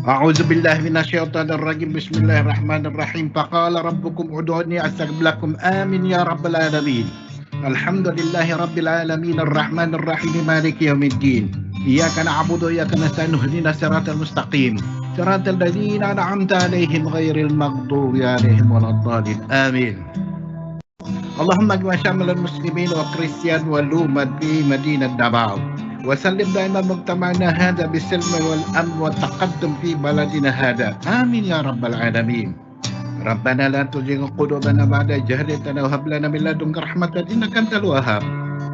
أعوذ بالله من الشيطان الرجيم بسم الله الرحمن الرحيم فقال ربكم ادعوني أستجب لكم آمين يا رب العالمين الحمد لله رب العالمين الرحمن الرحيم مالك يوم الدين إياك نعبد وإياك نستعين اهدنا الصراط المستقيم صراط الذين أنعمت عليهم غير المغضوب عليهم ولا الضالين آمين اللهم اجمع شامل المسلمين والكريستيان والأمة في مدينة دباو وسلم دائما مجتمعنا هذا بالسلم والأمن والتقدم في بلدنا هذا آمين يا رب العالمين ربنا لا تزغ قلوبنا بعد إذ هديتنا وهب لنا من لدنك رحمة إنك أنت الوهاب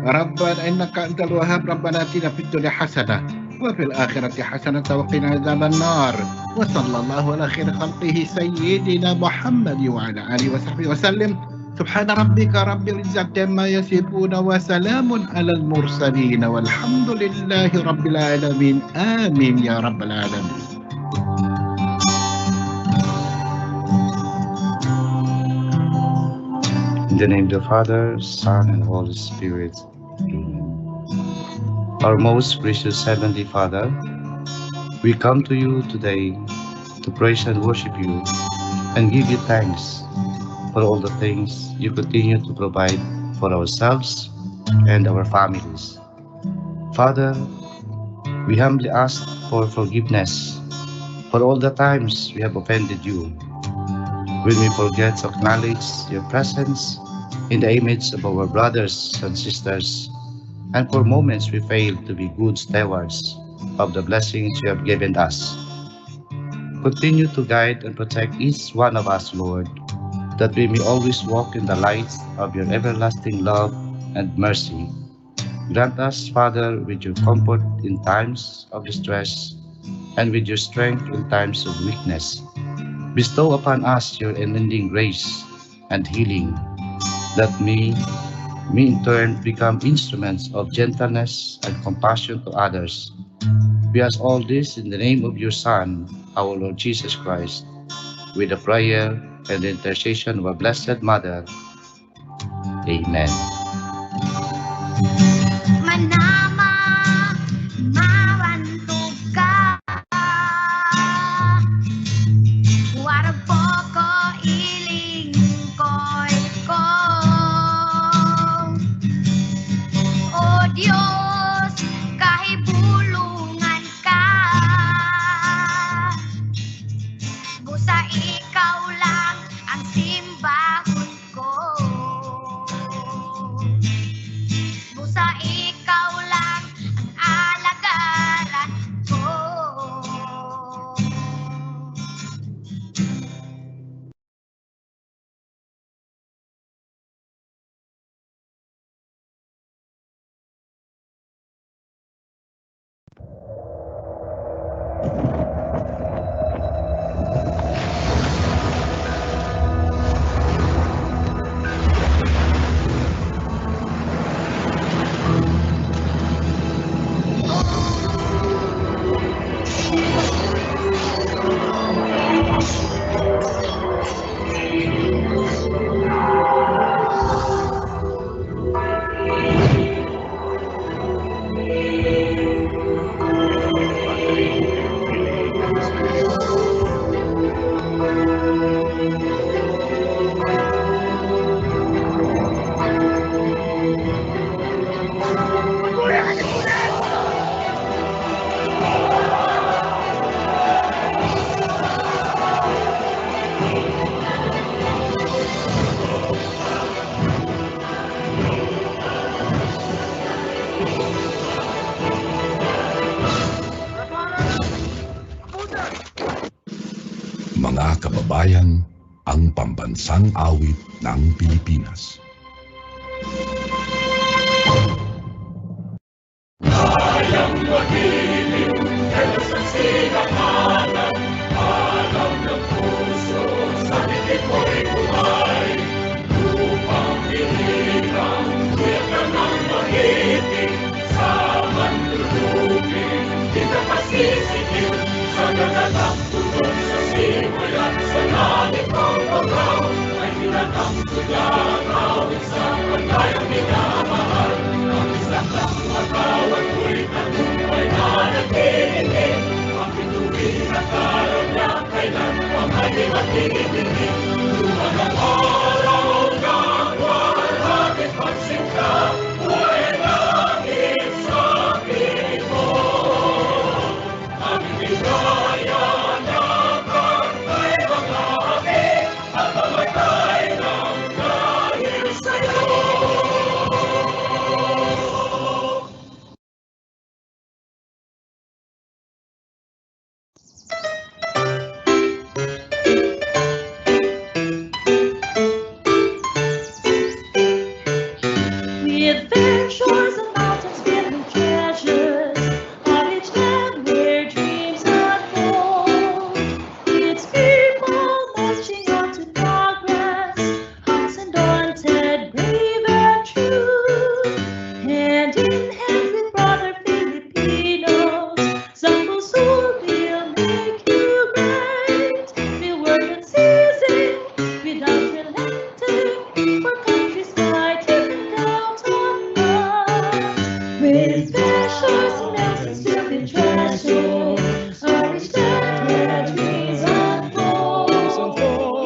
ربنا إنك أنت الوهاب ربنا آتنا في الدنيا حسنة وفي الآخرة حسنة وقنا عذاب النار وصلى الله على خير خلقه سيدنا محمد وعلى آله وصحبه وسلم سبحان ربك رب العزة عما يصفون وسلام على المرسلين والحمد لله رب العالمين آمين يا رب العالمين. In the name of the Father, Son, and Holy Spirit. Amen. Our most gracious Heavenly Father, we come to you today to praise and worship you and give you thanks for all the things you continue to provide for ourselves and our families. Father, we humbly ask for forgiveness for all the times we have offended you. When we forget to acknowledge your presence in the image of our brothers and sisters, and for moments we fail to be good stewards of the blessings you have given us. Continue to guide and protect each one of us, Lord, that we may always walk in the light of your everlasting love and mercy. Grant us, Father, with your comfort in times of distress and with your strength in times of weakness. Bestow upon us your unending grace and healing, that we may in turn become instruments of gentleness and compassion to others. We ask all this in the name of your Son, our Lord Jesus Christ, with the prayer and the intercession of our Blessed Mother. Amen. Manama, mawantog ka. Warpo ko iling ko'y ko. O Diyos, kahibulungan ka. Busa ikaw lang ang simbahon ko. Busa ikaw lang ang alagaran ko. Mga kababayan, ang pambansang awit ng Pilipinas. Kayang magiliw, Diyos ang sinakalan, alam ng puso, sa likid mo'y buhay. Upang pinirang, kuyak ka ng mahitig, sa manlulupin, di ka pasisigil, sa gagatang tugon sa simulan, sa langit ng pagkaw, ay nilatang sugaraw, sa pagkayang minamahal, ang isang lang matawag ko'y tagumpay na nagpilin, ang pituloy na kaya. With fair shores and mountains filled with treasures, on each land where dreams unfold. Its people marching on to progress, hearts undaunted, brave and true. Hand in hand with brother Filipinos, Zamboanga will make you great. We'll work unceasing, without relenting, for country's might you can count on us. With fair shores and mountains filled with treasures, on each land where dreams unfold.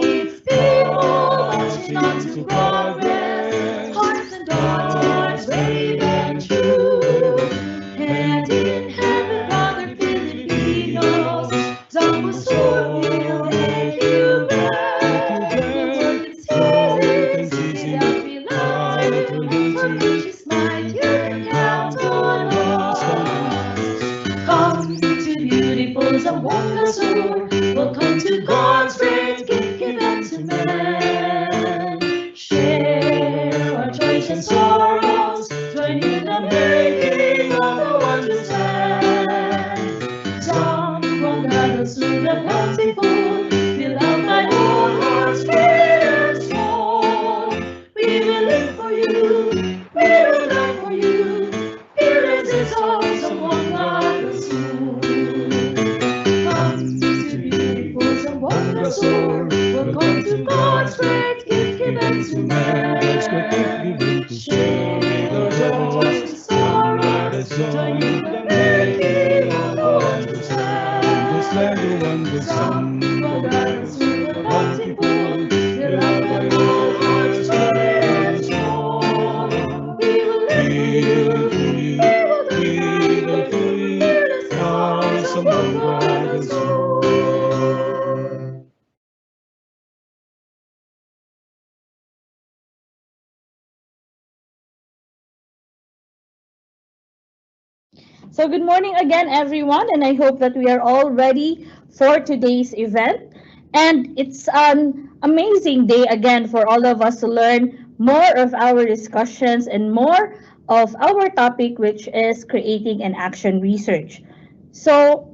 Its people marching on to progress, hearts undaunted, brave and true. Hand in hand with other Filipinos, Zamboanga will make you great. It's easy, without relenting, for country's might you can count on us. Come to beautiful Zamboanga shore, welcome to God's great gift given to man. Share our joys and sorrows, join in the making of the wondrous land. Zamboanga, the soon and bountiful, beloved by all hearts great and strong. We will live for you, we will die for you. Fearless is all Zamboanga the soul. Come to beautiful Zamboanga shore, welcome to God's great gift given to man. Share our joys and sorrows, join in the making of the wondrous land. Zamboanga the soon and bountiful, beloved by all hearts great and strong. We will live for you, we will die for you. Fearless is all Zamboanga the soul. So good morning again, everyone, and I hope that we are all ready for today's event. And it's an amazing day again for all of us to learn more of our discussions and more of our topic, which is creating an action research. So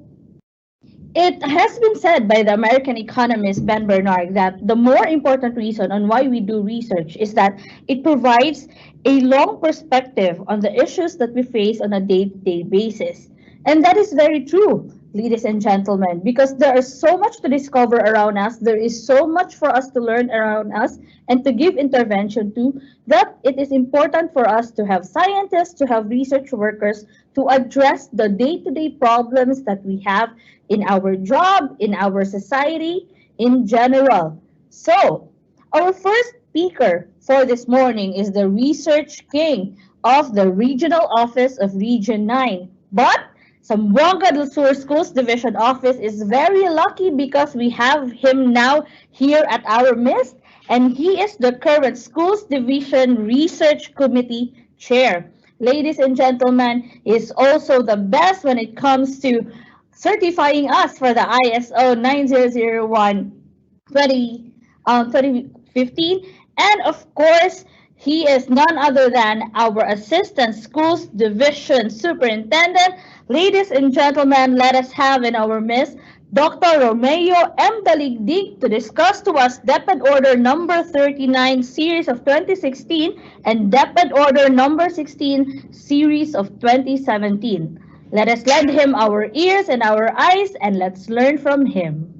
it has been said by the American economist Ben Bernard that the more important reason on why we do research is that it provides a long perspective on the issues that we face on a day-to-day basis. And that is very true, ladies and gentlemen, because there is so much to discover around us, there is so much for us to learn around us and to give intervention to, that it is important for us to have scientists, to have research workers to address the day-to-day problems that we have in our job, in our society, in general. So, our first speaker for this morning is the research king of the regional office of Region 9. But Zamboanga del Sur Schools Division office is very lucky because we have him now here at our midst, and he is the current Schools Division Research Committee Chair. Ladies and gentlemen, he is also the best when it comes to certifying us for the ISO 9001 2015. And of course, he is none other than our Assistant Schools Division Superintendent. Ladies and gentlemen, let us have in our midst Dr. Romeo M. Daligdig to discuss to us DepEd Order number 39 Series of 2016 and DepEd Order number 16 Series of 2017. Let us lend him our ears and our eyes, and let's learn from him.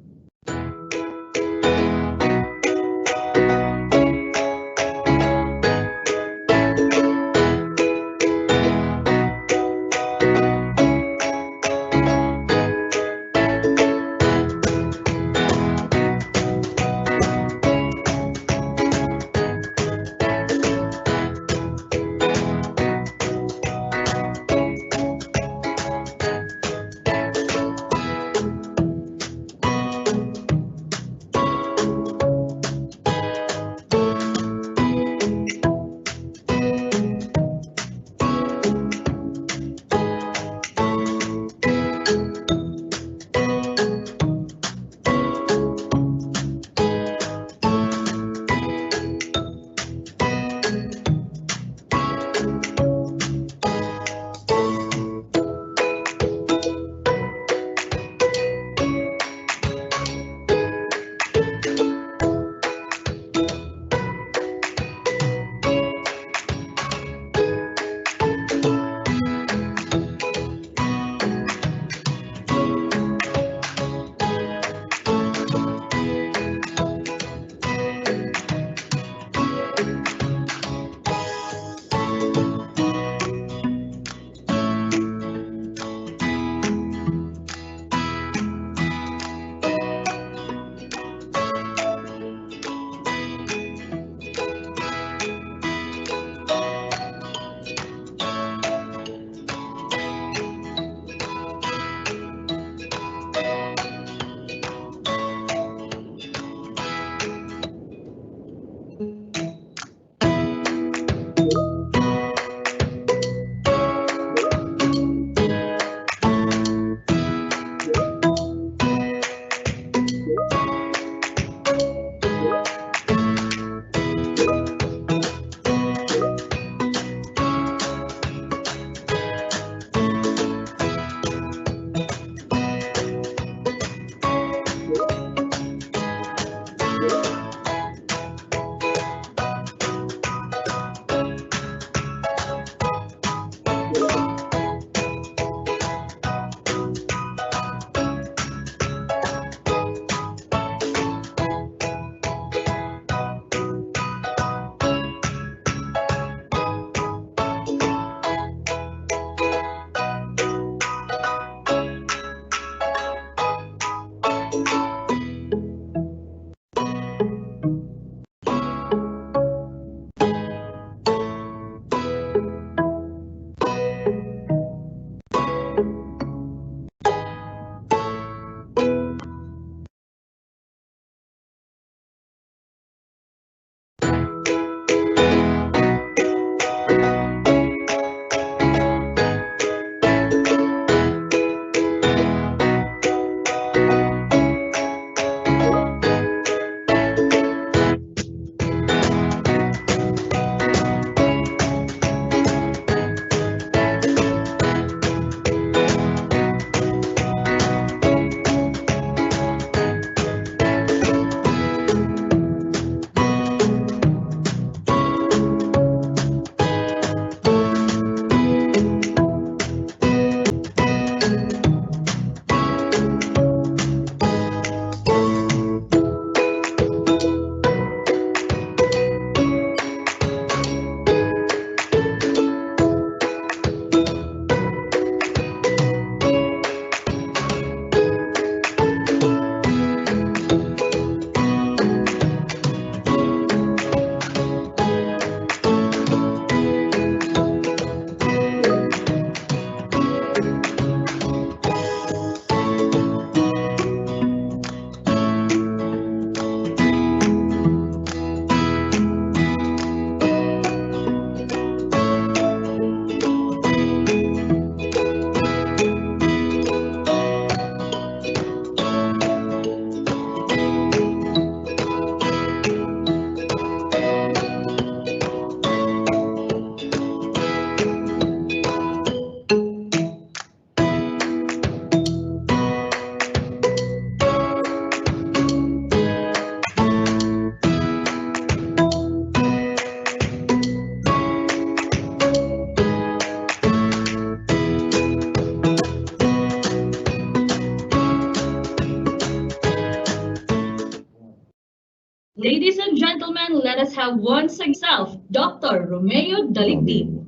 Ladies and gentlemen, let us have once himself, Dr. Romeo Daligdig.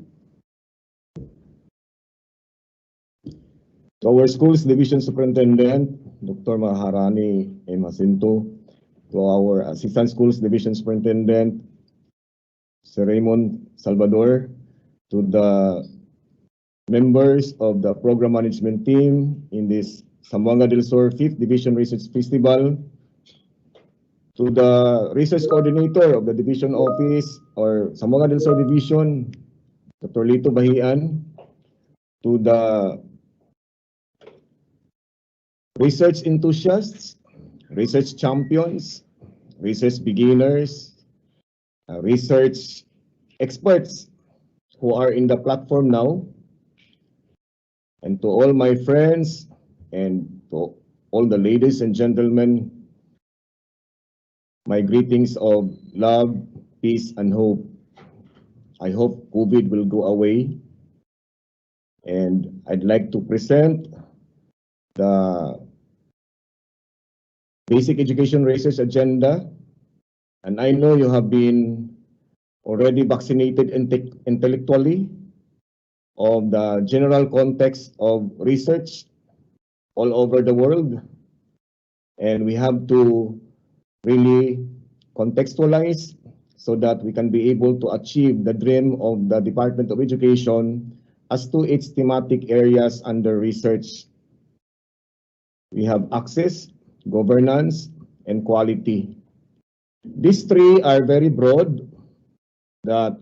To our school's division superintendent, Dr. Maharani M. Jacinto, to our assistant schools division superintendent, Sir Raymond Salvador, to the members of the program management team in this Zamboanga del Sur 5th Division Research Festival, to the research coordinator of the division office or Zamboanga del Sur Division, Dr. Lito Bahian, to the research enthusiasts, research champions, research beginners, research experts who are in the platform now, and to all my friends and to all the ladies and gentlemen, my greetings of love, peace, and hope. I hope COVID will go away, and I'd like to present the Basic Education Research Agenda, and I know you have been already vaccinated intellectually of the general context of research all over the world, and we have to really contextualize so that we can be able to achieve the dream of the Department of Education as to its thematic areas under research. We have access, governance, and quality. These three are very broad that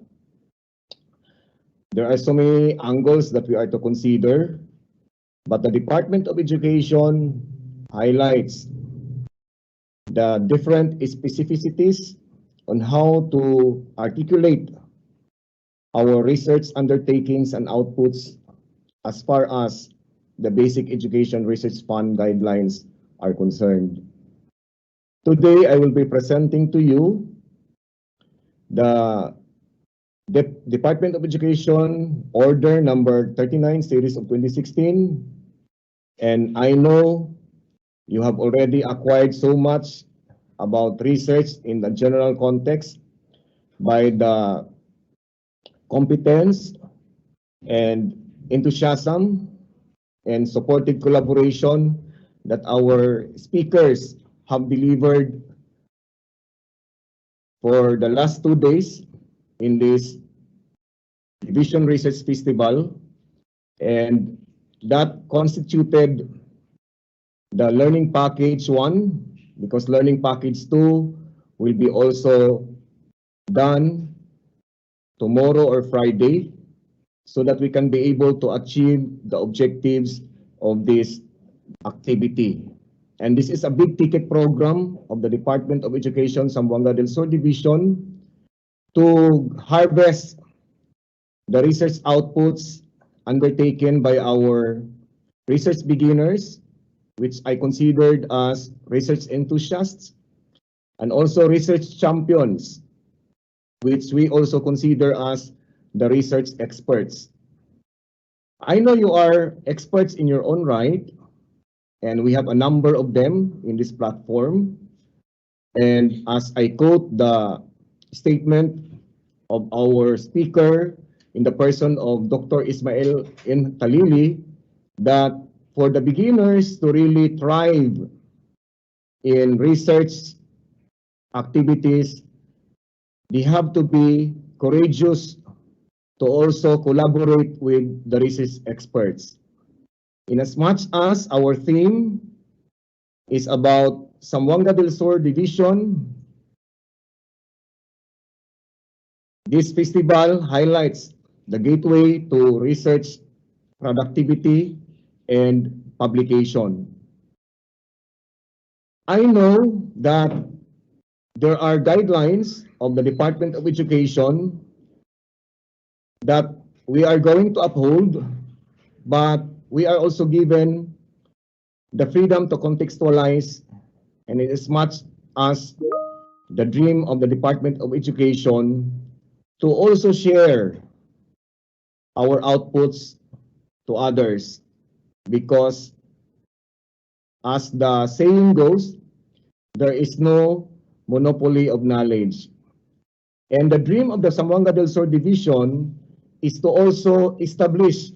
there are so many angles that we are to consider, but the Department of Education highlights the different specificities on how to articulate our research undertakings and outputs as far as the Basic Education Research Fund guidelines are concerned. Today, I will be presenting to you the Department of Education Order number 39, series of 2016. And I know you have already acquired so much about research in the general context by the competence and enthusiasm and supportive collaboration that our speakers have delivered for the last 2 days in this Division Research Festival, and that constituted the Learning Package 1, because Learning Package 2 will be also done tomorrow or Friday, so that we can be able to achieve the objectives of this activity. And this is a big ticket program of the Department of Education Zamboanga del Sur Division to harvest the research outputs undertaken by our research beginners, which I considered as research enthusiasts, and also research champions, which we also consider as the research experts. I know you are experts in your own right, and we have a number of them in this platform. And as I quote the statement of our speaker in the person of Dr. Ismael N. Talili, that for the beginners to really thrive in research activities, they have to be courageous to also collaborate with the research experts. In as much as our theme is about Zamboanga del Sur Division, this festival highlights the gateway to research productivity and publication. I know that there are guidelines of the Department of Education that we are going to uphold, but we are also given the freedom to contextualize, and it is much as the dream of the Department of Education to also share our outputs to others, because as the saying goes, there is no monopoly of knowledge. And the dream of the Zamboanga del Sur division is to also establish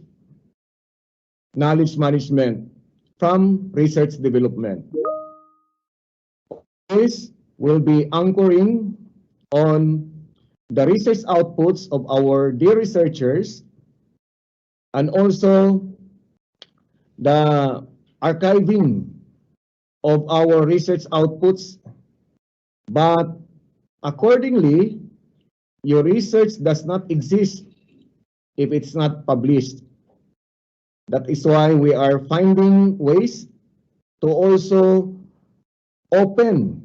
knowledge management from research development. This will be anchoring on the research outputs of our dear researchers and also the archiving of our research outputs, but accordingly, your research does not exist if it's not published. That is why we are finding ways to also open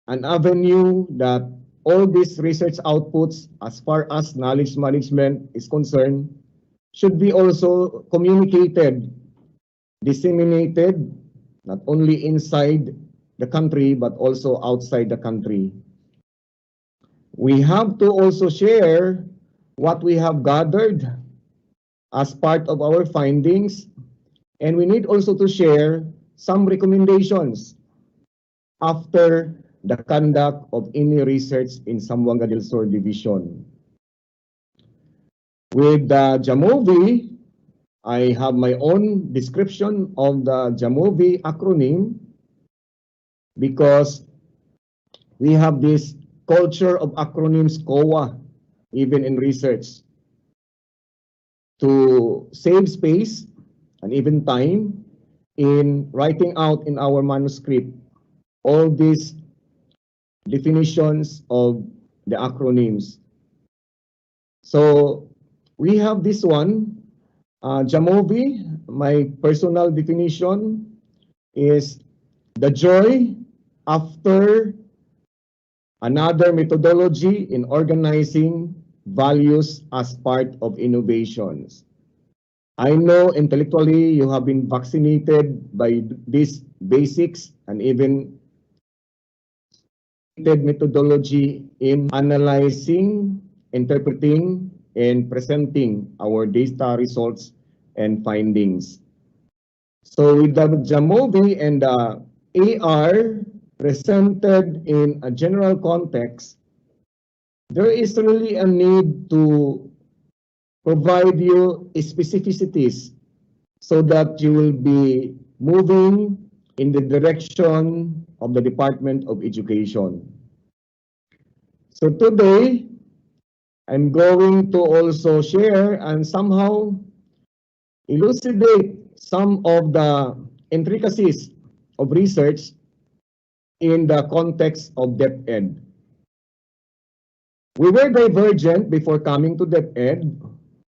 an avenue that all these research outputs, as far as knowledge management is concerned, should be also communicated, disseminated, not only inside the country, but also outside the country. We have to also share what we have gathered as part of our findings, and we need also to share some recommendations after the conduct of any research in Zamboanga del Sur division. With the JAMOVI, I have my own description of the JAMOVI acronym because we have this culture of acronyms, COA, even in research, to save space and even time in writing out in our manuscript all these definitions of the acronyms. So we have this one, JAMOVI. My personal definition is the joy after another methodology in organizing values as part of innovations. I know intellectually you have been vaccinated by these basics and even methodology in analyzing, interpreting, and presenting our data results and findings. So with the JAMOVI and the AR presented in a general context, there is really a need to provide you specificities so that you will be moving in the direction of the Department of Education. So today, I'm going to also share and somehow elucidate some of the intricacies of research in the context of DepEd. We were divergent before coming to DepEd,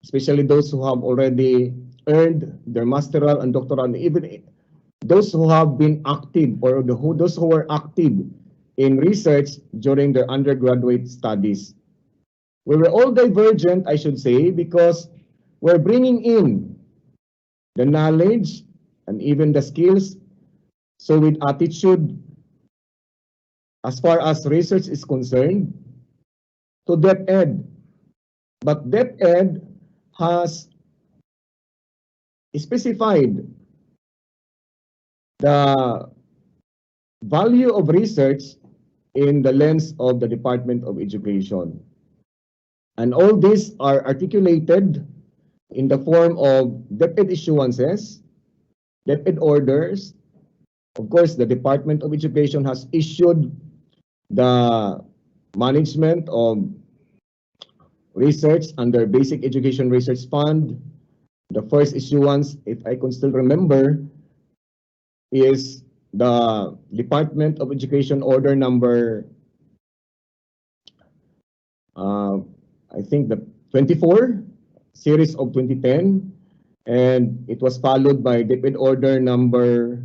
especially those who have already earned their masteral and doctoral, and even those who have been active or those who were active in research during their undergraduate studies. We were all divergent, I should say, because we're bringing in the knowledge and even the skills. So with attitude, as far as research is concerned, to DepEd. But DepEd has specified the value of research in the lens of the Department of Education. And all these are articulated in the form of DepEd issuances, DepEd orders. Of course, the Department of Education has issued the management of research under Basic Education Research Fund. The first issuance, if I can still remember, is the Department of Education Order number, I think the 24, series of 2010, and it was followed by DepEd Order number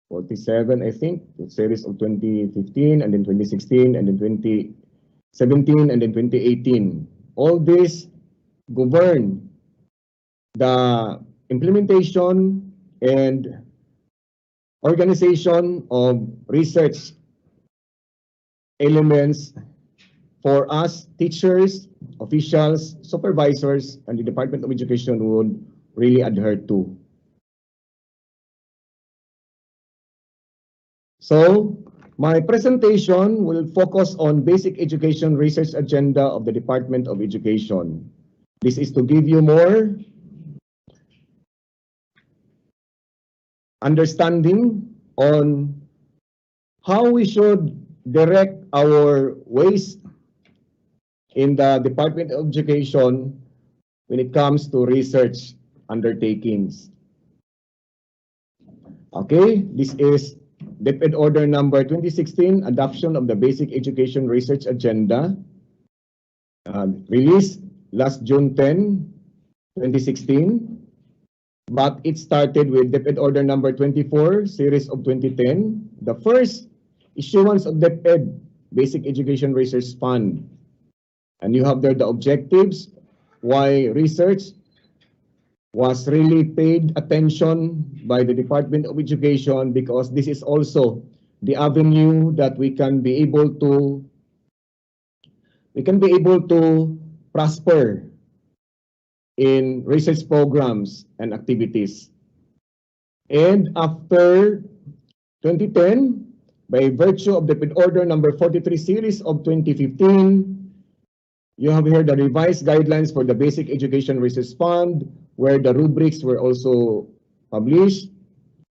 47, I think, the series of 2015, and then 2016, and then 2017, and then 2018. All this govern the implementation and organization of research elements for us teachers, officials, supervisors, and the Department of Education would really adhere to. So My presentation will focus on basic education research agenda of the Department of Education. This is to give you more understanding on how we should direct our ways in the Department of Education when it comes to research undertakings. Okay, this is DepEd Order number 2016, adoption of the Basic Education Research Agenda, released last June 10, 2016. But it started with DepEd Order number 24, series of 2010, the first issuance of DepEd, Basic Education Research Fund. And you have there the objectives, why research was really paid attention by the Department of Education, because this is also the avenue that we can be able to prosper in research programs and activities. And after 2010, by virtue of the DepEd Order number 43 series of 2015, you have here the revised guidelines for the Basic Education Research Fund, where the rubrics were also published.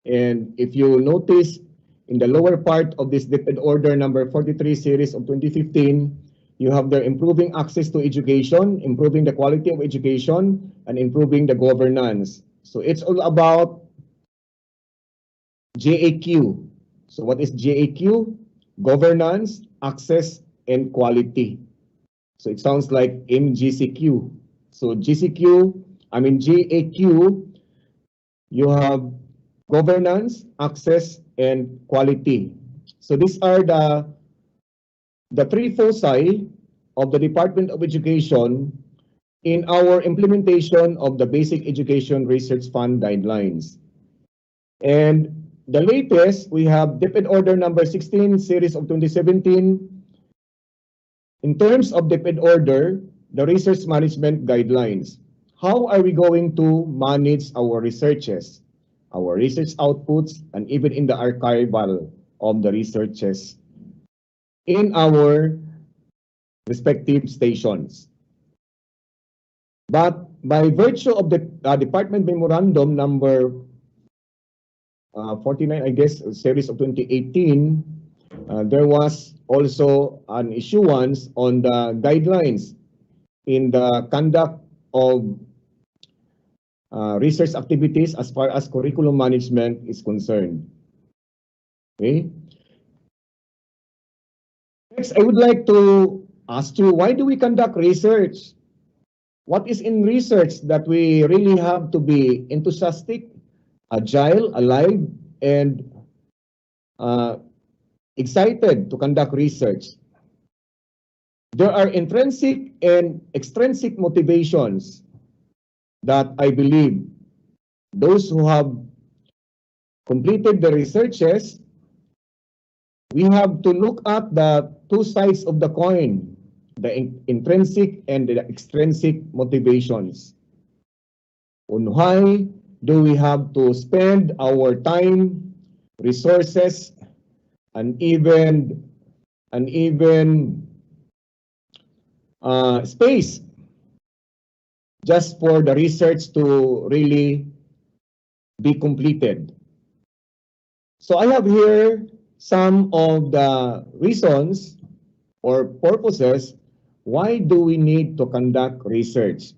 And if you notice, in the lower part of this DepEd Order number 43 series of 2015, you have the improving access to education, improving the quality of education, and improving the governance. So it's all about JAQ. So what is JAQ? Governance, access, and quality. So it sounds like MGCQ. So JAQ, you have governance, access, and quality. So these are the three foci of the Department of Education in our implementation of the Basic Education Research Fund guidelines. And the latest, we have DepEd Order number 16, series of 2017. In terms of DepEd Order, the research management guidelines. How are we going to manage our researches, our research outputs, and even in the archival of the researches in our respective stations? But by virtue of the Department Memorandum number 49, I guess, series of 2018, there was also an issuance on the guidelines in the conduct of research activities as far as curriculum management is concerned. Okay. Next, I would like to ask you, why do we conduct research? What is in research that we really have to be enthusiastic, agile, alive, and excited to conduct research? There are intrinsic and extrinsic motivations that I believe those who have completed the researches, we have to look at the two sides of the coin, the intrinsic and the extrinsic motivations. On why do we have to spend our time, resources, and even space just for the research to really be completed? So I have here some of the reasons or purposes why do we need to conduct research.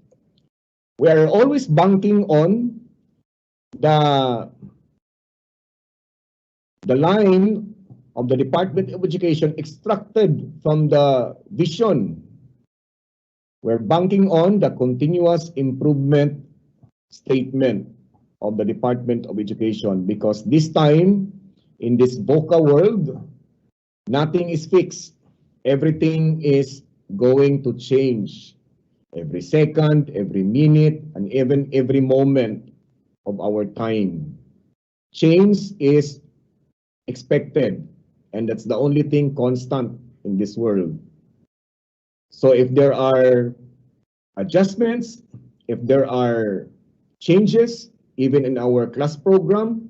We are always banking on the line of the Department of Education extracted from the vision. We're banking on the continuous improvement statement of the Department of Education, because this time in this VUCA world, nothing is fixed. Everything is going to change every second, every minute, and even every moment of our time. Change is expected, and that's the only thing constant in this world. So if there are adjustments, if there are changes, even in our class program,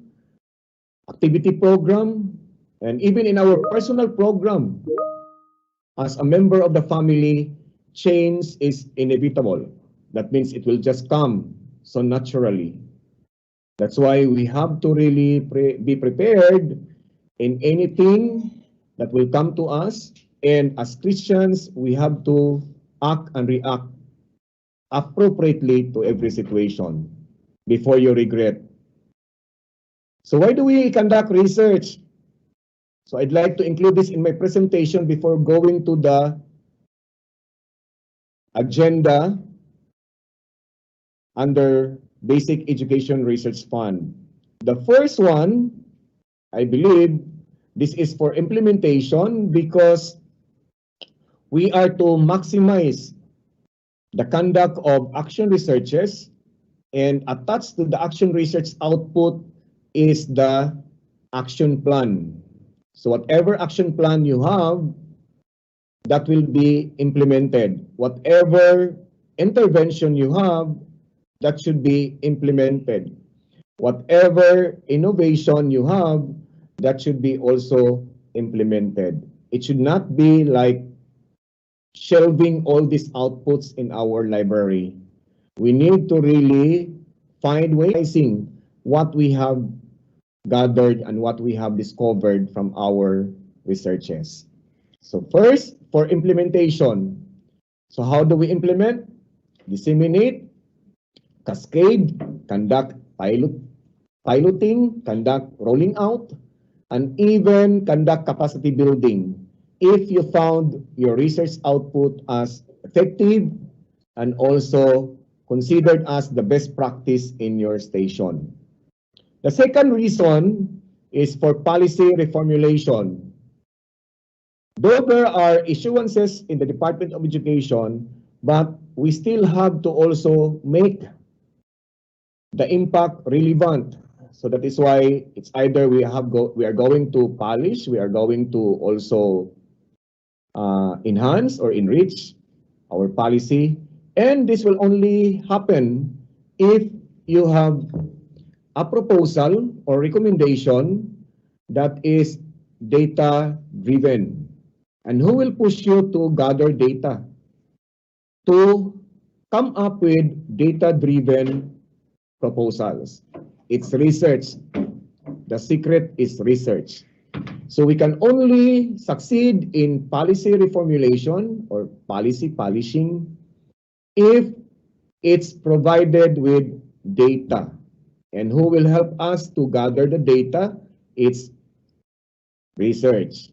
activity program, And even in our personal program, as a member of the family, change is inevitable. That means it will just come so naturally. That's why we have to really be prepared in anything that will come to us. And as Christians, we have to act and react appropriately to every situation before you regret. So why do we conduct research? So I'd like to include this in my presentation before going to the agenda under Basic Education Research Fund. The first one, I believe, this is for implementation because we are to maximize the conduct of action researches, and attached to the action research output is the action plan. So whatever action plan you have, that will be implemented. Whatever intervention you have, that should be implemented. Whatever innovation you have, that should be also implemented. It should not be like shelving all these outputs in our library. We need to really find ways in what we have gathered and what we have discovered from our researches. So first, for implementation. So how do we implement? Disseminate, cascade, conduct piloting, conduct rolling out, and even conduct capacity building if you found your research output as effective and also considered as the best practice in your station. The second reason is for policy reformulation. Though there are issuances in the Department of Education, but we still have to also make the impact relevant. So that is why it's either we are going to polish, we are going to also enhance or enrich our policy, and this will only happen if you have a proposal or recommendation that is data driven. And who will push you to gather data? To come up with data driven proposals. It's research. The secret is research. So we can only succeed in policy reformulation or policy polishing if it's provided with data. And who will help us to gather the data? It's research.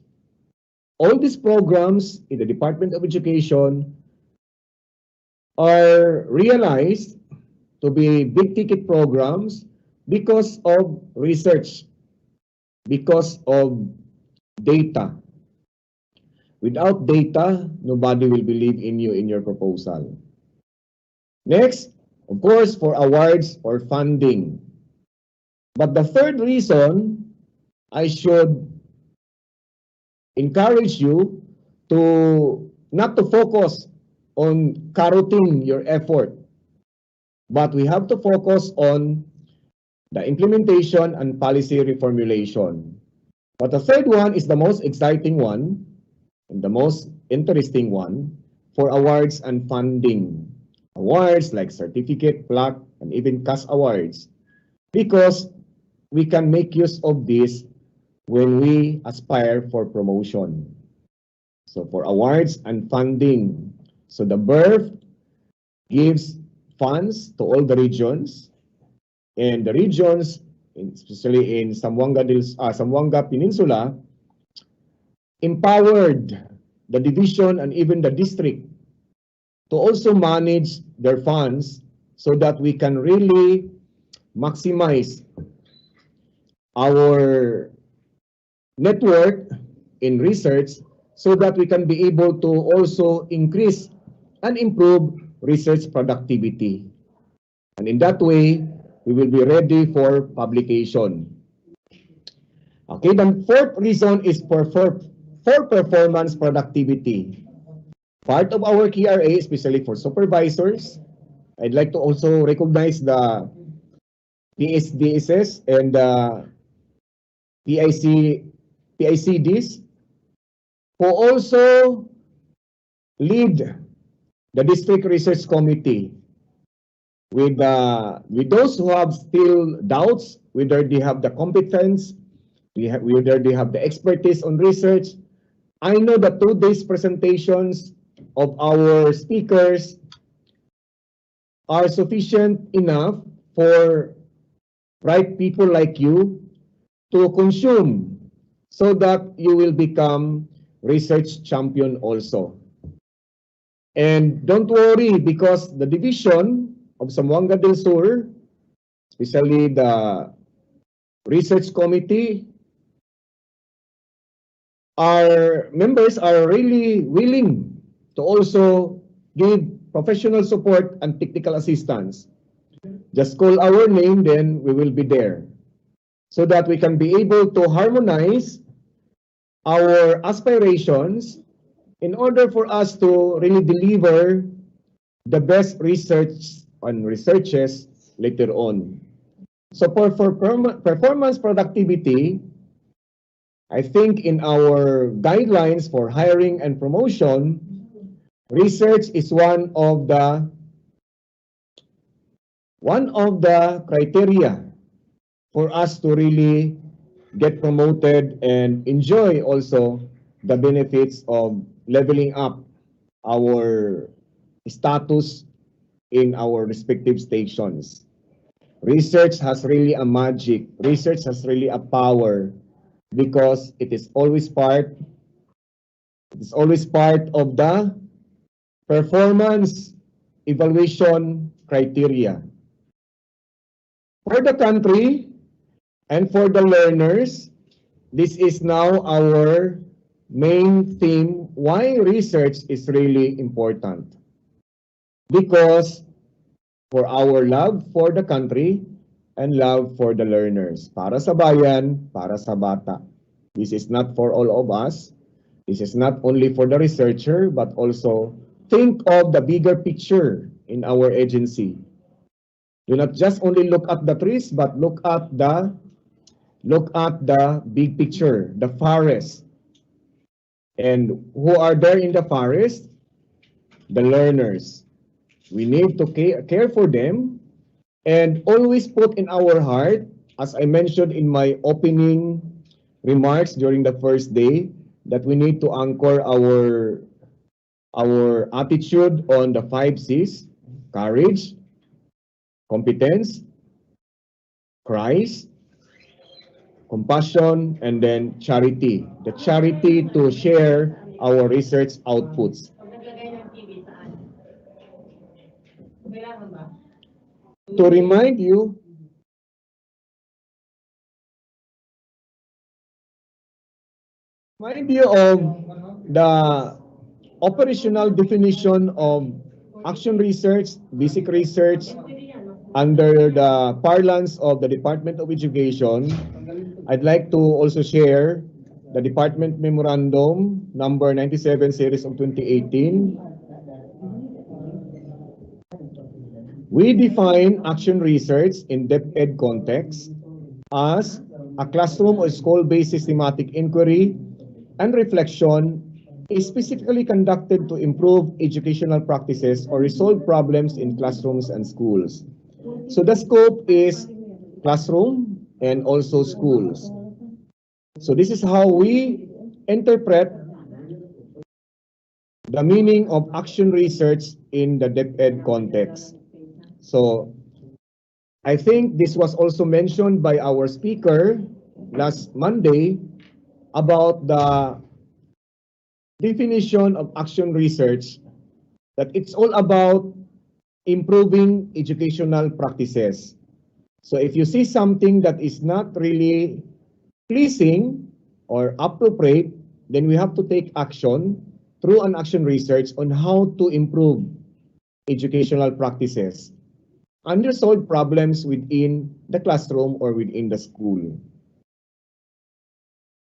All these programs in the Department of Education are realized to be big ticket programs because of research, because of data. Without data, nobody will believe in you in your proposal. Next, of course, for awards or funding. But the third reason, I should encourage you to not to focus on carroting your effort, but we have to focus on the implementation and policy reformulation. But the third one is the most exciting one and the most interesting one for awards and funding. Awards like certificate, plaque, and even cash awards, because we can make use of this when we aspire for promotion. So for awards and funding, so the BERF gives funds to all the regions, and the regions, especially in Zamboanga Peninsula, empowered the division and even the district to also manage their funds so that we can really maximize our network in research so that we can be able to also increase and improve research productivity. And in that way, we will be ready for publication. Okay, the fourth reason is for performance productivity. Part of our KRA, especially for supervisors, I'd like to also recognize the PSDSS and the PIC PICDs, who also lead the district research committee with those who have still doubts whether they have the competence, whether they have the expertise on research. I know the 2 days presentations of our speakers are sufficient enough for bright people like you to consume so that you will become research champion also. And don't worry, because the division of Zamboanga del Sur, especially the research committee, our members are really willing to also give professional support and technical assistance. Just call our name, then we will be there, so that we can be able to harmonize our aspirations in order for us to really deliver the best research and researches later on. So for performance productivity, I think in our guidelines for hiring and promotion, research is one of the criteria for us to really get promoted and enjoy also the benefits of leveling up our status in our respective stations. Research has really a magic. Research has really a power because it is always part of the performance evaluation criteria. For the country and for the learners, this is now our main theme, why research is really important. Because for our love for the country and love for the learners. Para sa bayan, para sa bata. This is not for all of us. This is not only for the researcher, but also think of the bigger picture in our agency. Do not just only look at the trees, but look at the big picture, the forest. And who are there in the forest? The learners. We need to care for them and always put in our heart, as I mentioned in my opening remarks during the first day, that we need to anchor our attitude on the 5 C's: courage, competence, Christ, compassion, and then charity. The charity to share our research outputs. To remind you of the operational definition of action research, basic research, under the parlance of the Department of Education, I'd like to also share the Department Memorandum number 97 series of 2018. We define action research in DepEd context as a classroom or school-based systematic inquiry and reflection is specifically conducted to improve educational practices or resolve problems in classrooms and schools. So the scope is classroom and also schools. So this is how we interpret the meaning of action research in the DepEd context. So I think this was also mentioned by our speaker last Monday about the definition of action research, that it's all about improving educational practices. So if you see something that is not really pleasing or appropriate, then we have to take action through an action research on how to improve educational practices and resolve problems within the classroom or within the school.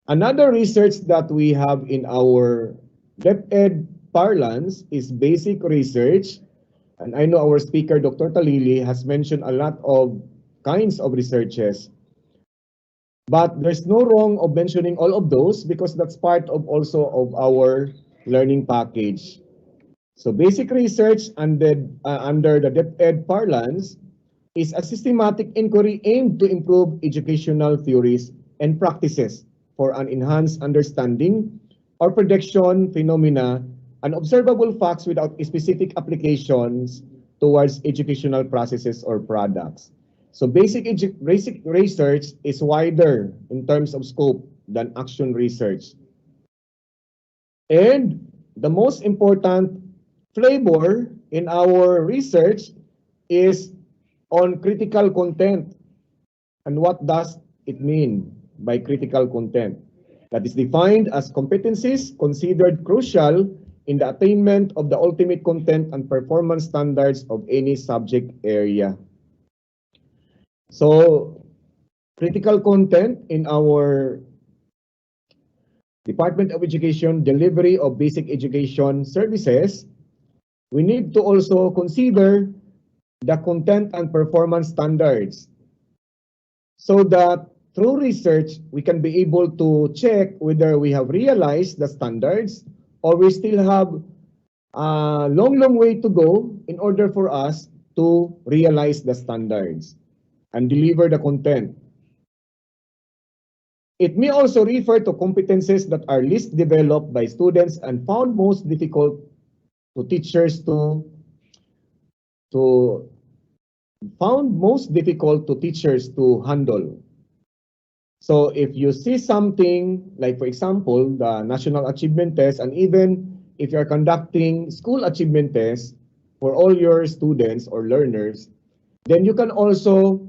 Another research that we have in our DepEd parlance is basic research. And I know our speaker, Dr. Talili, has mentioned a lot of kinds of researches. But there's no wrong of mentioning all of those because that's part of also of our learning package. So basic research under the DepEd parlance is a systematic inquiry aimed to improve educational theories and practices for an enhanced understanding or prediction phenomena and observable facts without specific applications towards educational processes or products. So basic research is wider in terms of scope than action research. And the most important flavor in our research is on critical content. And what does it mean by critical content? That is defined as competencies considered crucial in the attainment of the ultimate content and performance standards of any subject area. So, critical content in our Department of Education delivery of basic education services, we need to also consider the content and performance standards so that through research, we can be able to check whether we have realized the standards or we still have a long way to go in order for us to realize the standards and deliver the content. It may also refer to competencies that are least developed by students and found most difficult to teachers to handle. So if you see something like, for example, the National Achievement Test, and even if you're conducting school achievement tests for all your students or learners, then you can also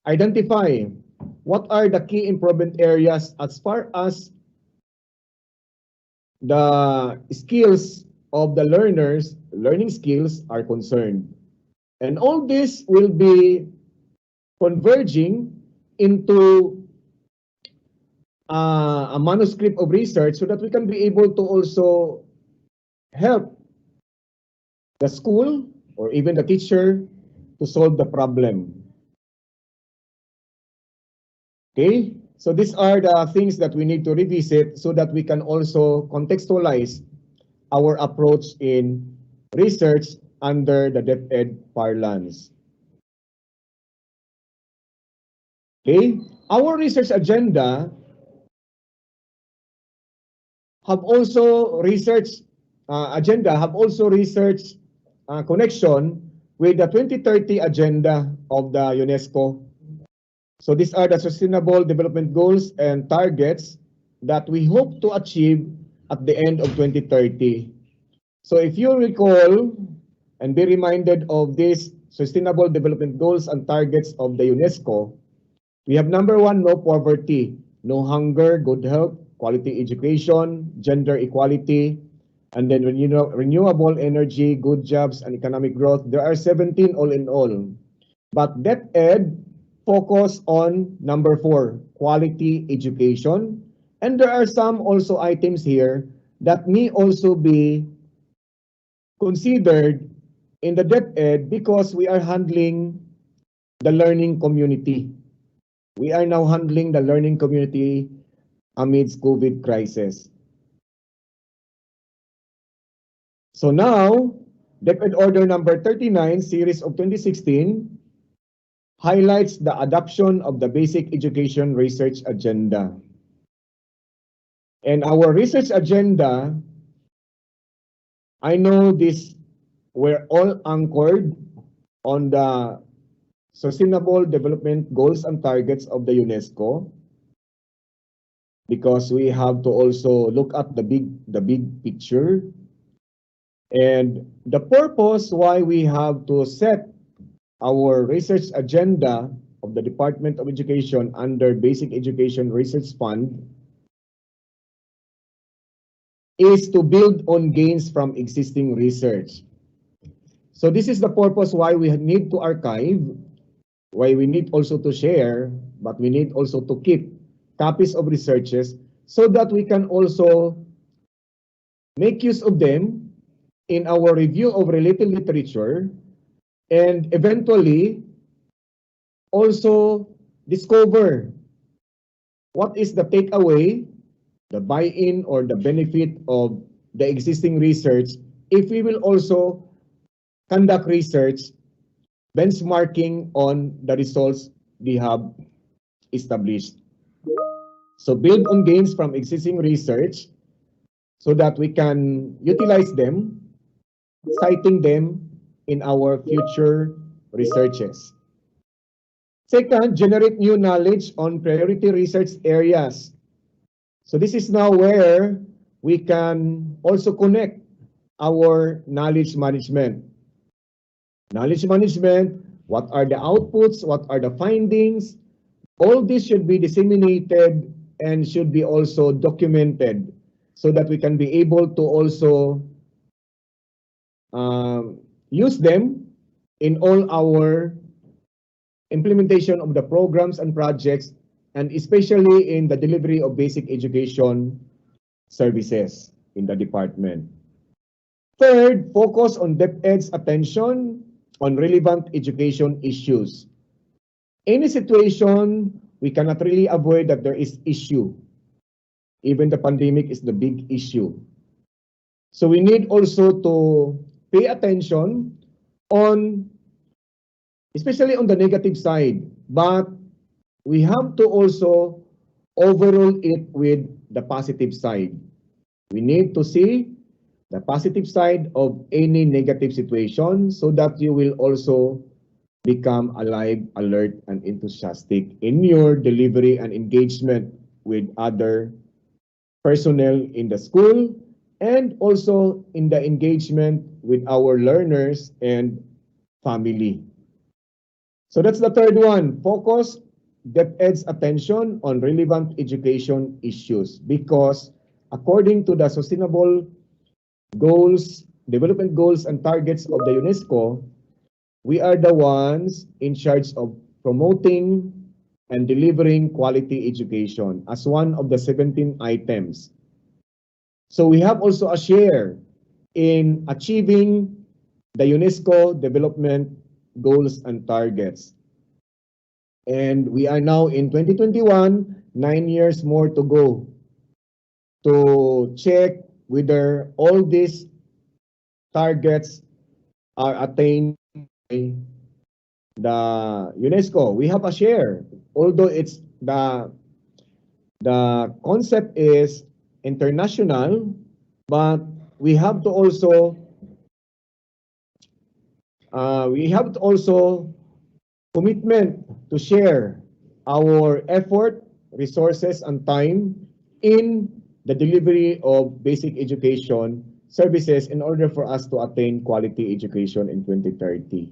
identify what are the key improvement areas as far as the skills of the learners, learning skills are concerned. And all this will be converging into a manuscript of research so that we can be able to also help the school or even the teacher to solve the problem. Okay, so these are the things that we need to revisit so that we can also contextualize our approach in research under the DepEd parlance. Okay, our research agenda have also research connection with the 2030 agenda of the UNESCO. So these are the Sustainable Development Goals and targets that we hope to achieve at the end of 2030. So if you recall and be reminded of these Sustainable Development Goals and targets of the UNESCO, we have number 1, no poverty, no hunger, good health, quality education, gender equality, and then renewable energy, good jobs, and economic growth. There are 17 all in all. But DepEd focus on number 4, quality education. And there are some also items here that may also be considered in the DepEd because we are handling the learning community. We are now handling the learning community amidst COVID crisis. So now, DepEd Order number 39, series of 2016, highlights the adoption of the Basic Education Research Agenda. And our research agenda, I know this, we're all anchored on the Sustainable Development Goals and Targets of the UNESCO, because we have to also look at the big picture. And the purpose why we have to set our research agenda of the Department of Education under Basic Education Research Fund is to build on gains from existing research. So this is the purpose why we need to archive, why we need also to share, but we need also to keep copies of researches so that we can also make use of them in our review of related literature and eventually also discover what is the takeaway, the buy-in or the benefit of the existing research if we will also conduct research benchmarking on the results we have established. So build on gains from existing research so that we can utilize them, citing them in our future researches. Second, generate new knowledge on priority research areas. So this is now where we can also connect our knowledge management. Knowledge management, what are the outputs, what are the findings? All this should be disseminated and should be also documented so that we can be able to also use them in all our implementation of the programs and projects, and especially in the delivery of basic education services in the department. Third, focus on DepEd's attention on relevant education issues. Any situation, we cannot really avoid that there is issue. Even the pandemic is the big issue. So we need also to pay attention on, especially on the negative side, but we have to also overrule it with the positive side. We need to see the positive side of any negative situation so that you will also become alive, alert, and enthusiastic in your delivery and engagement with other personnel in the school and also in the engagement with our learners and family. So that's the third one. Focus DepEd's attention on relevant education issues because according to the sustainable goals, development goals and targets of the UNESCO, we are the ones in charge of promoting and delivering quality education as one of the 17 items. So we have also a share in achieving the UNESCO development goals and targets. And we are now in 2021, 9 years more to go to check whether all these targets are attained by the UNESCO. We have a share, although it's the concept is international, but we have to also commitment to share our effort, resources, and time in the delivery of basic education services in order for us to attain quality education in 2030.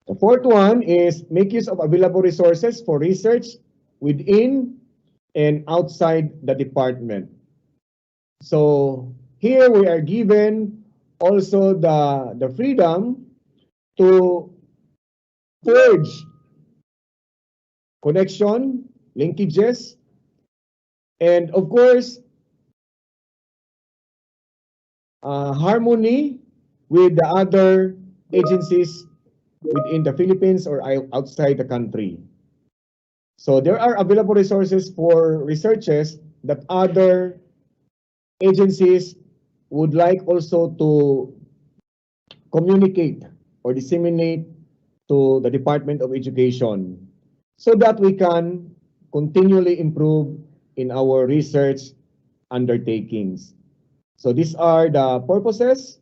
The fourth one is make use of available resources for research within and outside the department. So here we are given also the freedom to forge connection, linkages, and of course, harmony with the other agencies within the Philippines or outside the country. So there are available resources for researches that other agencies would like also to communicate or disseminate to the Department of Education so that we can continually improve in our research undertakings. So these are the purposes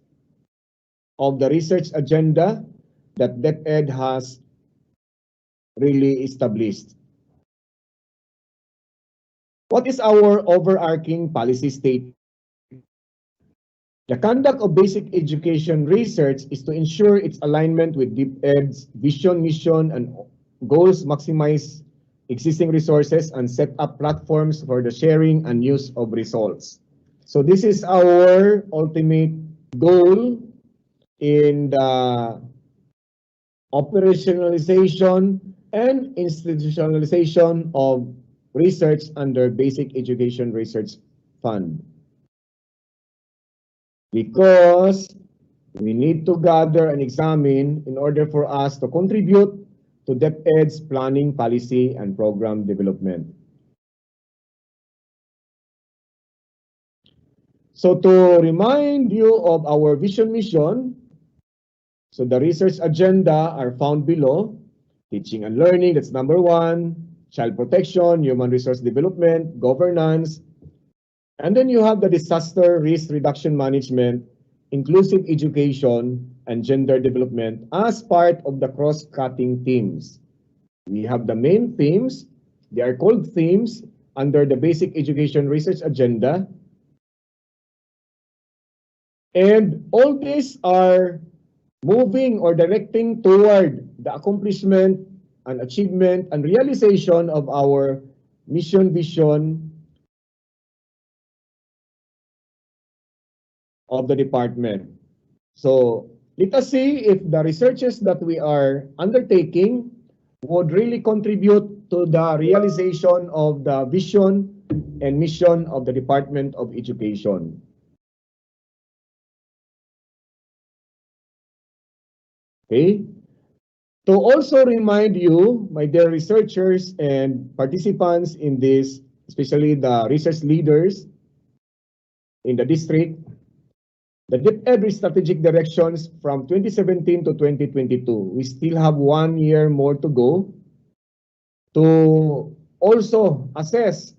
of the research agenda that DepEd has really established. What is our overarching policy statement? The conduct of basic education research is to ensure its alignment with DepEd's vision, mission, and goals, maximize existing resources, and set up platforms for the sharing and use of results. So this is our ultimate goal in the operationalization and institutionalization of research under Basic Education Research Fund. Because we need to gather and examine in order for us to contribute to DepEd's planning, policy, and program development. So to remind you of our vision mission, so the research agenda are found below. Teaching and learning, that's number 1. Child protection, human resource development, governance. And then you have the disaster risk reduction management, inclusive education, and gender development as part of the cross-cutting themes. We have the main themes. They are called themes under the basic education research agenda. And all these are moving or directing toward the accomplishment and achievement and realization of our mission vision of the department. So let us see if the researches that we are undertaking would really contribute to the realization of the vision and mission of the Department of Education. Okay. To also remind you, my dear researchers and participants in this, especially the research leaders in the district, the DepEd strategic directions from 2017 to 2022. We still have 1 year more to go to also assess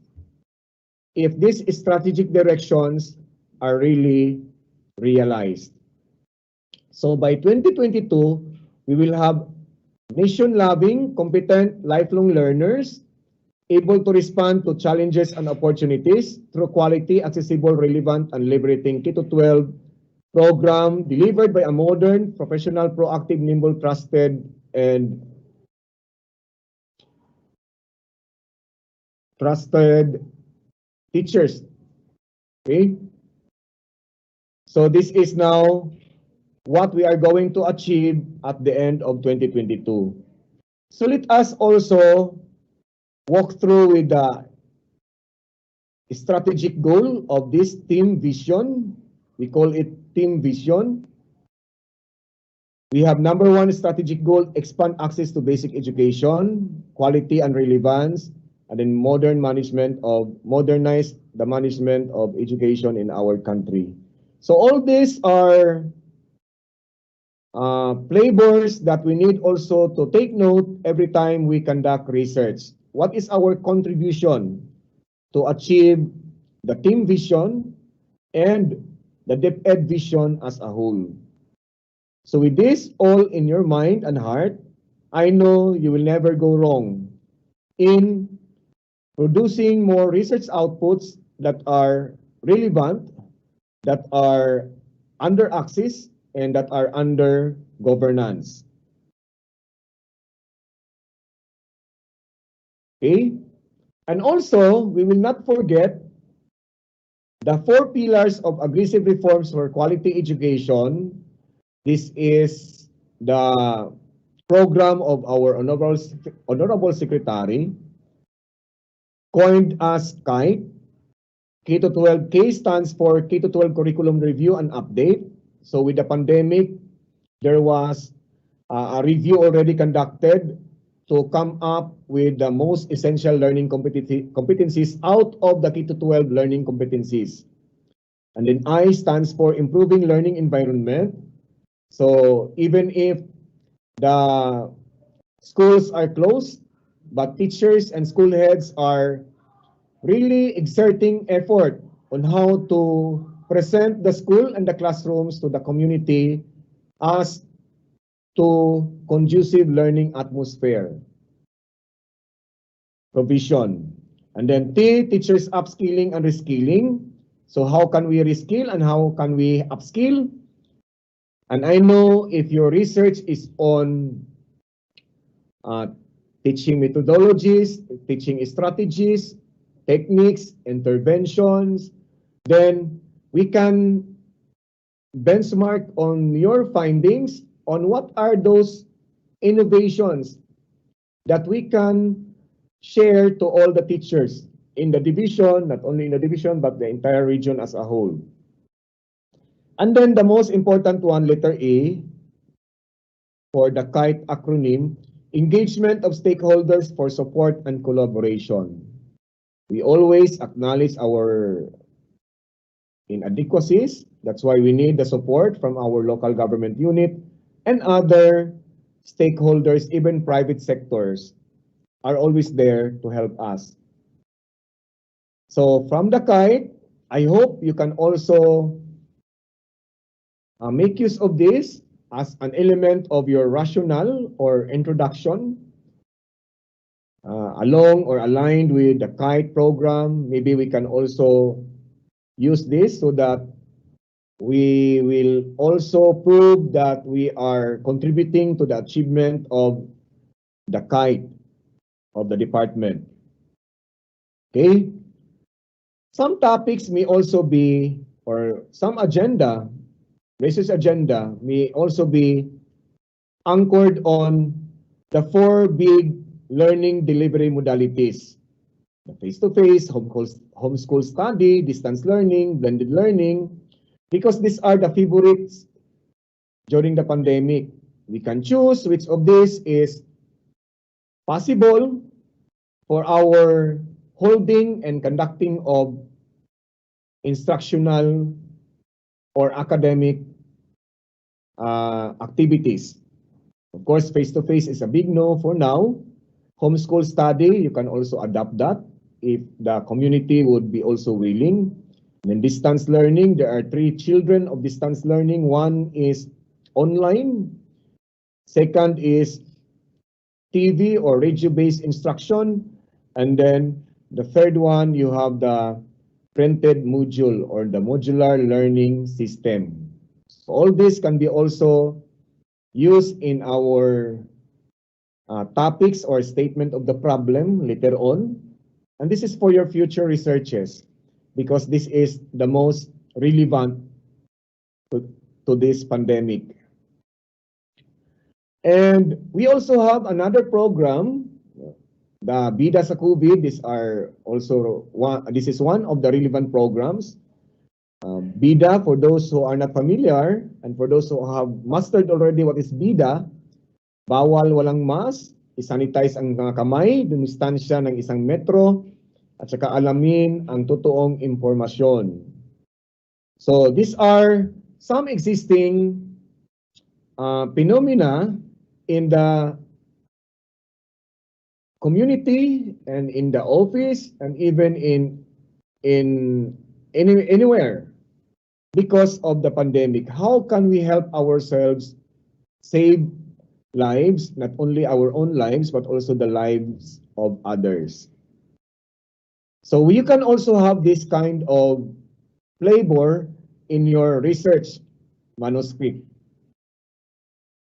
if these strategic directions are really realized. So by 2022, we will have nation-loving, competent, lifelong learners able to respond to challenges and opportunities through quality, accessible, relevant, and liberating K-12 program delivered by a modern, professional, proactive, nimble, trusted teachers. Okay? So this is now what we are going to achieve at the end of 2022. So let us also walk through with the strategic goal of this team vision. We call it team vision. We have number 1 strategic goal, expand access to basic education, quality and relevance, and then modernize the management of education in our country. So all these are flavors that we need also to take note every time we conduct research. What is our contribution to achieve the team vision and the DepEd vision as a whole? So with this all in your mind and heart, I know you will never go wrong in producing more research outputs that are relevant, that are under access, and that are under governance. Okay? And also, we will not forget the 4 pillars of aggressive reforms for quality education. This is the program of our Honorable Secretary, coined as KITE. K-12, K stands for K-12 Curriculum Review and Update. So with the pandemic, there was a review already conducted to come up with the most essential learning competencies out of the K-12 learning competencies. And then I stands for improving learning environment. So even if the schools are closed, but teachers and school heads are really exerting effort on how to present the school and the classrooms to the community as to conducive learning atmosphere provision. And then T, teachers upskilling and reskilling. So how can we reskill and how can we upskill? And I know if your research is on teaching methodologies, teaching strategies, techniques, interventions, then we can benchmark on your findings on what are those innovations that we can share to all the teachers in the division, not only in the division, but the entire region as a whole. And then the most important one, letter A, for the KITE acronym, engagement of stakeholders for support and collaboration. We always acknowledge our inadequacies. That's why we need the support from our local government unit and other stakeholders, even private sectors are always there to help us. So from the kite, I hope you can also make use of this as an element of your rationale or introduction along or aligned with the kite program. Maybe we can also use this so that we will also prove that we are contributing to the achievement of the kite of the department. Okay? Some topics may also be, or some agenda, research agenda may also be anchored on the 4 big learning delivery modalities: the face-to-face, homeschool study, distance learning, blended learning, because these are the favorites during the pandemic. We can choose which of these is possible for our holding and conducting of instructional or academic activities. Of course, face-to-face is a big no for now. Homeschool study, you can also adapt that if the community would be also willing. And then distance learning, there are 3 children of distance learning. One is online. Second is TV or radio-based instruction. And then the third one, you have the printed module or the modular learning system. So all this can be also used in our topics or statement of the problem later on. And this is for your future researches because this is the most relevant to this pandemic. And we also have another program, the Bida sa COVID. This is one of the relevant programs. Bida, for those who are not familiar, and for those who have mastered already what is Bida, bawal walang mask, isanitize ang mga kamay, dumistansya ng 1 metro, at saka alamin ang totoong impormasyon. So these are some existing phenomena in the community and in the office and even anywhere because of the pandemic. How can we help ourselves save lives, not only our own lives, but also the lives of others? So you can also have this kind of flavor in your research manuscript.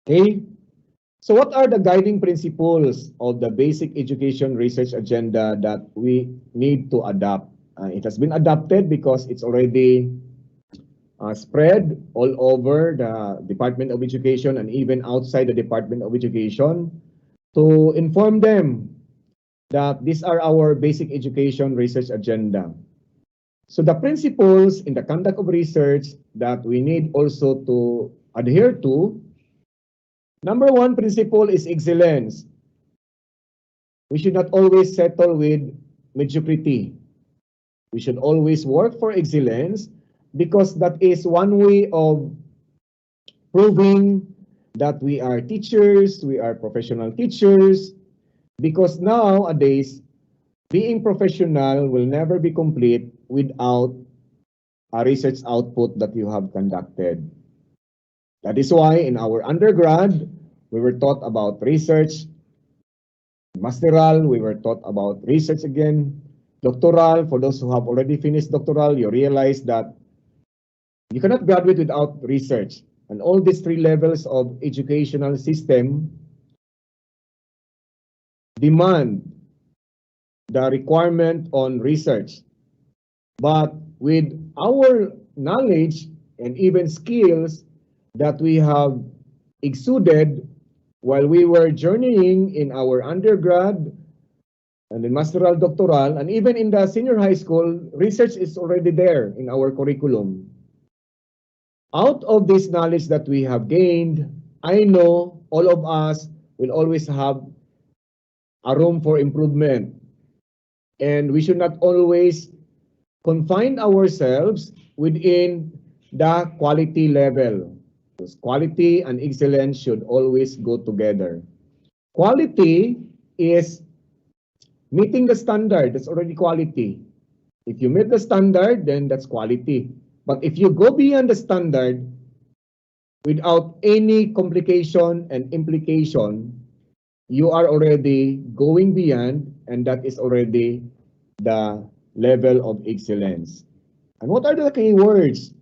Okay? So what are the guiding principles of the basic education research agenda that we need to adopt? It has been adopted because it's already spread all over the Department of Education and even outside the Department of Education to inform them that these are our basic education research agenda. So the principles in the conduct of research that we need also to adhere to, number 1 principle is excellence. We should not always settle with mediocrity. We should always work for excellence because that is one way of proving that we are teachers, we are professional teachers, because nowadays, being professional will never be complete without a research output that you have conducted. That is why in our undergrad, we were taught about research. Masteral, we were taught about research again. Doctoral, for those who have already finished doctoral, you realize that you cannot graduate without research. And all these 3 levels of educational system demand the requirement on research. But with our knowledge and even skills that we have exuded while we were journeying in our undergrad and in masteral doctoral, and even in the senior high school, research is already there in our curriculum. Out of this knowledge that we have gained, I know all of us will always have a room for improvement. And we should not always confine ourselves within the quality level. Because quality and excellence should always go together. Quality is meeting the standard. That's already quality. If you meet the standard, then that's quality. But if you go beyond the standard without any complication and implication, you are already going beyond, and that is already the level of excellence. And what are the key words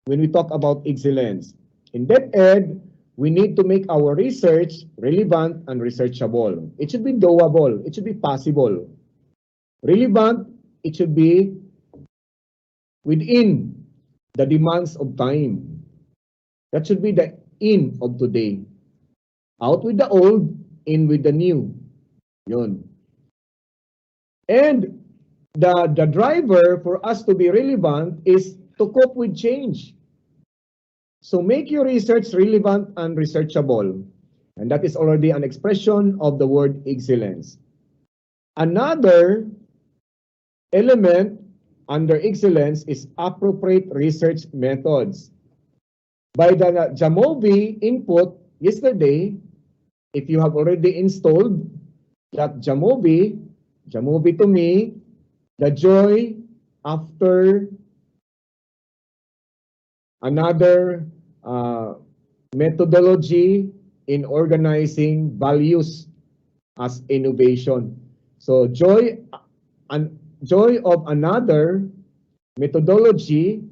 when we talk about excellence? In DepEd, we need to make our research relevant and researchable. It should be doable. It should be possible. Relevant, it should be within the demands of time. That should be the in of today. Out with the old, in with the new. Yun. And the driver for us to be relevant is to cope with change. So make your research relevant and researchable. And that is already an expression of the word excellence. Another element under excellence is appropriate research methods. By the Jamovi input yesterday, if you have already installed that Jamovi to me, the joy after another methodology in organizing values as innovation. So joy of another methodology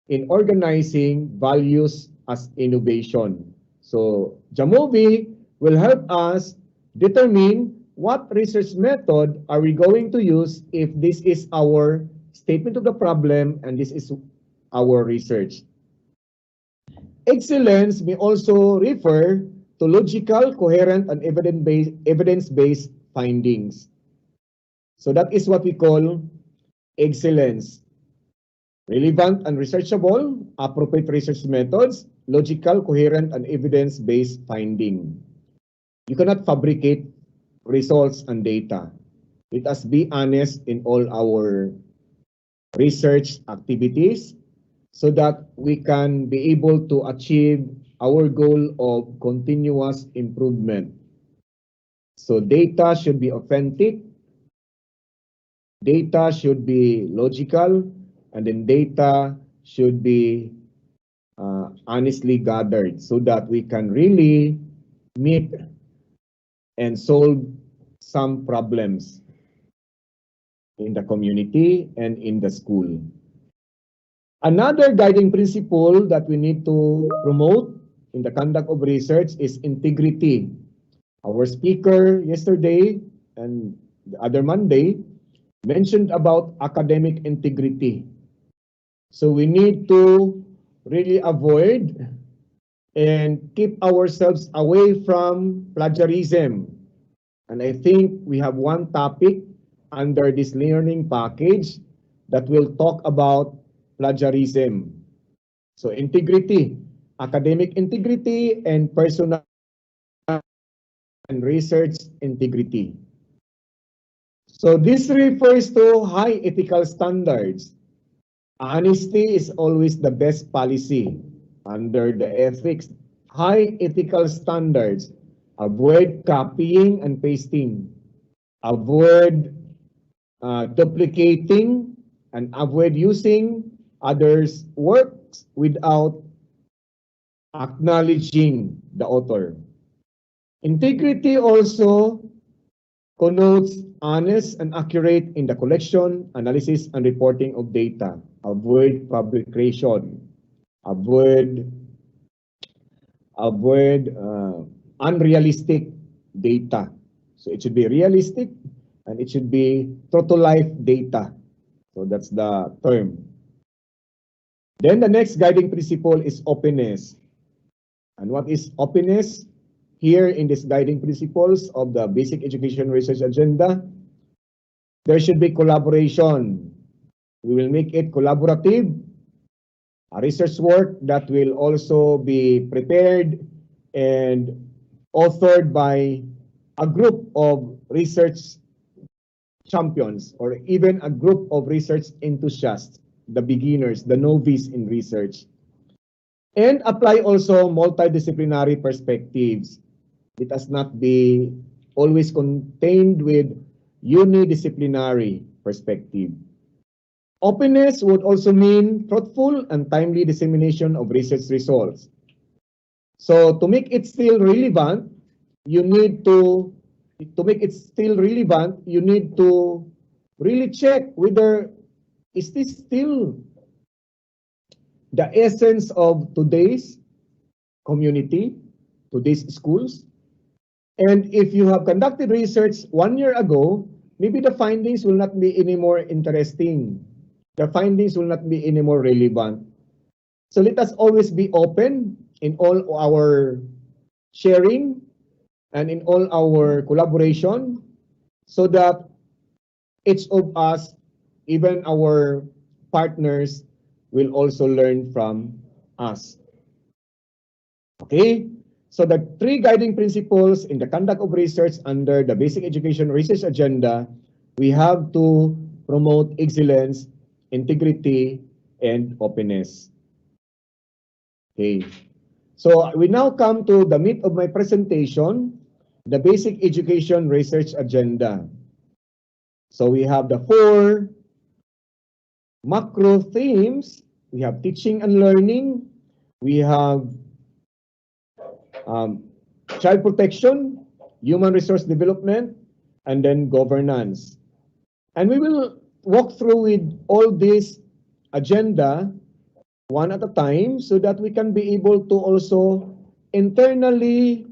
in organizing values as innovation. So Jamovi will help us determine what research method are we going to use if this is our statement of the problem and this is our research. Excellence may also refer to logical, coherent, and evidence-based findings. So that is what we call excellence. Relevant and researchable, appropriate research methods, logical, coherent, and evidence-based finding. You cannot fabricate results and data. Let us be honest in all our research activities so that we can be able to achieve our goal of continuous improvement. So data should be authentic, data should be logical, and then data should be honestly gathered so that we can really meet and solve some problems in the community and in the school. Another guiding principle that we need to promote in the conduct of research is integrity. Our speaker yesterday and the other Monday mentioned about academic integrity. So we need to really avoid and keep ourselves away from plagiarism. And I think we have one topic under this learning package that will talk about plagiarism. So integrity, academic integrity, and personal and research integrity. So this refers to high ethical standards. Honesty is always the best policy under the ethics. High ethical standards. Avoid copying and pasting. Avoid duplicating and avoid using others' works without acknowledging the author. Integrity also connotes honest and accurate in the collection, analysis, and reporting of data. Avoid fabrication. Avoid unrealistic data. So it should be realistic and it should be true-to-life data. So that's the term. Then the next guiding principle is openness. And what is openness? Here in these guiding principles of the Basic Education Research Agenda, there should be collaboration. We will make it collaborative, a research work that will also be prepared and authored by a group of research champions, or even a group of research enthusiasts, the beginners, the novice in research. And apply also multidisciplinary perspectives. It does not be always contained with unidisciplinary perspective. Openness would also mean truthful and timely dissemination of research results. So to make it still relevant, you need to really check whether is this still the essence of today's community, today's schools. And if you have conducted research 1 year ago, maybe the findings will not be any more interesting. The findings will not be any more relevant. So let us always be open in all our sharing and in all our collaboration, so that each of us, even our partners, will also learn from us. Okay? So the 3 guiding principles in the conduct of research under the Basic Education Research Agenda, we have to promote excellence, integrity, and openness. Okay. So we now come to the meat of my presentation, the Basic Education Research Agenda. So we have the 4 macro themes. We have teaching and learning. We have child protection, human resource development, and then governance. And we will walk through with all this agenda one at a time, so that we can be able to also internalize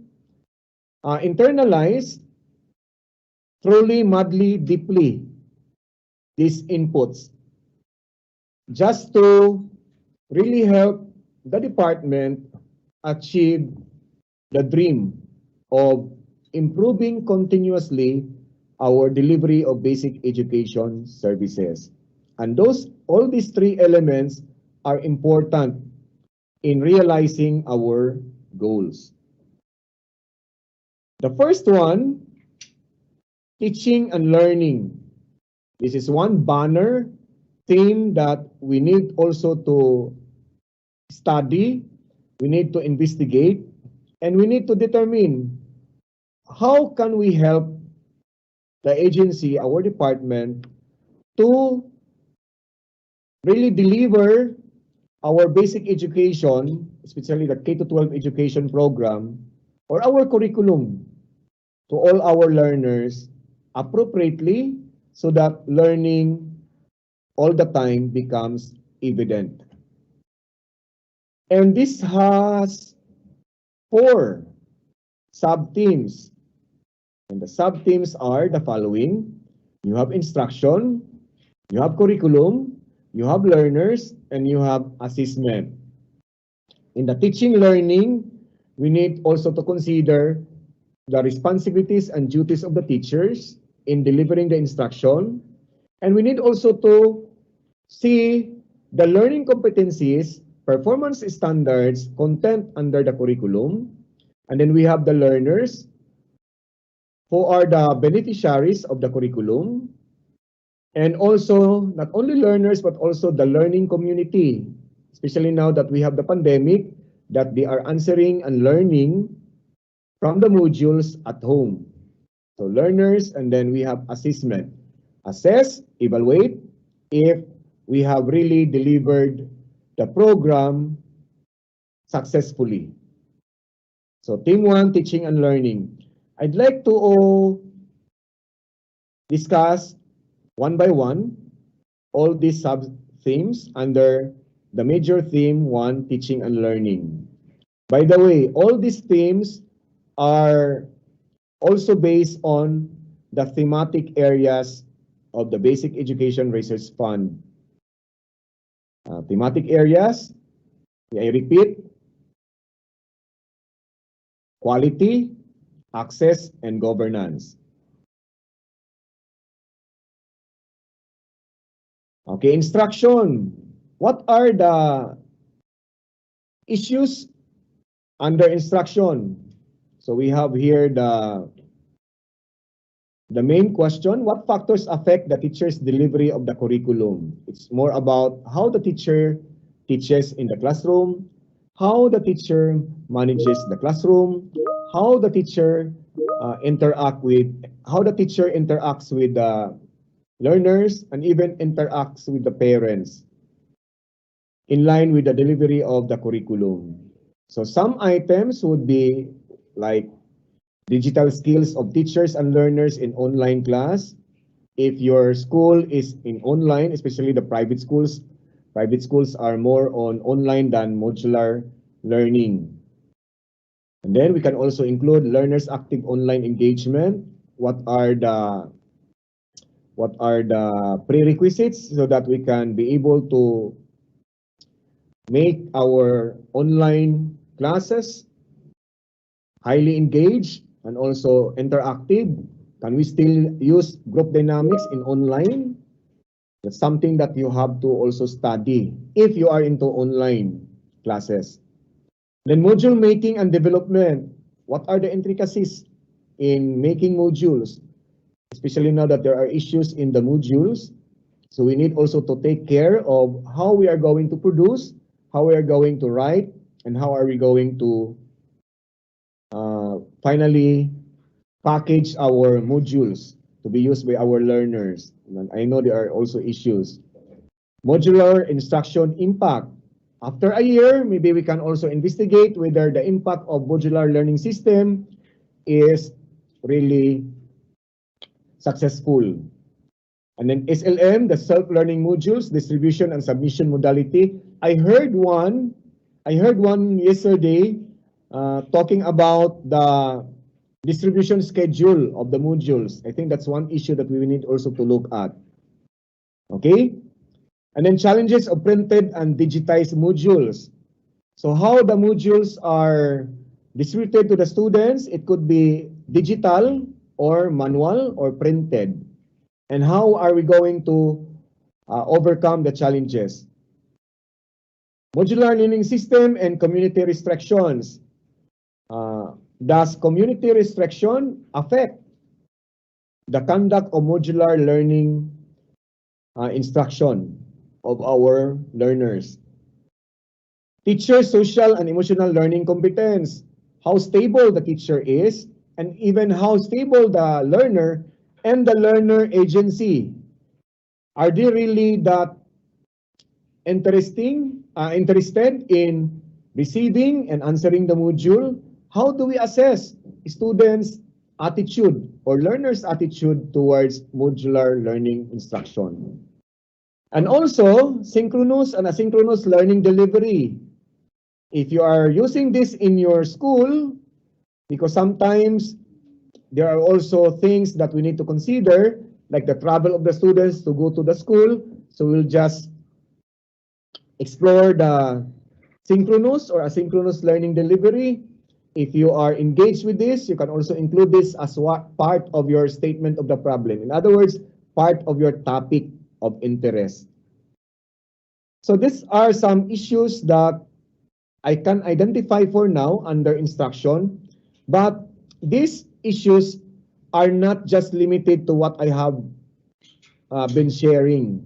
truly, madly, deeply these inputs, just to really help the department achieve the dream of improving continuously our delivery of basic education services. And all these 3 elements are important in realizing our goals. The first one, teaching and learning. This is one banner theme that we need also to study, we need to investigate, and we need to determine how can we help the agency, our department, to really deliver our basic education, especially the K-12 education program, or our curriculum to all our learners appropriately, so that learning all the time becomes evident. And this has 4 sub-themes. And the sub-themes are the following. You have instruction, you have curriculum, you have learners, and you have assessment. In the teaching learning, we need also to consider the responsibilities and duties of the teachers in delivering the instruction. And we need also to see the learning competencies, performance standards, content under the curriculum. And then we have the learners, who are the beneficiaries of the curriculum. And also, not only learners, but also the learning community, especially now that we have the pandemic, that they are answering and learning from the modules at home. So learners, and then we have assessment. Assess, evaluate if we have really delivered the program successfully. So theme 1, teaching and learning. I'd like to discuss one by one all these sub-themes under the major theme 1, teaching and learning. By the way, all these themes are also based on the thematic areas of the Basic Education Research Fund. Thematic areas, I repeat, quality, access, and governance. Okay, instruction. What are the issues under instruction? So we have here the the main question, what factors affect the teacher's delivery of the curriculum? It's more about how the teacher teaches in the classroom, how the teacher manages the classroom, how the teacher how the teacher interacts with the learners, and even interacts with the parents in line with the delivery of the curriculum. So some items would be like digital skills of teachers and learners in online class. If your school is in online, especially the private schools are more on online than modular learning. And then we can also include learners' active online engagement. What are the prerequisites so that we can be able to make our online classes highly engaged and also interactive? Can we still use group dynamics in online? That's something that you have to also study if you are into online classes. Then module making and development. What are the intricacies in making modules? Especially now that there are issues in the modules. So we need also to take care of how we are going to produce, how we are going to write, and how are we going to finally package our modules to be used by our learners. And I know there are also issues. Modular instruction impact. After a year, maybe we can also investigate whether the impact of modular learning system is really successful. And then SLM, the self-learning modules, distribution and submission modality. I heard one yesterday talking about the distribution schedule of the modules. I think that's one issue that we need also to look at. Okay? And then challenges of printed and digitized modules. So how the modules are distributed to the students, it could be digital or manual or printed. And how are we going to overcome the challenges? Modular learning system and community restrictions. Does community restriction affect the conduct of modular learning instruction of our learners? Teacher social and emotional learning competence. How stable the teacher is, and even how stable the learner and the learner agency. Are they really that interested in receiving and answering the module? How do we assess students' attitude or learners' attitude towards modular learning instruction? And also, synchronous and asynchronous learning delivery. If you are using this in your school, because sometimes there are also things that we need to consider, like the travel of the students to go to the school. So we'll just explore the synchronous or asynchronous learning delivery. If you are engaged with this, you can also include this as part of your statement of the problem. In other words, part of your topic of interest. So these are some issues that I can identify for now under instruction, but these issues are not just limited to what I have been sharing.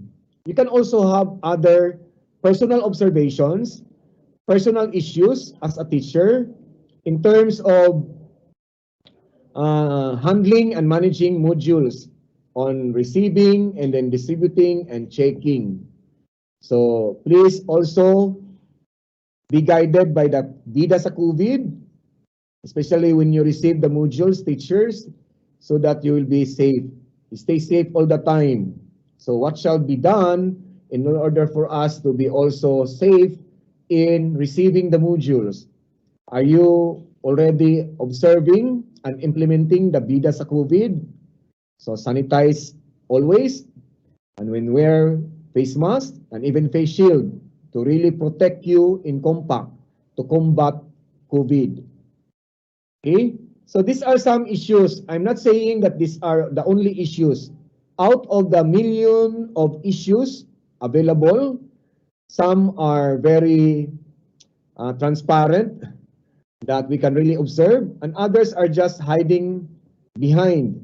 You can also have other personal observations, personal issues as a teacher in terms of handling and managing modules on receiving and then distributing and checking. So please also be guided by the Vida sa COVID, especially when you receive the modules, teachers, so that you will be safe. Stay safe all the time. So what shall be done in order for us to be also safe in receiving the modules? Are you already observing and implementing the Vida sa COVID? So sanitize always, and when wear face mask and even face shield to really protect you in compact to combat COVID. Okay, so these are some issues. I'm not saying that these are the only issues. Out of the million of issues available, some are very transparent that we can really observe, and others are just hiding behind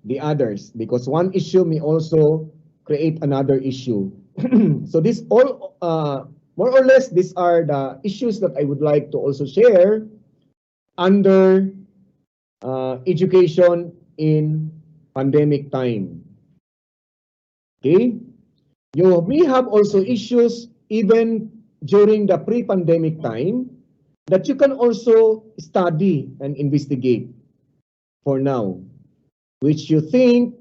the others, because one issue may also create another issue. So this all, more or less, these are the issues that I would like to also share under education in pandemic time. Okay? You may have also issues even during the pre-pandemic time that you can also study and investigate for now, which you think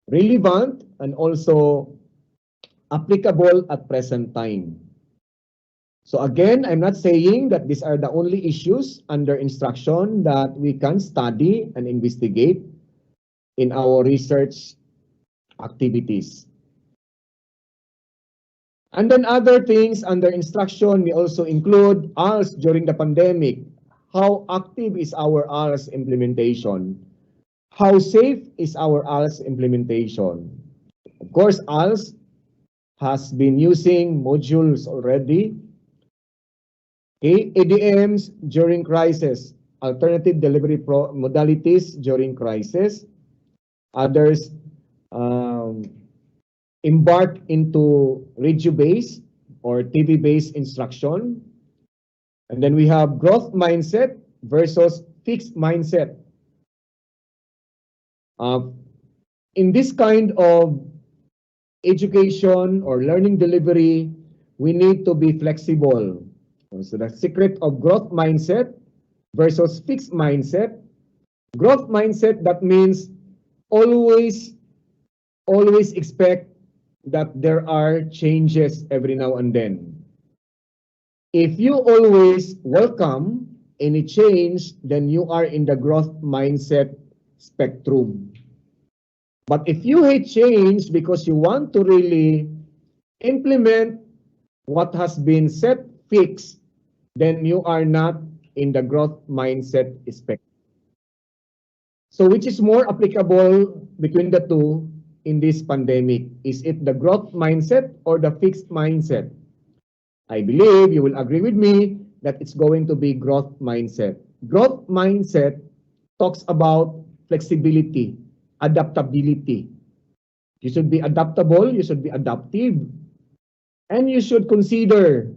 relevant and also applicable at present time. So again, I'm not saying that these are the only issues under instruction that we can study and investigate in our research activities. And then other things under instruction may also include ALS during the pandemic. How active is our ALS implementation? How safe is our ALS implementation? Of course, ALS has been using modules already. Okay, ADMs during crisis, alternative delivery modalities during crisis. Others embark into radio-based or TV-based instruction. And then we have growth mindset versus fixed mindset. In this kind of education or learning delivery, we need to be flexible. So the secret of growth mindset versus fixed mindset. Growth mindset, that means always expect that there are changes every now and then. If you always welcome any change, then you are in the growth mindset spectrum. But if you hate change because you want to really implement what has been set fixed, then you are not in the growth mindset spectrum. So which is more applicable between the two in this pandemic? Is it the growth mindset or the fixed mindset? I believe you will agree with me that it's going to be growth mindset. Growth mindset talks about flexibility, adaptability. You should be adaptable, you should be adaptive, and you should consider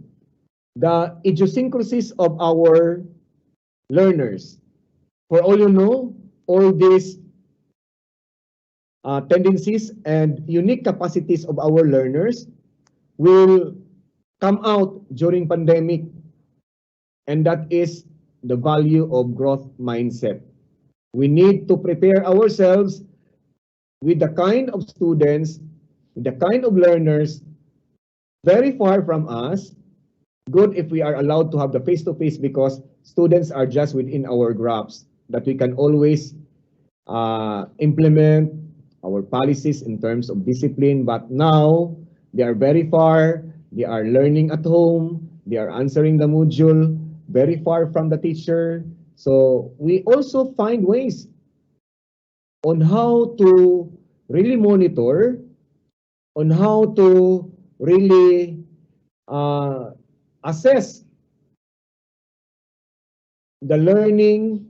the idiosyncrasies of our learners. For all you know, all these tendencies and unique capacities of our learners will come out during pandemic, and that is the value of growth mindset. We need to prepare ourselves with the kind of students, with the kind of learners very far from us. Good if we are allowed to have the face-to-face, because students are just within our grasp, that we can always implement our policies in terms of discipline. But now they are very far, they are learning at home, they are answering the module very far from the teacher. So we also find ways on how to really monitor, on how to really assess the learning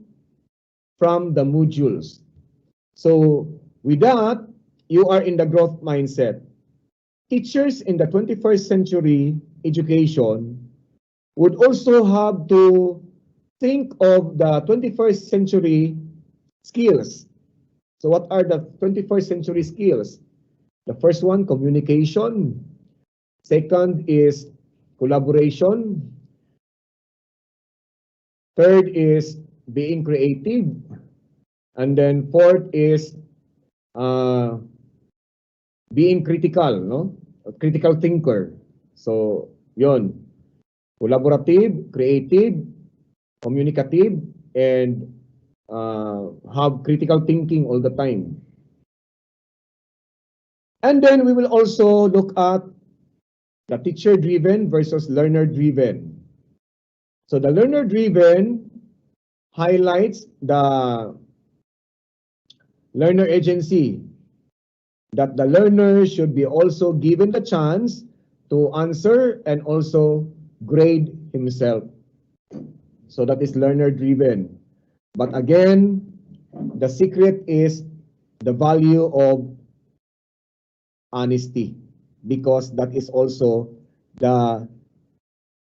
from the modules. So with that, you are in the growth mindset. Teachers in the 21st century education would also have to think of the 21st century skills. So what are the 21st century skills? The first one, communication. Second is collaboration. Third is being creative. And then fourth is being critical, no? A critical thinker. So, yon. Collaborative, creative, communicative, and have critical thinking all the time. And then we will also look at the teacher-driven versus learner-driven. So the learner-driven highlights the learner agency, that the learner should be also given the chance to answer and also grade himself. So that is learner-driven. But again, the secret is the value of honesty, because that is also the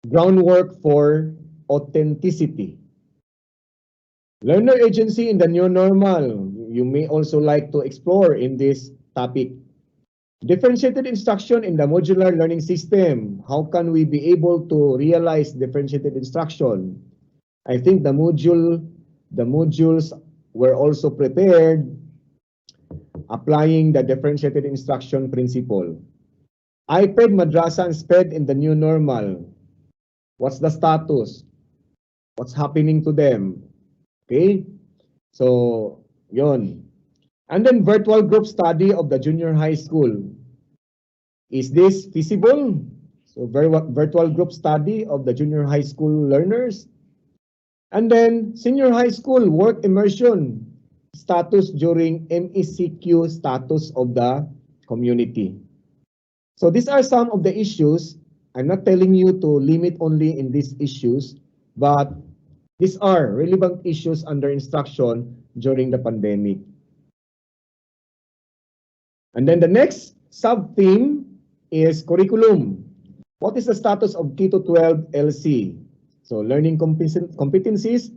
groundwork for authenticity. Learner agency in the new normal. You may also like to explore in this topic. Differentiated instruction in the modular learning system. How can we be able to realize differentiated instruction? I think the modules were also prepared applying the differentiated instruction principle. iPad, Madrasa, and SPED in the new normal. What's the status? What's happening to them? Okay? So, yon. And then virtual group study of the junior high school. Is this feasible? So, virtual group study of the junior high school learners. And then senior high school work immersion status during MECQ status of the community. So these are some of the issues. I'm not telling you to limit only in these issues, but these are relevant issues under instruction during the pandemic. And then the next sub-theme is curriculum. What is the status of K-12 LC? So learning competencies.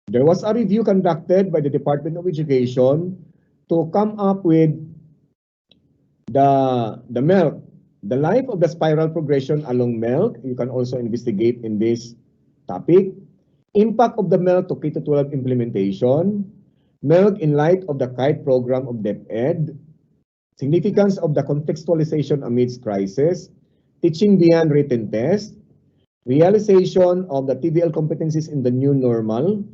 There was a review conducted by the Department of Education to come up with the MELC, the life of the spiral progression along MELC. You can also investigate in this topic. Impact of the MELC to K-12 implementation. MELC in light of the KITE program of DepEd. Significance of the contextualization amidst crisis. Teaching beyond written test. Realization of the TVL competencies in the new normal.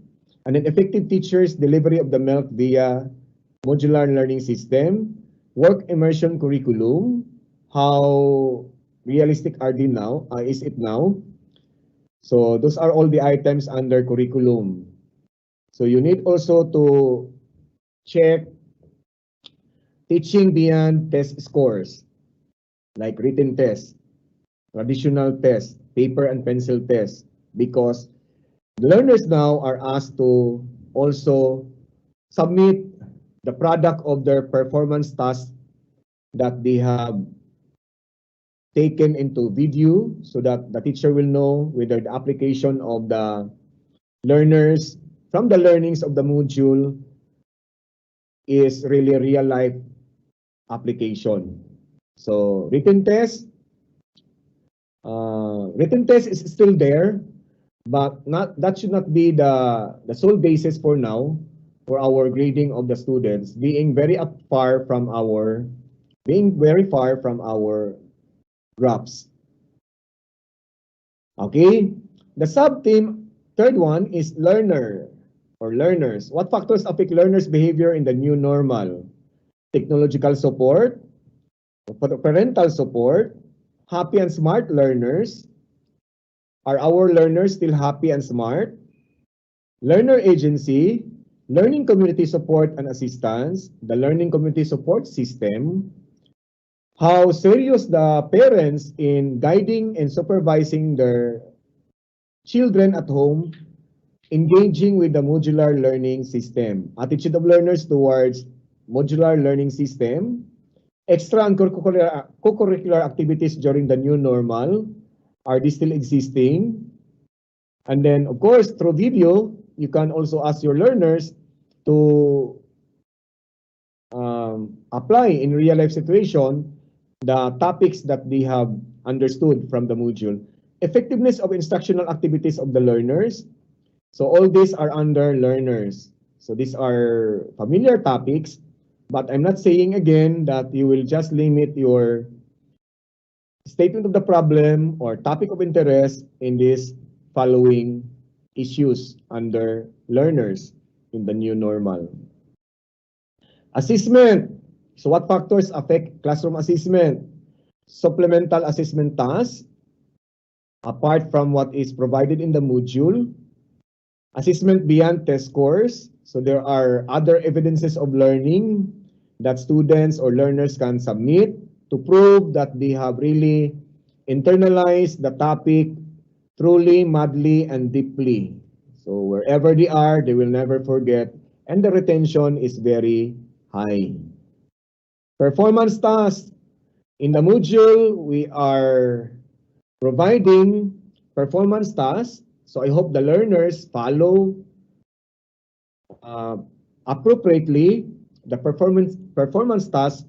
And then effective teachers delivery of the MELC via modular learning system. Work immersion curriculum. How realistic are they now? Is it now? So those are all the items under curriculum. So you need also to check teaching beyond test scores, like written tests, traditional tests, paper and pencil tests, because learners now are asked to also submit the product of their performance tasks that they have taken into video, so that the teacher will know whether the application of the learners from the learnings of the module is really real life application. So written test is still there, but that should not be the sole basis for now for our grading of the students, being very far from our graphs. Okay, the sub-theme, third one, is learner or learners. What factors affect learners' behavior in the new normal? Technological support, parental support, happy and smart learners. Are our learners still happy and smart? Learner agency, learning community support and assistance, the learning community support system. How serious the parents in guiding and supervising their children at home, engaging with the modular learning system. Attitude of learners towards modular learning system. Extra and co-curricular activities during the new normal. Are they still existing? And then, of course, through video, you can also ask your learners to apply in real life situation the topics that they have understood from the module. Effectiveness of instructional activities of the learners. So all these are under learners. So these are familiar topics, but I'm not saying again that you will just limit your statement of the problem or topic of interest in these following issues under learners in the new normal. Assessment. So what factors affect classroom assessment? Supplemental assessment tasks, apart from what is provided in the module. Assessment beyond test scores. So there are other evidences of learning that students or learners can submit to prove that they have really internalized the topic truly, madly, and deeply. So wherever they are, they will never forget, and the retention is very high. Performance tasks. In the module, we are providing performance tasks. So I hope the learners follow appropriately the performance tasks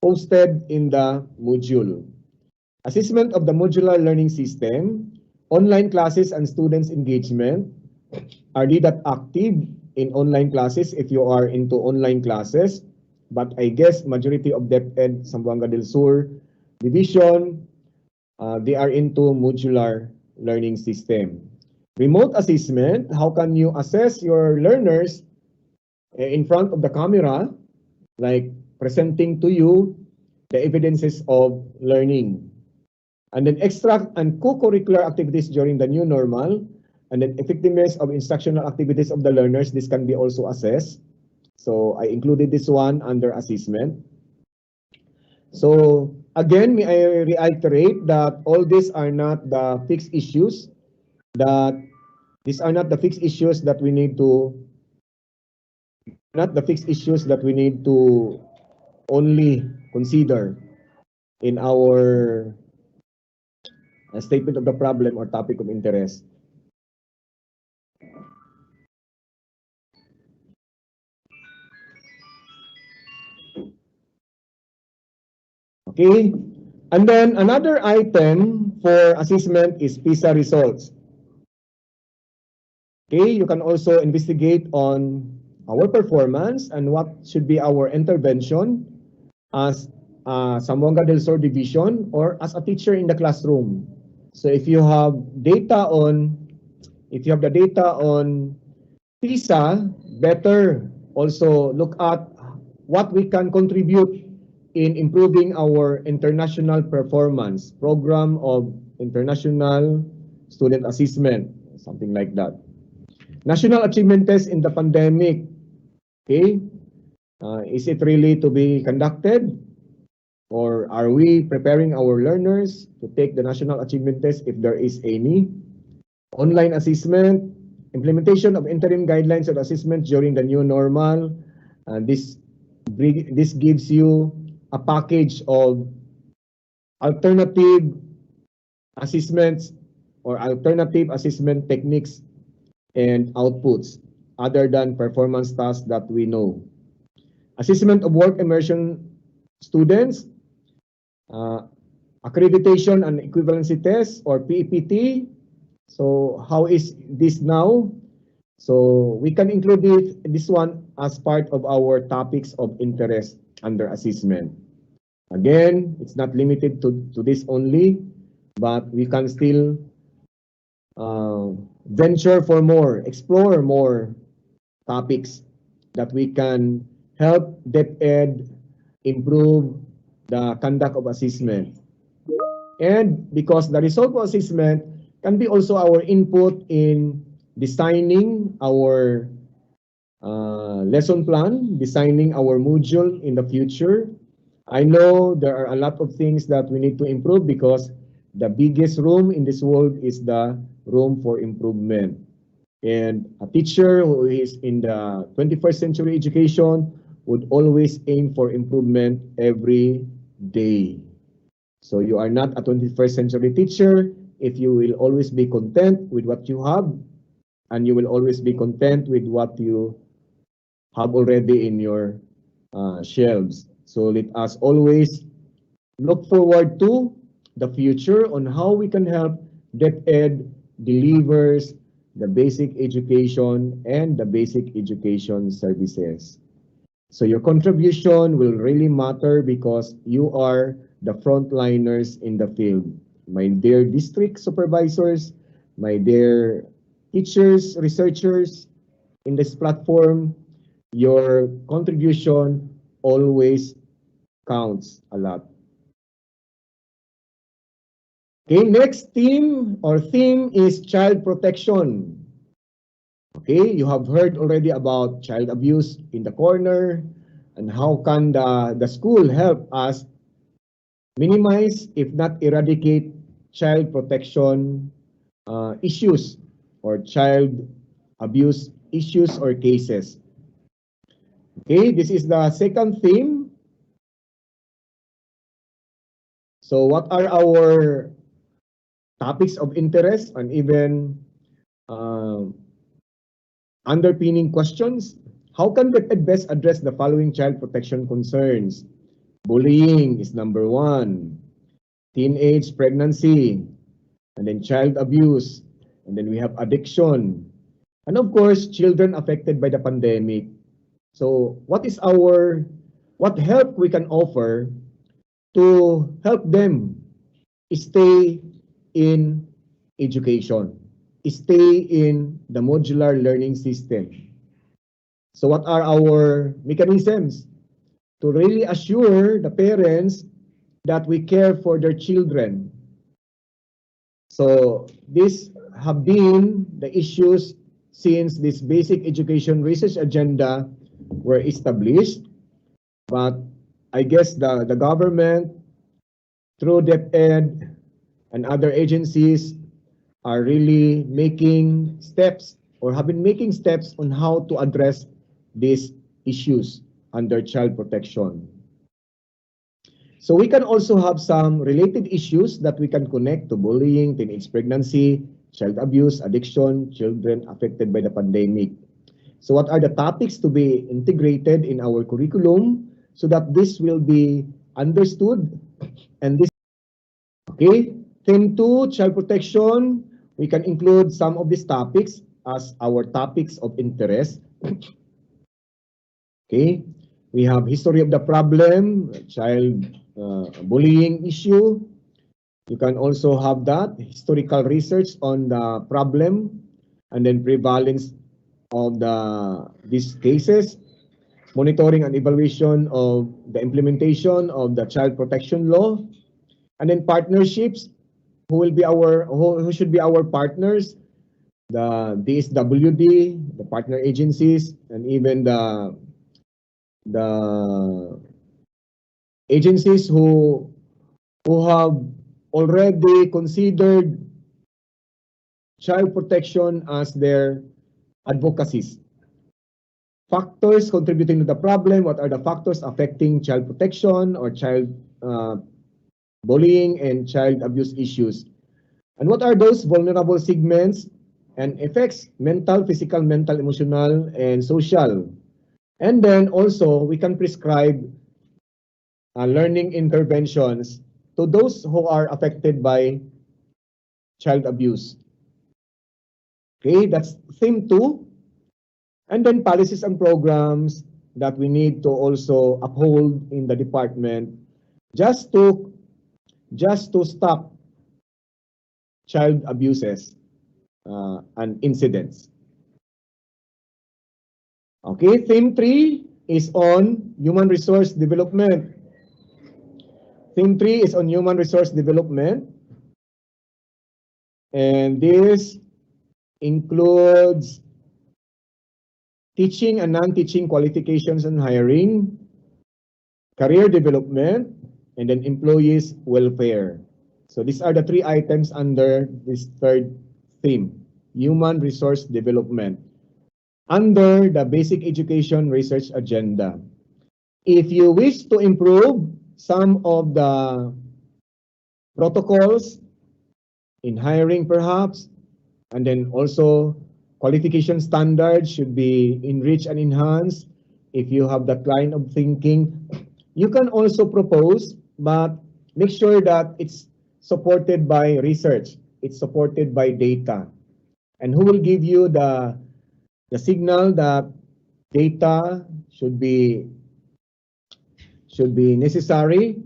posted in the module. Assessment of the modular learning system, online classes and students' engagement. Are they that active in online classes if you are into online classes? But I guess majority of DepEd Zamboanga del Sur division, they are into modular learning system. Remote assessment, how can you assess your learners in front of the camera, like presenting to you the evidences of learning. And then extra and co-curricular activities during the new normal, and then effectiveness of instructional activities of the learners, this can be also assessed. So I included this one under assessment. So again, may I reiterate that all these are not the fixed issues, that these are not the fixed issues that we need to, only consider in our statement of the problem or topic of interest. Okay, and then another item for assessment is PISA results. Okay, you can also investigate on our performance and what should be our intervention as Zamboanga del Sur division or as a teacher in the classroom. So if you have data on, PISA, better also look at what we can contribute in improving our international performance program of international student assessment, something like that. National achievement test in the pandemic. Okay, is it really to be conducted? Or are we preparing our learners to take the national achievement test if there is any? Online assessment, implementation of interim guidelines of assessment during the new normal. This gives you a package of alternative assessments or alternative assessment techniques and outputs other than performance tasks that we know. Assessment of work immersion students, accreditation and equivalency test or PEPT. So how is this now? So we can include this one as part of our topics of interest under assessment. Again, it's not limited to this only, but we can still venture for more, explore more topics that we can help DepEd improve the conduct of assessment. And because the result of assessment can be also our input in designing our lesson plan, designing our module in the future. I know there are a lot of things that we need to improve because the biggest room in this world is the room for improvement. And a teacher who is in the 21st century education would always aim for improvement every day. So you are not a 21st century teacher if you will always be content with what you have, and you will always be content with what you have already in your shelves. So let us always look forward to the future on how we can help DepEd delivers the basic education and the basic education services. So your contribution will really matter because you are the frontliners in the field. My dear district supervisors, my dear teachers, researchers in this platform, your contribution always counts a lot. Okay, next theme is child protection. Okay, you have heard already about child abuse in the corner and how can the school help us minimize, if not eradicate, child protection issues or child abuse issues or cases. Okay, this is the second theme. So what are our topics of interest and even uh, underpinning questions? How can DepEd best address the following child protection concerns? Bullying is number one, teenage pregnancy, and then child abuse, and then we have addiction, and of course, children affected by the pandemic. So what help we can offer to help them stay in education, stay in the modular learning system. So what are our mechanisms to really assure the parents that we care for their children? So these have been the issues since this basic education research agenda were established. But I guess the government through DepEd and other agencies are really making steps or have been making steps on how to address these issues under child protection. So we can also have some related issues that we can connect to bullying, teenage pregnancy, child abuse, addiction, children affected by the pandemic. So what are the topics to be integrated in our curriculum so that this will be understood and this. Okay, theme 2, child protection. We can include some of these topics as our topics of interest. Okay, we have history of the problem, child bullying issue. You can also have that historical research on the problem and then prevalence of these cases, monitoring and evaluation of the implementation of the child protection law, and then partnerships. Who should be our partners? The DSWD, the partner agencies, and even the agencies who have already considered child protection as their advocacies. Factors contributing to the problem. What are the factors affecting child protection or child bullying and child abuse issues? And what are those vulnerable segments and effects? Mental, physical, mental, emotional, and social. And then also, we can prescribe learning interventions to those who are affected by child abuse. Okay, that's theme 2. And then policies and programs that we need to also uphold in the department just to stop child abuses and incidents. Okay, theme 3 is on human resource development. Theme 3 is on human resource development. And this includes teaching and non-teaching qualifications and hiring, career development, and then employees' welfare. So these are the 3 items under this third theme, human resource development, under the basic education research agenda. If you wish to improve some of the protocols in hiring perhaps, and then also qualification standards should be enriched and enhanced. If you have that line of thinking, you can also propose, but make sure that it's supported by research, it's supported by data. And who will give you the signal that data should be necessary,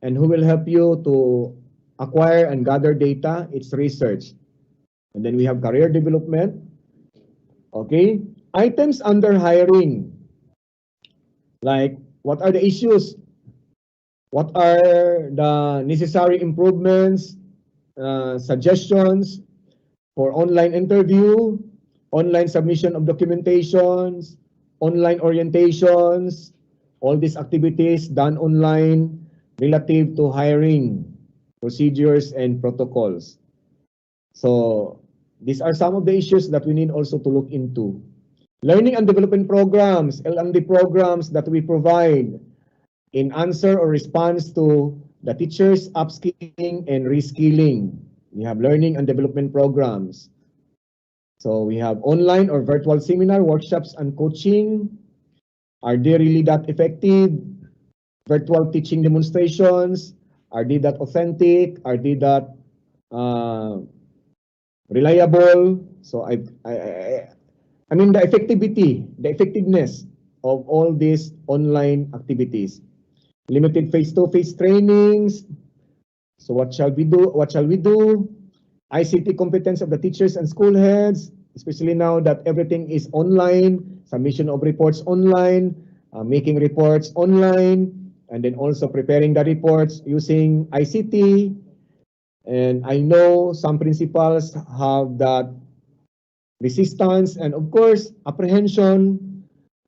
and who will help you to acquire and gather data? It's research. And then we have career development. Okay, items under hiring, like what are the issues, what are the necessary improvements, suggestions for online interview, online submission of documentations, online orientations, all these activities done online relative to hiring procedures and protocols. So these are some of the issues that we need also to look into. Learning and development programs, L&D programs that we provide in answer or response to the teachers' upskilling and reskilling. We have learning and development programs. So we have online or virtual seminar, workshops, and coaching. Are they really that effective? Virtual teaching demonstrations, are they that authentic? Are they that reliable? So I mean the effectiveness of all these online activities. Limited face-to-face trainings. So what shall we do? What shall we do? ICT competence of the teachers and school heads, especially now that everything is online, submission of reports online, making reports online, and then also preparing the reports using ICT. And I know some principals have that resistance and of course apprehension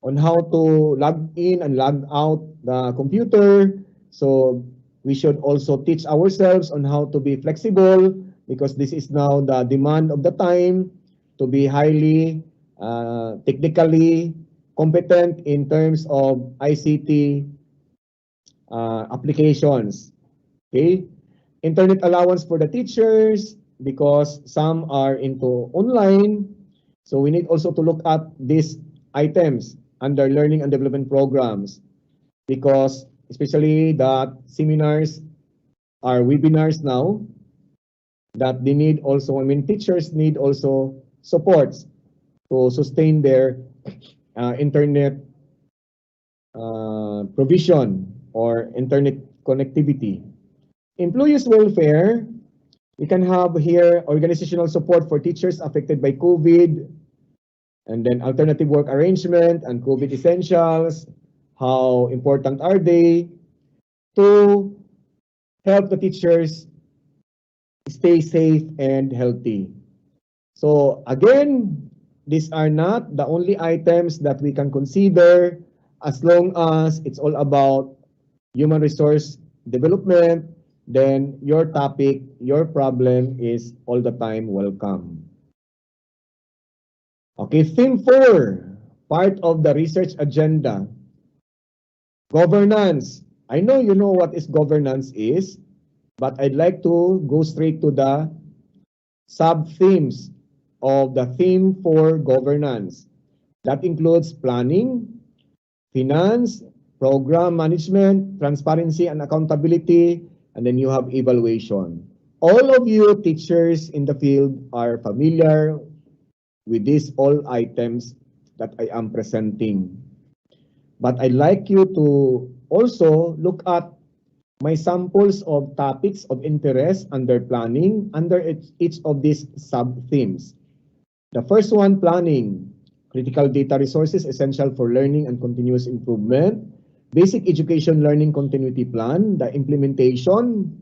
on how to log in and log out the computer. So we should also teach ourselves on how to be flexible because this is now the demand of the time to be highly technically competent in terms of ICT applications. Okay, internet allowance for the teachers because some are into online. So we need also to look at these items under learning and development programs because especially that seminars are webinars now that they need also, I mean, teachers need also supports to sustain their internet provision or internet connectivity. Employees welfare, we can have here organizational support for teachers affected by COVID, and then alternative work arrangement and COVID essentials. How important are they to help the teachers stay safe and healthy? So again, these are not the only items that we can consider as long as it's all about human resource development, then your topic, your problem is all the time welcome. Okay, theme 4, part of the research agenda. Governance. I know you know what is governance is, but I'd like to go straight to the sub-themes of the theme for governance. That includes planning, finance, program management, transparency and accountability, and then you have evaluation. All of you teachers in the field are familiar with these all items that I am presenting. But I'd like you to also look at my samples of topics of interest under planning under each of these sub-themes. The first one, planning. Critical data resources essential for learning and continuous improvement. Basic education learning continuity plan, the implementation.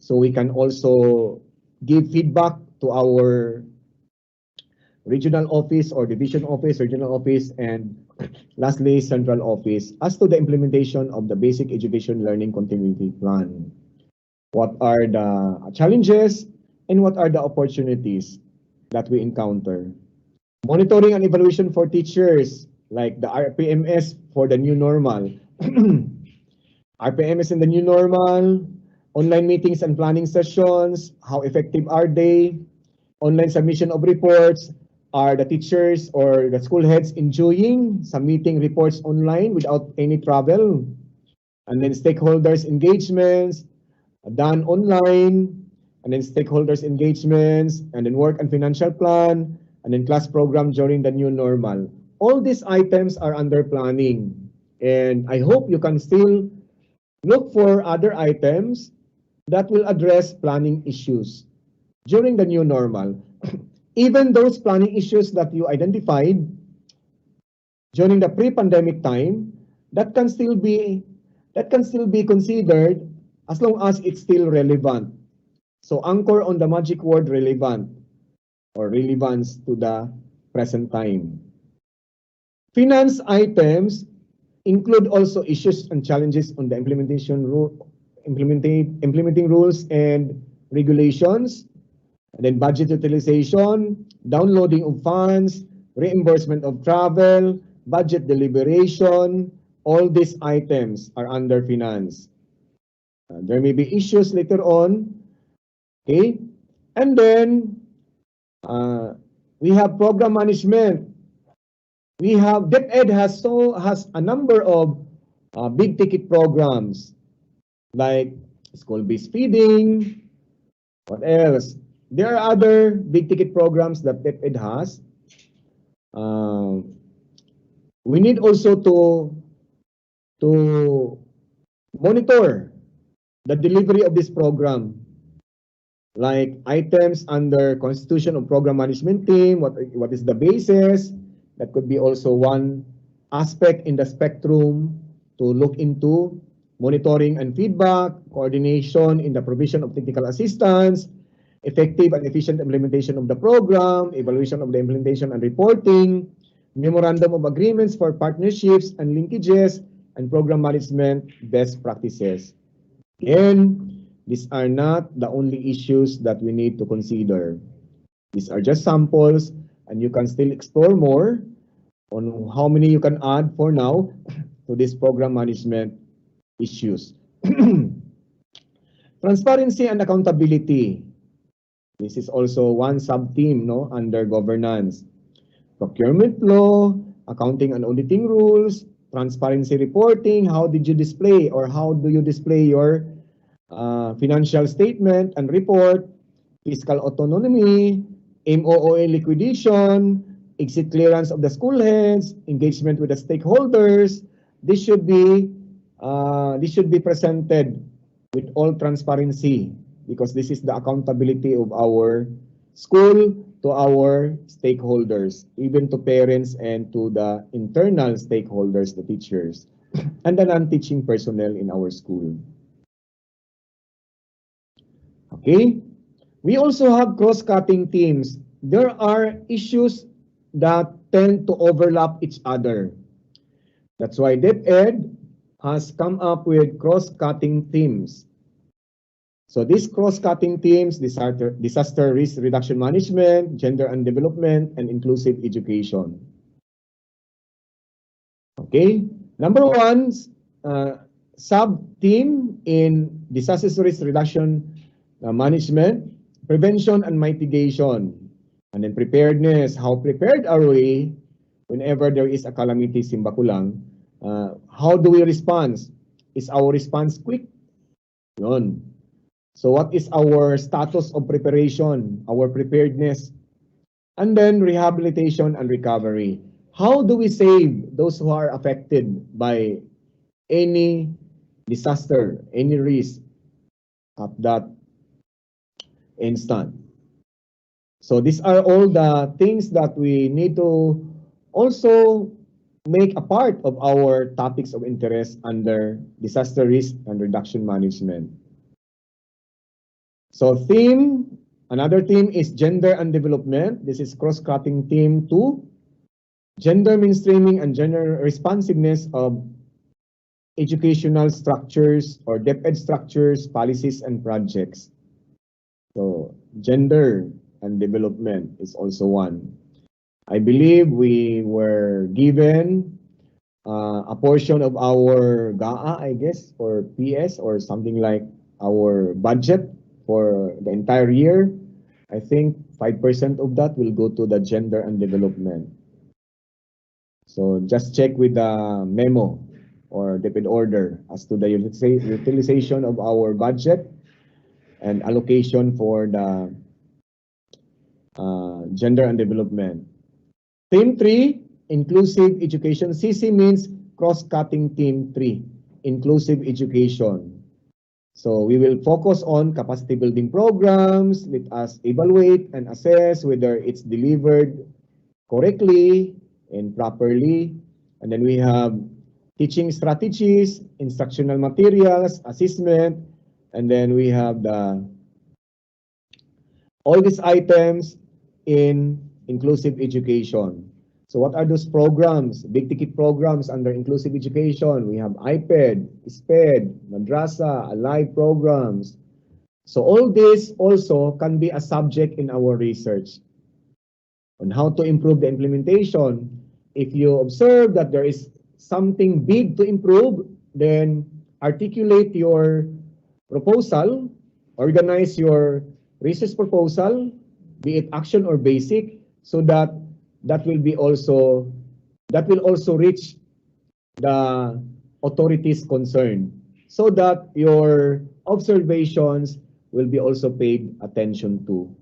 So we can also give feedback to our regional office or division office, regional office, and lastly, central office as to the implementation of the basic education learning continuity plan. What are the challenges and what are the opportunities that we encounter? Monitoring and evaluation for teachers, like the RPMS for the new normal. RPMS in the new normal, online meetings and planning sessions, how effective are they? Online submission of reports, are the teachers or the school heads enjoying submitting reports online without any travel? And then stakeholders engagements, done online, and then stakeholders engagements, and then work and financial plan, and then class program during the new normal. All these items are under planning. And I hope you can still look for other items that will address planning issues during the new normal. Even those planning issues that you identified during the pre-pandemic time, that can still be considered as long as it's still relevant. So anchor on the magic word relevant or relevance to the present time. Finance items include also issues and challenges on the implementing rules and regulations, and then budget utilization, downloading of funds, reimbursement of travel, budget deliberation, all these items are under finance. There may be issues later on, okay? And then we have program management. We have DepEd has a number of big ticket programs like school-based feeding. What else? There are other big ticket programs that DepEd has. We need also to monitor the delivery of this program, like items under constitution of program management team. What is the basis? That could be also one aspect in the spectrum to look into. Monitoring and feedback, coordination in the provision of technical assistance, effective and efficient implementation of the program, evaluation of the implementation and reporting, memorandum of agreements for partnerships and linkages, and program management best practices. Again, these are not the only issues that we need to consider. These are just samples, and you can still explore more on how many you can add for now to this program management issues. Transparency and accountability. This is also one sub-theme, no, under governance. Procurement law, accounting and auditing rules, transparency reporting. How did you display, or how do you display your financial statement and report? Fiscal autonomy, MOOA liquidation, exit clearance of the school heads, engagement with the stakeholders. This should be presented with all transparency, because this is the accountability of our school to our stakeholders, even to parents and to the internal stakeholders, the teachers, and the non-teaching personnel in our school. Okay, we also have cross-cutting teams. There are issues that tend to overlap each other. That's why DepEd has come up with cross-cutting teams. So these cross-cutting teams, disaster risk reduction management, gender and development, and inclusive education. Okay, number one, sub-team in disaster risk reduction management, prevention and mitigation, and then preparedness. How prepared are we whenever there is a calamity, simbakulang? How do we respond? Is our response quick? Yun. So what is our status of preparation, our preparedness? And then rehabilitation and recovery. How do we save those who are affected by any disaster, any risk at that instant? So these are all the things that we need to also make a part of our topics of interest under disaster risk and reduction management. So another theme is gender and development. This is cross-cutting theme 2. Gender mainstreaming and gender responsiveness of educational structures or DepEd structures, policies, and projects. So gender and development is also one. I believe we were given a portion of our GAA, I guess, or PS, or something like our budget for the entire year. I think 5% of that will go to the gender and development. So just check with the memo or DepEd order as to the utilization of our budget and allocation for the gender and development. Theme 3, inclusive education. CC means cross-cutting theme 3, inclusive education. So we will focus on capacity building programs. Let us evaluate and assess whether it's delivered correctly and properly. And then we have teaching strategies, instructional materials, assessment, and then we have all these items in inclusive education. So what are those programs? Big ticket programs under inclusive education. We have IPED, SPED, Madrasa, Alive programs. So all this also can be a subject in our research. on how to improve the implementation. If you observe that there is something big to improve, then articulate your proposal, organize your research proposal, be it action or basic, so that that will be also that will also reach the authorities concerned, so that your observations will be also paid attention to.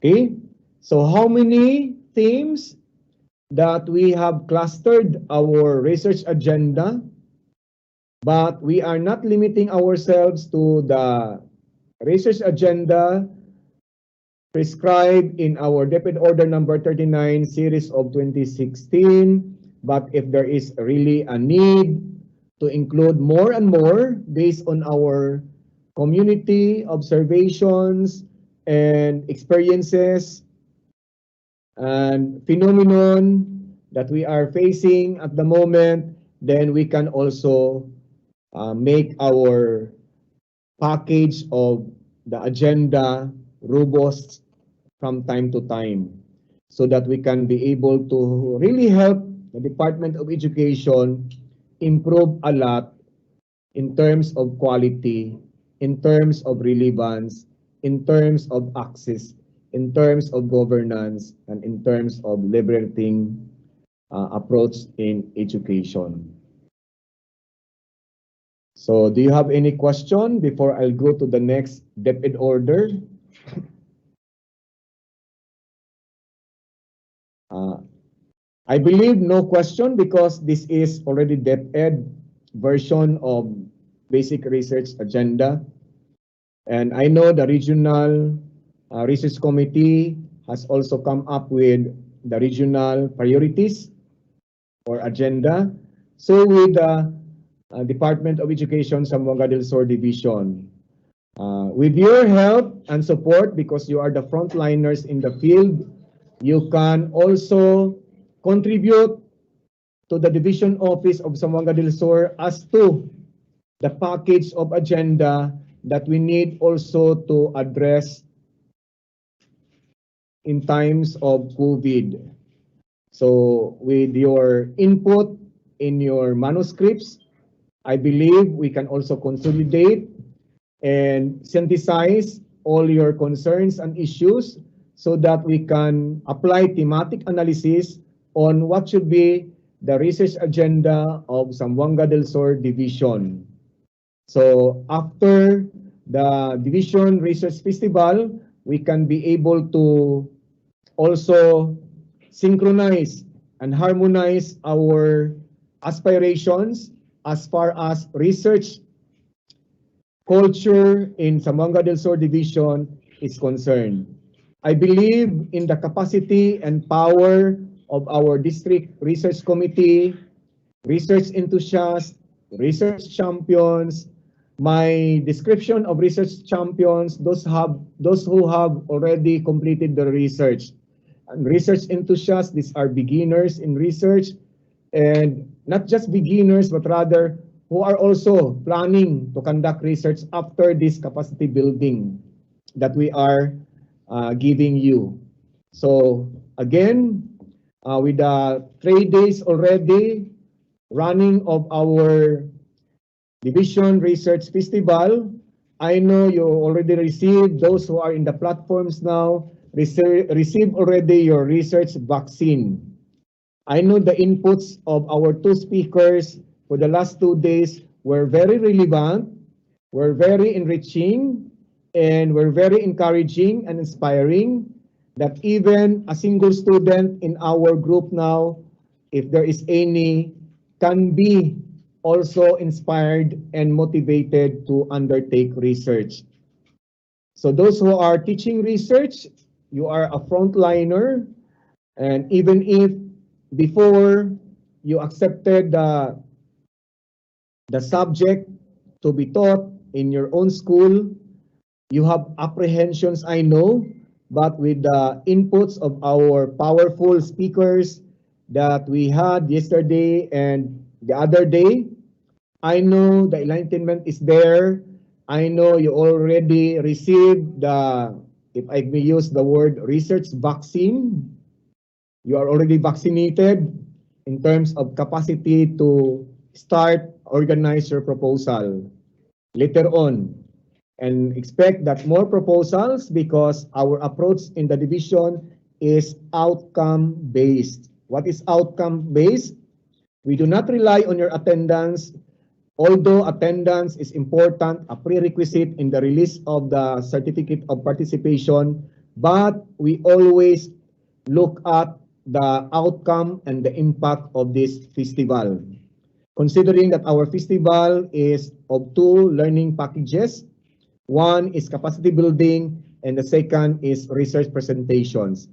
Okay, so how many themes that we have clustered our research agenda, but we are not limiting ourselves to the research agenda prescribed in our DepEd Order number 39 series of 2016, but if there is really a need to include more and more based on our community observations and experiences and phenomenon that we are facing at the moment, then we can also make our package of the agenda robust from time to time, so that we can be able to really help the Department of Education improve a lot in terms of quality, in terms of relevance, in terms of access, in terms of governance, and in terms of liberating approach in education. So do you have any question before I'll go to the next DepEd order? I believe no question, because this is already DepEd version of basic research agenda. And I know the regional research committee has also come up with the regional priorities or agenda. So with the Department of Education Zamboanga del Sur Division, with your help and support, because you are the frontliners in the field, you can also contribute to the division office of Zamboanga del Sur as to the package of agenda that we need also to address in times of COVID. So with your input in your manuscripts, I believe we can also consolidate and synthesize all your concerns and issues, so that we can apply thematic analysis on what should be the research agenda of Zamboanga del Sur Division. So after the Division Research Festival, we can be able to also synchronize and harmonize our aspirations as far as research culture in Zamboanga del Sur Division is concerned. I believe in the capacity and power of our district research committee, research enthusiasts, research champions. My description of research champions, those who have already completed the research. And research enthusiasts, these are beginners in research, and not just beginners, but rather who are also planning to conduct research after this capacity building that we are giving you. So again, with the 3 days already running of our Division Research Festival, I know you already received, those who are in the platforms now, receive already your research vaccine. I know the inputs of our two speakers for the last 2 days were very relevant, were very enriching, and were very encouraging and inspiring, that even a single student in our group now, if there is any, can be also inspired and motivated to undertake research. So those who are teaching research, you are a frontliner, and even if before you accepted the subject to be taught in your own school, you have apprehensions, I know, but with the inputs of our powerful speakers that we had yesterday and the other day, I know the enlightenment is there. I know you already received the if I may use the word research vaccine, you are already vaccinated in terms of capacity to start, organize your proposal later on. And expect that more proposals because our approach in the division is outcome-based. What is outcome-based? We do not rely on your attendance, although attendance is important, a prerequisite in the release of the certificate of participation, but we always look at the outcome and the impact of this festival. Considering that our festival is of two learning packages, one is capacity building and the second is research presentations.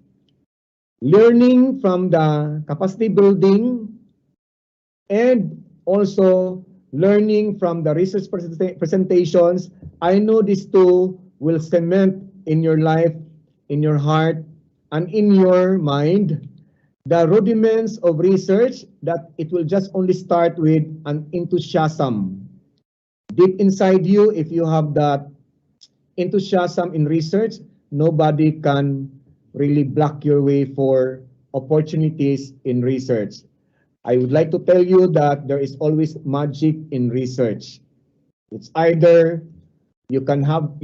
Learning from the capacity building and also learning from the research presentations, I know these two will cement in your life, in your heart, and in your mind the rudiments of research, that it will just only start with an enthusiasm. Deep inside you, if you have that enthusiasm in research, nobody can really block your way for opportunities in research. I would like to tell you that there is always magic in research. It's either you cannot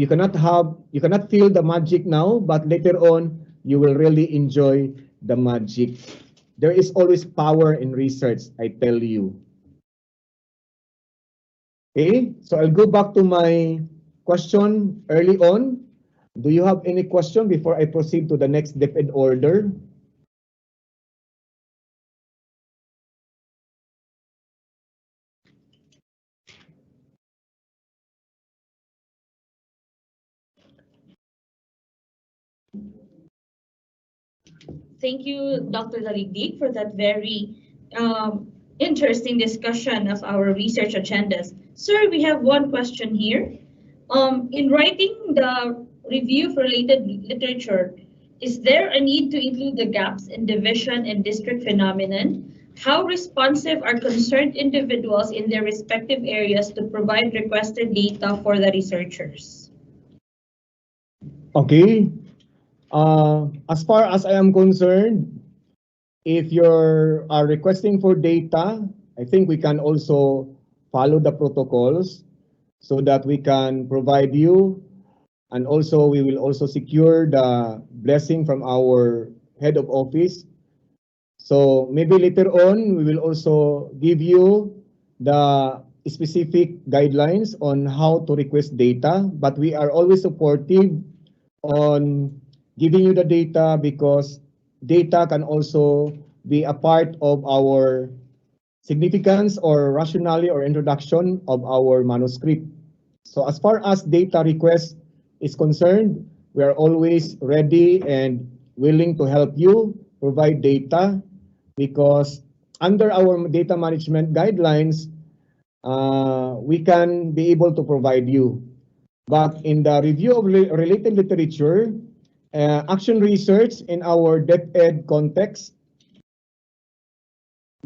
feel the magic now, but later on you will really enjoy the magic. There is always power in research, I tell you. Okay, so I'll go back to my question early on. Do you have any question before I proceed to the next DepEd order? Thank you, Dr. Daligdig, for that very interesting discussion of our research agendas. Sir, we have one question here. In writing the review for related literature, is there a need to include the gaps in division and district phenomenon? How responsive are concerned individuals in their respective areas to provide requested data for the researchers? Okay. As far as I am concerned, if you are requesting for data, I think we can also follow the protocols so that we can provide you, and also we will also secure the blessing from our head of office. So maybe later on, we will also give you the specific guidelines on how to request data, but we are always supportive on giving you the data because data can also be a part of our significance or rationale or introduction of our manuscript. So as far as data request is concerned, we are always ready and willing to help you provide data because under our data management guidelines, we can be able to provide you. But in the review of related literature, action research in our DepEd context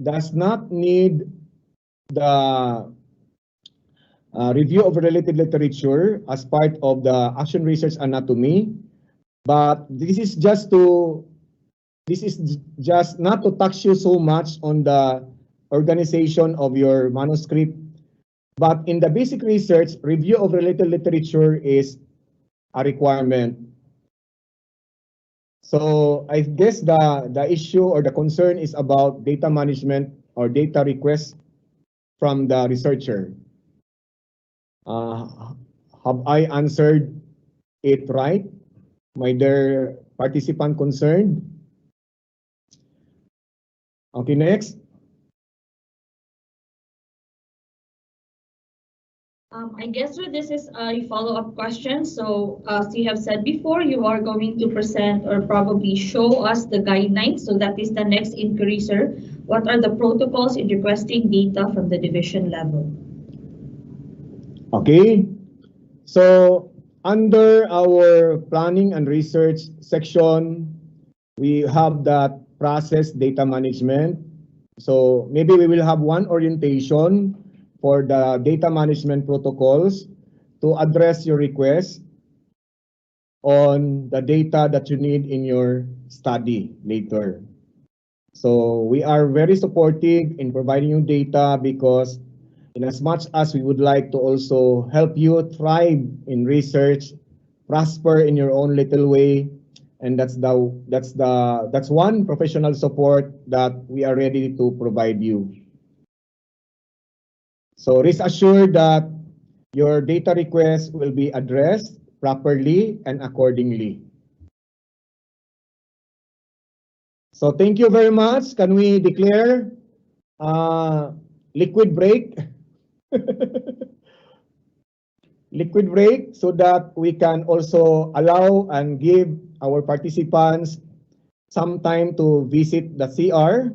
does not need the review of related literature as part of the action research anatomy, but this is just not to tax you so much on the organization of your manuscript, but in the basic research, review of related literature is a requirement. So I guess the issue or the concern is about data management or data requests from the researcher. Have I answered it right, my dear participant concerned? Okay, next. I guess this is a follow-up question. So as you have said before, you are going to present or probably show us the guidelines. So that is the next inquiry, sir. What are the protocols in requesting data from the division level? Okay. So under our planning and research section, we have that process data management. So maybe we will have one orientation for the data management protocols to address your request. on the data that you need in your study later. So we are very supportive in providing you data because in as much as we would like to also help you thrive in research, prosper in your own little way, and that's one professional support that we are ready to provide you. So rest assured that your data requests will be addressed properly and accordingly. So thank you very much. Can we declare liquid break? Liquid break so that we can also allow and give our participants some time to visit the CR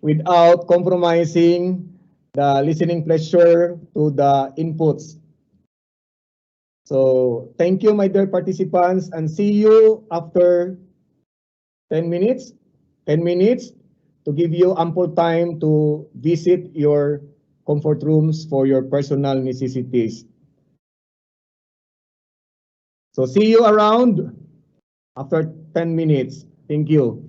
without compromising the listening pleasure to the inputs. So thank you, my dear participants, and see you after 10 minutes. 10 minutes to give you ample time to visit your comfort rooms for your personal necessities. So see you around after 10 minutes. Thank you.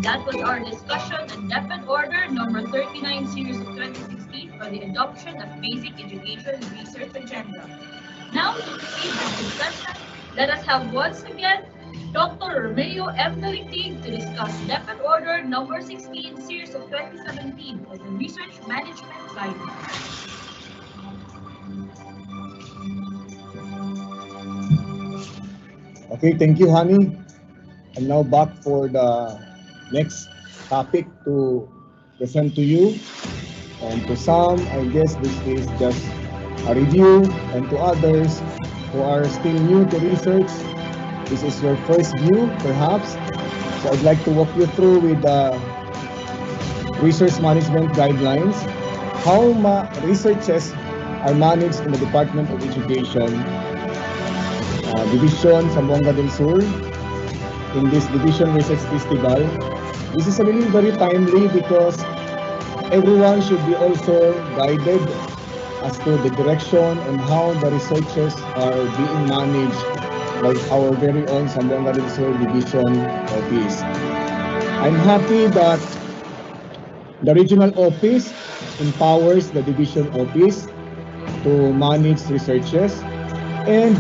And that was our discussion on DepEd Order number 39 series of 2016 for the adoption of Basic Education Research Agenda. Now to proceed with discussion, let us have once again Dr. Romeo M. Daligdig to discuss DepEd Order number 16 series of 2017 for the Research Management Guidelines. Okay, thank you, Honey. I'm now back for the next topic to present to you. And to some, I guess this is just a review, and to others who are still new to research, this is your first view, perhaps. So I'd like to walk you through with the research management guidelines, how researches are managed in the Department of Education, Division Zamboanga del Sur, in this Division Research Festival. This is really very timely because everyone should be also guided as to the direction and how the researches are being managed by our very own Zamboanga del Sur Division Office. I'm happy that the regional office empowers the division office to manage researches, and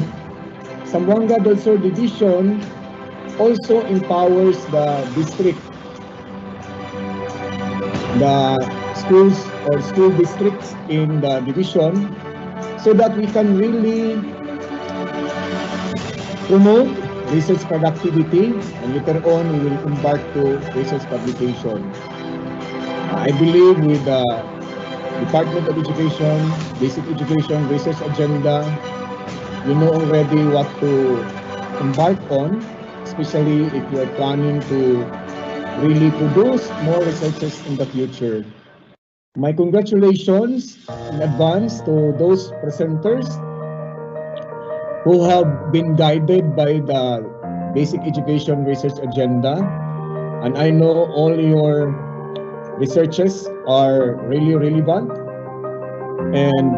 Zamboanga del Sur Division also empowers the district, the schools or school districts in the division, so that we can really promote research productivity, and later on we will embark to research publication. I believe with the Department of Education, Basic Education Research Agenda, you know already what to embark on, especially if you are planning to really produce more researches in the future. My congratulations in advance to those presenters who have been guided by the Basic Education Research Agenda, and I know all your researches are really relevant and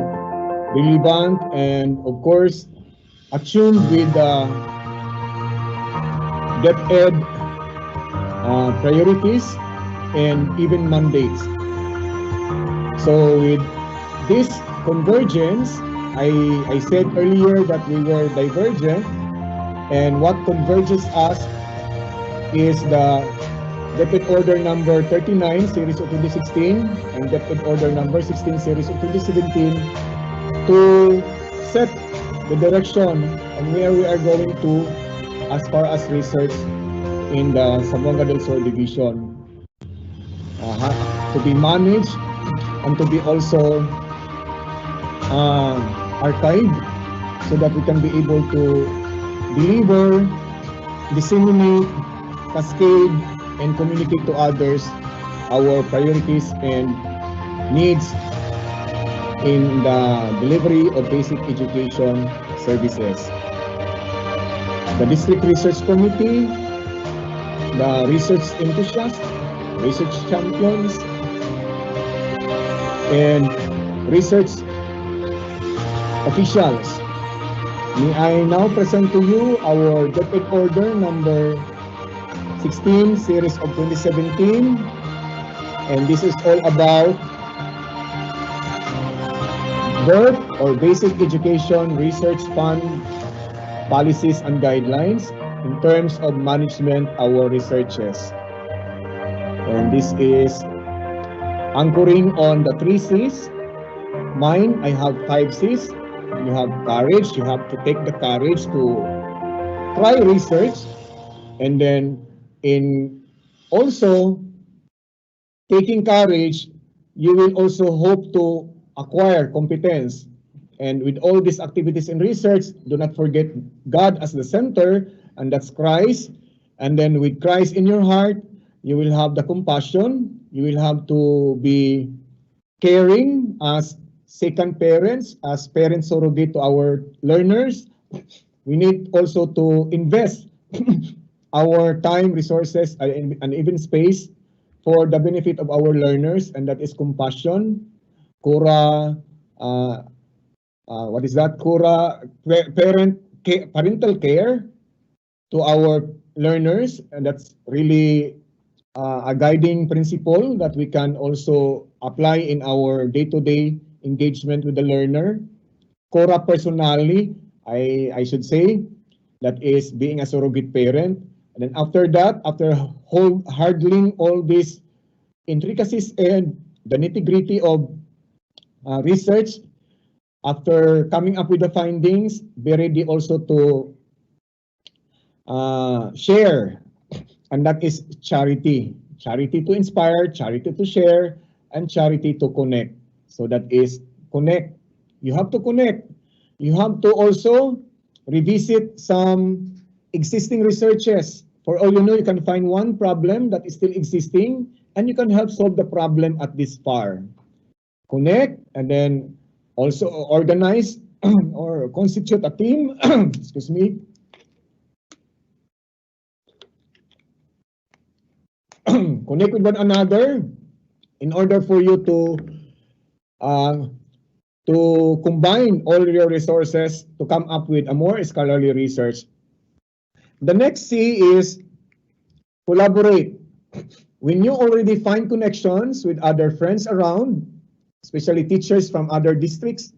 of course attuned with the DepEd priorities and even mandates. So with this convergence, I said earlier that we were divergent, and what converges us is the DepEd Order number 39 series of 2016 and DepEd Order number 16 series of 2017 to set the direction and where we are going to as far as research in the Zamboanga del Sur Division to be managed and to be also archived so that we can be able to deliver, disseminate, cascade, and communicate to others our priorities and needs in the delivery of basic education services. The District Research Committee, the research enthusiasts, research champions, and research officials. May I now present to you our DepEd Order number 16 series of 2017, and this is all about BERT or Basic Education Research Fund policies and guidelines in terms of management our researches. And this is anchoring on the 3 C's. Mine, I have 5 C's. You have courage. You have to take the courage to try research, and then in also taking courage, you will also hope to acquire competence. And with all these activities in research, do not forget God as the center, and that's Christ. And then with Christ in your heart, you will have the compassion. You will have to be caring as second parents, as parents surrogate to our learners. We need also to invest our time, resources, and even space for the benefit of our learners, and that is compassion, Kura, what is that? Kura, parental care to our learners, and that's really a guiding principle that we can also apply in our day-to-day engagement with the learner. Cora personally, I should say, that is being a surrogate parent. And then after that, after handling all these intricacies and the nitty-gritty of research, after coming up with the findings, be ready also to share, and that is charity. Charity to inspire, charity to share, and charity to connect. So that is connect. You have to connect. You have to also revisit some existing researches. For all you know, you can find one problem that is still existing, and you can help solve the problem at this far. Connect, and then also organize or constitute a team, excuse me, connect with one another in order for you to combine all your resources to come up with a more scholarly research. The next C is collaborate. When you already find connections with other friends around, especially teachers from other districts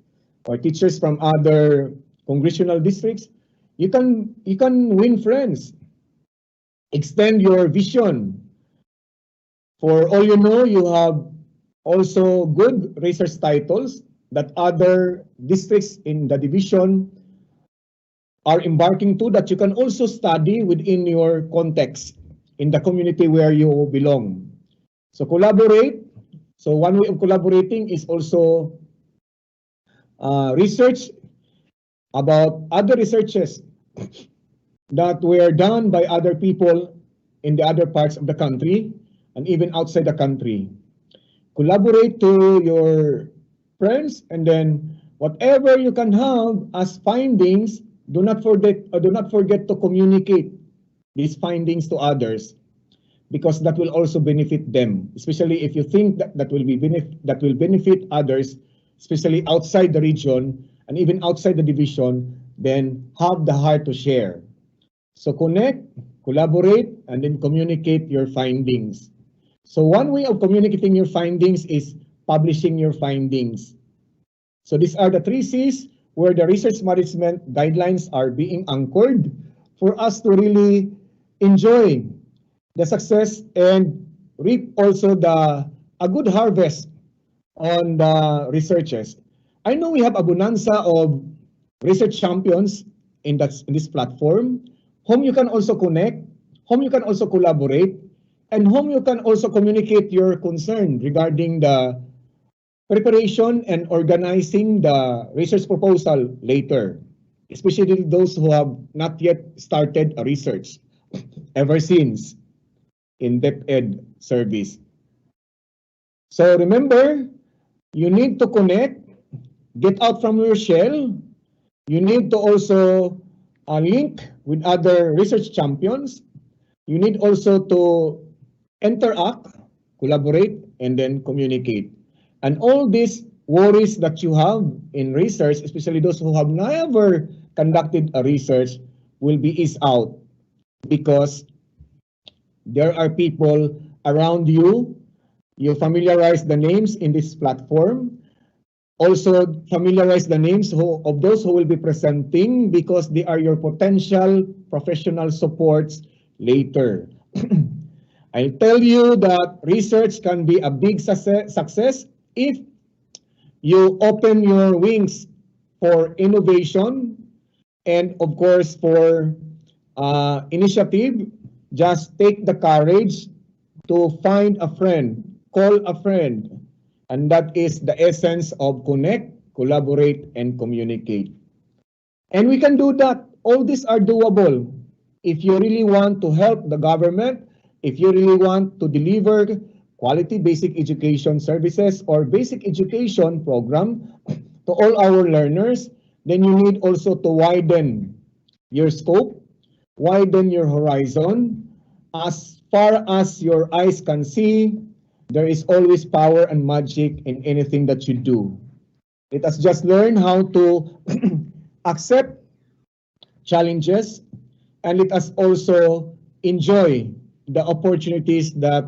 or teachers from other congressional districts, you can win friends. Extend your vision. For all you know, you have also good research titles that other districts in the division are embarking to, that you can also study within your context in the community where you belong. So collaborate. So one way of collaborating is also research about other researches that were done by other people in the other parts of the country and even outside the country. Collaborate to your friends, and then whatever you can have as findings, do not forget to communicate these findings to others, because that will also benefit them, especially if you think that will benefit others, especially outside the region and even outside the division. Then have the heart to share. So connect, collaborate, and then communicate your findings. So one way of communicating your findings is publishing your findings. So these are the 3 C's where the research management guidelines are being anchored for us to really enjoy the success and reap also a good harvest on the researches. I know we have a bonanza of research champions in this platform, whom you can also connect, whom you can also collaborate, and whom you can also communicate your concern regarding the preparation and organizing the research proposal later, especially those who have not yet started a research ever since in DepEd service. So remember, you need to connect, get out from your shell. You need to also link with other research champions. You need also to interact, collaborate, and then communicate. And all these worries that you have in research, especially those who have never conducted a research, will be eased out, because there are people around you. You familiarize the names in this platform. Also familiarize the names of those who will be presenting, because they are your potential professional supports later. I tell you that research can be a big success if you open your wings for innovation and, of course, for initiative. Just take the courage to find a friend, call a friend, and that is the essence of connect, collaborate, and communicate. And we can do that. All these are doable. If you really want to help the government, if you really want to deliver quality basic education services or basic education program to all our learners, then you need also to widen your scope, widen your horizon. As far as your eyes can see, there is always power and magic in anything that you do. Let us just learn how to accept challenges, and let us also enjoy the opportunities that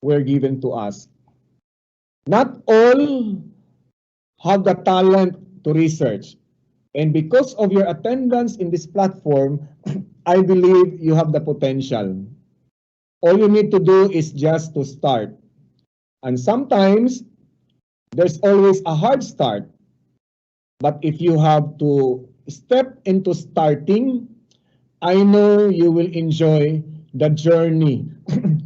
were given to us. Not all have the talent to research. And because of your attendance in this platform, I believe you have the potential. All you need to do is just to start. And sometimes there's always a hard start. But if you have to step into starting, I know you will enjoy the journey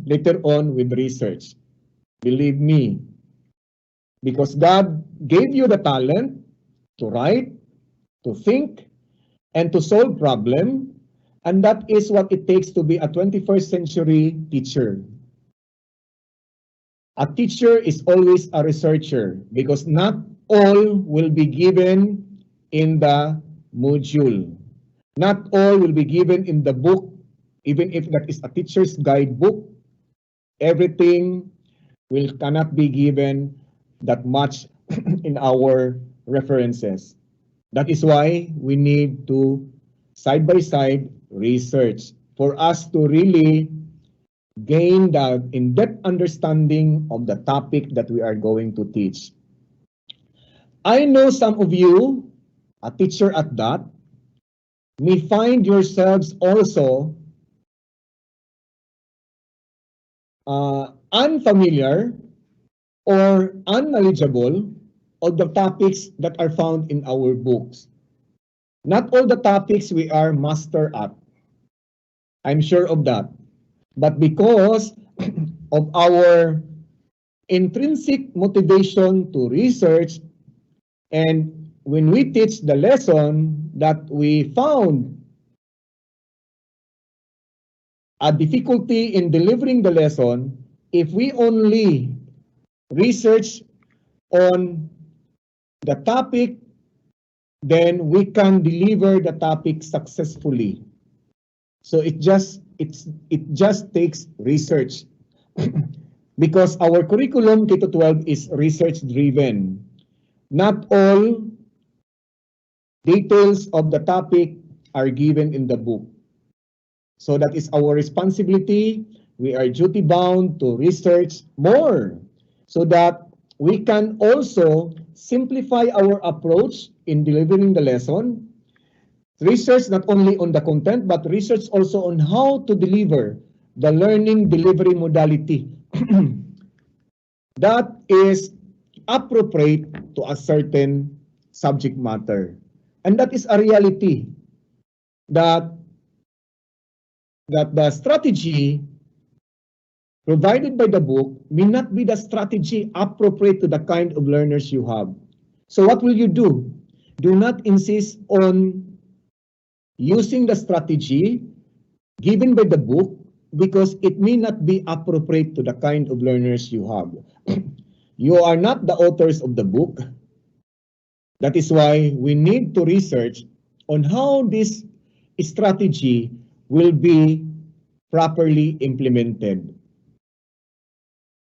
later on with research. Believe me, because God gave you the talent to write, to think, and to solve problems, and that is what it takes to be a 21st century teacher. A teacher is always a researcher because not all will be given in the module. Not all will be given in the book, even if that is a teacher's guidebook. Everything cannot be given that much in our references. That is why we need to side by side research for us to really gain the in-depth understanding of the topic that we are going to teach. I know some of you, a teacher at that, may find yourselves also unfamiliar or unknowledgeable of the topics that are found in our books. Not all the topics we are master at. I'm sure of that. But because of our intrinsic motivation to research, and when we teach the lesson that we found a difficulty in delivering the lesson, if we only research on the topic, then we can deliver the topic successfully. So it just takes research because our curriculum K-12 is research driven. Not all details of the topic are given in the book. So that is our responsibility. We are duty bound to research more so that we can also simplify our approach in delivering the lesson. Research not only on the content, but research also on how to deliver the learning delivery modality that is appropriate to a certain subject matter. And that is a reality that the strategy provided by the book may not be the strategy appropriate to the kind of learners you have. So what will you do? Do not insist on using the strategy given by the book because it may not be appropriate to the kind of learners you have. You are not the authors of the book. That is why we need to research on how this strategy will be properly implemented.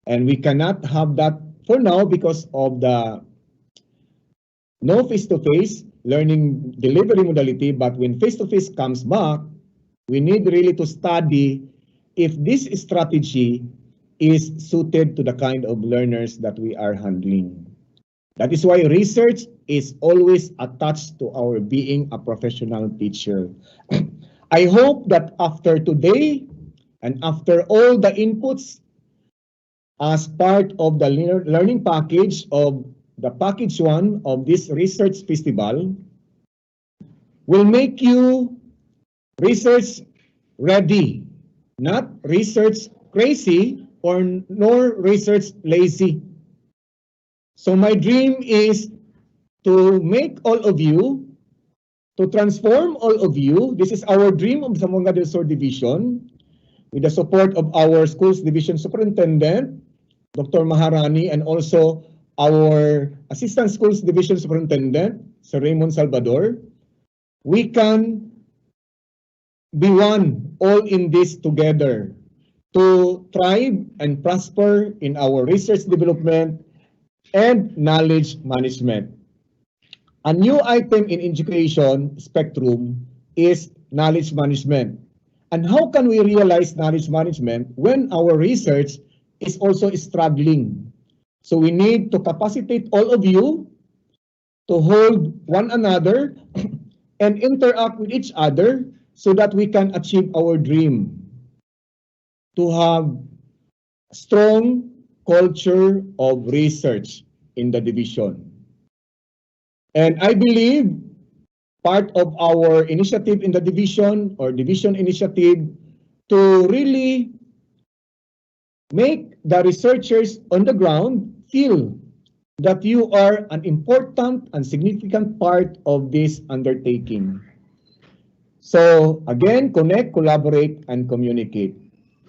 And we cannot have that for now because of the no face-to-face learning delivery modality, but when face-to-face comes back, we need really to study if this strategy is suited to the kind of learners that we are handling. That is why research is always attached to our being a professional teacher. I hope that after today and after all the inputs as part of the learning package of the package 1 of this research festival will make you research ready, not research crazy or nor research lazy. So my dream is to make all of you, to transform all of you. This is our dream of Zamboanga del Sur Division with the support of our schools division superintendent, Dr. Maharani, and also our assistant schools division superintendent, Sir Raymond Salvador. We can be one, all in this together, to thrive and prosper in our research development and knowledge management. A new item in education spectrum is knowledge management. And how can we realize knowledge management when our research is also struggling? So we need to capacitate all of you to hold one another and interact with each other so that we can achieve our dream to have strong culture of research in the division. And I believe part of our initiative in the division or division initiative to really make the researchers on the ground feel that you are an important and significant part of this undertaking. So again, connect, collaborate, and communicate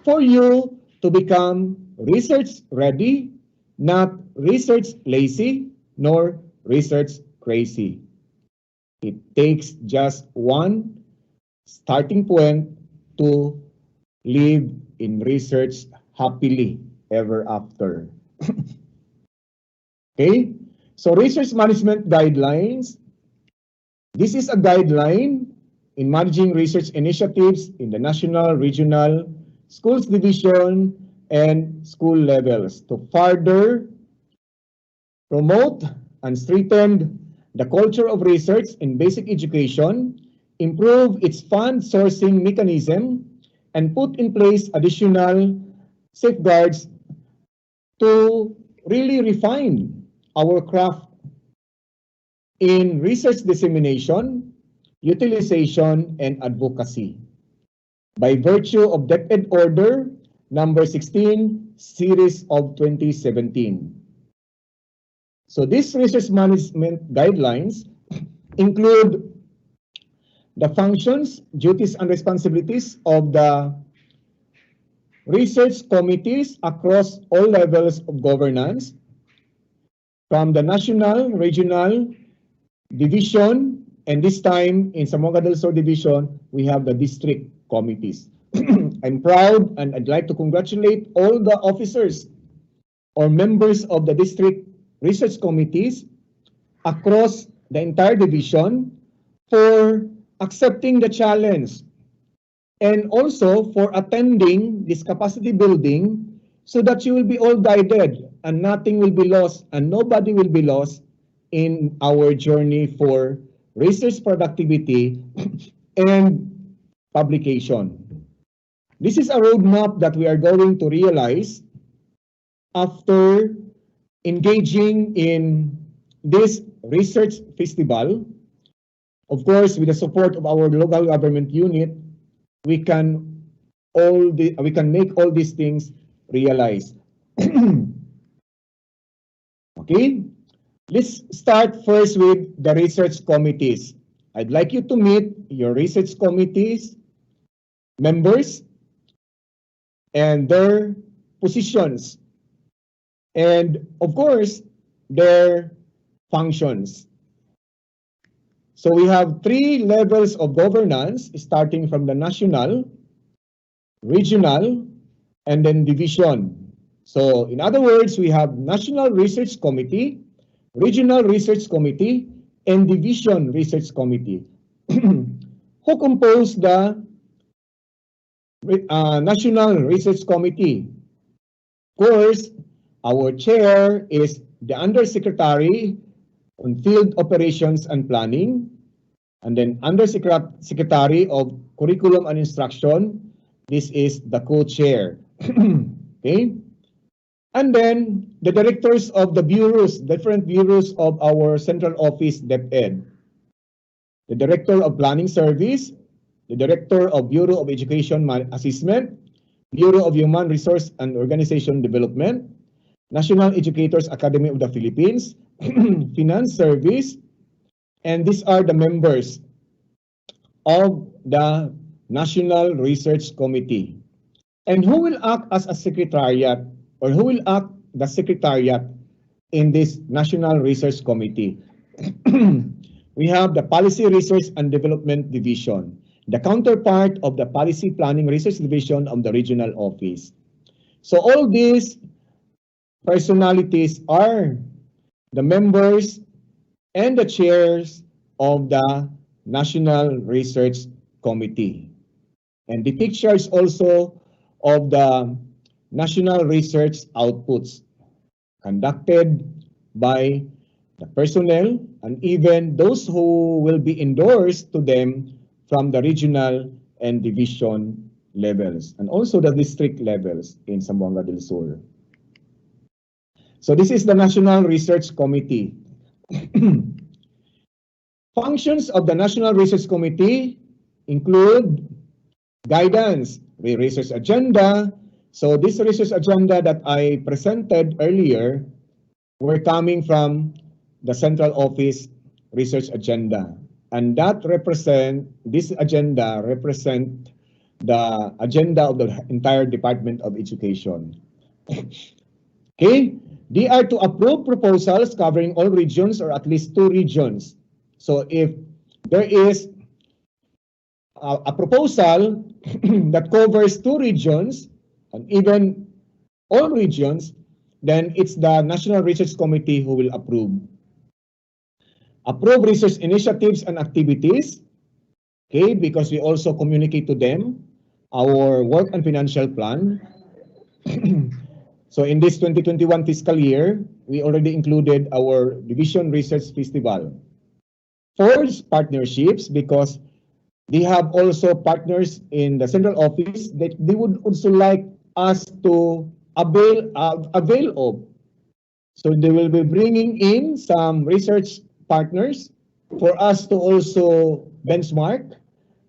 for you to become research ready, not research lazy, nor research crazy. It takes just one starting point to live in research happily ever after. Okay, so research management guidelines. This is a guideline in managing research initiatives in the national, regional, schools division, and school levels to further promote and strengthen the culture of research in basic education, improve its fund sourcing mechanism, and put in place additional safeguards to really refine our craft in research dissemination, utilization, and advocacy. By virtue of DepEd Order number 16, series of 2017. So these research management guidelines include the functions, duties, and responsibilities of the research committees across all levels of governance, from the national, regional, division, and this time in Zamboanga del Sur division, we have the district committees. I'm proud and I'd like to congratulate all the officers or members of the district research committees across the entire division for accepting the challenge and also for attending this capacity building so that you will be all guided and nothing will be lost and nobody will be lost in our journey for research productivity and publication. This is a roadmap that we are going to realize after engaging in this research festival. Of course, with the support of our local government unit, we can make all these things realized. Okay, let's start first with the research committees. I'd like you to meet your research committees members and their positions, and of course, their functions. So we have 3 levels of governance starting from the national, regional, and then division. So in other words, we have National Research Committee, Regional Research Committee, and Division Research Committee. Who compose the National Research Committee? Of course, our chair is the Undersecretary on Field Operations and Planning, and then Undersecretary of Curriculum and Instruction. This is the co-chair. Okay? And then the directors of the bureaus, different bureaus of our central office, DepEd. The Director of Planning Service, the Director of Bureau of Education Assessment, Bureau of Human Resource and Organization Development, National Educators Academy of the Philippines, Finance Service, and these are the members of the National Research Committee. And who will act as a secretariat, or who will act the secretariat in this National Research Committee? We have the Policy Research and Development Division, the counterpart of the Policy Planning Research Division of the regional office. So all these personalities are the members and the chairs of the National Research Committee. and they take charge also of the national research outputs conducted by the personnel and even those who will be endorsed to them from the regional and division levels and also the district levels in Zamboanga del Sur. So this is the National Research Committee. Functions of the National Research Committee include guidance, the research agenda. So this research agenda that I presented earlier were coming from the central office research agenda. And that this agenda represent the agenda of the entire Department of Education. Okay, they are to approve proposals covering all regions or at least 2 regions. So if there is a proposal that covers 2 regions and even all regions, then it's the National Research Committee who will approve. Approve research initiatives and activities, okay, because we also communicate to them our work and financial plan. So in this 2021 fiscal year, we already included our Division Research Festival. Forge partnerships because they have also partners in the central office that they would also like us to avail of. So they will be bringing in some research partners for us to also benchmark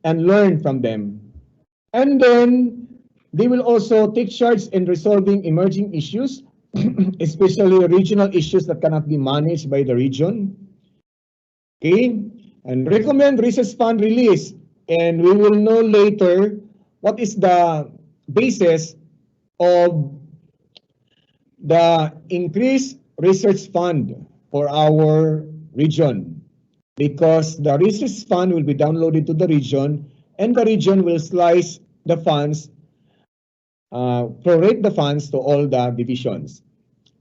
and learn from them. And then they will also take charge in resolving emerging issues, especially regional issues that cannot be managed by the region. Okay, and recommend research fund release. And we will know later what is the basis of the increased research fund for our region, because the research fund will be downloaded to the region and the region will slice the funds, prorate the funds to all the divisions.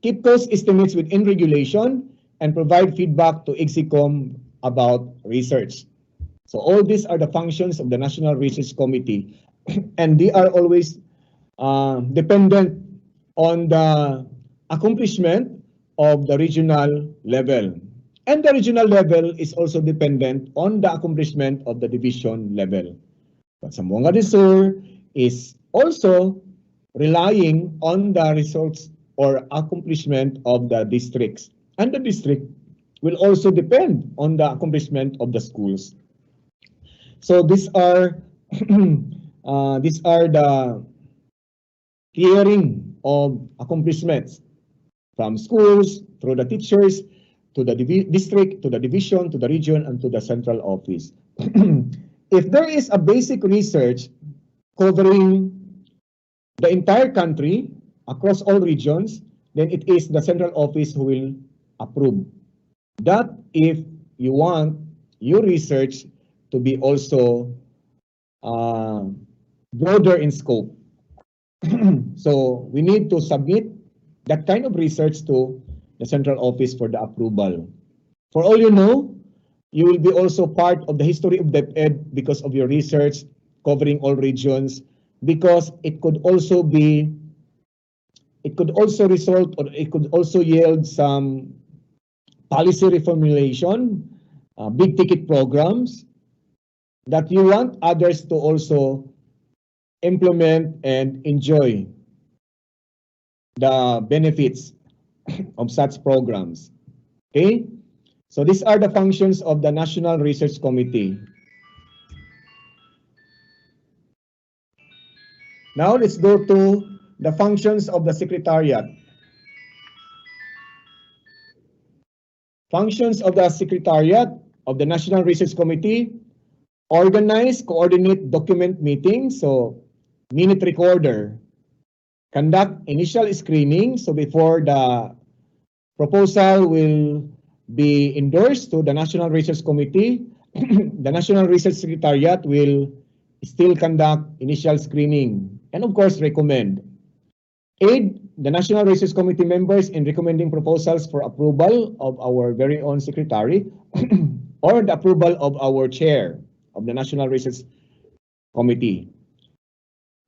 Keep cost estimates within regulation and provide feedback to Exicom about research. So all these are the functions of the National Research Committee, and they are always dependent on the accomplishment of the regional level. And the regional level is also dependent on the accomplishment of the division level. But Zamboanga del Sur is also relying on the results or accomplishment of the districts. And the district will also depend on the accomplishment of the schools. So these are the clearing of accomplishments from schools, through the teachers, to the district, to the division, to the region, and to the central office. If there is a basic research covering the entire country across all regions, then it is the central office who will approve. That if you want your research to be also broader in scope. So we need to submit that kind of research to the central office for the approval. For all you know, you will be also part of the history of DepEd because of your research covering all regions, because it could also result, or it could also yield some policy reformulation, big ticket programs that you want others to also implement and enjoy the benefits of such programs. Okay, so these are the functions of the National Research Committee. Now let's go to the functions of the Secretariat. Functions of the Secretariat of the National Research Committee: organize, coordinate, document meetings, so minute recorder. Conduct initial screening, so before the proposal will be endorsed to the National Research Committee, the National Research Secretariat will still conduct initial screening and of course recommend. Aid the National Research Committee members in recommending proposals for approval of our very own secretary or the approval of our chair of the National Research Committee.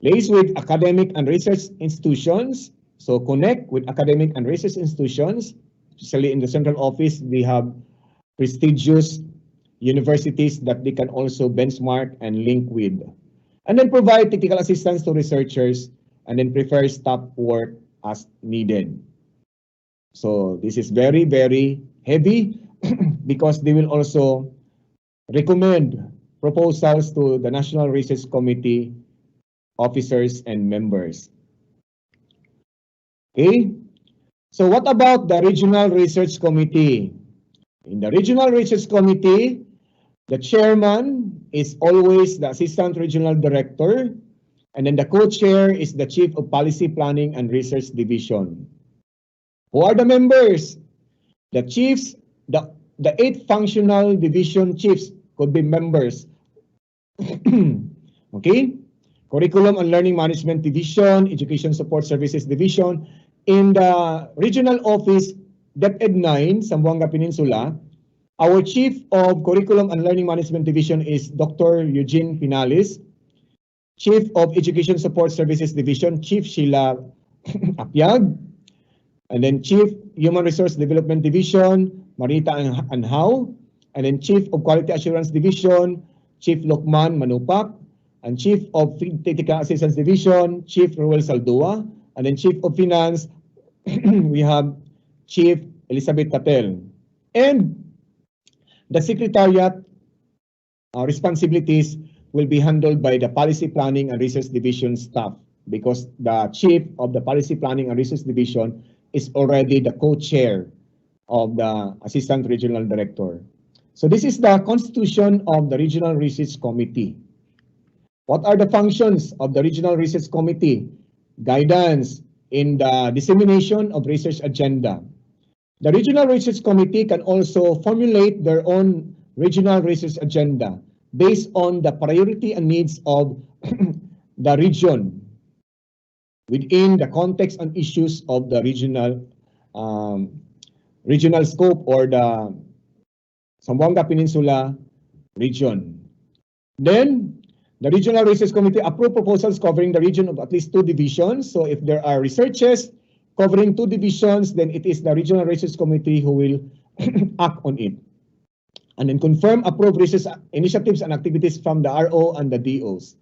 Liaise with academic and research institutions. So connect with academic and research institutions, especially in the central office. We have prestigious universities that they can also benchmark and link with. And then provide technical assistance to researchers and then prepare staff work as needed. So this is very, very heavy because they will also recommend proposals to the National Research Committee officers and members. Okay, so what about the Regional Research Committee? In the Regional Research Committee, the chairman is always the Assistant Regional Director, and then the co-chair is the Chief of Policy Planning and Research Division. Who are the members? The chiefs, the 8 functional division chiefs could be members. Okay? Curriculum and Learning Management Division, Education Support Services Division. In the regional office, DepEd 9, Zamboanga Peninsula, our Chief of Curriculum and Learning Management Division is Dr. Eugene Pinalis. Chief of Education Support Services Division, Chief Sheila Apyag. And then Chief Human Resource Development Division, Marita Anhao. And then Chief of Quality Assurance Division, Chief Lokman Manupak. And Chief of Technical Assistance Division, Chief Ruel Saldua. And then Chief of Finance, we have Chief Elizabeth Catel. And the Secretariat responsibilities will be handled by the Policy Planning and Research Division staff because the Chief of the Policy Planning and Research Division is already the co-chair of the Assistant Regional Director. So this is the constitution of the Regional Research Committee. What are the functions of the Regional Research Committee? Guidance in the dissemination of research agenda. The Regional Research Committee can also formulate their own regional research agenda based on the priority and needs of the region within the context and issues of the regional scope or the Zamboanga Peninsula region. Then, the Regional Research Committee approve proposals covering the region of at least 2 divisions. So if there are researches covering 2 divisions, then it is the Regional Research Committee who will act on it. And then confirm approved research initiatives and activities from the RO and the DOs.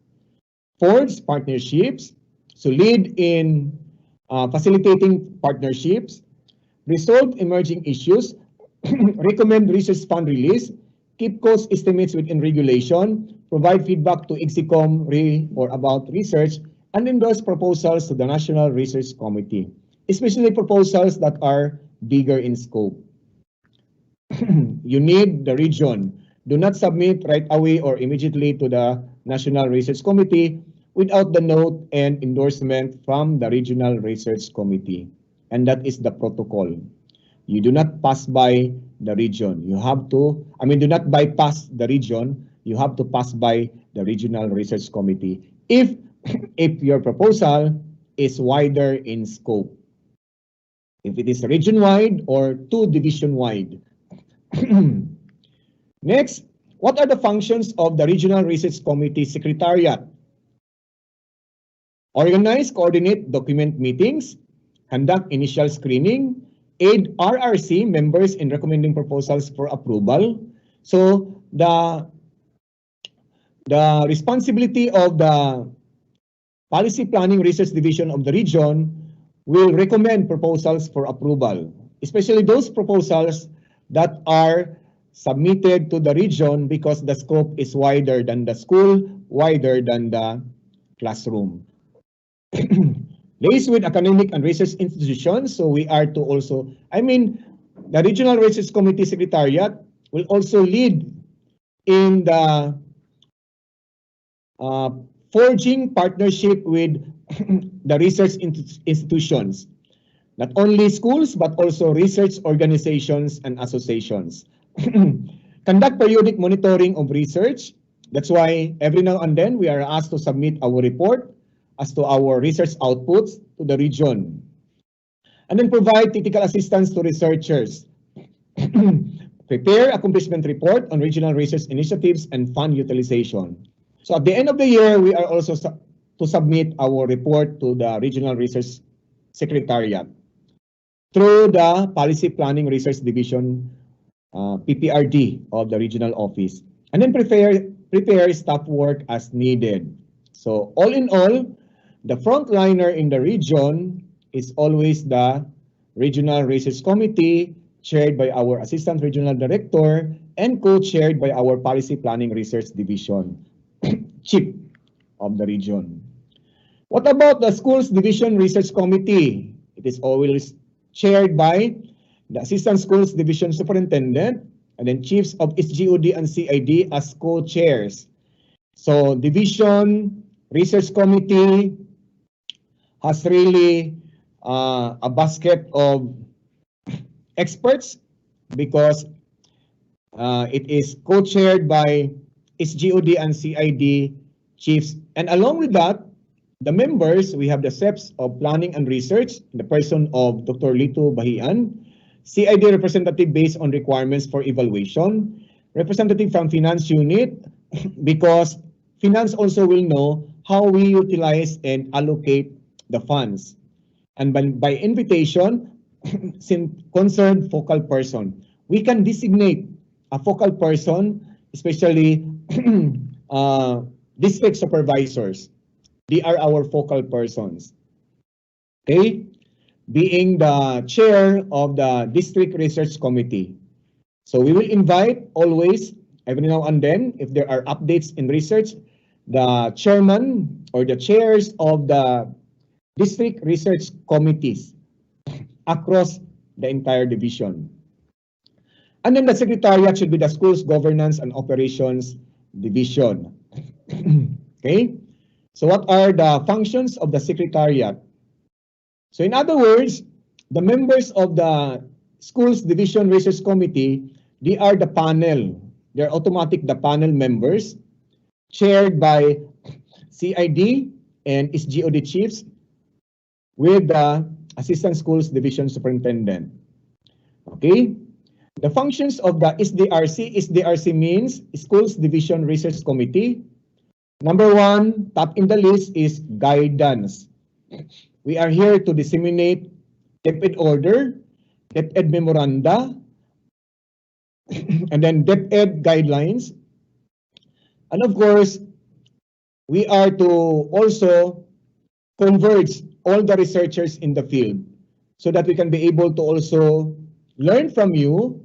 Forge partnerships, so lead in facilitating partnerships, resolve emerging issues, recommend research fund release, keep cost estimates within regulation, provide feedback to IGSICOM or about research, and endorse proposals to the National Research Committee, especially proposals that are bigger in scope. You need the region. Do not submit right away or immediately to the National Research Committee without the note and endorsement from the Regional Research Committee. And that is the protocol. You do not pass by the region. You have to, do not bypass the region. You have to pass by the Regional Research Committee if your proposal is wider in scope. If it is region-wide or 2 division-wide. Next, what are the functions of the Regional Research Committee Secretariat? Organize, coordinate, document meetings, conduct initial screening, aid RRC members in recommending proposals for approval. So the responsibility of the Policy Planning Research Division of the region will recommend proposals for approval, especially those proposals that are submitted to the region because the scope is wider than the school, wider than the classroom. Liaise with academic and research institutions. So we are to also, the Regional Research Committee Secretariat will also lead in the forging partnership with the research institutions. Not only schools, but also research organizations and associations. Conduct periodic monitoring of research. That's why every now and then we are asked to submit our report as to our research outputs to the region. And then provide technical assistance to researchers. Prepare accomplishment report on regional research initiatives and fund utilization. So at the end of the year, we are also to submit our report to the Regional Research Secretariat through the Policy Planning Research Division, PPRD of the regional office, and then prepare staff work as needed. So all in all, the frontliner in the region is always the Regional Research Committee, chaired by our Assistant Regional Director and co-chaired by our Policy Planning Research Division, chief of the region. What about the Schools Division Research Committee? It is always chaired by the Assistant Schools Division Superintendent and then chiefs of SGOD and CID as co-chairs. So Division Research Committee has really a basket of experts because it is co-chaired by SGOD and CID chiefs. And along with that, the members, we have the SEPs of Planning and Research, the person of Dr. Lito Bahian, CID representative based on requirements for evaluation, representative from Finance Unit, because Finance also will know how we utilize and allocate the funds. And by invitation, concerned focal person, we can designate a focal person, especially district supervisors. They are our focal persons. Okay? Being the chair of the District Research Committee. So we will invite always, every now and then, if there are updates in research, the chairman or the chairs of the District Research Committees across the entire division. And then the secretariat should be the Schools Governance and Operations Division. Okay? So what are the functions of the secretariat? So in other words, the members of the Schools Division Research Committee, they are the panel. They're the panel members, chaired by CID and SGOD chiefs with the Assistant Schools Division Superintendent. Okay? The functions of the SDRC means Schools Division Research Committee. Number one, top in the list is guidance. We are here to disseminate DepEd order, DepEd memoranda, and then DepEd guidelines. And of course, we are to also converge all the researchers in the field so that we can be able to also learn from you,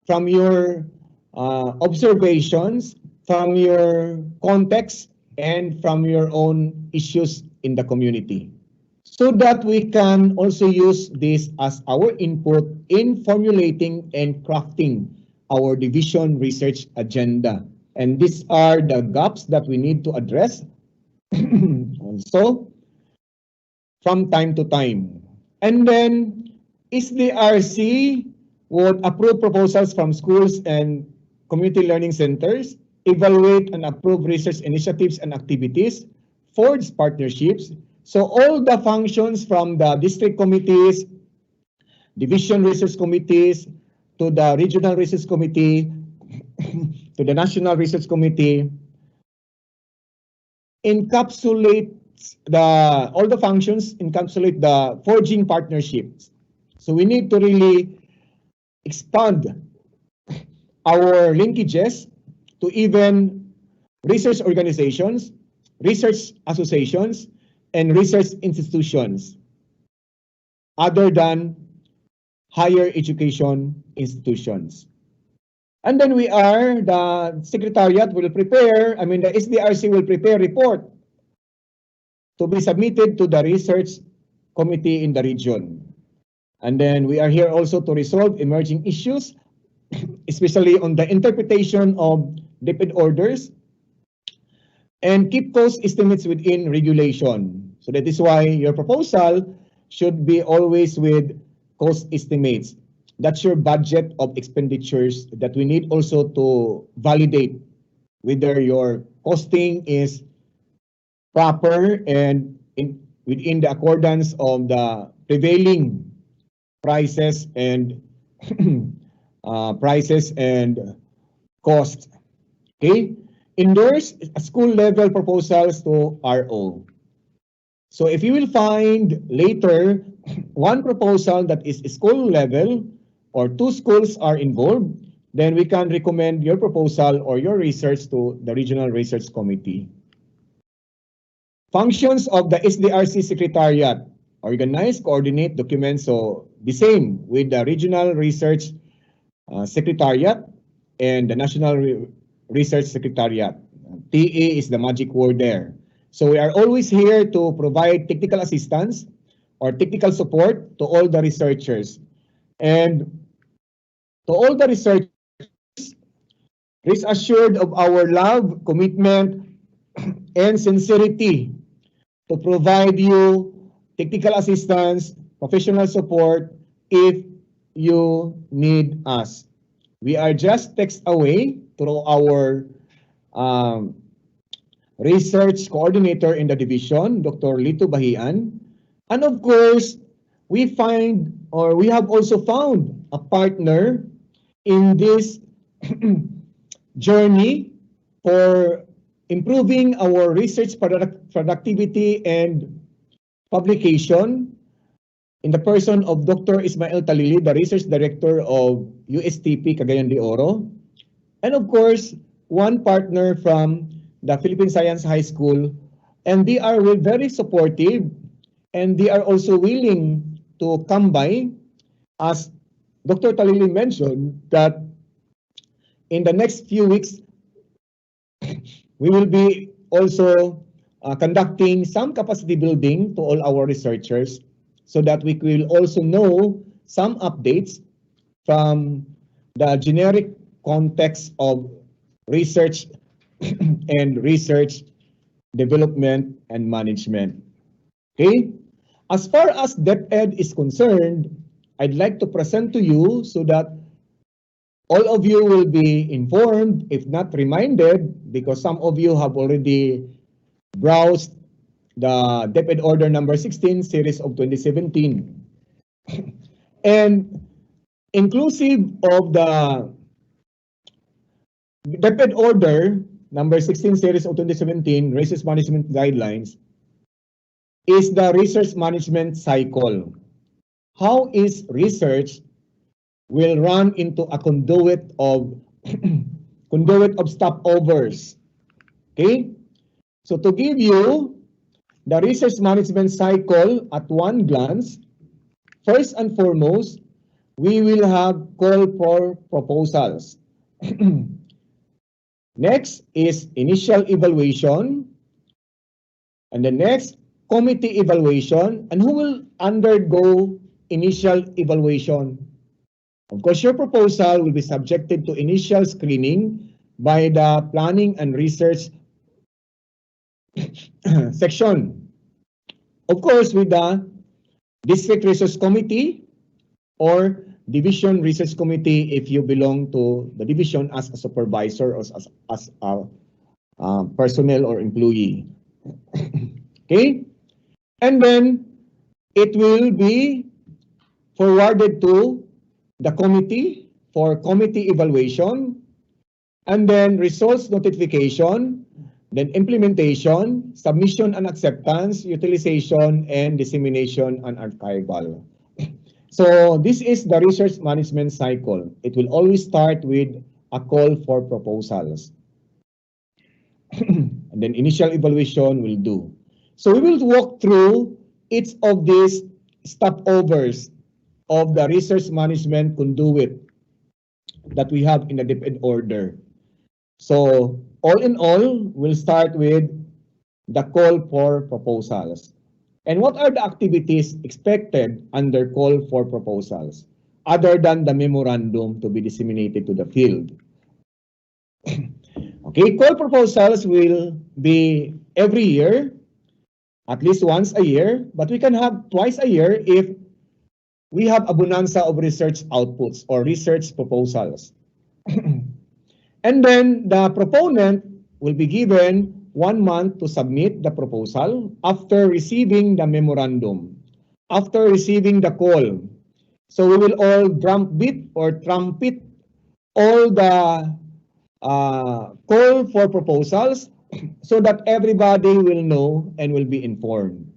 from your observations, from your context, and from your own issues in the community, so that we can also use this as our input in formulating and crafting our division research agenda. And these are the gaps that we need to address also from time to time. And then SDRC would approve proposals from schools and community learning centers, evaluate and approve research initiatives and activities, forge partnerships. So all the functions from the district committees, division research committees, to the regional research committee, to the national research committee, all the functions encapsulate the forging partnerships. So we need to really expand our linkages to even research organizations, research associations, and research institutions other than higher education institutions. And then the secretariat will prepare, the SDRC will prepare report to be submitted to the research committee in the region. And then we are here also to resolve emerging issues, especially on the interpretation of DepEd orders, and keep cost estimates within regulation. So that is why your proposal should be always with cost estimates. That's your budget of expenditures that we need also to validate whether your costing is proper and within the accordance of the prevailing prices and cost. Okay? endorse school level proposals to RO. So if you will find later one proposal that is school level or two schools are involved, then we can recommend your proposal or your research to the Regional Research Committee. Functions of the SDRC Secretariat: organize, coordinate, document. So the same with the Regional Research Secretariat and the National Research Secretariat. TA is the magic word there. So we are always here to provide technical assistance or technical support to all the researchers. And to all the researchers, rest assured of our love, commitment, and sincerity to provide you technical assistance, professional support if you need us. We are just text away through our research coordinator in the division, Dr. Lito Bahian. And of course, we have also found a partner in this journey for improving our research productivity and publication in the person of Dr. Ismael Talili, the Research Director of USTP Cagayan de Oro. And of course, one partner from the Philippine Science High School, and they are very supportive, and they are also willing to come by, as Dr. Talili mentioned, that in the next few weeks, we will be also conducting some capacity building to all our researchers so that we will also know some updates from the generic context of research and research development and management. Okay? As far as DepEd is concerned, I'd like to present to you so that all of you will be informed, if not reminded, because some of you have already browsed the DepEd Order number 16, series of 2017. And inclusive of the DepEd Order number 16, series of 2017, Research Management Guidelines, is the research management cycle. How is research will run into a conduit of stopovers. Okay? So to give you the research management cycle at one glance, first and foremost, we will have call for proposals. Next is initial evaluation, and the next committee evaluation. And who will undergo initial evaluation? Of course, your proposal will be subjected to initial screening by the Planning and Research section. Of course, with the District Research Committee or Division Research Committee if you belong to the division as a supervisor or as a personnel or employee. Okay? And then it will be forwarded to the committee for committee evaluation, and then results notification, then implementation, submission and acceptance, utilization, and dissemination and archival. So this is the research management cycle. It will always start with a call for proposals. And then initial evaluation will do. So we will walk through each of these stopovers of the research management conduit that we have in the DepEd order. So all in all, we'll start with the call for proposals. And what are the activities expected under call for proposals, other than the memorandum to be disseminated to the field? Okay, call proposals will be every year, at least once a year, but we can have twice a year if we have a bonanza of research outputs or research proposals. And then the proponent will be given 1 month to submit the proposal after receiving the memorandum, after receiving the call. So we will all drumbeat or trumpet all the call for proposals so that everybody will know and will be informed.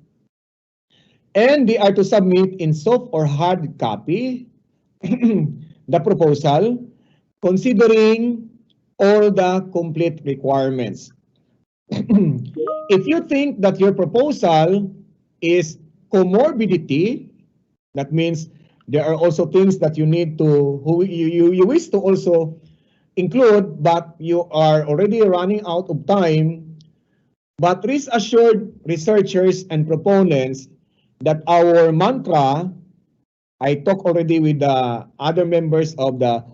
And they are to submit in soft or hard copy the proposal, considering all the complete requirements. If you think that your proposal is comorbidity, that means there are also things that you need to, you wish to also include, but you are already running out of time. But rest assured, researchers and proponents, that our mantra, I talked already with the other members of the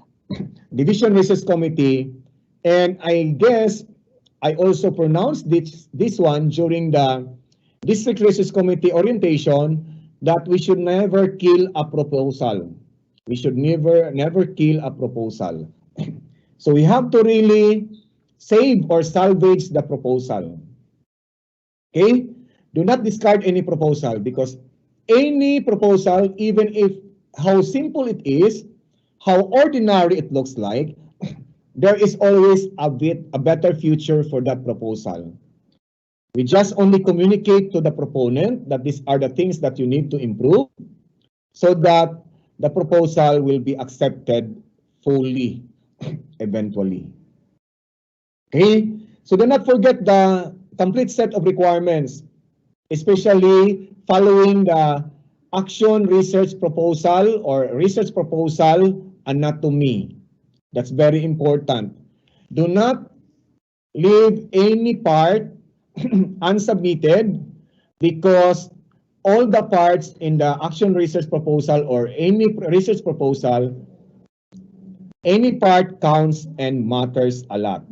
Division Research Committee, and I guess I also pronounced this one during the District Research Committee orientation, that we should never kill a proposal. We should never kill a proposal. So we have to really save or salvage the proposal. Okay? Do not discard any proposal, because any proposal, even if how simple it is, how ordinary it looks like, there is always a better future for that proposal. We just only communicate to the proponent that these are the things that you need to improve so that the proposal will be accepted fully eventually. Okay? So do not forget the complete set of requirements, especially following the action research proposal or research proposal anatomy. That's very important. Do not leave any part unsubmitted, because all the parts in the action research proposal or any research proposal, any part counts and matters a lot.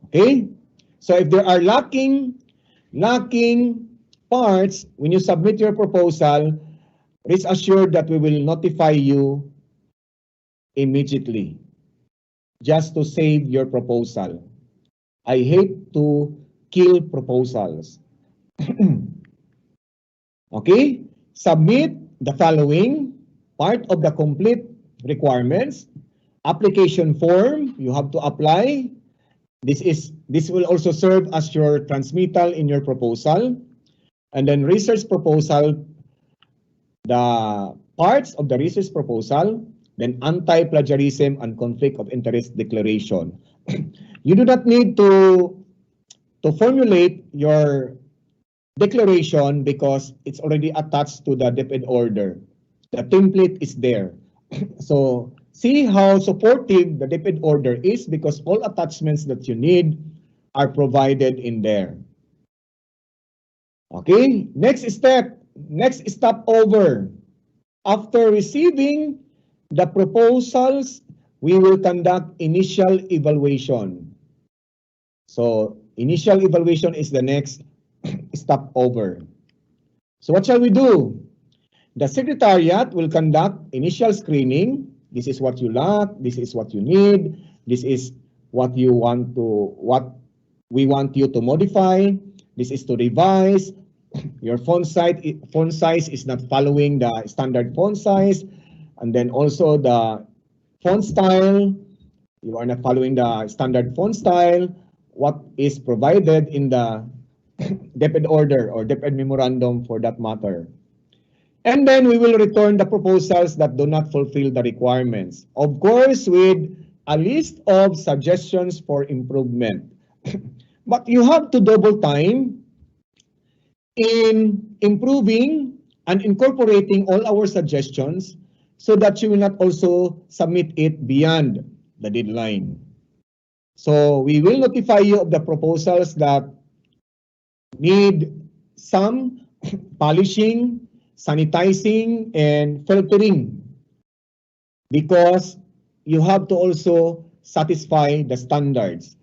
Okay? So if there are lacking parts when you submit your proposal, rest assured that we will notify you immediately, just to save your proposal. I hate to kill proposals. Okay? Submit the following part of the complete requirements. Application form, you have to apply. This will also serve as your transmittal in your proposal. And then research proposal, the parts of the research proposal, then anti-plagiarism and conflict of interest declaration. You do not need to formulate your declaration because it's already attached to the DepEd order. The template is there. So see how supportive the DepEd order is, because all attachments that you need are provided in there. Okay, next step, next stopover. After receiving the proposals, we will conduct initial evaluation. So initial evaluation is the next stopover. So what shall we do? The Secretariat will conduct initial screening. This is what you lack, this is what you need, this is what you want to, what we want you to modify, this is to revise. Your font size is not following the standard font size, and then also the font style, you are not following the standard font style, what is provided in the DepEd order or DepEd memorandum for that matter. And then we will return the proposals that do not fulfill the requirements. Of course, with a list of suggestions for improvement. But you have to double time in improving and incorporating all our suggestions so that you will not also submit it beyond the deadline. So we will notify you of the proposals that need some polishing, sanitizing, and filtering, because you have to also satisfy the standards.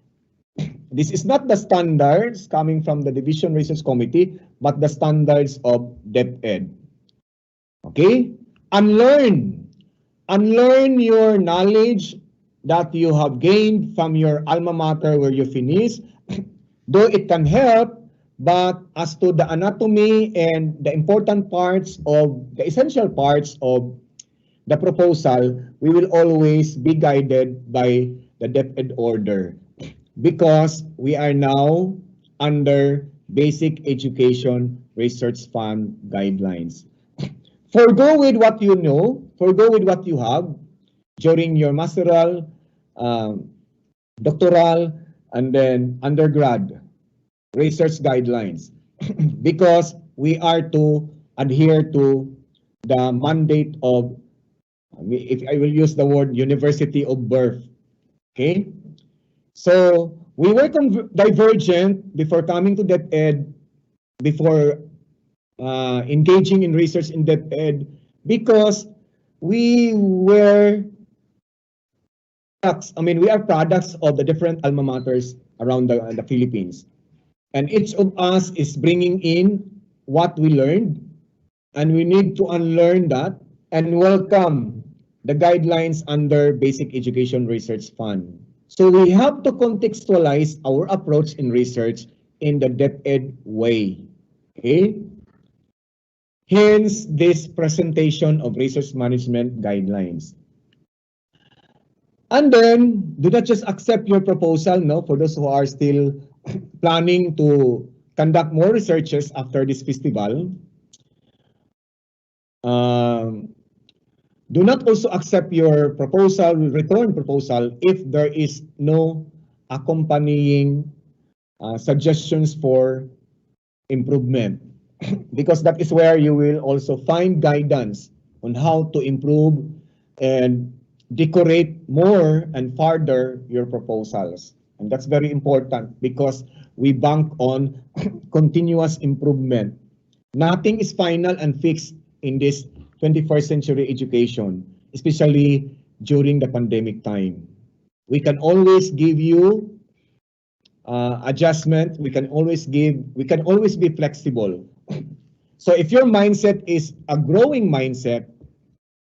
This is not the standards coming from the Division Research Committee, but the standards of DepEd. Okay? Unlearn your knowledge that you have gained from your alma mater where you finish, though it can help, but as to the anatomy and the important parts of, the essential parts of the proposal, we will always be guided by the DepEd order because we are now under Basic Education Research Fund guidelines. Forgo with what you know, forgo with what you have during your masteral, doctoral, and then undergrad research guidelines because we are to adhere to the mandate of, if I will use the word, university of birth. Okay? So we were divergent before coming to DepEd, before engaging in research in DepEd, because we were we are products of the different alma maters around the Philippines. And each of us is bringing in what we learned, and we need to unlearn that and welcome the guidelines under Basic Education Research Fund. So we have to contextualize our approach in research in the DepEd way. Okay? Hence, this presentation of research management guidelines. And then, do not just accept your proposal, no, for those who are still planning to conduct more researches after this festival. Do not also accept your proposal, return proposal, if there is no accompanying suggestions for improvement. Because that is where you will also find guidance on how to improve and decorate more and further your proposals. And that's very important because we bank on continuous improvement. Nothing is final and fixed in this 21st century education, especially during the pandemic time. We can always give you adjustment. We can always be flexible. So if your mindset is a growing mindset,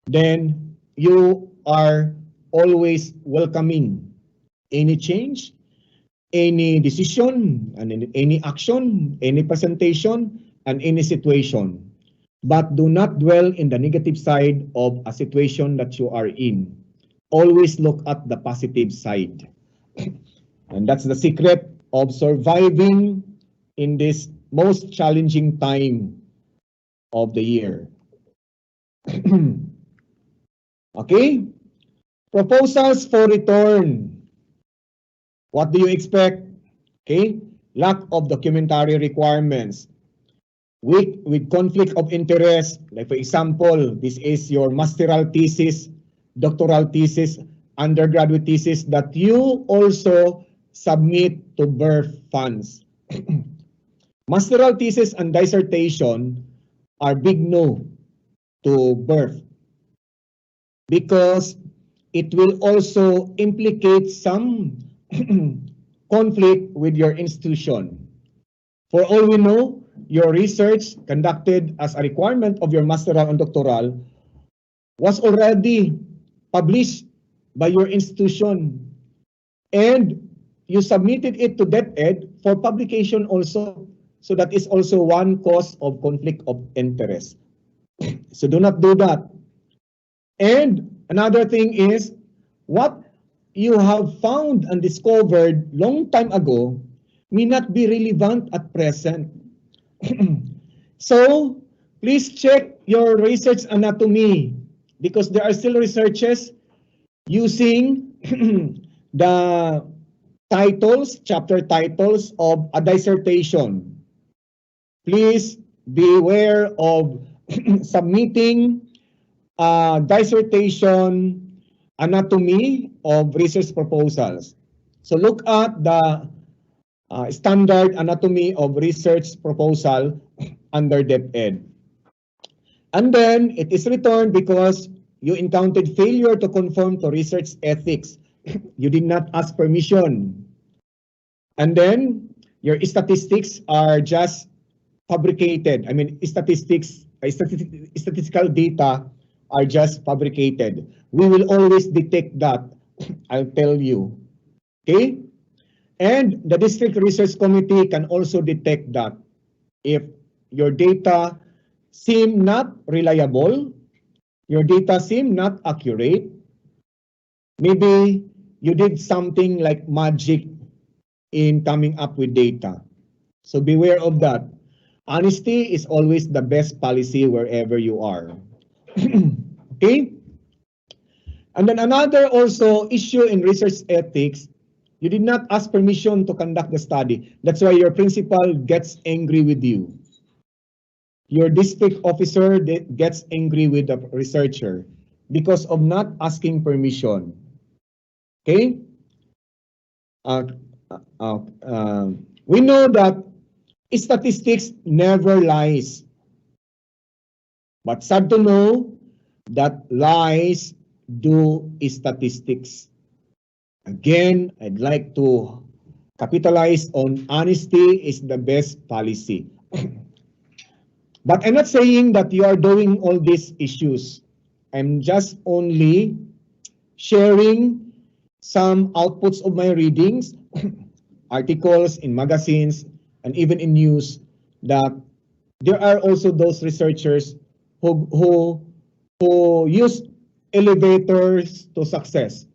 then you are always welcoming any change, any decision, and any action, any presentation, and any situation. But do not dwell in the negative side of a situation that you are in. Always look at the positive side. And that's the secret of surviving in this most challenging time of the year. Okay? Proposals for return. What do you expect? Okay? Lack of documentary requirements. With conflict of interest, like for example, this is your masteral thesis, doctoral thesis, undergraduate thesis that you also submit to birth funds. Masteral thesis and dissertation are big no to birth because it will also implicate some conflict with your institution. For all we know, your research conducted as a requirement of your masteral and doctoral was already published by your institution and you submitted it to DepEd for publication also. So that is also one cause of conflict of interest. So do not do that. And another thing is what you have found and discovered long time ago may not be relevant at present. So please check your research anatomy because there are still researches using the titles, chapter titles of a dissertation. Please beware of submitting a dissertation anatomy of research proposals. So look at the standard anatomy of research proposal under DepEd. And then it is returned because you encountered failure to conform to research ethics. You did not ask permission. And then your statistics are just fabricated. I mean, statistical data are just fabricated. We will always detect that, I'll tell you. Okay? And the district research committee can also detect that if your data seem not reliable, your data seem not accurate, maybe you did something like magic in coming up with data. So beware of that. Honesty is always the best policy wherever you are. Okay? And then another also issue in research ethics, you did not ask permission to conduct the study. That's why your principal gets angry with you. Your district officer gets angry with the researcher because of not asking permission. Okay? We know that statistics never lies. But sad to know that lies do statistics. Again, I'd like to capitalize on honesty is the best policy. But I'm not saying that you are doing all these issues. I'm just only sharing some outputs of my readings, articles in magazines, and even in news, that there are also those researchers who use elevators to success.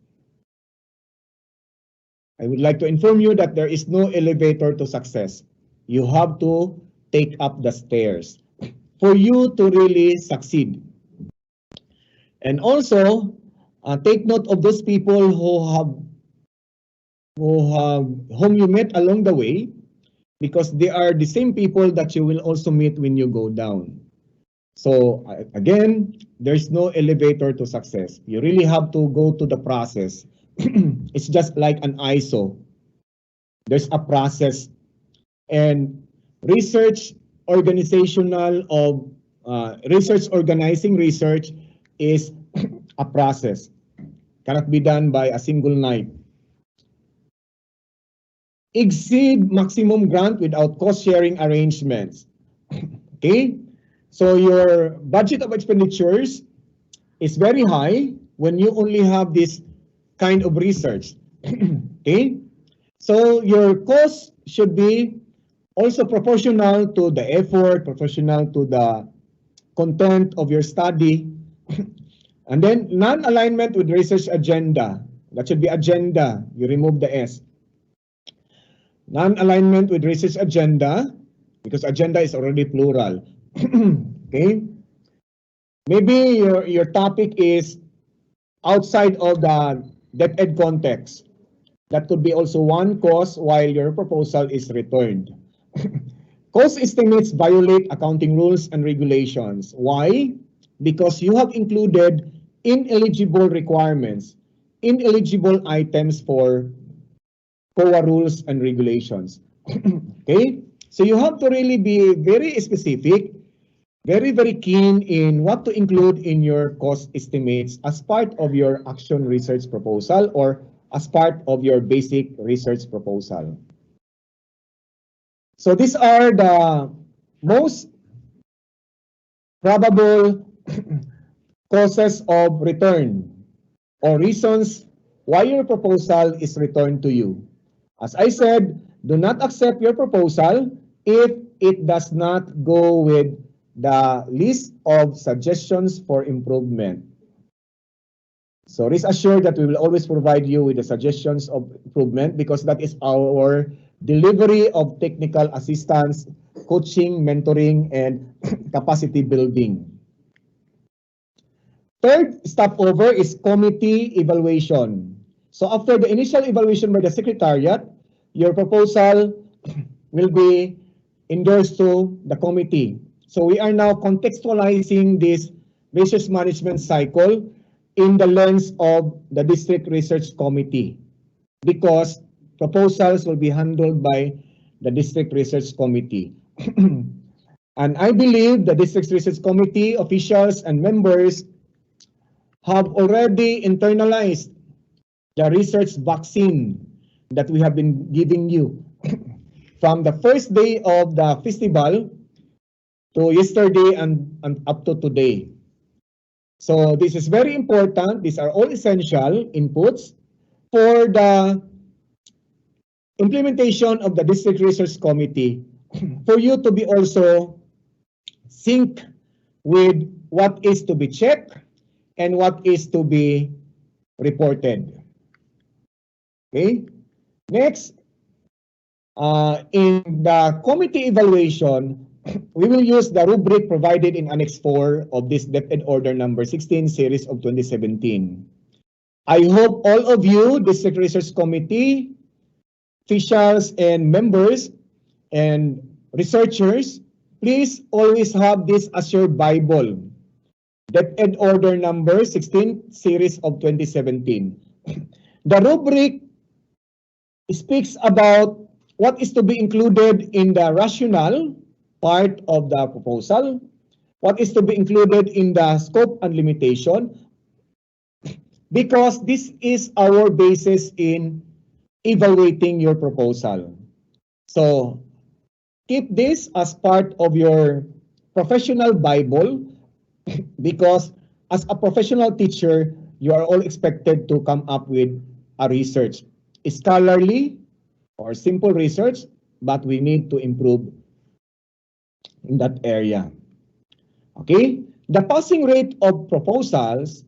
I would like to inform you that there is no elevator to success. You have to take up the stairs for you to really succeed. And also, take note of those people whom you met along the way, because they are the same people that you will also meet when you go down. So again, there's no elevator to success. You really have to go to the process. It's just like an ISO. There's a process, and research organizational of research organizing research is a process. Cannot be done by a single night. Exceed maximum grant without cost sharing arrangements. Okay? So your budget of expenditures is very high when you only have this kind of research. Okay? So your cost should be also proportional to the effort, proportional to the content of your study. And then non-alignment with research agenda. That should be agenda. You remove the S. Non-alignment with research agenda, because agenda is already plural. Okay? Maybe your topic is outside of the DepEd context. That could be also one cause while your proposal is returned. Cost estimates violate accounting rules and regulations. Why? Because you have included ineligible requirements, ineligible items for COA rules and regulations. Okay? So you have to really be very specific, very, very keen in what to include in your cost estimates as part of your action research proposal or as part of your basic research proposal. So these are the most probable causes of return or reasons why your proposal is returned to you. As I said, do not accept your proposal if it does not go with the list of suggestions for improvement. So rest assured that we will always provide you with the suggestions of improvement, because that is our delivery of technical assistance, coaching, mentoring, and capacity building. Third stopover is committee evaluation. So after the initial evaluation by the Secretariat, your proposal will be endorsed to the committee. So we are now contextualizing this research management cycle in the lens of the District Research Committee, because proposals will be handled by the District Research Committee. And I believe the District Research Committee officials and members have already internalized the research vaccine that we have been giving you from the first day of the festival to yesterday and up to today. So this is very important. These are all essential inputs for the implementation of the District Research Committee, for you to be also sync with what is to be checked and what is to be reported. Okay? Next, in the committee evaluation, we will use the rubric provided in Annex 4 of this DepEd Order number 16 series of 2017. I hope all of you, District Research Committee, officials and members and researchers, please always have this as your Bible. DepEd Order number 16 series of 2017. The rubric speaks about what is to be included in the rationale part of the proposal, what is to be included in the scope and limitation, because this is our basis in evaluating your proposal. So keep this as part of your professional Bible because as a professional teacher, you are all expected to come up with a research, scholarly or simple research, but we need to improve in that area. Okay, the passing rate of proposals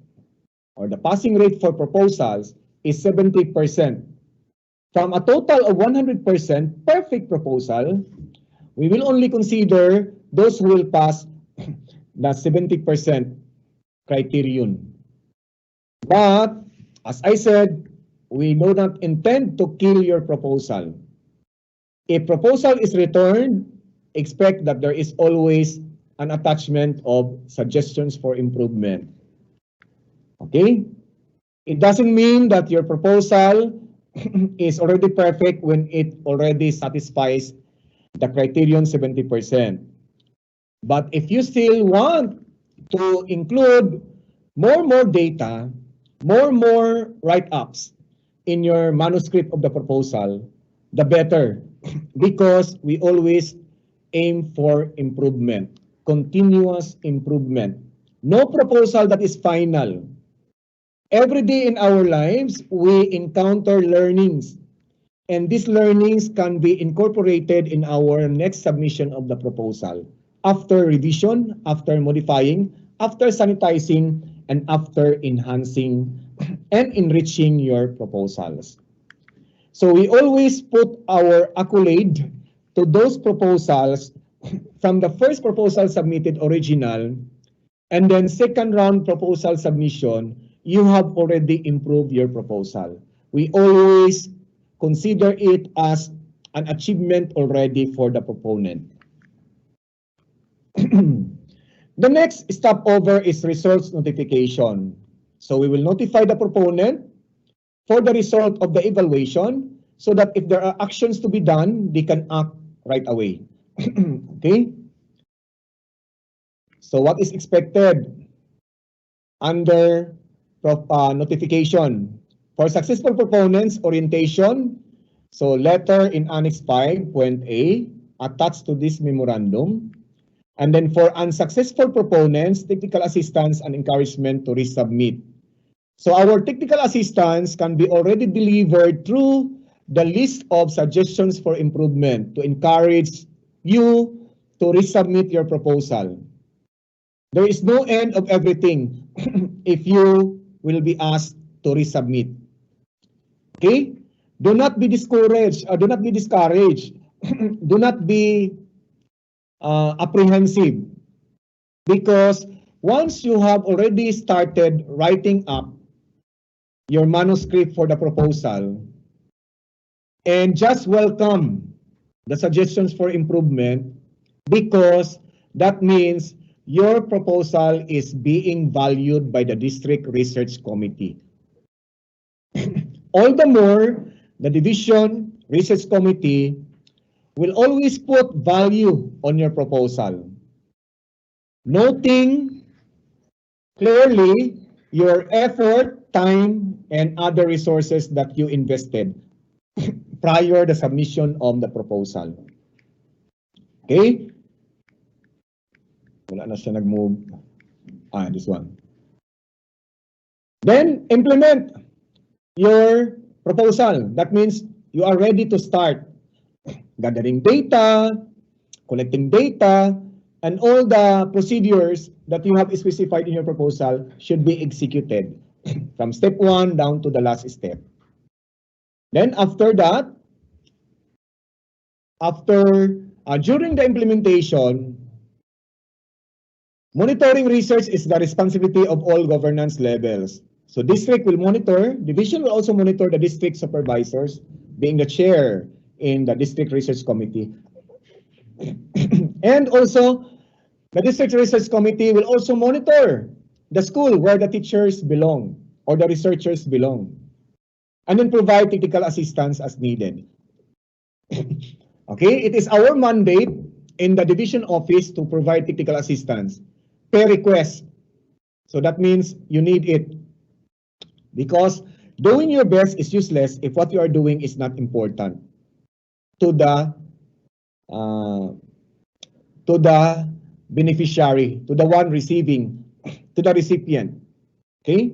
or the passing rate for proposals is 70%. From a total of 100% perfect proposal, we will only consider those who will pass the 70% criterion. But as I said, we do not intend to kill your proposal. If proposal is returned, expect that there is always an attachment of suggestions for improvement. Okay? It doesn't mean that your proposal is already perfect when it already satisfies the criterion 70%. But if you still want to include more data, more write-ups in your manuscript of the proposal, the better, because we always aim for improvement, continuous improvement. No proposal that is final. Every day in our lives, we encounter learnings, and these learnings can be incorporated in our next submission of the proposal after revision, after modifying, after sanitizing, and after enhancing and enriching your proposals. So we always put our accolade to those proposals from the first proposal submitted original and then second round proposal submission, you have already improved your proposal. We always consider it as an achievement already for the proponent. The next stopover is results notification. So we will notify the proponent for the result of the evaluation so that if there are actions to be done, they can act right away. Okay? So what is expected under notification? For successful proponents, orientation, so letter in Annex 5.A attached to this memorandum. And then for unsuccessful proponents, technical assistance and encouragement to resubmit. So our technical assistance can be already delivered through the list of suggestions for improvement to encourage you to resubmit your proposal. There is no end of everything if you will be asked to resubmit. Okay? Do not be discouraged or do not be discouraged. Do not be apprehensive, because once you have already started writing up your manuscript for the proposal and just welcome the suggestions for improvement, because that means your proposal is being valued by the District Research Committee. All the more, the Division Research Committee will always put value on your proposal, noting clearly your effort, time, and other resources that you invested prior to the submission of the proposal. Okay? Wala na siya nag-move. This one. Then, implement your proposal. That means you are ready to start gathering data, collecting data, and all the procedures that you have specified in your proposal should be executed from step 1 down to the last step. Then after that, during the implementation, monitoring research is the responsibility of all governance levels. So district will monitor, division will also monitor the district supervisors, being the chair in the district research committee. And also, the district research committee will also monitor the school where the teachers belong or the researchers belong, and then provide technical assistance as needed. Okay, it is our mandate in the division office to provide technical assistance per request. So that means you need it, because doing your best is useless if what you are doing is not important to the beneficiary, to the one receiving, to the recipient. Okay,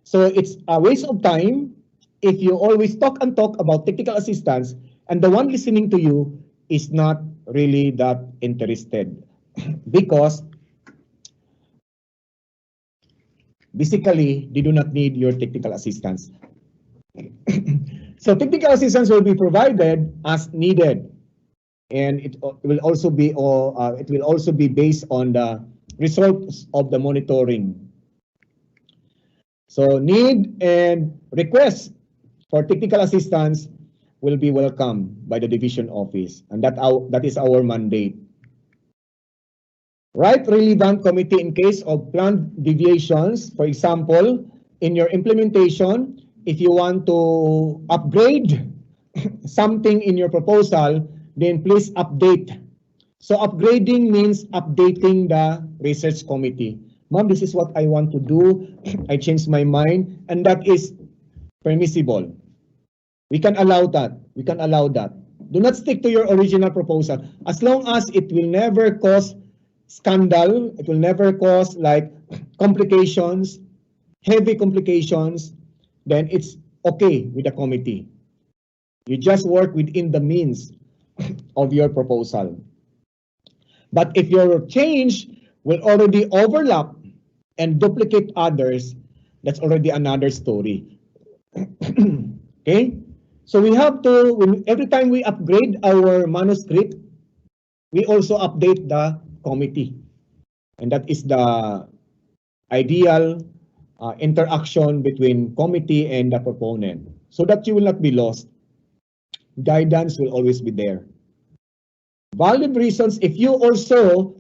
so it's a waste of time if you always talk and talk about technical assistance and the one listening to you is not really that interested, because basically they do not need your technical assistance. So technical assistance will be provided as needed, and it will also be based on the results of the monitoring. So need and request for technical assistance will be welcomed by the division office, and that is our mandate. Right relevant committee in case of planned deviations. For example, in your implementation, if you want to upgrade something in your proposal, then please update. So upgrading means updating the research committee. Ma'am, this is what I want to do. I changed my mind, and that is permissible. We can allow that. We can allow that. Do not stick to your original proposal. As long as it will never cause scandal, it will never cause like complications, heavy complications, then it's okay with the committee. You just work within the means of your proposal. But if your change will already overlap and duplicate others, that's already another story. Okay? So we have to, every time we upgrade our manuscript, we also update the committee. And that is the ideal interaction between committee and the proponent, so that you will not be lost. Guidance will always be there. Valid reasons, if you also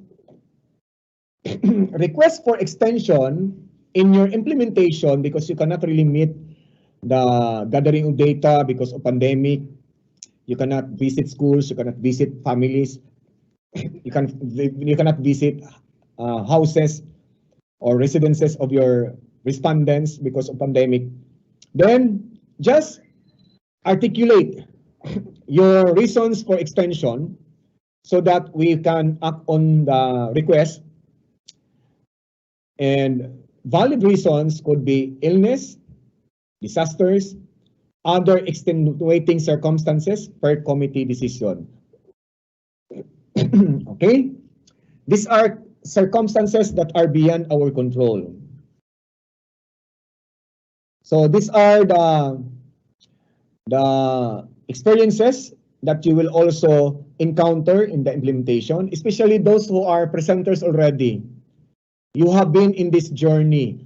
request for extension in your implementation because you cannot really meet the gathering of data because of pandemic, you cannot visit schools, you cannot visit families, you cannot visit houses or residences of your respondents because of pandemic, then just articulate your reasons for extension so that we can act on the request. And valid reasons could be illness, disasters, other extenuating circumstances per committee decision. Okay? These are circumstances that are beyond our control. So these are the experiences that you will also encounter in the implementation, especially those who are presenters already. You have been in this journey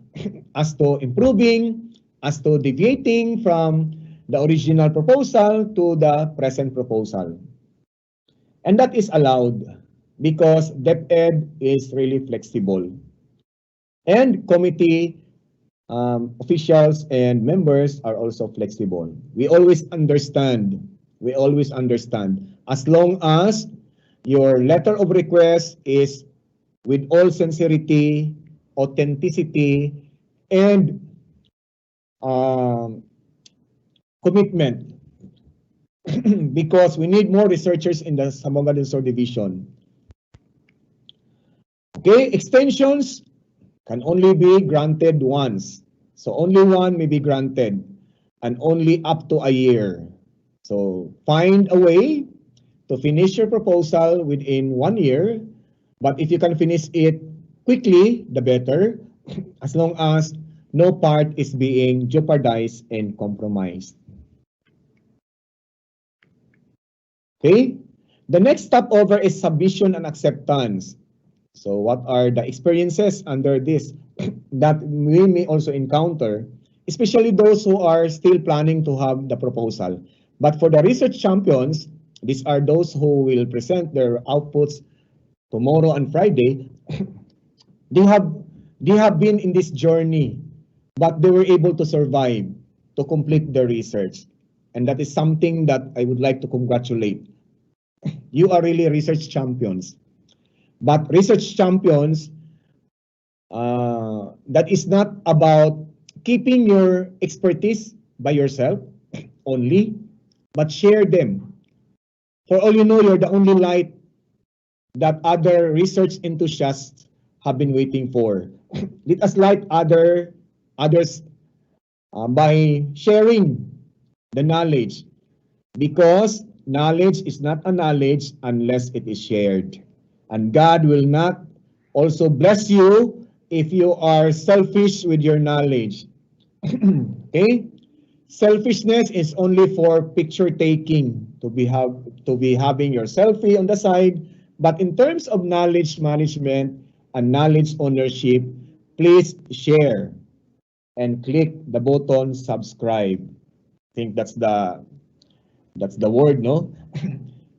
as to improving, as to deviating from the original proposal to the present proposal. And that is allowed because DepEd is really flexible. And committee officials and members are also flexible. We always understand. As long as your letter of request is with all sincerity, authenticity, and commitment. Because we need more researchers in the Zamboanga del Sur division. Okay, extensions can only be granted once. So only one may be granted, and only up to a year. So find a way to finish your proposal within 1 year. But if you can finish it quickly, the better, as long as no part is being jeopardized and compromised. Okay? The next stopover is submission and acceptance. So what are the experiences under this that we may also encounter, especially those who are still planning to have the proposal. But for the research champions, these are those who will present their outputs tomorrow and Friday. they have they have been in this journey, but they were able to survive to complete their research. And that is something that I would like to congratulate. You are really research champions. But research champions, that is not about keeping your expertise by yourself only, but share them. For all you know, you're the only light that other research enthusiasts have been waiting for. Let us light others by sharing the knowledge, because knowledge is not a knowledge unless it is shared. And God will not also bless you if you are selfish with your knowledge. Okay? Selfishness is only for picture taking, to be having your selfie on the side. But in terms of knowledge management and knowledge ownership, please share and click the button subscribe. I think that's the word, no?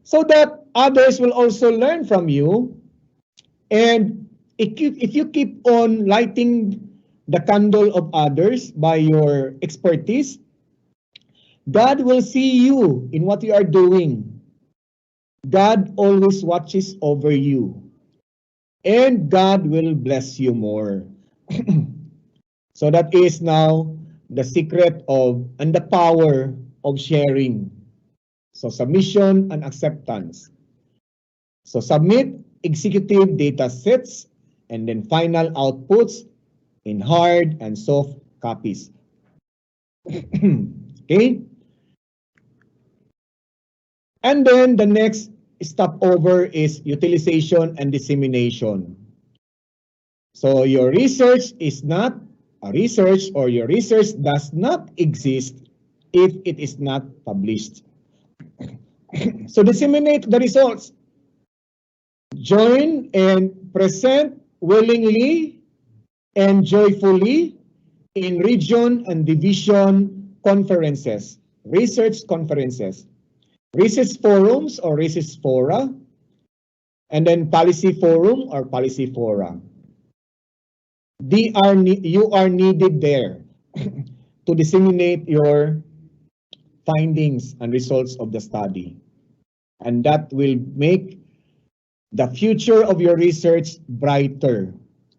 So that others will also learn from you. And if you keep on lighting the candle of others by your expertise, God will see you in what you are doing. God always watches over you. And God will bless you more. So that is now the secret of and the power of sharing. So submission and acceptance. So submit executive data sets and then final outputs in hard and soft copies. Okay? And then the next stopover is utilization and dissemination. So your research is not a research, or your research does not exist if it is not published. So disseminate the results. Join and present willingly and joyfully in region and division conferences, research conferences, research forums or research fora, and then policy forum or policy fora. You are needed there to disseminate your findings and results of the study. And that will make the future of your research brighter,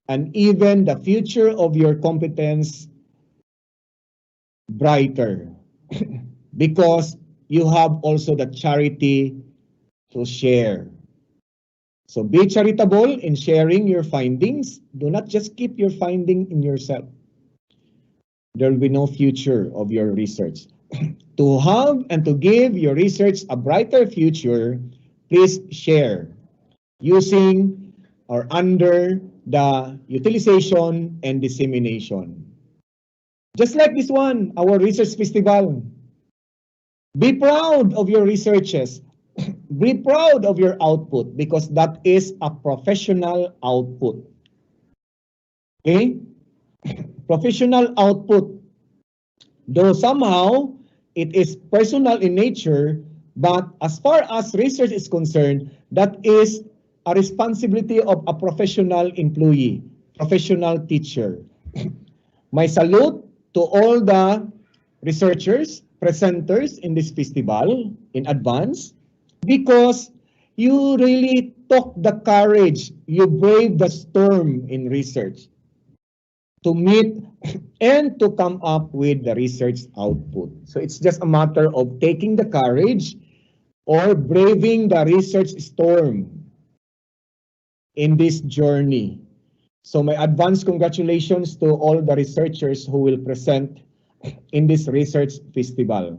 and even the future of your competence brighter, because you have also the charity to share. So be charitable in sharing your findings. Do not just keep your finding in yourself. There will be no future of your research. To have and to give your research a brighter future, please share using or under the utilization and dissemination. Just like this one, our research festival. Be proud of your researches. Be proud of your output, because that is a professional output. Okay? Professional output. Though somehow it is personal in nature, but as far as research is concerned, that is a responsibility of a professional employee, professional teacher. My salute to all the researchers, presenters in this festival in advance, because you really took the courage, you braved the storm in research to meet and to come up with the research output. So it's just a matter of taking the courage or braving the research storm in this journey. So my advance congratulations to all the researchers who will present in this research festival.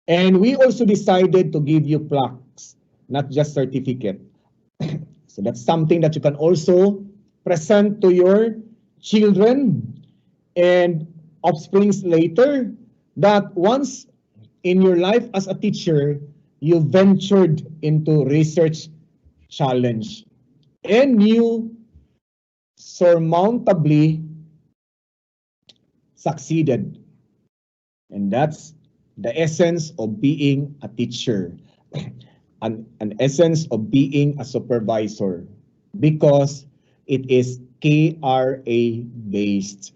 And we also decided to give you plaques, not just certificate. So that's something that you can also present to your children and offsprings later, that once in your life as a teacher, you ventured into research challenge and you surmountably succeeded. And that's the essence of being a teacher, an essence of being a supervisor, because it is KRA based.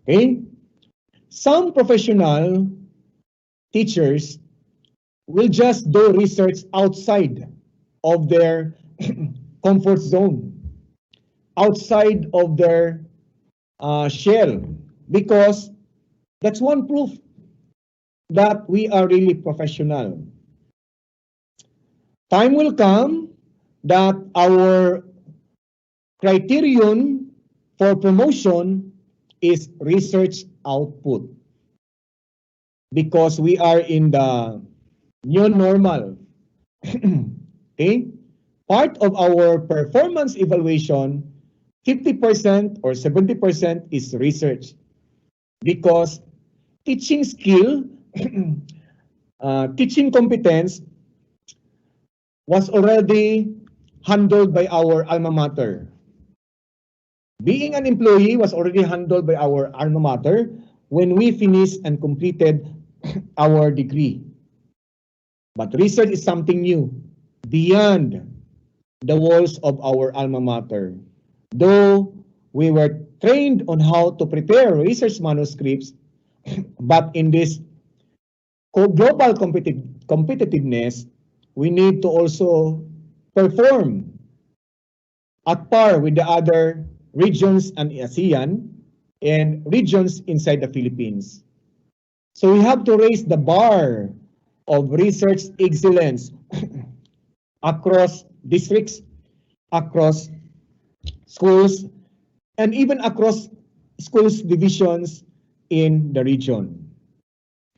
Okay? Some professional teachers will just do research outside of their comfort zone, outside of their shell, because that's one proof that we are really professional. Time will come that our criterion for promotion is research output, because we are in the new normal. Okay? Part of our performance evaluation, 50% or 70% is research, because teaching skill, teaching competence was already handled by our alma mater. Being an employee was already handled by our alma mater when we finished and completed our degree. But research is something new, beyond the walls of our alma mater. Though we were trained on how to prepare research manuscripts, but in this global competitiveness, we need to also perform at par with the other regions and ASEAN and regions inside the Philippines. So we have to raise the bar of research excellence across districts, across schools, and even across schools divisions in the region.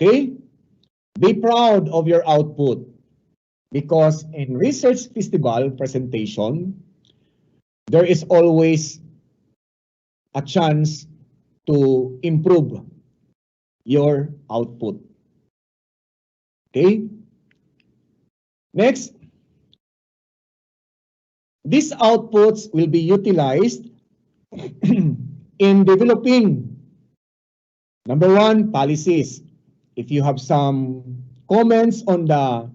Okay? Be proud of your output, because in research festival presentation, there is always a chance to improve your output. Okay? Next, these outputs will be utilized in developing, number one, policies. If you have some comments on the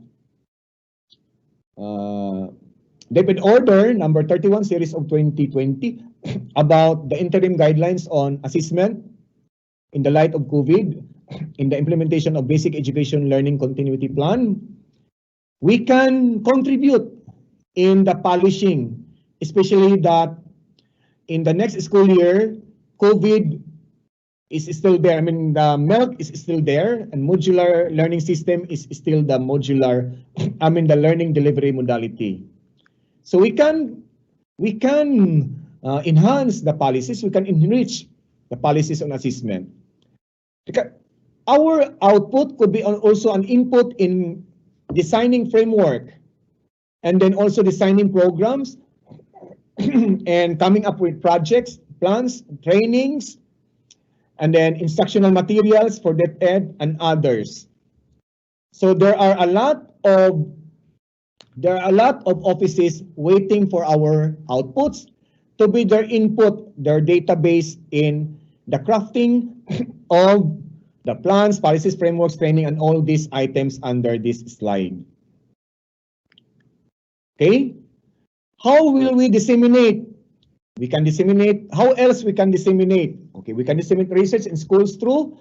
DepEd Order number 31 series of 2020 about the interim guidelines on assessment in the light of COVID, in the implementation of basic education learning continuity plan, we can contribute in the polishing, especially that in the next school year, COVID is still there. I mean, the milk is still there, and modular learning system is still the modular, I mean, the learning delivery modality. So we can enhance the policies, we can enrich the policies on assessment. Our output could be also an input in designing framework, and then also designing programs and coming up with projects, plans, trainings, and then instructional materials for DepEd and others. So there are a lot of offices waiting for our outputs to be their input, their database in the crafting of the plans, policies, frameworks, training, and all these items under this slide. Okay? How will we disseminate? We can disseminate. How else we can disseminate? Okay, we can disseminate research in schools through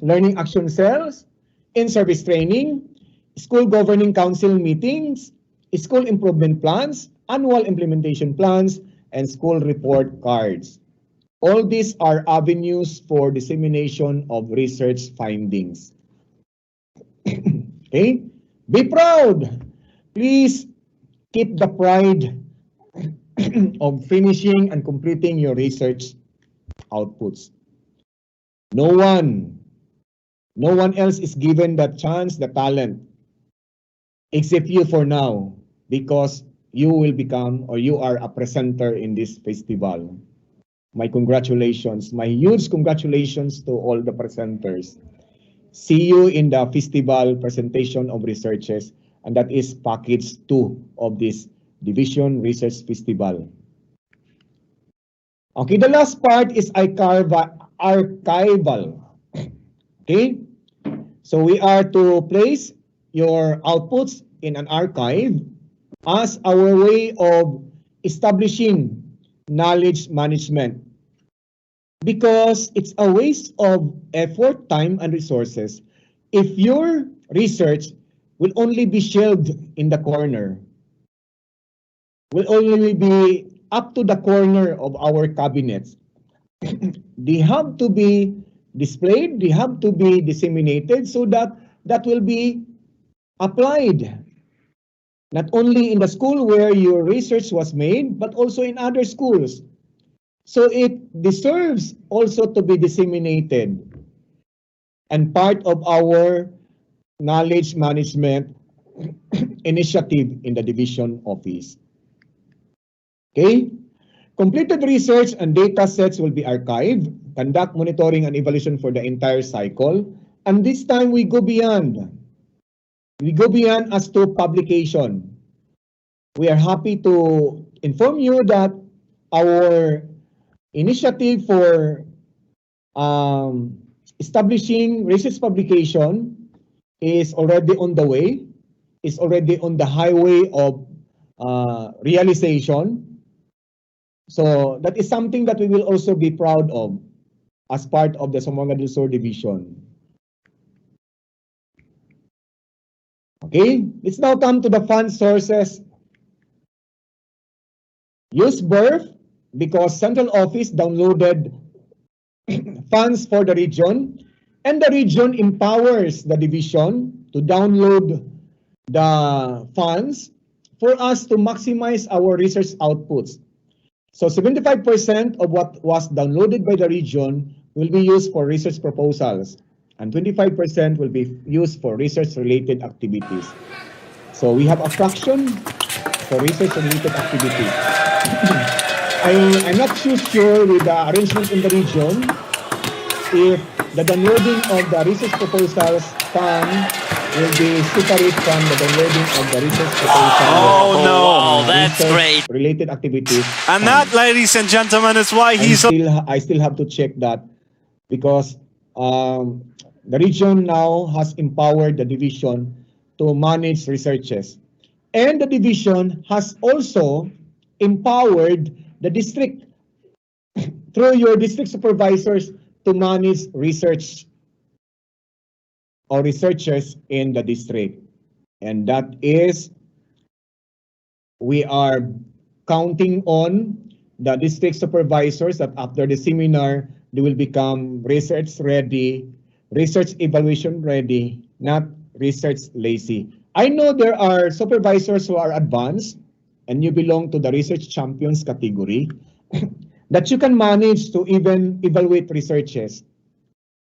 learning action cells, in-service training, school governing council meetings, school improvement plans, annual implementation plans, and school report cards. All these are avenues for dissemination of research findings. Okay? Be proud. Please keep the pride of finishing and completing your research outputs. No one else is given that chance, the talent, except you for now, because you will become, or you are a presenter in this festival. My congratulations, my huge congratulations to all the presenters. see you in the festival presentation of researches, and that is package 2 of this Division Research Festival. Okay, the last part is archival. Okay, so we are to place your outputs in an archive as our way of establishing knowledge management, because it's a waste of effort, time, and resources if your research will only be shelved in the corner, will only be up to the corner of our cabinets. They have to be displayed, they have to be disseminated so that that will be applied not only in the school where your research was made, but also in other schools. So it deserves also to be disseminated and part of our knowledge management initiative in the division office. Okay? Completed research and data sets will be archived, conduct monitoring and evaluation for the entire cycle, and this time we go beyond. We go beyond as to publication. We are happy to inform you that our initiative for establishing research publication is already on the way, is already on the highway of realization. So that is something that we will also be proud of as part of the Zamboanga del Sur division. Okay, let's now come to the fund sources. Use birth because central office downloaded funds for the region, and the region empowers the division to download the funds for us to maximize our research outputs. So 75% of what was downloaded by the region will be used for research proposals, and 25% will be used for research-related activities. So we have a fraction for research-related activities. I'm not too sure with the arrangement in the region if the downloading of the research proposals fund will be separate from the downloading of the research proposals. Oh no, that's great. Related activities. And that, ladies and gentlemen, is why I still have to check that, because the region now has empowered the division to manage researches. And the division has also empowered the district through your district supervisors to manage research or researchers in the district. And that is, we are counting on the district supervisors that after the seminar, they will become research ready, research evaluation ready, not research lazy. I know there are supervisors who are advanced and you belong to the research champions category that you can manage to even evaluate researches.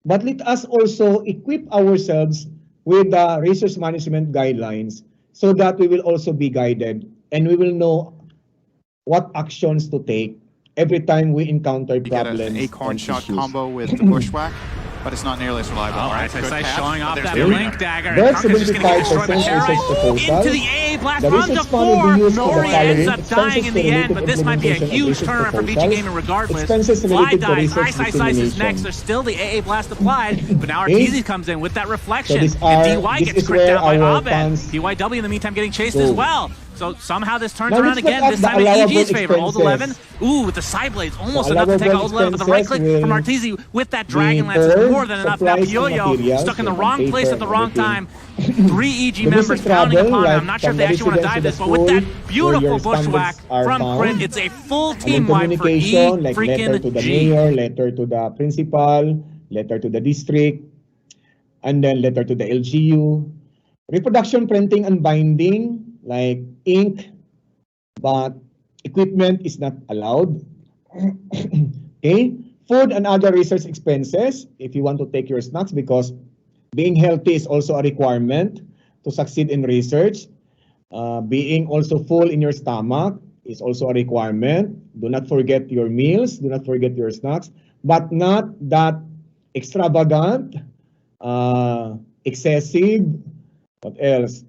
But let us also equip ourselves with the research management guidelines so that we will also be guided and we will know what actions to take every time we encounter problems. You get an acorn shot issues. combo with the bushwhack, but it's not nearly as reliable. All right, Good nice catch, showing but off there's that the blink dagger. That's And Karka's just going to get destroyed by 75% Terra. research proposal. Into the AA blast, The runs research to fund will 4. be used for the Nori ends following: up dying in the expenses end, but this might be a related to huge research turnaround for VG proposals, Gaming regardless. expenses Fly related to dies, research Ice is dissemination. next. There's still the AA blast applied, but now Okay. Arteezy comes in with that So reflection. this And DY this gets is cricked where out by our Abed. funds DYW in the meantime getting chased go. as well. So somehow this turns Now around let's look again, at this the time in allowable EG's favor. Old 11, expenses. ooh, with the side blades, almost So enough to take out allowable Old 11, but the right click expenses from will Arteezy with that be Dragon Lance is for more than enough. Now supplies and Pioyo materials, stuck in the like wrong place paper at the wrong and time. 3 EG Domestic members pounding travel, upon him. like I'm not sure if from they the actually want to residence dive to this, the but with that school, where beautiful your bushwhack standards are from found. Crit, it's a full And then team wipe for E communication, like letter freaking to the G. mayor, letter to the principal, letter to the district, and then letter to the LGU. Reproduction, printing, and binding, like ink, but equipment is not allowed. Okay? Food and other research expenses, if you want to take your snacks, because being healthy is also a requirement to succeed in research. Being also full in your stomach is also a requirement. Do not forget your meals, do not forget your snacks, but not that extravagant excessive, what else?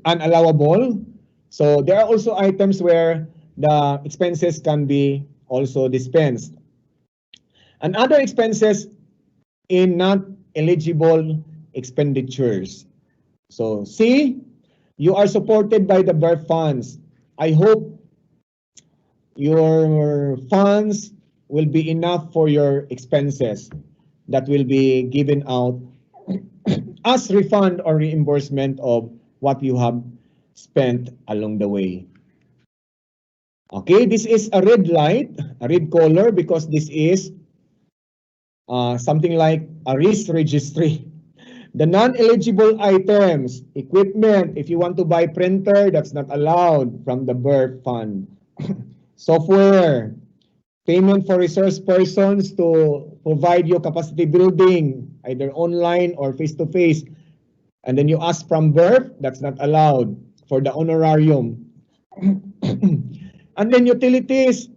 Unallowable. So there are also items where the expenses can be also dispensed. And other expenses in not eligible expenditures. So C, you are supported by the birth funds. I hope your funds will be enough for your expenses that will be given out as refund or reimbursement of what you have spent along the way. Okay, this is a red light, a red color, because this is something like a risk registry. The non-eligible items, equipment, if you want to buy printer, that's not allowed from the birth fund. Software, payment for resource persons to provide you capacity building, either online or face-to-face. And then you ask from birth, that's not allowed for the honorarium. And then utilities,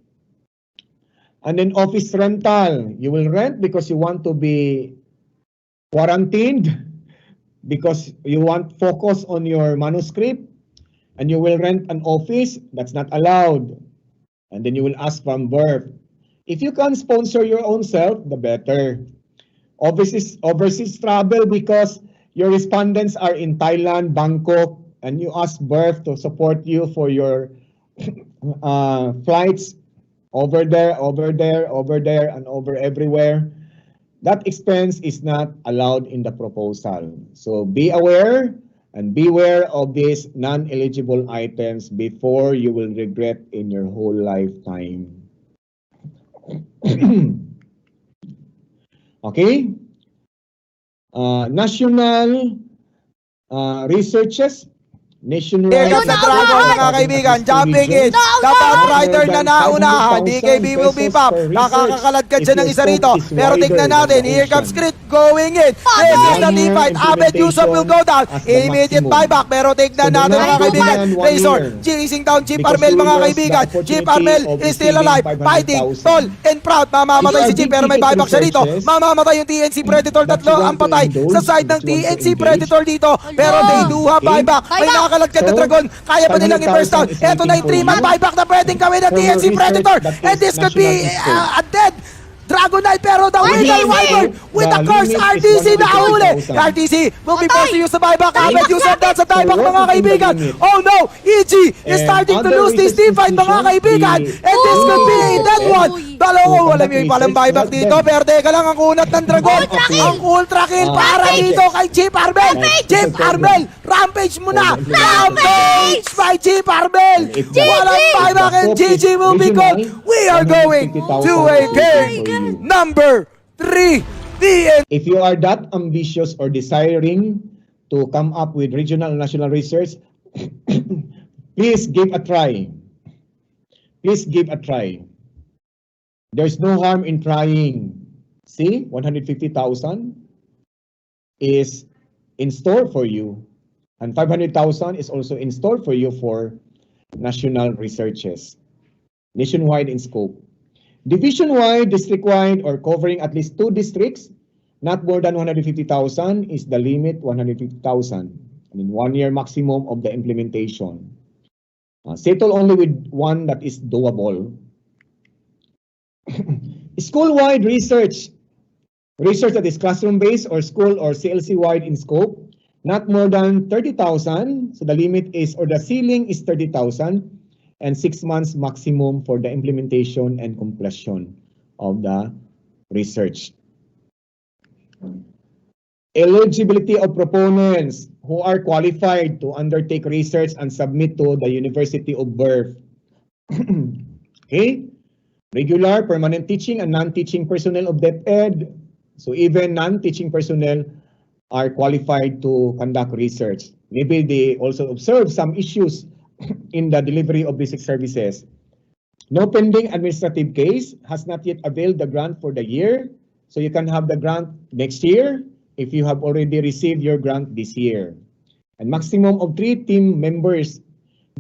and then office rental. You will rent because you want to be quarantined, because you want focus on your manuscript, and you will rent an office, that's not allowed. And then you will ask from birth. If you can sponsor your own self, the better. Overseas travel, because your respondents are in Thailand, Bangkok, and you ask birth to support you for your flights over there, and over everywhere. That expense is not allowed in the proposal. So be aware and beware of these non-eligible items before you will regret in your whole lifetime. Okay? National researches. Here Nationwide. comes the dragon, mga kaibigan. Jumping in. The rider na naunahan. DKB will be pop. Nakakakalad ka dyan ng isa rito. Pero tignan natin. Here comes Crit going in. This is the D-fight. Abed Yusuf will go down. Immediate buyback. Pero tignan natin, mga kaibigan. Razor chasing down Jeep Armel, mga kaibigan. Jeep Armel is still alive. Fighting. Tall and proud. Mamamatay si Jeep pero may buyback siya dito. Mamamatay yung TNC Predator. Tatlo ang patay sa side ng TNC Predator dito. Pero they do have buyback. May nakakalat ka na Dragon. Kaya pa nilang i-burst down. Ito na yung 3-man buyback na pwedeng gawin ng TNC Predator. And this could be a dead Dragonite, pero the winner Wyvern with the curse RTC na huli. RTC will be forced to use the buyback. Ahmed Yusuf down sa buyback, mga kaibigan. Oh no, EG is starting to lose this team fight, mga kaibigan. And this could be a dead one. Dalawa, alam nyo yung palang buyback dito. Pero teka lang, ang kunat ng Dragon. Ang ultra kill para dito kay Jeep Armel. Jeep Armel, rampage mo na. Rampage by Jeep Armel. Walang buyback and GG will be gone. We are going to a game number 3. If you are that ambitious or desiring to come up with regional and national research, please give a try. Please give a try. There's no harm in trying. See, 150,000 is in store for you, and 500,000 is also in store for you for national researches, nationwide in scope. Division-wide, district-wide, or covering at least 2 districts, not more than 150,000 is the limit, 150,000. I mean, 1 year maximum of the implementation. Settle only with one that is doable. School-wide research that is classroom-based or school or CLC-wide in scope, not more than 30,000. So the limit is, or the ceiling is 30,000. And 6 months maximum for the implementation and completion of the research. Eligibility of proponents who are qualified to undertake research and submit to the University of Birth. Okay? Regular, permanent teaching and non-teaching personnel of DepEd. So even non-teaching personnel are qualified to conduct research. Maybe they also observe some issues in the delivery of basic services. No pending administrative case, has not yet availed the grant for the year. So you can have the grant next year if you have already received your grant this year. And maximum of 3 team members,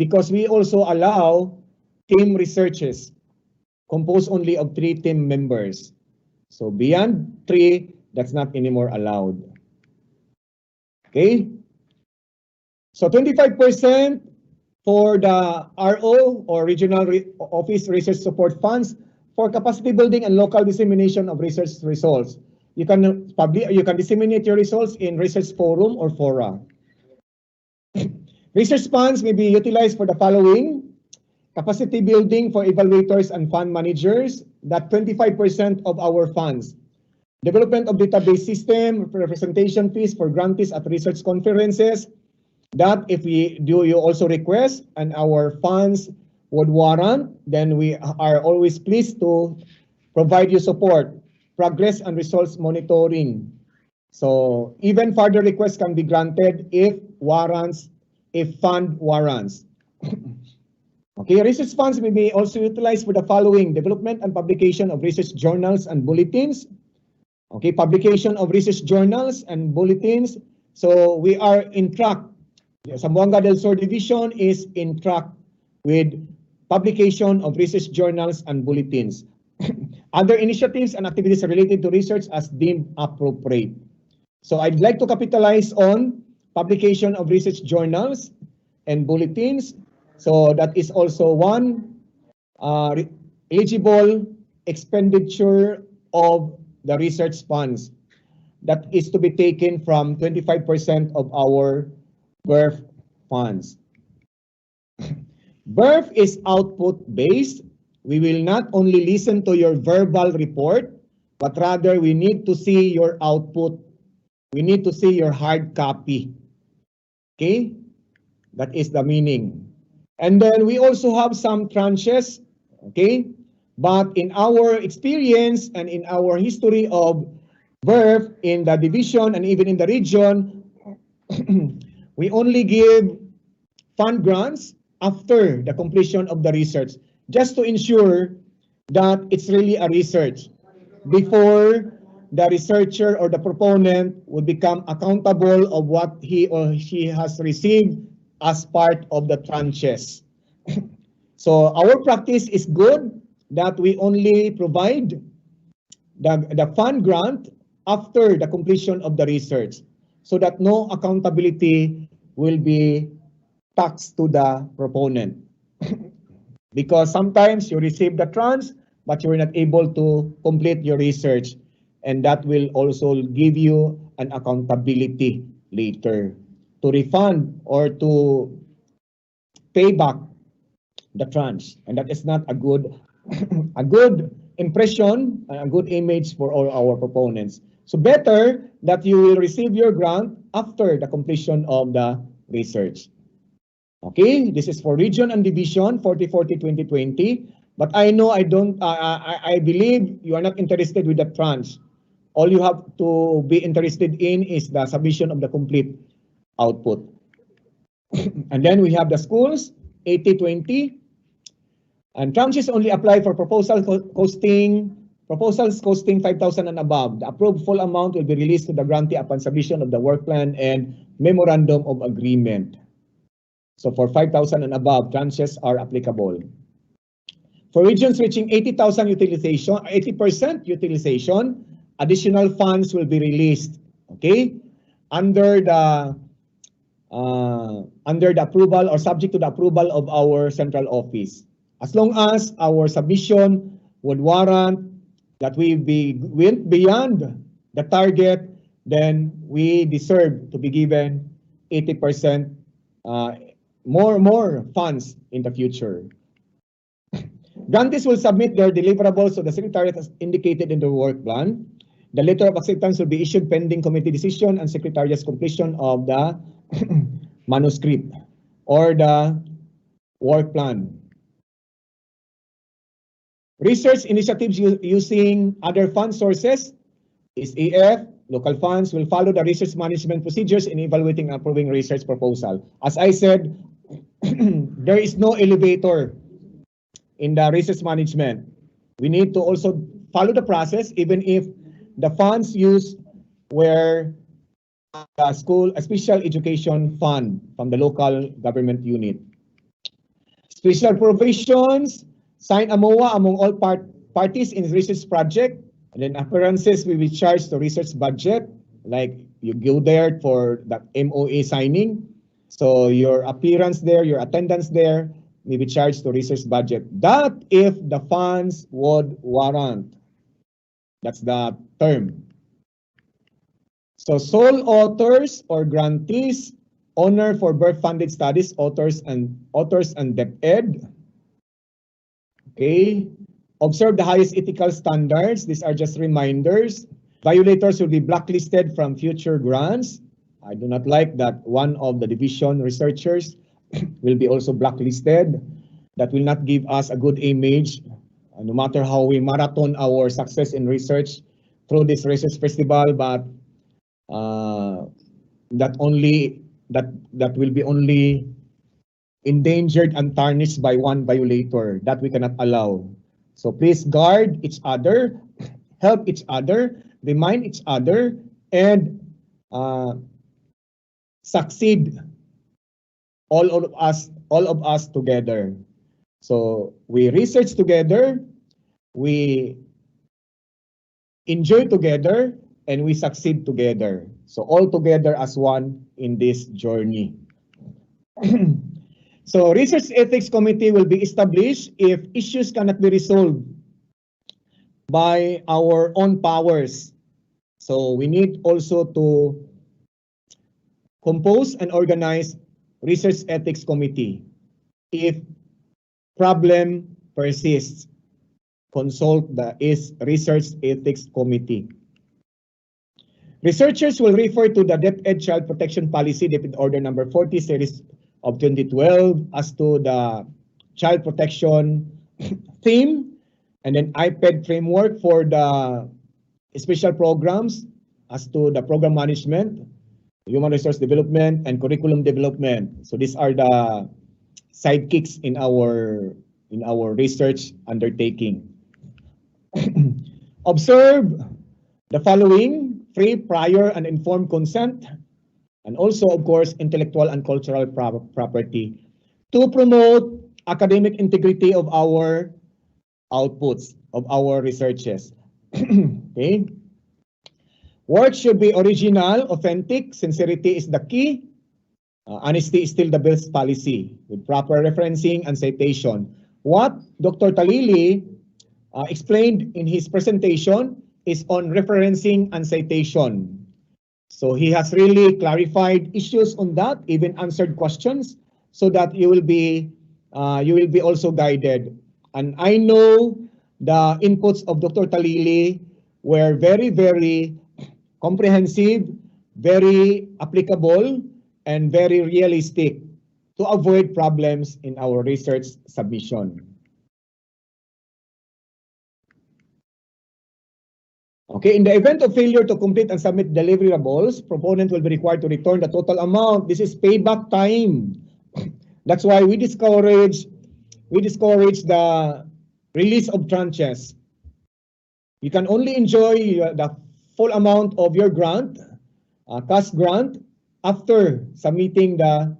because we also allow team researches composed only of 3 team members. So beyond 3, that's not anymore allowed. Okay? So 25% for the RO or Regional Office Research Support Funds for capacity building and local dissemination of research results. You can disseminate your results in research forum or fora. Research funds may be utilized for the following: capacity building for evaluators and fund managers, that 25% of our funds. Development of database system, representation fees for grantees at research conferences, that if you also request and our funds would warrant, then we are always pleased to provide you support, progress and results monitoring. So even further requests can be granted if fund warrants. Okay, research funds may be also utilized for the following: development and publication of research journals and bulletins. Okay, publication of research journals and bulletins. So we are in track. The Zamboanga del Sur Division is in track with publication of research journals and bulletins. Other initiatives and activities related to research as deemed appropriate. So I'd like to capitalize on publication of research journals and bulletins. So that is also one eligible expenditure of the research funds that is to be taken from 25% of our BERF funds. BERF is output based. We will not only listen to your verbal report, but rather we need to see your output. We need to see your hard copy. Okay? That is the meaning. And then we also have some tranches. Okay? But in our experience and in our history of BERF in the division and even in the region, we only give fund grants after the completion of the research, just to ensure that it's really a research before the researcher or the proponent would become accountable of what he or she has received as part of the tranches. So our practice is good that we only provide the fund grant after the completion of the research, so that no accountability will be taxed to the proponent. Because sometimes you receive the trans, but you're not able to complete your research, and that will also give you an accountability later to refund or to pay back the trans, and that is not a good a good impression, a good image for all our proponents. So better that you will receive your grant after the completion of the research. Okay, this is for region and division 40-40-2020. But I know I believe you are not interested with the trans. All you have to be interested in is the submission of the complete output. And then we have the schools 80-20. And tranches only apply for proposals costing 5,000 and above. The approved full amount will be released to the grantee upon submission of the work plan and memorandum of agreement. So for 5,000 and above, tranches are applicable. For regions reaching 80% utilization, additional funds will be released. Okay, under the approval or subject to the approval of our central office. As long as our submission would warrant that we went beyond the target, then we deserve to be given 80% more funds in the future. Grantees will submit their deliverables to the Secretariat as indicated in the work plan. The letter of acceptance will be issued pending committee decision and Secretariat's completion of the manuscript or the work plan. Research initiatives using other fund sources is EF. Local funds will follow the research management procedures in evaluating and approving research proposal. As I said, there is no elevator in the research management. We need to also follow the process, even if the funds used were a special education fund from the local government unit. Special provisions, sign a MOA among all parties in research project. And then appearances will be charged to research budget, like you go there for the MOA signing. So your appearance there, your attendance there may be charged to research budget. That if the funds would warrant. That's the term. So sole authors or grantees, honor for birth-funded studies, authors and DepEd. Okay. Observe the highest ethical standards. These are just reminders. Violators will be blacklisted from future grants. I do not like that one of the division researchers will be also blacklisted. That will not give us a good image, no matter how we marathon our success in research through this research festival, but that will be only endangered and tarnished by one violator. That we cannot allow. So please guard each other, help each other, remind each other, and succeed all of us together. So we research together, we enjoy together, and we succeed together. So all together as one in this journey. So Research Ethics Committee will be established if issues cannot be resolved by our own powers. So we need also to compose and organize Research Ethics Committee. If problem persists, consult the Research Ethics Committee. Researchers will refer to the DepEd Child Protection Policy, DepEd Order number 40, series of 2012, as to the child protection theme, and then IPED framework for the special programs as to the program management, human resource development, and curriculum development. So these are the sidekicks in our research undertaking. Observe the following: free, prior, and informed consent, and also, of course, intellectual and cultural property, to promote academic integrity of our outputs, of our researches. Okay. Work should be original, authentic, sincerity is the key. Honesty is still the best policy, with proper referencing and citation. What Dr. Talili explained in his presentation is on referencing and citation. So he has really clarified issues on that, even answered questions, so that you will be also guided. And I know the inputs of Dr. Talili were very, very comprehensive, very applicable, and very realistic to avoid problems in our research submission. Okay, in the event of failure to complete and submit deliverables, proponent will be required to return the total amount. This is payback time. That's why we discourage the release of tranches. You can only enjoy the full amount of your grant, cash grant, after submitting the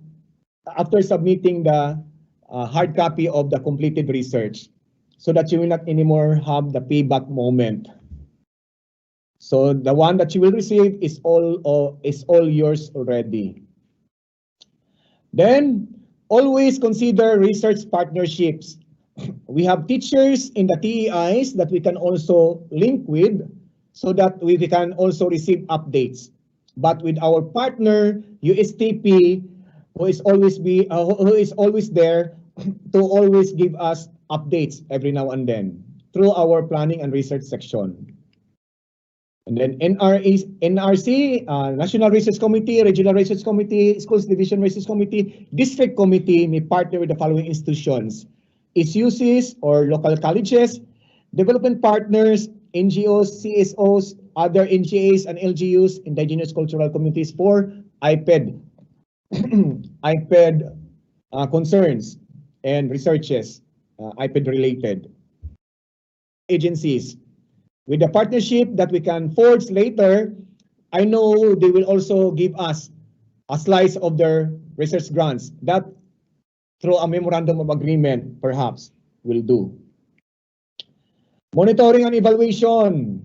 hard copy of the completed research, so that you will not anymore have the payback moment. So the one that you will receive is all yours already. Then always consider research partnerships. We have teachers in the TEIs that we can also link with, so that we can also receive updates. But with our partner USTP, who is always there to always give us updates every now and then through our planning and research section. And then NRC, National Research Committee, Regional Research Committee, Schools Division Research Committee, District Committee may partner with the following institutions: ISUCs or local colleges, development partners, NGOs, CSOs, other NGAs and LGUs, indigenous cultural communities for IPED, IPED concerns and researches, IPED related agencies. With the partnership that we can forge later, I know they will also give us a slice of their research grants. That through a memorandum of agreement, perhaps, will do. Monitoring and evaluation.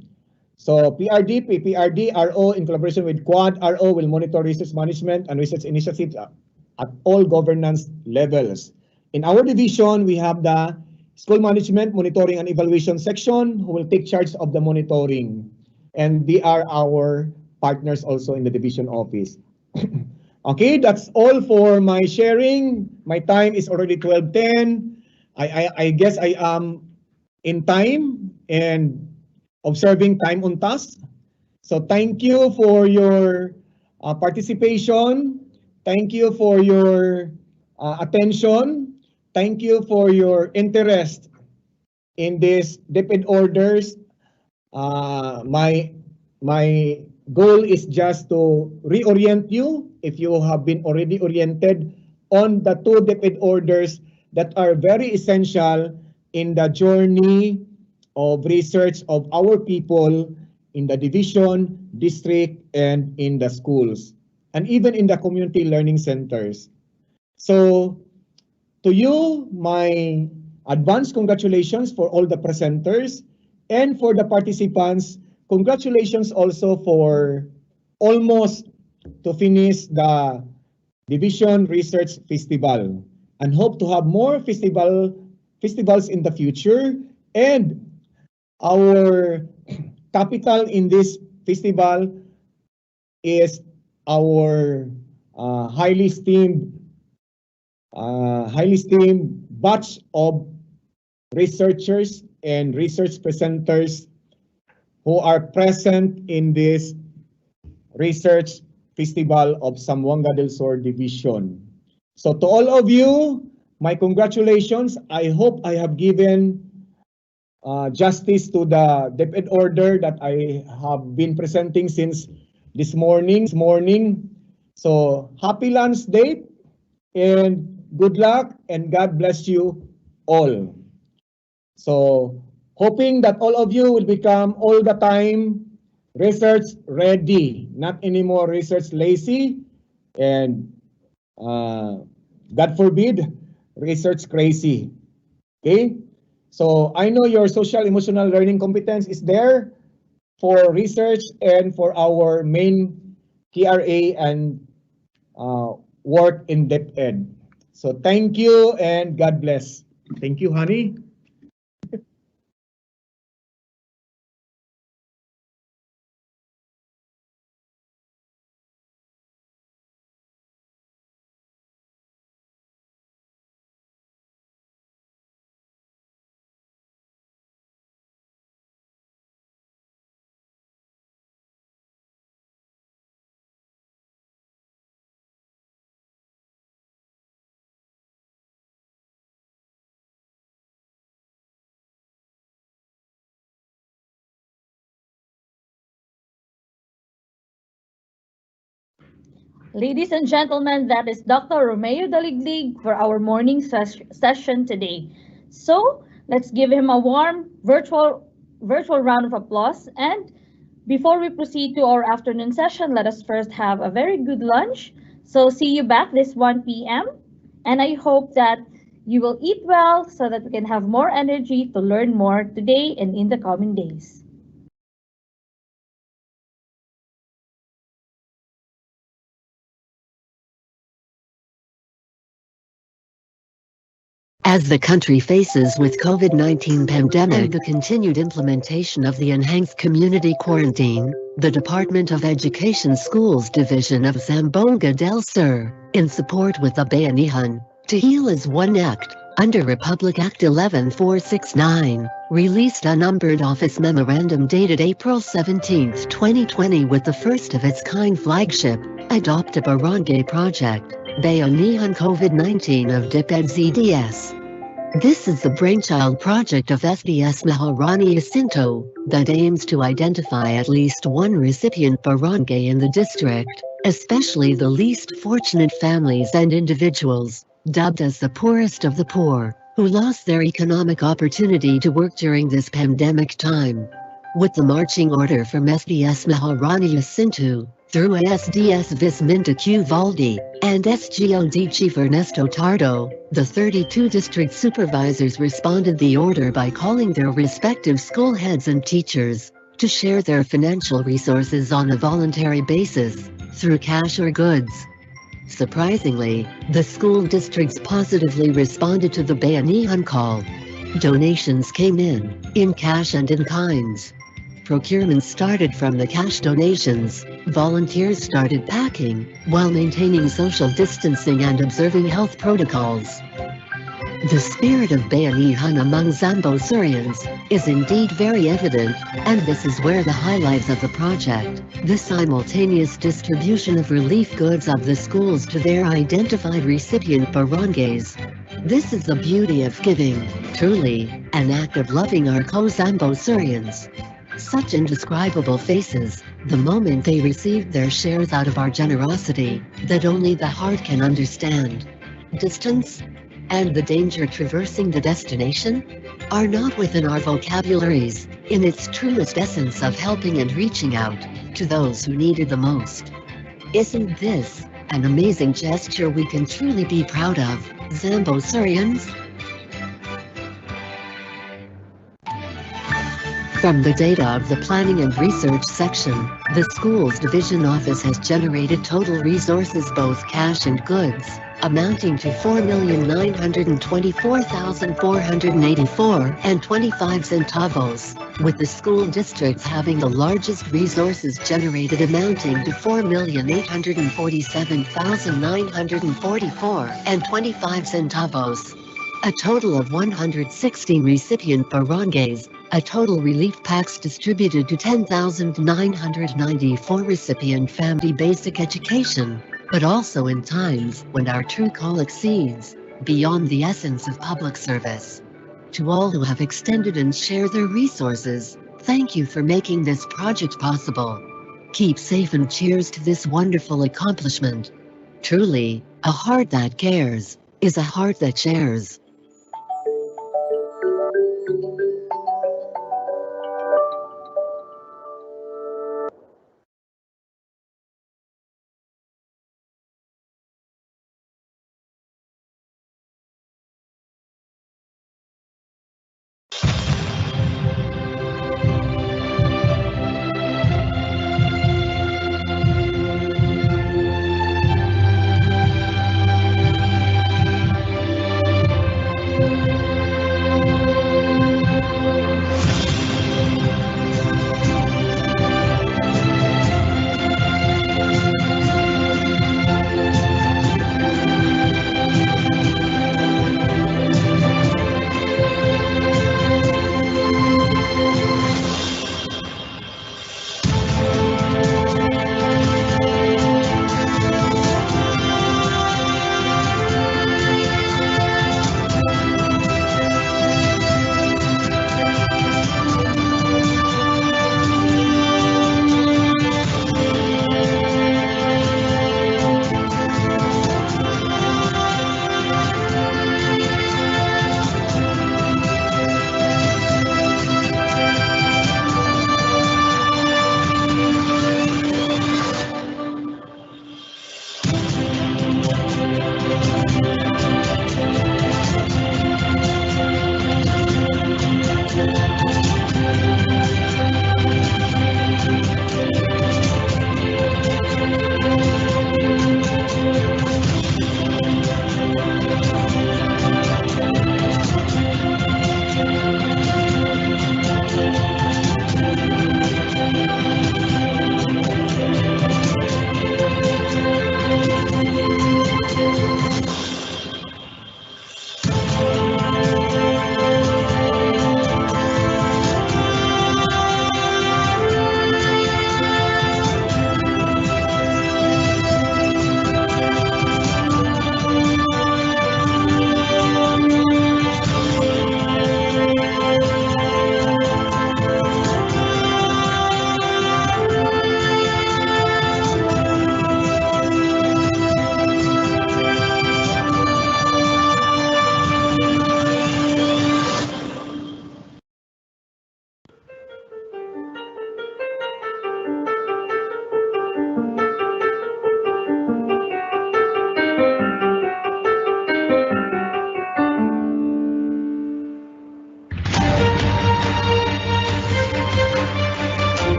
So PRD, PPRD, RO in collaboration with Quad, RO will monitor research management and research initiatives at all governance levels. In our division, we have the School Management Monitoring and Evaluation section who will take charge of the monitoring. And they are our partners also in the division office. Okay, that's all for my sharing. My time is already 12:10. I guess I am in time and observing time on task. So thank you for your participation. Thank you for your attention. Thank you for your interest in this DepEd orders. My goal is just to reorient you if you have been already oriented on the two DepEd orders that are very essential in the journey of research of our people in the division, district, and in the schools, and even in the community learning centers. So to you, my advance congratulations for all the presenters, and for the participants, congratulations also for almost to finish the Division Research Festival, and hope to have more festivals in the future. And our capital in this festival is our highly esteemed batch of researchers and research presenters who are present in this Research Festival of Zamboanga del Sur Division. So to all of you, my congratulations. I hope I have given justice to the DepEd order that I have been presenting since this morning. So happy lunch date and good luck and God bless you all. So hoping that all of you will become all the time research ready, not anymore research lazy, and God forbid, research crazy. Okay? So I know your social emotional learning competence is there for research and for our main PRA and work in DepEd. So thank you and God bless. Thank you, honey. Ladies and gentlemen, that is Dr. Romeo Daligdig for our morning session today. So let's give him a warm virtual round of applause. And before we proceed to our afternoon session, let us first have a very good lunch. So see you back this 1 p.m. And I hope that you will eat well so that we can have more energy to learn more today and in the coming days. As the country faces with COVID-19 pandemic the continued implementation of the enhanced community quarantine, the Department of Education Schools Division of Zamboanga del Sur, in support with the Bayanihan, To Heal as One Act, under Republic Act 11469, released a numbered office memorandum dated April 17, 2020 with the first of its kind flagship, Adopt a Barangay Project, Bayanihan COVID-19 of DepEd ZDS. This is the brainchild project of SBS Maharani Jacinto that aims to identify at least one recipient barangay in the district, especially the least fortunate families and individuals, dubbed as the poorest of the poor, who lost their economic opportunity to work during this pandemic time. With the marching order from SBS Maharani Jacinto, through SDS Visminda Q. Valdi, and SGOD Chief Ernesto Tardo, the 32 district supervisors responded the order by calling their respective school heads and teachers to share their financial resources on a voluntary basis, through cash or goods. Surprisingly, the school districts positively responded to the Bayanihan call. Donations came in cash and in kinds. Procurement started from the cash donations, volunteers started packing, while maintaining social distancing and observing health protocols. The spirit of Bayanihan among Zamboangans is indeed very evident, and this is where the highlights of the project, the simultaneous distribution of relief goods of the schools to their identified recipient barangays. This is the beauty of giving, truly, an act of loving our co-Zamboangans. Such indescribable faces, the moment they received their shares out of our generosity, that only the heart can understand. Distance and the danger traversing the destination are not within our vocabularies, in its truest essence of helping and reaching out to those who need it the most. Isn't this an amazing gesture we can truly be proud of, Zamboangans? From the data of the Planning and Research section, the school's division office has generated total resources, both cash and goods, amounting to 4,924,484 and 25 centavos, with the school districts having the largest resources generated amounting to 4,847,944 and 25 centavos. A total of 116 recipient barangays, a total relief packs distributed to 10,994 recipient family basic education, but also in times when our true call exceeds beyond the essence of public service. To all who have extended and shared their resources, thank you for making this project possible. Keep safe and cheers to this wonderful accomplishment. Truly, a heart that cares is a heart that shares.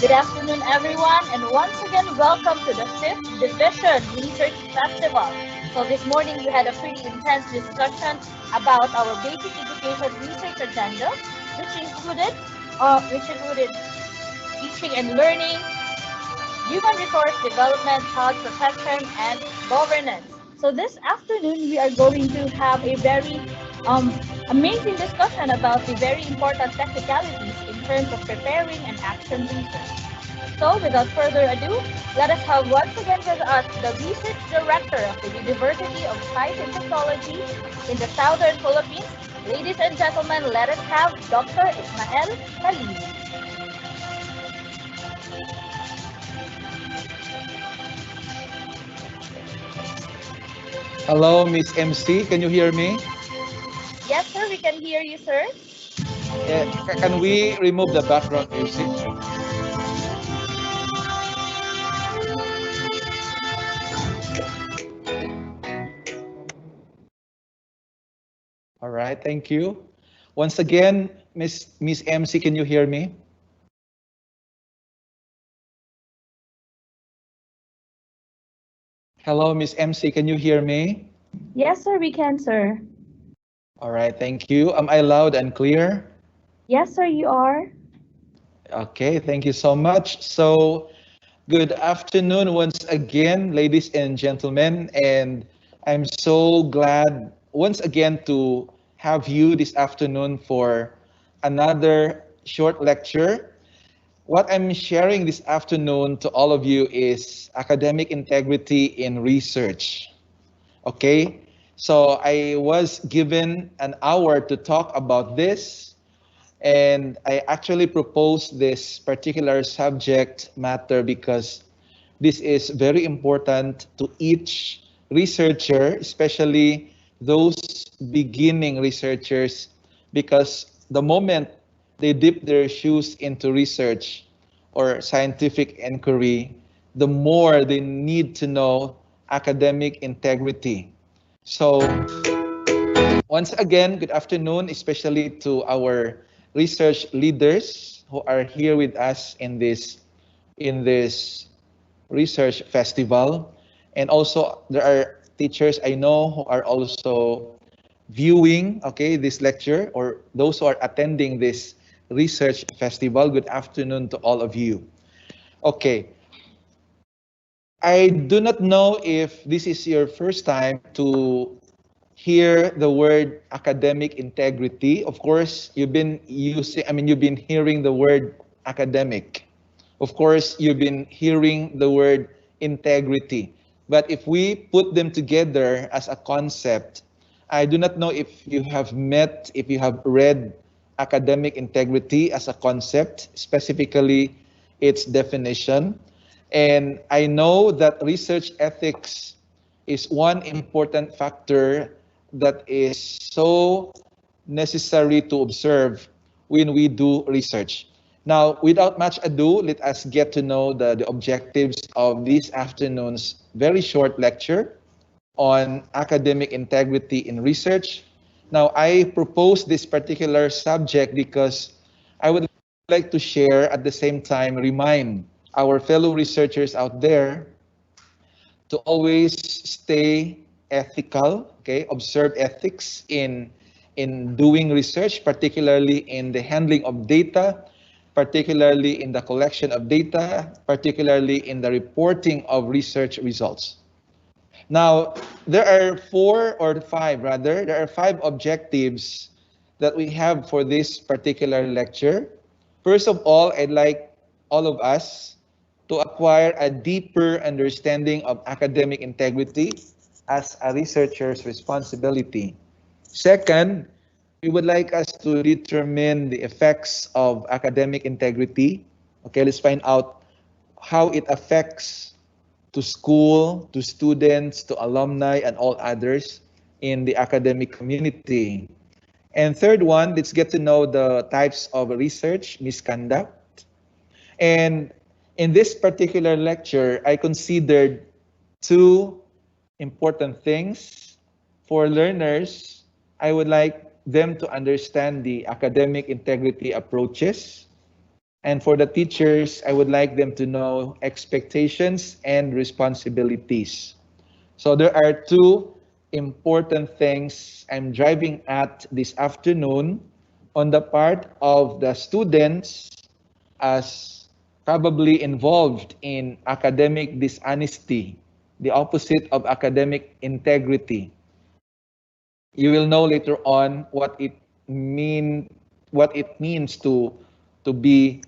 Good afternoon, everyone, and once again, welcome to the 5th Division Research Festival. So this morning, we had a pretty intense discussion about our basic education research agenda, which included teaching and learning, human resource development, child protection, and governance. So this afternoon, we are going to have a very amazing discussion about the very important technicalities in terms of preparing an action research. So without further ado, let us have once again with us the Research Director of the University of Science and Technology in the Southern Philippines. Ladies and gentlemen, let us have Dr. Ismael Khalil. Hello, Miss MC. Can you hear me? Yes, sir, we can hear you, sir. Can we remove the background music? All right, thank you. Once again, Miss MC, can you hear me? Hello, Miss MC, can you hear me? Yes, sir, we can, sir. All right, thank you. Am I loud and clear? Yes, sir, you are. Okay, thank you so much. So, good afternoon once again, ladies and gentlemen, and I'm so glad once again to have you this afternoon for another short lecture. What I'm sharing this afternoon to all of you is academic integrity in research. Okay, so I was given an hour to talk about this, and I actually proposed this particular subject matter because this is very important to each researcher, especially those beginning researchers, because the moment they dip their shoes into research or scientific inquiry, the more they need to know academic integrity. So, once again, good afternoon, especially to our research leaders who are here with us in this research festival. And also there are teachers I know who are also viewing, okay, this lecture, or those who are attending this research festival. Good afternoon to all of you. Okay, I do not know if this is your first time to hear the word academic integrity. Of course, you've been hearing the word academic. Of course, you've been hearing the word integrity. But if we put them together as a concept, I do not know if you have if you have read academic integrity as a concept, specifically its definition. And I know that research ethics is one important factor that is so necessary to observe when we do research. Now, without much ado, let us get to know the objectives of this afternoon's very short lecture on academic integrity in research. Now, I propose this particular subject because I would like to share, at the same time, remind our fellow researchers out there to always stay ethical, okay, observe ethics in doing research, particularly in the handling of data, particularly in the collection of data, particularly in the reporting of research results. Now, there are there are five objectives that we have for this particular lecture. First of all, I'd like all of us to acquire a deeper understanding of academic integrity as a researcher's responsibility. Second, we would like us to determine the effects of academic integrity. Okay, let's find out how it affects to school, to students, to alumni, and all others in the academic community. And third one, let's get to know the types of research misconduct. And in this particular lecture, I considered two important things. For learners, I would like them to understand the academic integrity approaches. And for the teachers, I would like them to know expectations and responsibilities. So there are two important things I'm driving at this afternoon on the part of the students as probably involved in academic dishonesty, the opposite of academic integrity. You will know later on what it means to be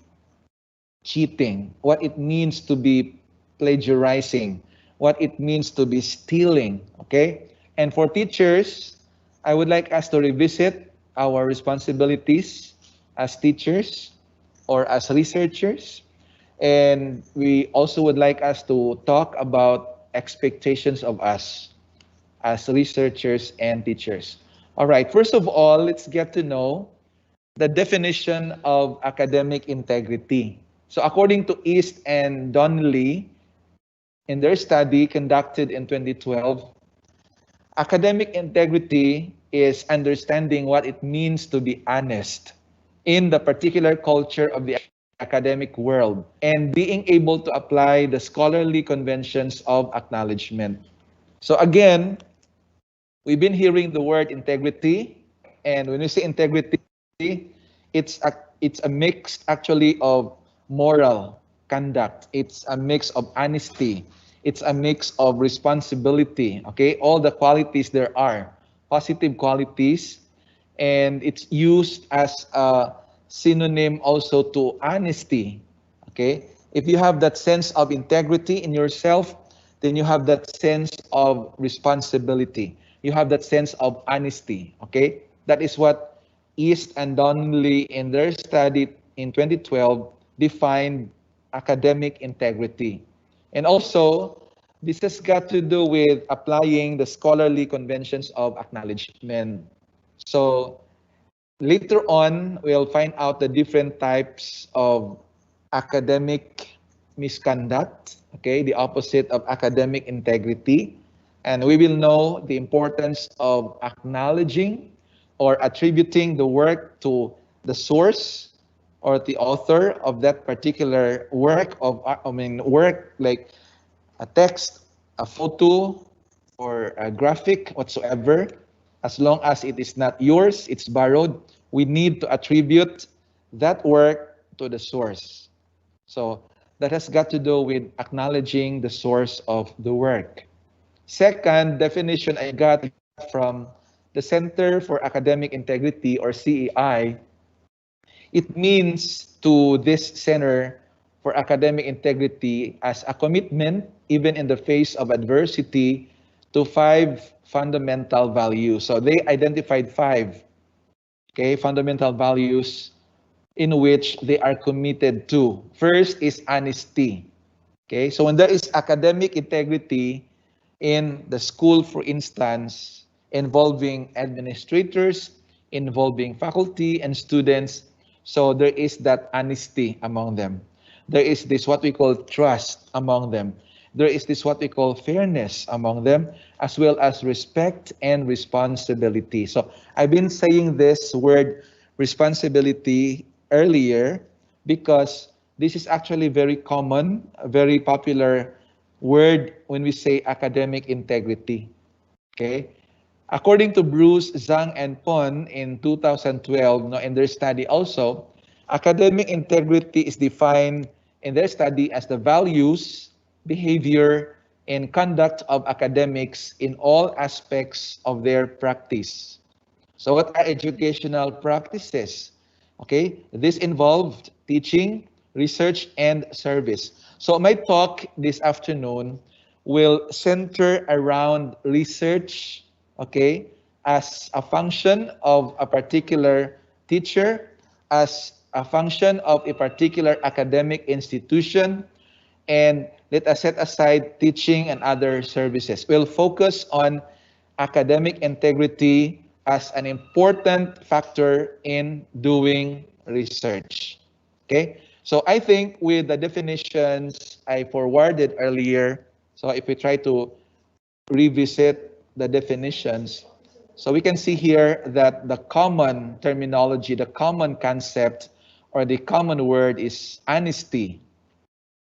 cheating, what it means to be plagiarizing, what it means to be stealing, okay? And for teachers, I would like us to revisit our responsibilities as teachers or as researchers. And we also would like us to talk about expectations of us as researchers and teachers. All right, first of all, let's get to know the definition of academic integrity. So according to East and Donnelly, in their study conducted in 2012, academic integrity is understanding what it means to be honest in the particular culture of the academic world and being able to apply the scholarly conventions of acknowledgement. So again, we've been hearing the word integrity, and when we say integrity, it's a mix actually of moral conduct. It's a mix of honesty. It's a mix of responsibility. Okay, all the qualities there are, positive qualities, and it's used as a synonym also to honesty. Okay, if you have that sense of integrity in yourself, then you have that sense of responsibility. You have that sense of honesty. Okay, that is what East and Donnelly in their study in 2012 defined academic integrity. And also, this has got to do with applying the scholarly conventions of acknowledgement. So later on, we'll find out the different types of academic misconduct, okay, the opposite of academic integrity. And we will know the importance of acknowledging or attributing the work to the source or the author of that particular work work like a text, a photo, or a graphic whatsoever. As long as it is not yours, it's borrowed, we need to attribute that work to the source. So that has got to do with acknowledging the source of the work. Second definition I got from the Center for Academic Integrity, or CEI. It means to this Center for Academic Integrity as a commitment, even in the face of adversity, to 5 fundamental values. So they identified 5, okay, fundamental values in which they are committed to. First is honesty. Okay, so when there is academic integrity in the school, for instance, involving administrators, involving faculty and students, so there is that honesty among them. There is this what we call trust among them. There is this what we call fairness among them, as well as respect and responsibility. So I've been saying this word responsibility earlier because this is actually very common, a very popular word when we say academic integrity. Okay? According to Bruce, Zhang, and Pon in 2012, in their study also, academic integrity is defined in their study as the values, behavior, and conduct of academics in all aspects of their practice. So what are educational practices? Okay, this involved teaching, research, and service. So my talk this afternoon will center around research, okay, as a function of a particular teacher, as a function of a particular academic institution, and let us set aside teaching and other services. We'll focus on academic integrity as an important factor in doing research. Okay, so I think with the definitions I forwarded earlier, so if we try to revisit the definitions, so we can see here that the common terminology, the common concept, or the common word is honesty.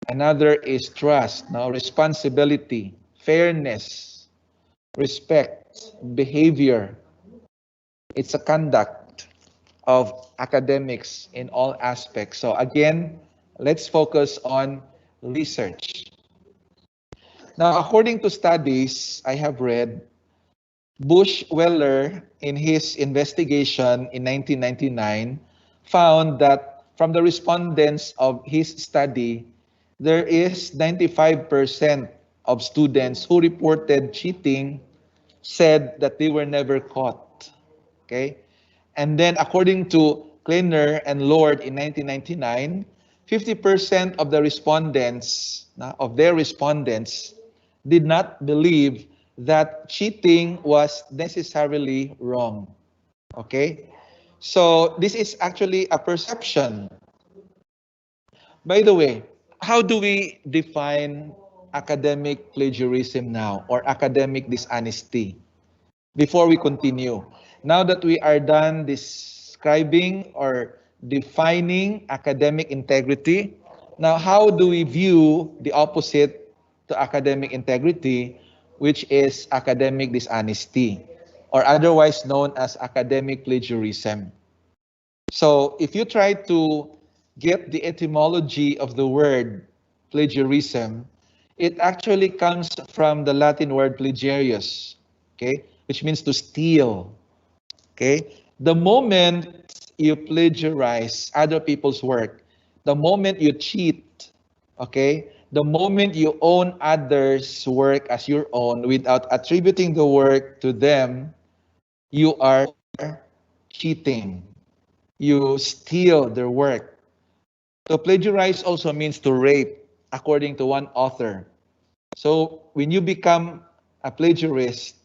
Another is trust, responsibility, fairness, respect, behavior. It's a conduct of academics in all aspects. So again, let's focus on research. Now, according to studies I have read, Bush-Weller, in his investigation in 1999, found that from the respondents of his study, there is 95% of students who reported cheating said that they were never caught. Okay? And then according to Kleiner and Lord in 1999, 50% of the respondents, did not believe that cheating was necessarily wrong. Okay? So this is actually a perception. By the way, how do we define academic plagiarism now, or academic dishonesty? Before we continue, now that we are done describing or defining academic integrity, now how do we view the opposite to academic integrity, which is academic dishonesty, or otherwise known as academic plagiarism? So if you try to get the etymology of the word plagiarism, it actually comes from the Latin word plagiarius, okay, which means to steal. Okay, the moment you plagiarize other people's work, the moment you cheat, okay, the moment you own others' work as your own without attributing the work to them, you are cheating. You steal their work. To plagiarize also means to rape, according to one author. So when you become a plagiarist,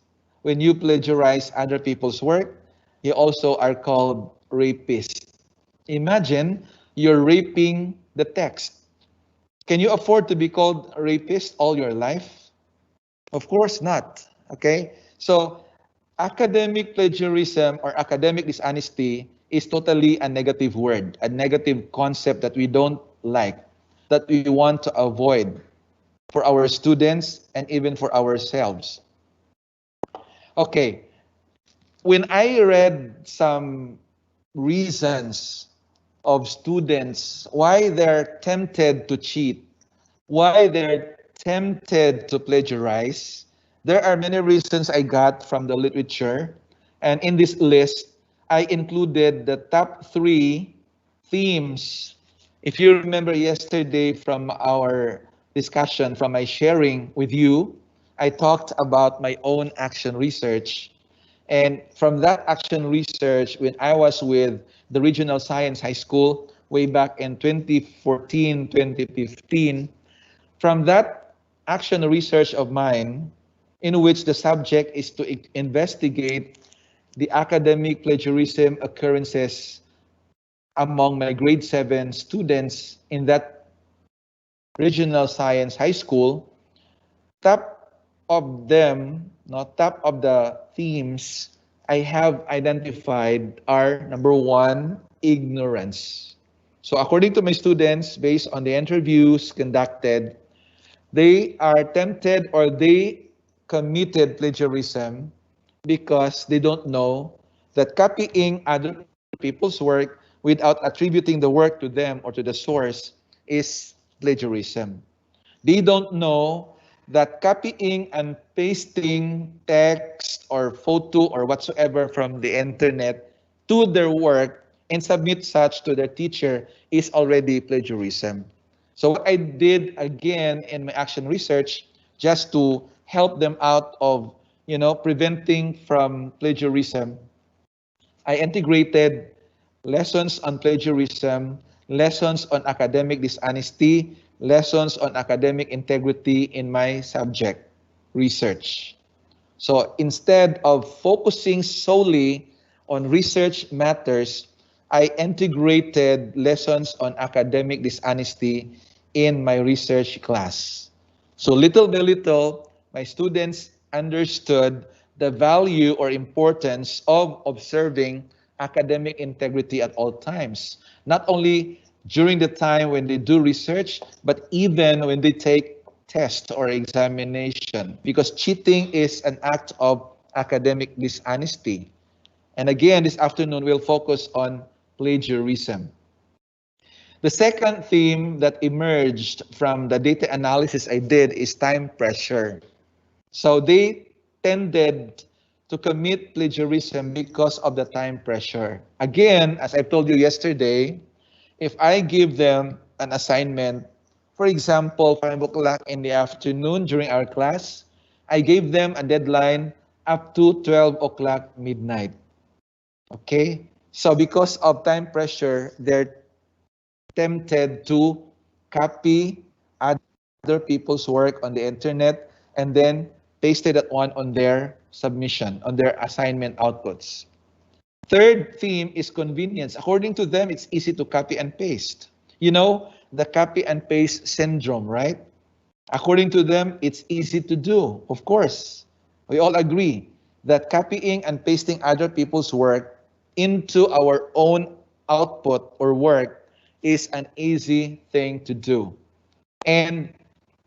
when you plagiarize other people's work, you also are called rapist. Imagine you're raping the text. Can you afford to be called rapist all your life? Of course not. Okay? So academic plagiarism or academic dishonesty is totally a negative word, a negative concept that we don't like, that we want to avoid for our students and even for ourselves. Okay, when I read some reasons of students why they're tempted to cheat, why they're tempted to plagiarize, there are many reasons I got from the literature. And in this list, I included the top 3 themes. If you remember yesterday from our discussion, from my sharing with you, I talked about my own action research. And from that action research, when I was with the Regional Science High School way back in 2014, 2015, from that action research of mine, in which the subject is to investigate the academic plagiarism occurrences among my grade 7 students in that Regional Science High School, top of them, top of the themes I have identified are, number 1, ignorance. So according to my students, based on the interviews conducted, they are tempted or they committed plagiarism because they don't know that copying other people's work without attributing the work to them or to the source is plagiarism. They don't know that copying and pasting text or photo or whatsoever from the internet to their work and submit such to their teacher is already plagiarism. So what I did again in my action research, just to help them out of, preventing from plagiarism, I integrated lessons on plagiarism, lessons on academic dishonesty, lessons on academic integrity in my subject research. So instead of focusing solely on research matters, I integrated lessons on academic dishonesty in my research class. So little by little, my students understood the value or importance of observing academic integrity at all times. Not only during the time when they do research, but even when they take test or examination, because cheating is an act of academic dishonesty. And again, this afternoon, we'll focus on plagiarism. The second theme that emerged from the data analysis I did is time pressure. So they tended to commit plagiarism because of the time pressure. Again, as I told you yesterday, if I give them an assignment, for example, 5 o'clock in the afternoon during our class, I gave them a deadline up to 12 o'clock midnight. Okay? So because of time pressure, they're tempted to copy other people's work on the internet and then pasted that one on their submission, on their assignment outputs. Third theme is convenience. According to them, it's easy to copy and paste. You know, the copy and paste syndrome, right? According to them, it's easy to do. Of course, we all agree that copying and pasting other people's work into our own output or work is an easy thing to do. And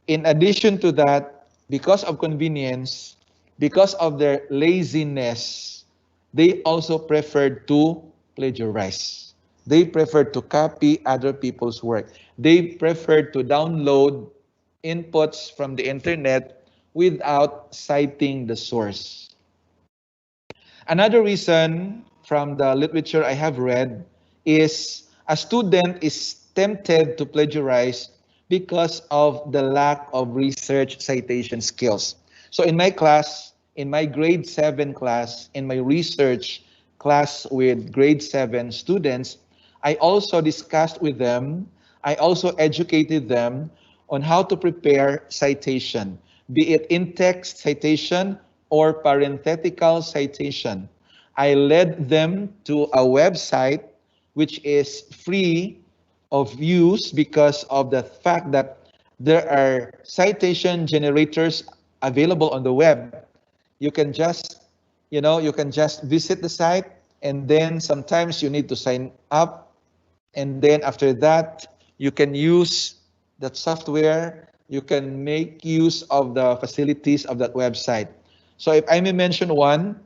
in addition to that, because of convenience, because of their laziness, they also preferred to plagiarize. They prefer to copy other people's work. They prefer to download inputs from the internet without citing the source. Another reason from the literature I have read is a student is tempted to plagiarize because of the lack of research citation skills. So in my class, in my grade 7 class, in my research class with grade 7 students, I also discussed with them, I also educated them on how to prepare citation, be it in-text citation or parenthetical citation. I led them to a website which is free of use because of the fact that there are citation generators available on the web. You can just, you can just visit the site, and then sometimes you need to sign up, and then after that, you can use that software, you can make use of the facilities of that website. So if I may mention one,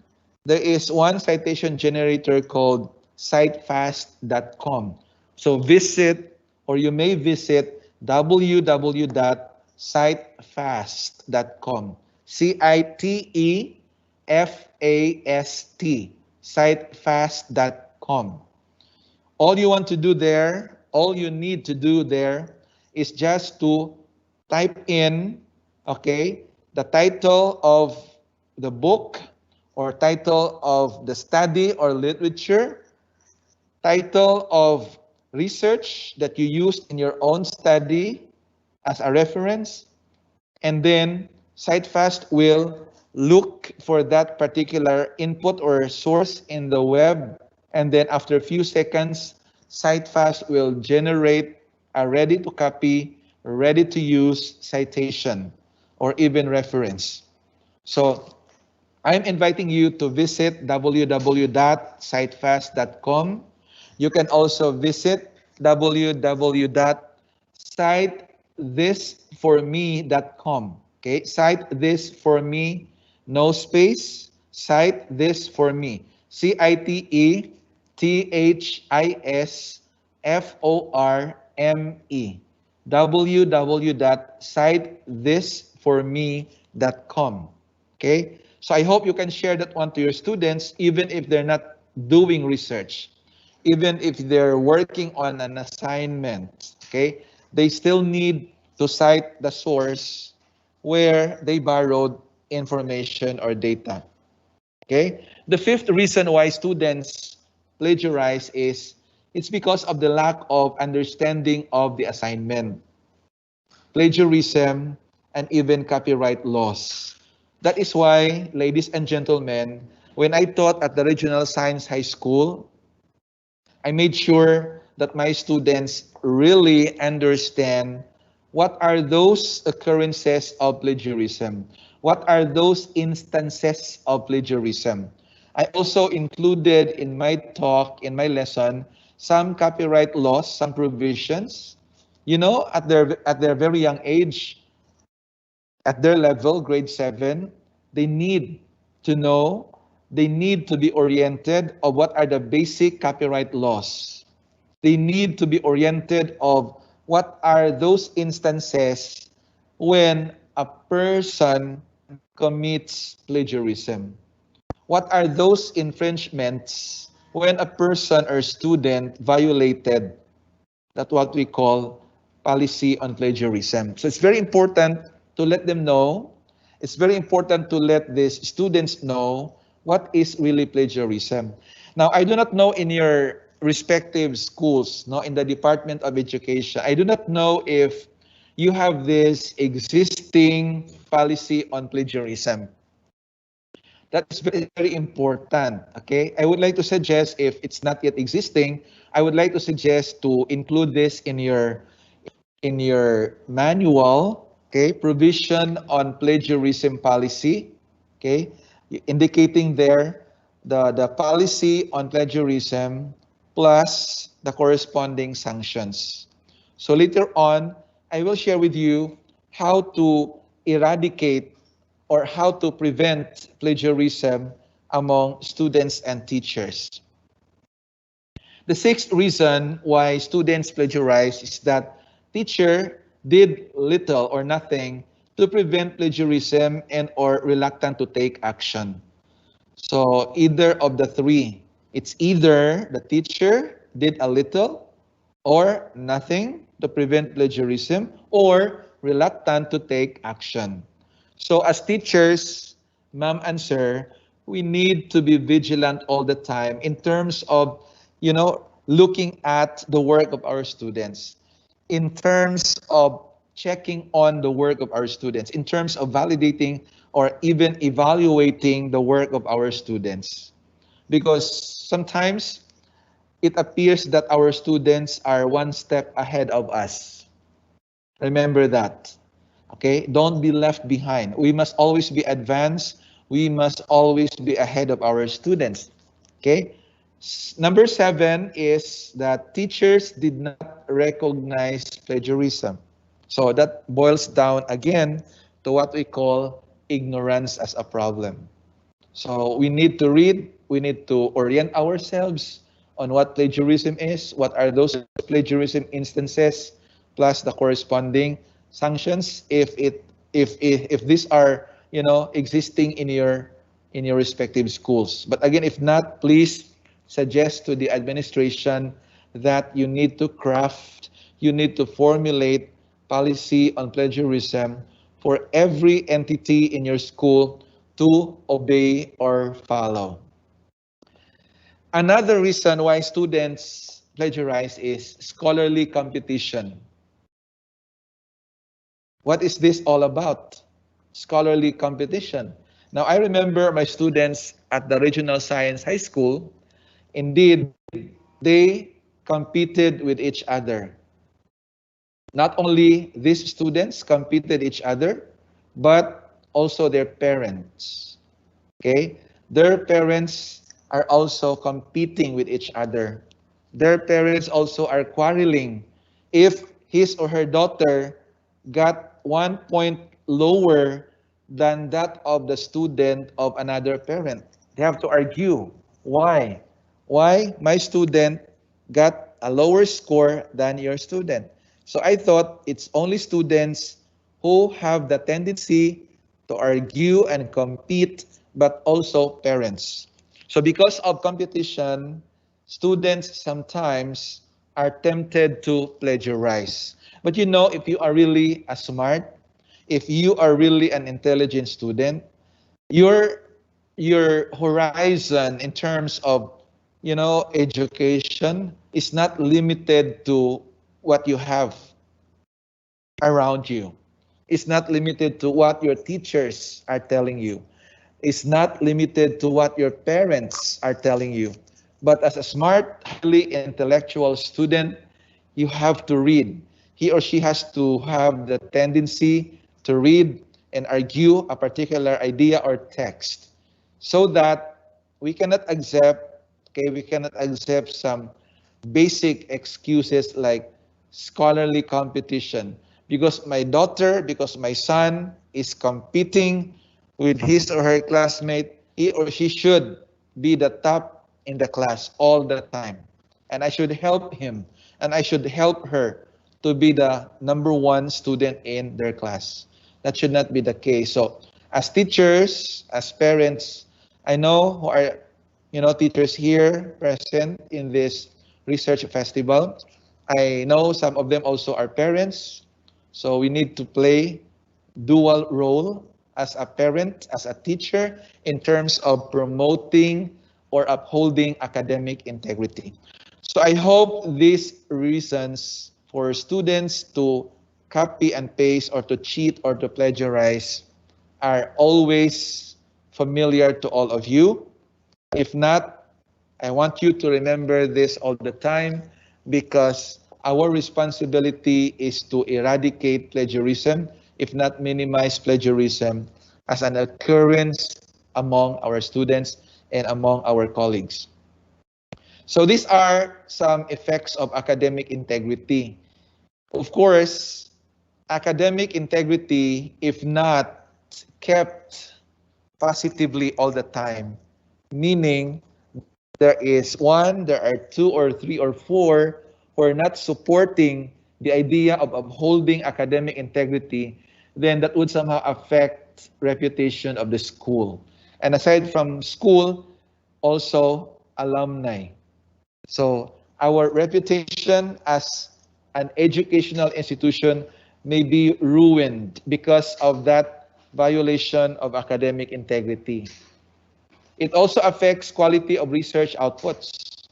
there is one citation generator called citefast.com. So visit, or you may visit www.citefast.com. CITEFAST, citefast.com. All you want to do there, all you need to do there is just to type in, okay, the title of the book or title of the study or literature, title of research that you used in your own study as a reference, and then CiteFast will look for that particular input or source in the web, and then after a few seconds, CiteFast will generate a ready-to-copy, ready-to-use citation or even reference. So I'm inviting you to visit www.citefast.com. You can also visit www.citethis4me.com. Okay, cite this for me, no space, cite this for me. CITETHISFORME. www.citethis4me.com. Okay, so I hope you can share that one to your students, even if they're not doing research, even if they're working on an assignment. Okay, they still need to cite the source where they borrowed information or data. Okay, the fifth reason why students plagiarize is it's because of the lack of understanding of the assignment, plagiarism, and even copyright laws. That is why, ladies and gentlemen, when I taught at the Regional Science High School, I made sure that my students really understand what are those occurrences of plagiarism, what are those instances of plagiarism. I also included in my talk, in my lesson, some copyright laws, some provisions. You know, at their very young age, at their level, grade 7, they need to know, they need to be oriented of what are the basic copyright laws. They need to be oriented of what are those instances when a person commits plagiarism. What are those infringements when a person or student violated that what we call policy on plagiarism. So it's very important to let them know. It's very important to let these students know what is really plagiarism. Now, I do not know in your respective schools, no, in the Department of Education, I do not know if you have this existing policy on plagiarism. That's very, very important, okay? I would like to suggest, if it's not yet existing, I would like to suggest to include this in your manual, okay? Provision on plagiarism policy, okay? Indicating there the policy on plagiarism plus the corresponding sanctions. So later on, I will share with you how to eradicate or how to prevent plagiarism among students and teachers. The sixth reason why students plagiarize is that teacher did little or nothing to prevent plagiarism and or reluctant to take action. So either of the three, it's either the teacher did a little or nothing to prevent plagiarism or reluctant to take action. So as teachers, ma'am and sir, we need to be vigilant all the time in terms of, looking at the work of our students, in terms of checking on the work of our students, in terms of validating or even evaluating the work of our students. Because sometimes it appears that our students are one step ahead of us. Remember that. Okay? Don't be left behind. We must always be advanced. We must always be ahead of our students. Okay? Number 7 is that teachers did not recognize plagiarism. So that boils down again to what we call ignorance as a problem. So we need to read, we need to orient ourselves on what plagiarism is, what are those plagiarism instances, plus the corresponding sanctions if these are existing in your respective schools. But again, if not, please suggest to the administration that you need to craft, you need to formulate policy on plagiarism for every entity in your school to obey or follow. Another reason why students plagiarize is scholarly competition. What is this all about? Scholarly competition. Now, I remember my students at the Regional Science High School, indeed, they competed with each other. Not only these students competed each other, but also their parents. Okay? Their parents are also competing with each other. Their parents also are quarreling if his or her daughter got 1 point lower than that of the student of another parent. They have to argue. Why? Why my student got a lower score than your student? So I thought it's only students who have the tendency to argue and compete, but also parents. So because of competition, students sometimes are tempted to plagiarize. But if you are really a smart, if you are really an intelligent student, your horizon in terms of education is not limited to what you have around you. It's not limited to what your teachers are telling you. It's not limited to what your parents are telling you. But as a smart, highly intellectual student, you have to read. He or she has to have the tendency to read and argue a particular idea or text, so that we cannot accept some basic excuses like scholarly competition. Because my daughter, because my son is competing with his or her classmate, he or she should be the top in the class all the time. And I should help him and I should help her to be the number 1 student in their class. That should not be the case. So as teachers, as parents, I know who are teachers here present in this research festival. I know some of them also are parents. So we need to play dual role as a parent, as a teacher, in terms of promoting or upholding academic integrity. So I hope these reasons for students to copy and paste or to cheat or to plagiarize are always familiar to all of you. If not, I want you to remember this all the time, because our responsibility is to eradicate plagiarism, if not minimize plagiarism as an occurrence among our students and among our colleagues. So these are some effects of academic integrity. Of course, academic integrity, if not kept positively all the time, meaning there is one, there are two or three or four who are not supporting the idea of upholding academic integrity, then that would somehow affect reputation of the school. And aside from school, also alumni. So our reputation as an educational institution may be ruined because of that violation of academic integrity. It also affects quality of research outputs.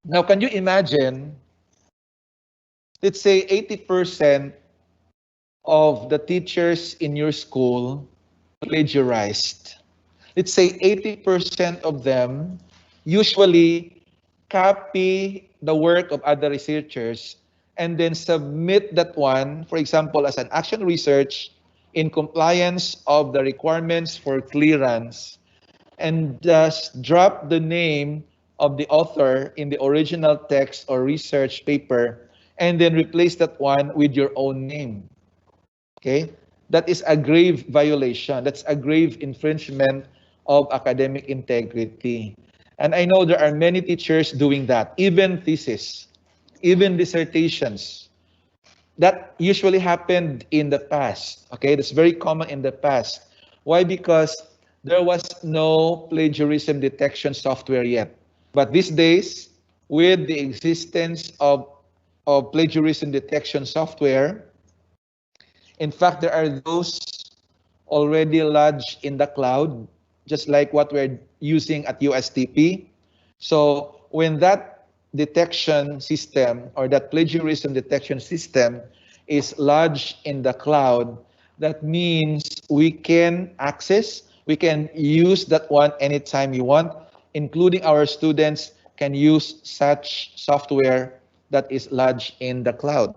Now, can you imagine, let's say 80% of the teachers in your school plagiarized. Let's say 80% of them usually copy the work of other researchers and then submit that one, for example, as an action research in compliance of the requirements for clearance, and just drop the name of the author in the original text or research paper and then replace that one with your own name. Okay? That is a grave violation. That's a grave infringement of academic integrity. And I know there are many teachers doing that, even thesis, even dissertations. That usually happened in the past. Okay? That's very common in the past. Why? Because there was no plagiarism detection software yet. But these days, with the existence of plagiarism detection software, in fact, there are those already lodged in the cloud, just like what we're using at USTP. So when that detection system or that plagiarism detection system is lodged in the cloud, that means we can access, we can use that one anytime you want, including our students can use such software that is lodged in the cloud.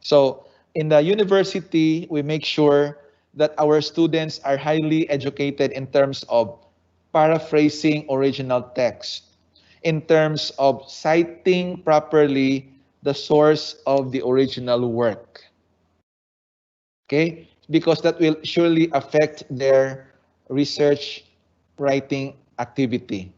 So in the university, we make sure that our students are highly educated in terms of paraphrasing original text, in terms of citing properly the source of the original work. Okay? Because that will surely affect their research writing activity.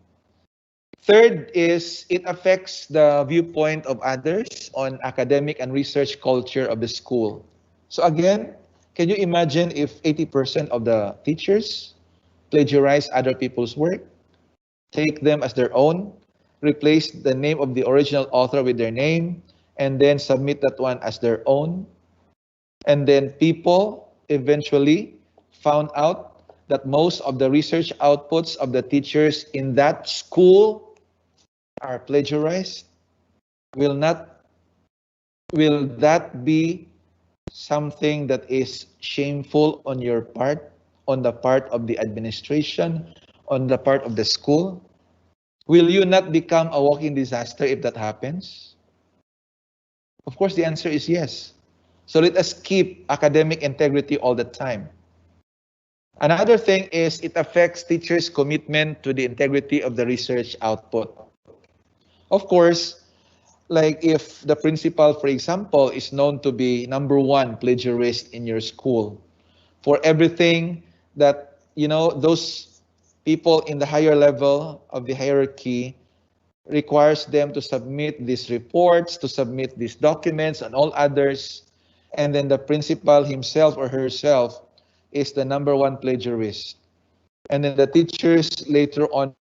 Third is it affects the viewpoint of others on academic and research culture of the school. So again, can you imagine if 80% of the teachers plagiarize other people's work, take them as their own, replace the name of the original author with their name, and then submit that one as their own? And then people eventually found out that most of the research outputs of the teachers in that school are plagiarized. Will that be something that is shameful on your part, on the part of the administration, on the part of the school? Will you not become a walking disaster if that happens? Of course, the answer is yes. So let us keep academic integrity all the time. Another thing is it affects teachers' commitment to the integrity of the research output. Of course, like if the principal, for example, is known to be #1 plagiarist in your school, for everything that, those people in the higher level of the hierarchy requires them to submit these reports, to submit these documents and all others, and then the principal himself or herself is the #1 plagiarist. And then the teachers later on,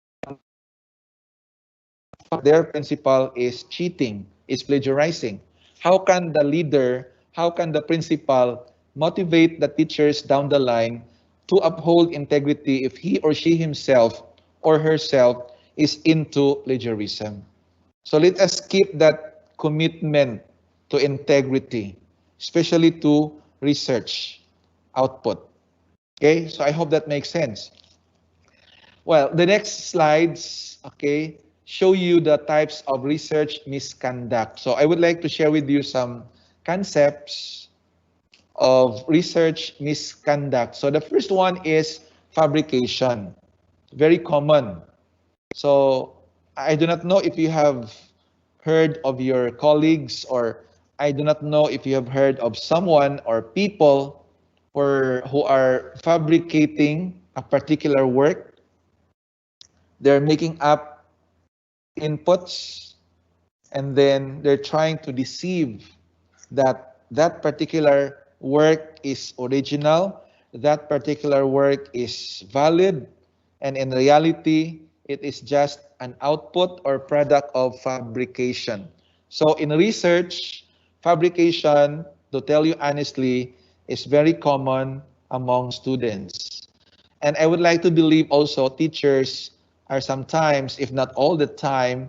their principal is cheating, is plagiarizing. How can the leader, how can the principal motivate the teachers down the line to uphold integrity if he or she himself or herself is into plagiarism? So let us keep that commitment to integrity, especially to research output. Okay, so I hope that makes sense. Well, the next slides, okay, show you the types of research misconduct. So I would like to share with you some concepts of research misconduct. So the first one is fabrication, very common. So I do not know if you have heard of your colleagues, or I do not know if you have heard of someone or people who are fabricating a particular work. They're making up inputs, and then they're trying to deceive that that particular work is original, that particular work is valid, and in reality, it is just an output or product of fabrication. So in research, fabrication, to tell you honestly, is very common among students. And I would like to believe also teachers are sometimes, if not all the time,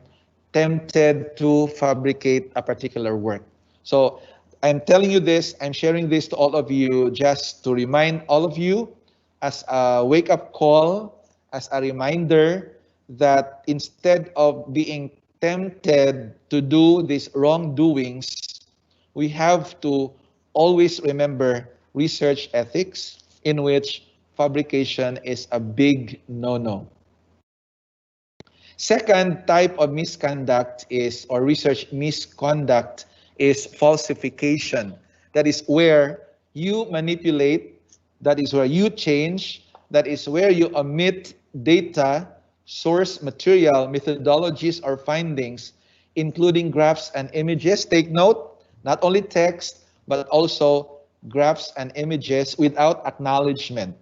tempted to fabricate a particular work. So I'm telling you this, I'm sharing this to all of you just to remind all of you as a wake-up call, as a reminder that instead of being tempted to do these wrongdoings, we have to always remember research ethics, in which fabrication is a big no-no. Second type of misconduct is, or research misconduct, is falsification. That is where you manipulate, that is where you change, that is where you omit data, source material, methodologies, or findings, including graphs and images. Take note, not only text, but also graphs and images without acknowledgement,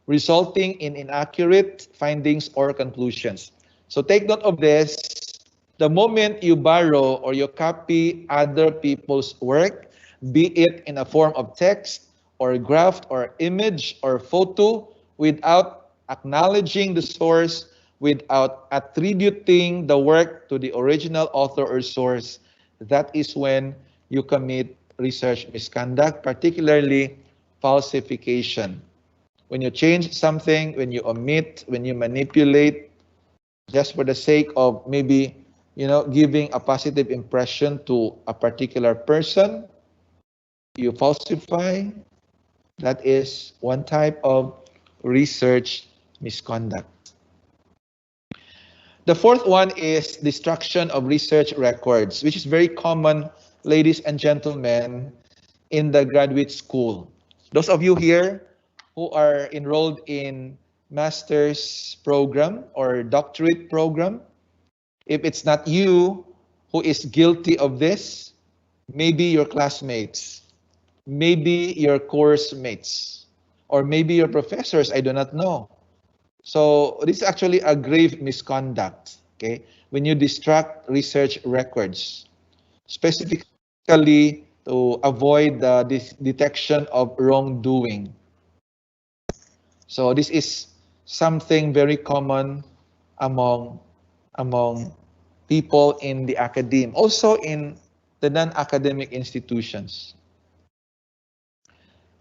resulting in inaccurate findings or conclusions. So take note of this. The moment you borrow or you copy other people's work, be it in a form of text or graph or image or photo, without acknowledging the source, without attributing the work to the original author or source, that is when you commit research misconduct, particularly falsification. When you change something, when you omit, when you manipulate, just for the sake of maybe, giving a positive impression to a particular person, you falsify. That is one type of research misconduct. The fourth one is destruction of research records, which is very common, ladies and gentlemen, in the graduate school. Those of you here who are enrolled in master's program or doctorate program, if it's not you who is guilty of this, maybe your classmates, maybe your course mates, or maybe your professors, I do not know. So this is actually a grave misconduct, okay? When you destruct research records, specifically to avoid the detection of wrongdoing. So this is something very common among people in the academe, also in the non-academic institutions.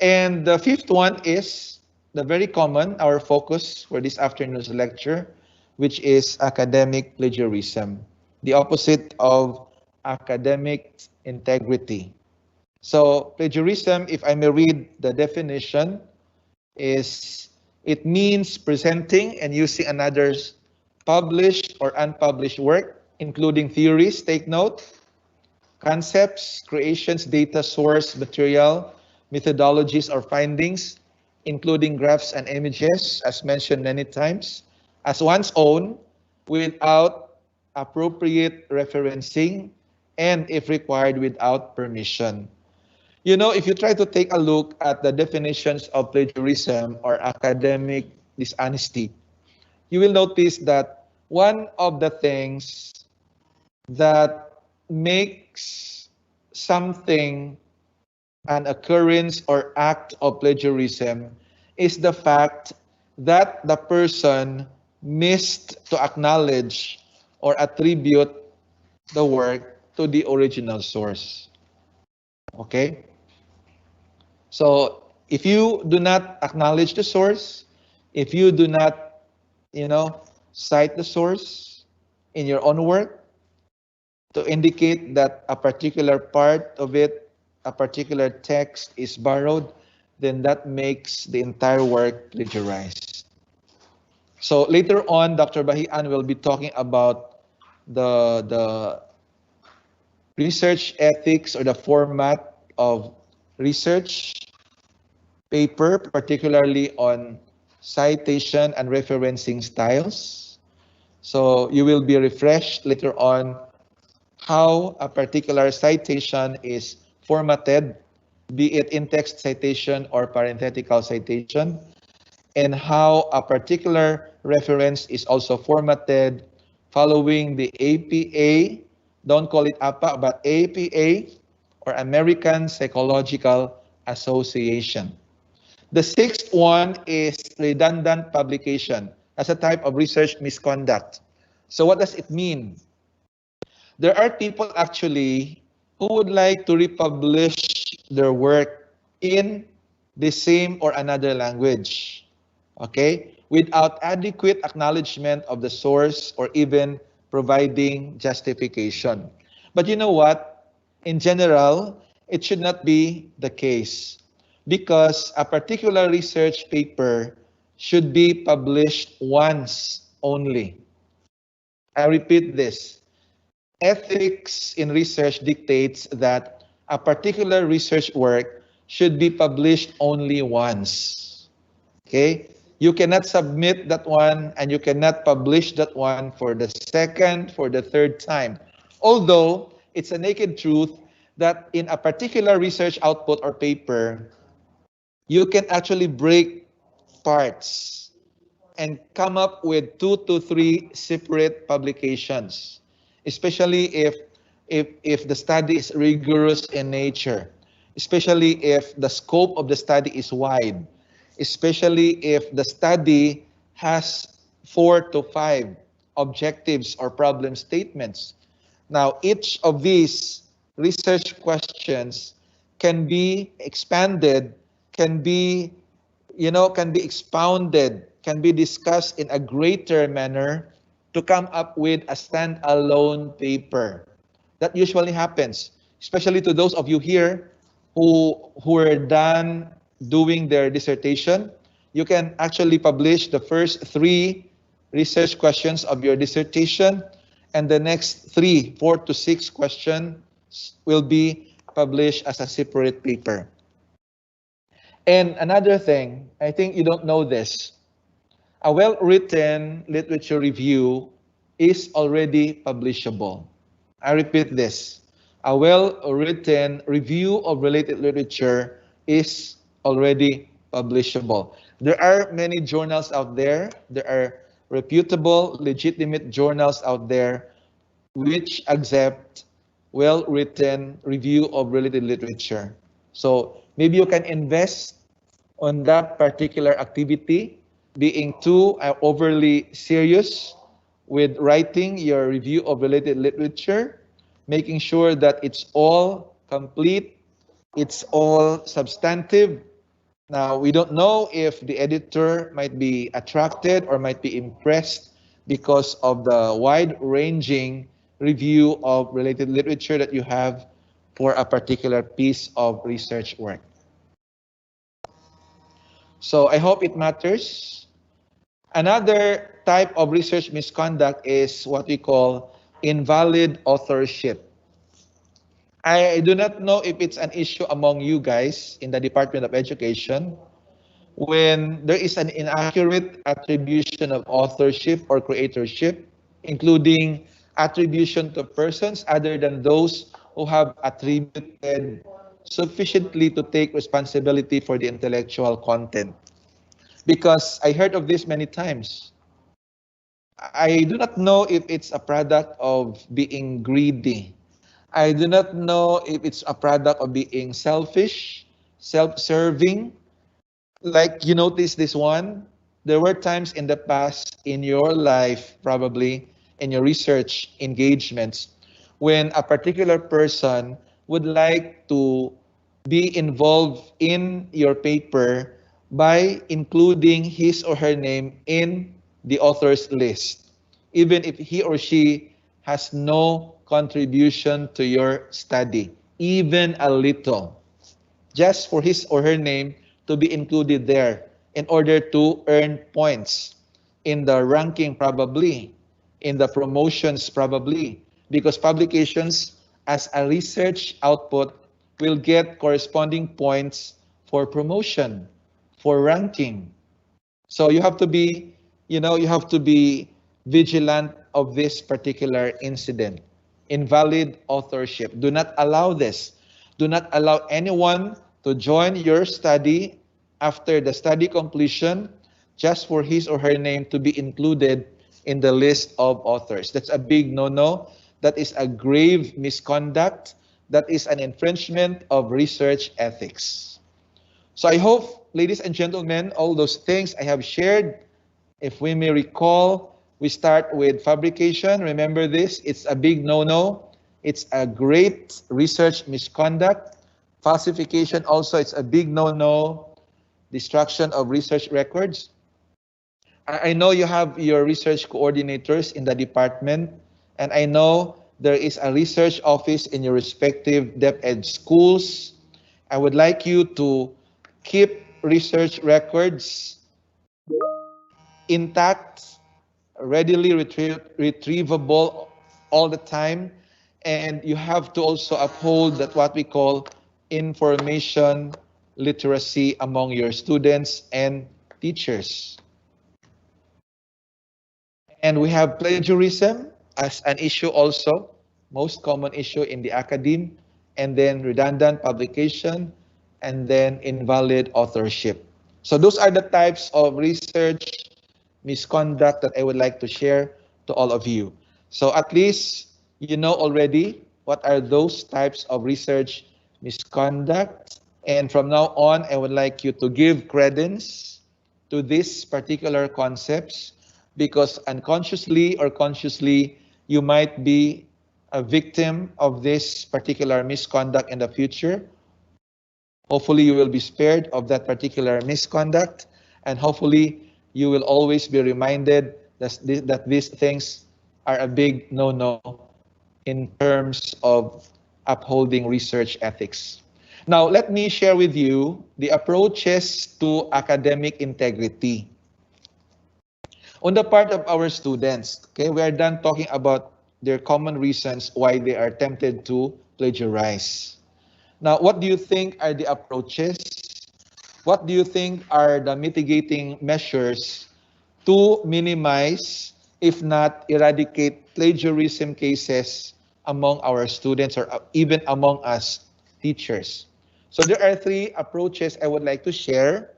And the fifth one is the very common, our focus for this afternoon's lecture, which is academic plagiarism, the opposite of academic integrity. So plagiarism, if I may read the definition, is it means presenting and using another's published or unpublished work, including theories, take note, concepts, creations, data, source, material, methodologies, or findings, including graphs and images, as mentioned many times, as one's own, without appropriate referencing, and if required, without permission. You know, if you try to take a look at the definitions of plagiarism or academic dishonesty, you will notice that one of the things that makes something an occurrence or act of plagiarism is the fact that the person missed to acknowledge or attribute the work to the original source. Okay? So if you do not acknowledge the source, if you do not, cite the source in your own work to indicate that a particular part of it, a particular text is borrowed, then that makes the entire work plagiarized. So later on, Dr. Bahian will be talking about the research ethics or the format of research paper, particularly on citation and referencing styles. So you will be refreshed later on how a particular citation is formatted, be it in-text citation or parenthetical citation, and how a particular reference is also formatted following the APA, don't call it APA, but APA, or American Psychological Association. The sixth one is redundant publication as a type of research misconduct. So what does it mean? There are people actually who would like to republish their work in the same or another language, okay, without adequate acknowledgement of the source or even providing justification. But you know what? In general, it should not be the case because a particular research paper should be published once only. I repeat this. Ethics in research dictates that a particular research work should be published only once. Okay? You cannot submit that one and you cannot publish that one for the second, for the third time. Although it's a naked truth that in a particular research output or paper, you can actually break parts and come up with 2 to 3 separate publications, especially if the study is rigorous in nature, especially if the scope of the study is wide, especially if the study has 4 to 5 objectives or problem statements. Now, each of these research questions can be expanded, can be expounded, can be discussed in a greater manner to come up with a standalone paper. That usually happens, especially to those of you here who are done doing their dissertation. You can actually publish the first 3 research questions of your dissertation, and the next 3, 4 to 6 questions will be published as a separate paper. And another thing, I think you don't know this, a well-written literature review is already publishable. I repeat this, a well-written review of related literature is already publishable. There are many journals out there, there are reputable, legitimate journals out there which accept well-written review of related literature. So maybe you can invest on that particular activity, being too overly serious with writing your review of related literature, making sure that it's all complete, it's all substantive. Now, we don't know if the editor might be attracted or might be impressed because of the wide-ranging review of related literature that you have for a particular piece of research work. So I hope it matters. Another type of research misconduct is what we call invalid authorship. I do not know if it's an issue among you guys in the Department of Education when there is an inaccurate attribution of authorship or creatorship, including attribution to persons other than those who have attributed sufficiently to take responsibility for the intellectual content. Because I heard of this many times. I do not know if it's a product of being greedy. I do not know if it's a product of being selfish, self-serving. Like you notice this one, there were times in the past in your life, probably in your research engagements, when a particular person would like to be involved in your paper by including his or her name in the author's list, even if he or she has no contribution to your study, even a little, just for his or her name to be included there in order to earn points in the ranking, probably in the promotions, probably, because publications as a research output will get corresponding points for promotion, for ranking. So you have to be, you have to be vigilant of this particular incident. Invalid authorship. Do not allow this. Do not allow anyone to join your study after the study completion just for his or her name to be included in the list of authors. That's a big no-no. That is a grave misconduct. That is an infringement of research ethics. So I hope, ladies and gentlemen, all those things I have shared, if we may recall, we start with fabrication. Remember this, it's a big no-no. It's a great research misconduct. Falsification also, it's a big no-no. Destruction of research records. I know you have your research coordinators in the department, and I know there is a research office in your respective DepEd schools. I would like you to keep research records intact, readily retrievable all the time, and you have to also uphold that what we call information literacy among your students and teachers. And we have plagiarism as an issue also, most common issue in the academe, and then redundant publication, and then invalid authorship. So those are the types of research misconduct that I would like to share to all of you. So at least you know already what are those types of research misconduct. And from now on, I would like you to give credence to these particular concepts, because unconsciously or consciously, you might be a victim of this particular misconduct in the future. Hopefully, you will be spared of that particular misconduct, and hopefully, you will always be reminded that these things are a big no-no in terms of upholding research ethics. Now, let me share with you the approaches to academic integrity. On the part of our students, okay, we are done talking about their common reasons why they are tempted to plagiarize. Now, what do you think are the approaches? What do you think are the mitigating measures to minimize, if not eradicate, plagiarism cases among our students or even among us teachers? So there are three approaches I would like to share.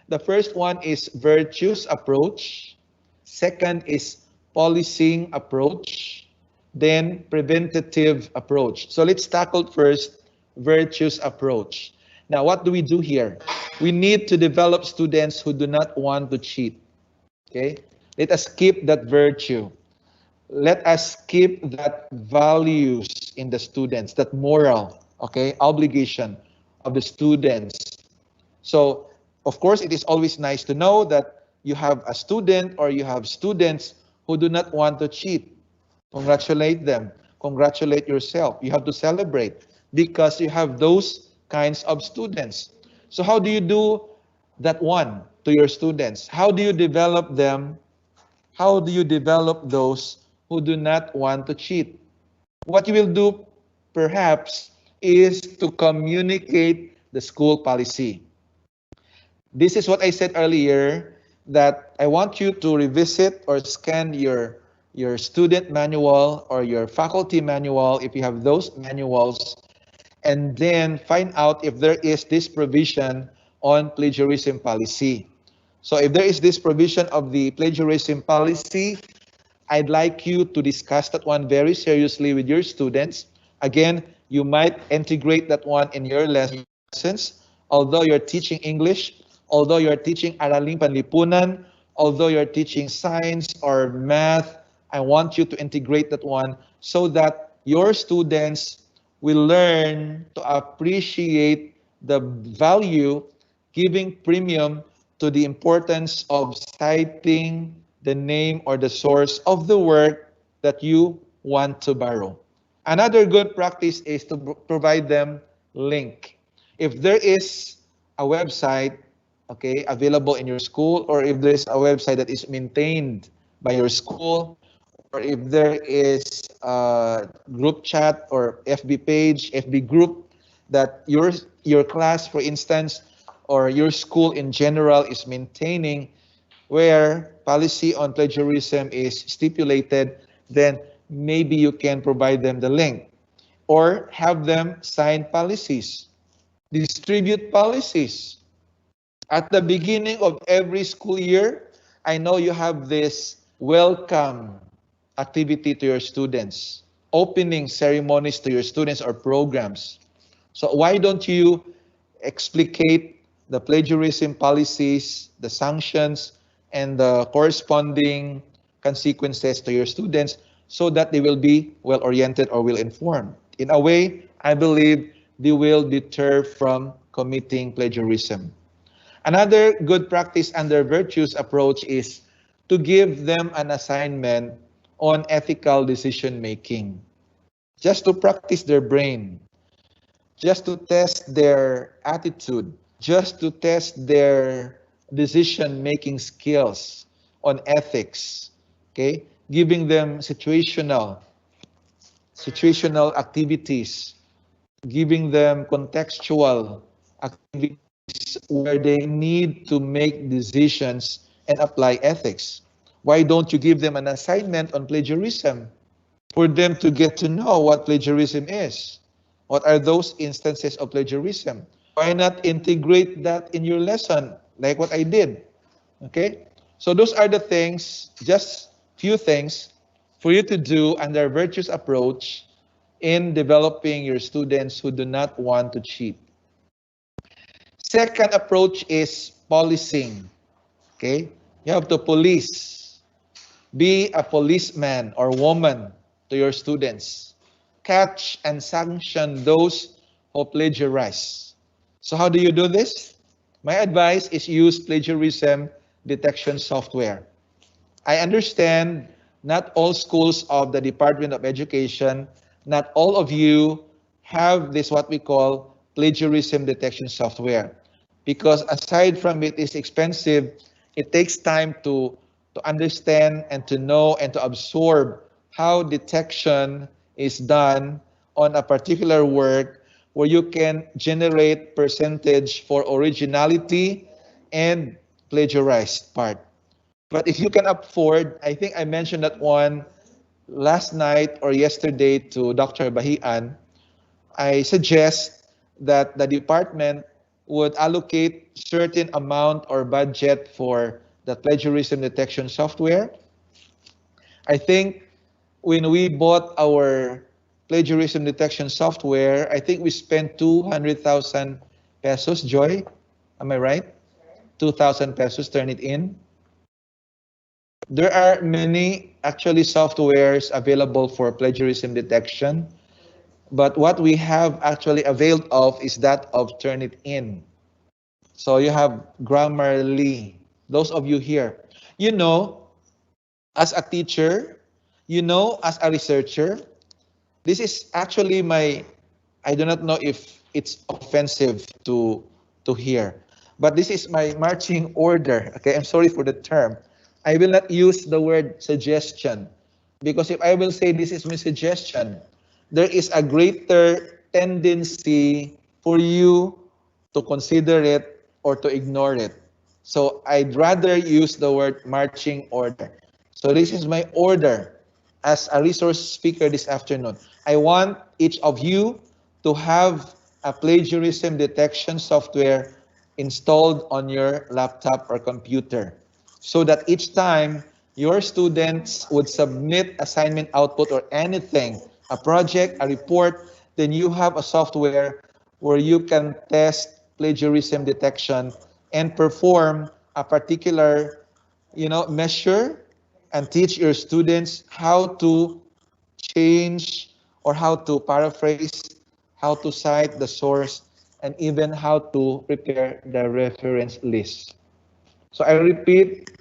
The first one is virtues approach. Second is policing approach. Then preventative approach. So let's tackle first virtues approach. Now, what do we do here? We need to develop students who do not want to cheat. Okay? Let us keep that virtue. Let us keep that values in the students, that moral, okay, obligation of the students. So, of course, it is always nice to know that you have a student or you have students who do not want to cheat. Congratulate them. Congratulate yourself. You have to celebrate because you have those kinds of students. So how do you do that one to your students? How do you develop them? How do you develop those who do not want to cheat? What you will do, perhaps, is to communicate the school policy. This is what I said earlier, that I want you to revisit or scan your student manual or your faculty manual, if you have those manuals, and then find out if there is this provision on plagiarism policy. So if there is this provision of the plagiarism policy, I'd like you to discuss that one very seriously with your students. Again, you might integrate that one in your lessons. Although you're teaching English, although you're teaching Araling Panlipunan, although you're teaching science or math, I want you to integrate that one so that your students will learn to appreciate the value, giving premium to the importance of citing the name or the source of the work that you want to borrow. Another good practice is to provide them link. If there is a website, okay, available in your school, or if there's a website that is maintained by your school, or if there is a group chat or FB page, FB group that your class, for instance, or your school in general is maintaining, where policy on plagiarism is stipulated, then maybe you can provide them the link or have them sign policies, distribute policies. At the beginning of every school year, I know you have this welcome activity to your students, opening ceremonies to your students or programs. So why don't you explicate the plagiarism policies, the sanctions, and the corresponding consequences to your students so that they will be well-oriented or well-informed. In a way, I believe they will deter from committing plagiarism. Another good practice under virtues approach is to give them an assignment on ethical decision making, just to practice their brain, just to test their attitude, just to test their decision making skills on ethics, okay? Giving them situational activities, giving them contextual activities where they need to make decisions and apply ethics. Why don't you give them an assignment on plagiarism for them to get to know what plagiarism is? What are those instances of plagiarism? Why not integrate that in your lesson, like what I did? Okay? So those are the things, just few things, for you to do under virtuous approach in developing your students who do not want to cheat. Second approach is policing. Okay? You have to police. Be a policeman or woman to your students. Catch and sanction those who plagiarize. So how do you do this? My advice is use plagiarism detection software. I understand not all schools of the Department of Education, not all of you have this what we call plagiarism detection software. Because aside from it is expensive, it takes time to understand and to know and to absorb how detection is done on a particular work where you can generate percentage for originality and plagiarized part. But if you can afford, I think I mentioned that one last night or yesterday to Dr. Bahian, I suggest that the department would allocate certain amount or budget for the plagiarism detection software. I think when we bought our plagiarism detection software, I think we spent 200,000 pesos, Joy. Am I right? 2,000 pesos, turn it in. There are many actually softwares available for plagiarism detection, but what we have actually availed of is that of Turnitin. So you have Grammarly. Those of you here, you know, as a teacher, you know, as a researcher, this is actually my, I do not know if it's offensive to hear, but this is my marching order. Okay, I'm sorry for the term. I will not use the word suggestion, because if I will say this is my suggestion, there is a greater tendency for you to consider it or to ignore it. So I'd rather use the word marching order. So this is my order as a resource speaker this afternoon. I want each of you to have a plagiarism detection software installed on your laptop or computer, so that each time your students would submit assignment output or anything, a project, a report, then you have a software where you can test plagiarism detection and perform a particular, measure and teach your students how to change or how to paraphrase, how to cite the source, and even how to prepare the reference list. So I repeat,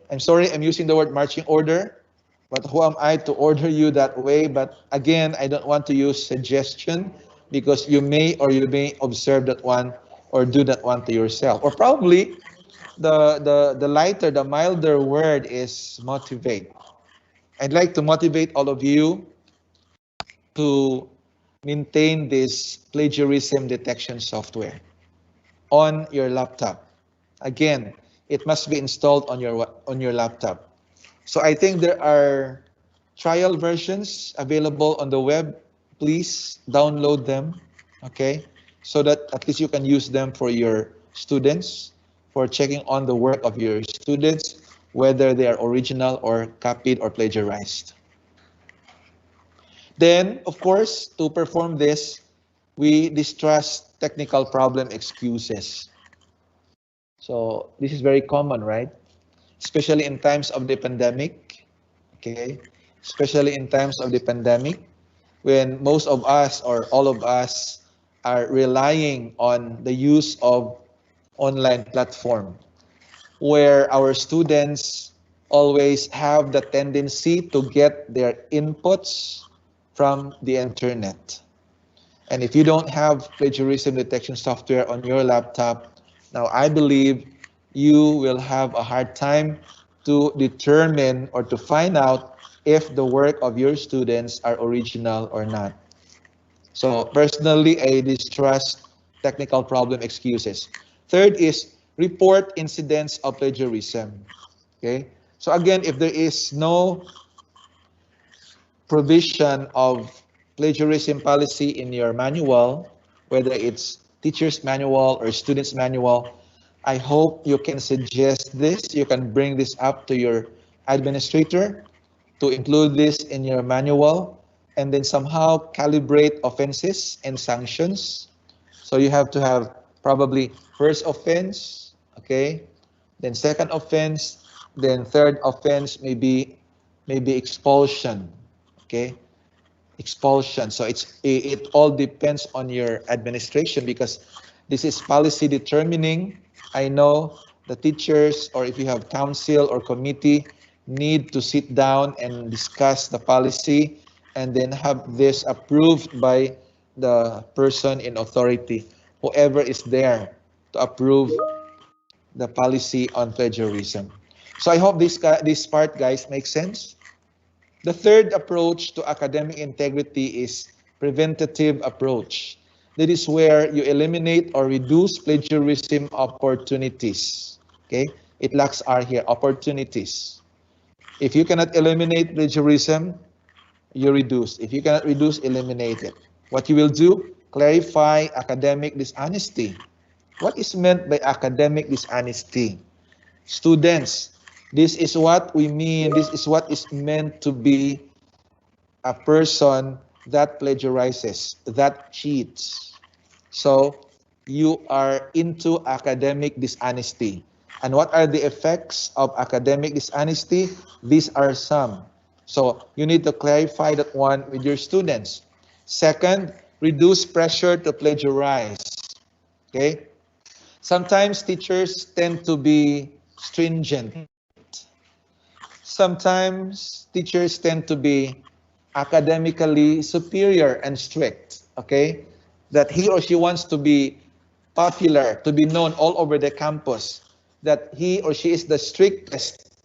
I'm sorry I'm using the word marching order, but who am I to order you that way? But again, I don't want to use suggestion, because you may observe that one or do that one to yourself. Or probably the lighter, the milder word is motivate. I'd like to motivate all of you to maintain this plagiarism detection software on your laptop. Again, it must be installed on your laptop. So I think there are trial versions available on the web. Please download them, okay? So that at least you can use them for your students, for checking on the work of your students, whether they are original or copied or plagiarized. Then, of course, to perform this, we distrust technical problem excuses. So this is very common, right? Especially in times of the pandemic, okay? Especially in times of the pandemic, when most of us or all of us are relying on the use of online platform, where our students always have the tendency to get their inputs from the internet. And if you don't have plagiarism detection software on your laptop, now I believe you will have a hard time to determine or to find out if the work of your students are original or not. So personally, I distrust technical problem excuses. Third is report incidents of plagiarism. Okay. So again, if there is no provision of plagiarism policy in your manual, whether it's teacher's manual or student's manual, I hope you can suggest this. You can bring this up to your administrator to include this in your manual, and then somehow calibrate offenses and sanctions. So you have to have probably first offense, okay, then second offense, then third offense, maybe expulsion, okay, expulsion. So it all depends on your administration, because this is policy determining. I know the teachers, or if you have council or committee, need to sit down and discuss the policy and then have this approved by the person in authority, whoever is there to approve the policy on plagiarism. So I hope this part, guys, makes sense. The third approach to academic integrity is preventative approach. That is where you eliminate or reduce plagiarism opportunities. Okay, it lacks R here, opportunities. If you cannot eliminate plagiarism, you reduce. If you cannot reduce, eliminate it. What you will do, clarify academic dishonesty. What is meant by academic dishonesty? Students, this is what we mean. This is what is meant to be a person that plagiarizes, that cheats. So you are into academic dishonesty. And what are the effects of academic dishonesty? These are some. So you need to clarify that one with your students. Second, reduce pressure to plagiarize. Okay? Sometimes teachers tend to be stringent. Sometimes teachers tend to be academically superior and strict. Okay? That he or she wants to be popular, to be known all over the campus, that he or she is the strictest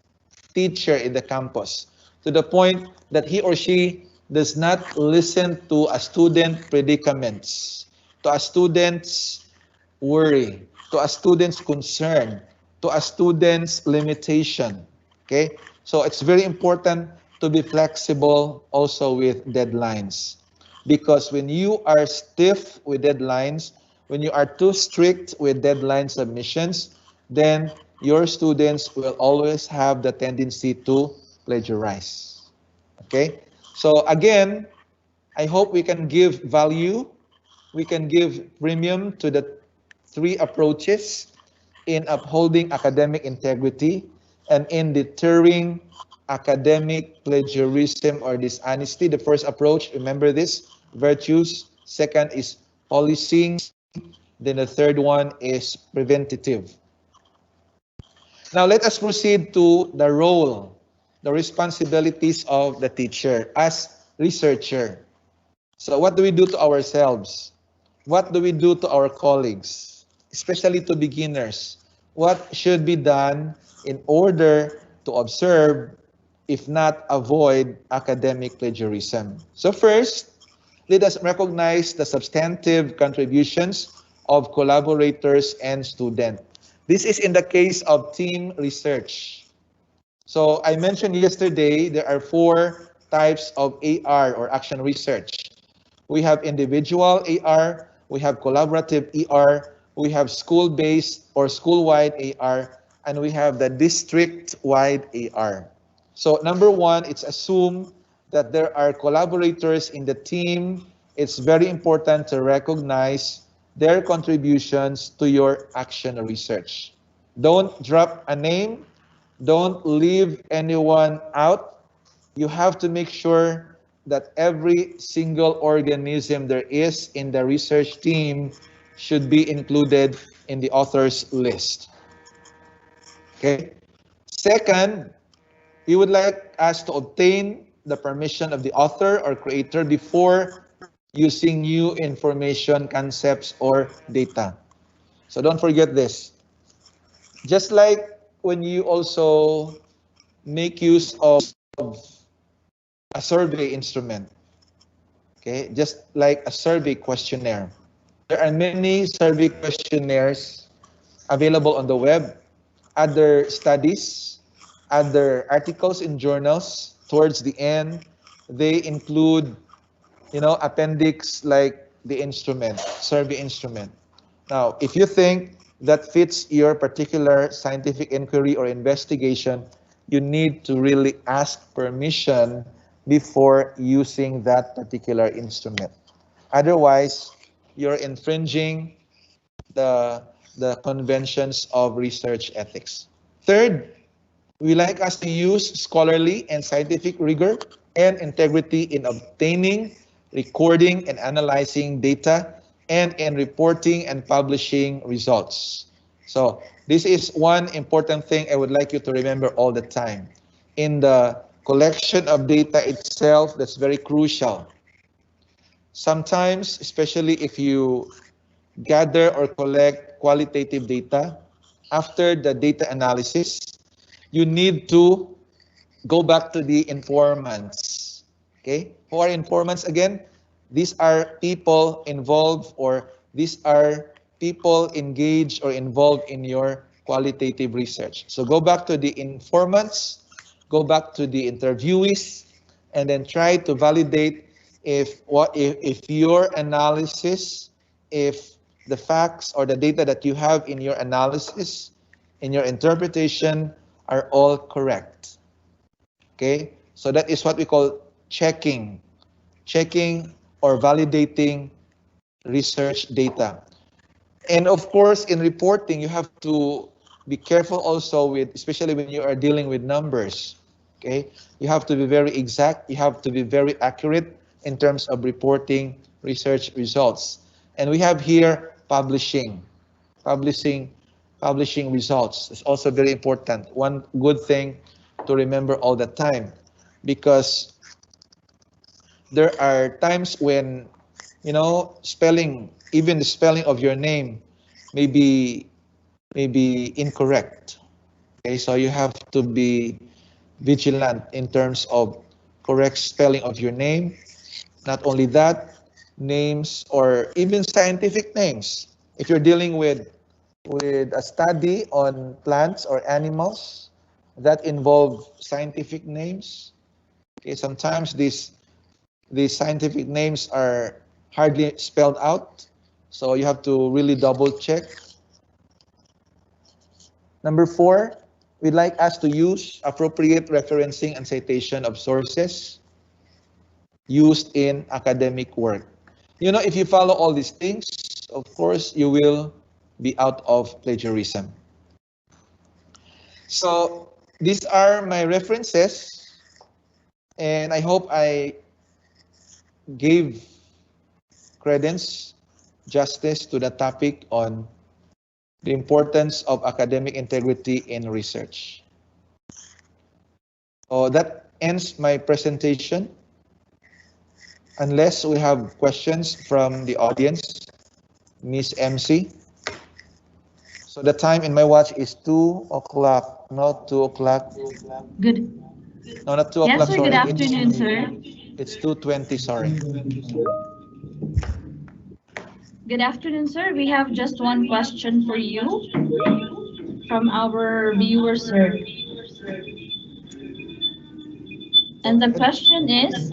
teacher in the campus, to the point that he or she does not listen to a student predicaments, to a student's worry, to a student's concern, to a student's limitation. Okay? So it's very important to be flexible also with deadlines. Because when you are stiff with deadlines, when you are too strict with deadline submissions, then your students will always have the tendency to plagiarize. Okay? So again, I hope we can give value, we can give premium to the three approaches in upholding academic integrity and in deterring academic plagiarism or dishonesty. The first approach, remember this, virtues. Second is policing. Then the third one is preventative. Now let us proceed to the role, the responsibilities of the teacher as researcher. So what do we do to ourselves? What do we do to our colleagues, especially to beginners? What should be done in order to observe, if not avoid, academic plagiarism? So first, let us recognize the substantive contributions of collaborators and students. This is in the case of team research. So I mentioned yesterday there are 4 types of AR or action research. We have individual AR, we have collaborative AR, we have school-based or school-wide AR, and we have the district-wide AR. So number 1, it's assumed that there are collaborators in the team. It's very important to recognize their contributions to your action research. Don't drop a name. Don't leave anyone out. You have to make sure that every single organism there is in the research team should be included in the author's list. Okay. Second, we would like us to obtain the permission of the author or creator before using new information, concepts, or data. So don't forget this. Just like when you also make use of a survey instrument, okay, just like a survey questionnaire. There are many survey questionnaires available on the web, other studies, other articles in journals. Towards the end, they include, appendix like the instrument, survey instrument. Now, if you think that fits your particular scientific inquiry or investigation, you need to really ask permission before using that particular instrument. Otherwise, you're infringing the conventions of research ethics. Third, we like us to use scholarly and scientific rigor and integrity in obtaining, recording, and analyzing data, and in reporting and publishing results. So this is one important thing I would like you to remember all the time. In the collection of data itself, that's very crucial. Sometimes, especially if you gather or collect qualitative data, after the data analysis, you need to go back to the informants. Okay? Who are informants again? These are people involved, or these are people engaged or involved in your qualitative research. So go back to the informants, go back to the interviewees, and then try to validate if your analysis, if the facts or the data that you have in your analysis, in your interpretation, are all correct. Okay? So that is what we call checking or validating research data. And of course, in reporting, you have to be careful also with, especially when you are dealing with numbers. Okay? You have to be very exact, you have to be very accurate in terms of reporting research results. And we have here publishing results. It's also very important. One good thing to remember all the time, because there are times when, spelling, even the spelling of your name may be incorrect. Okay, so you have to be vigilant in terms of correct spelling of your name. Not only that, names or even scientific names. If you're dealing with a study on plants or animals that involve scientific names, okay, sometimes these scientific names are hardly spelled out, so you have to really double check. Number 4, we'd like us to use appropriate referencing and citation of sources used in academic work. If you follow all these things, of course, you will be out of plagiarism. So these are my references, and I hope I gave credence, justice to the topic on the importance of academic integrity in research. So that ends my presentation. Unless we have questions from the audience, Miss MC. So the time in my watch is 2 o'clock, not 2 o'clock. Good. No, not 2 Yes, o'clock, sir. sorry. Good afternoon, sir. It's 2:20, sorry. Good afternoon, sir. We have just one question for you. from our viewers, sir. And the question is,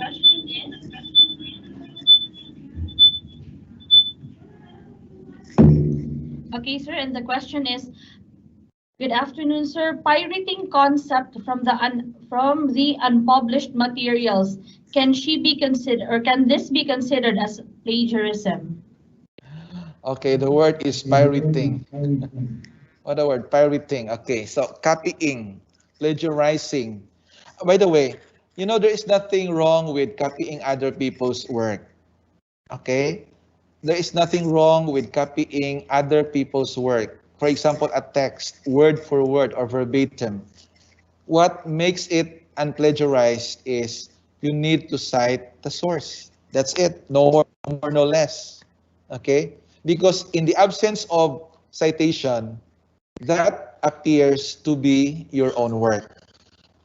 okay, sir, and the question is, good afternoon, sir. Pirating concept from the unpublished materials, can this be considered as plagiarism? Okay, the word is pirating. What the word? Pirating. Okay, so copying, plagiarizing. By the way, you know, there is nothing wrong with copying other people's work. Okay? There is nothing wrong with copying other people's work. For example, a text, word for word or verbatim. What makes it unplagiarized is you need to cite the source. That's it. No more, no less. Okay? Because in the absence of citation, that appears to be your own work,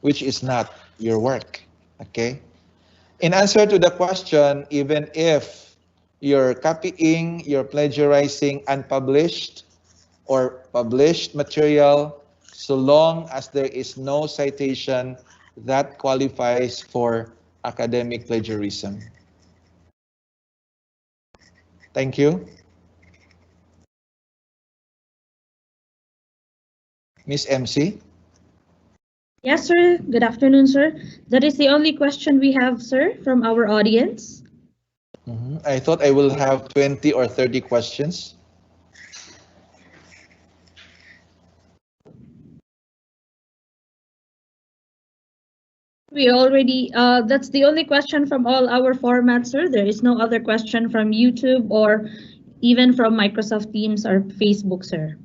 which is not your work. Okay? In answer to the question, even if you're copying, you're plagiarizing unpublished or published material, so long as there is no citation, that qualifies for academic plagiarism. Thank you. Miss MC? Yes, sir. Good afternoon, sir. That is the only question we have, sir, from our audience. I thought I will have 20 or 30 questions. We already, that's the only question from all our formats, sir. There is no other question from YouTube or even from Microsoft Teams or Facebook, sir.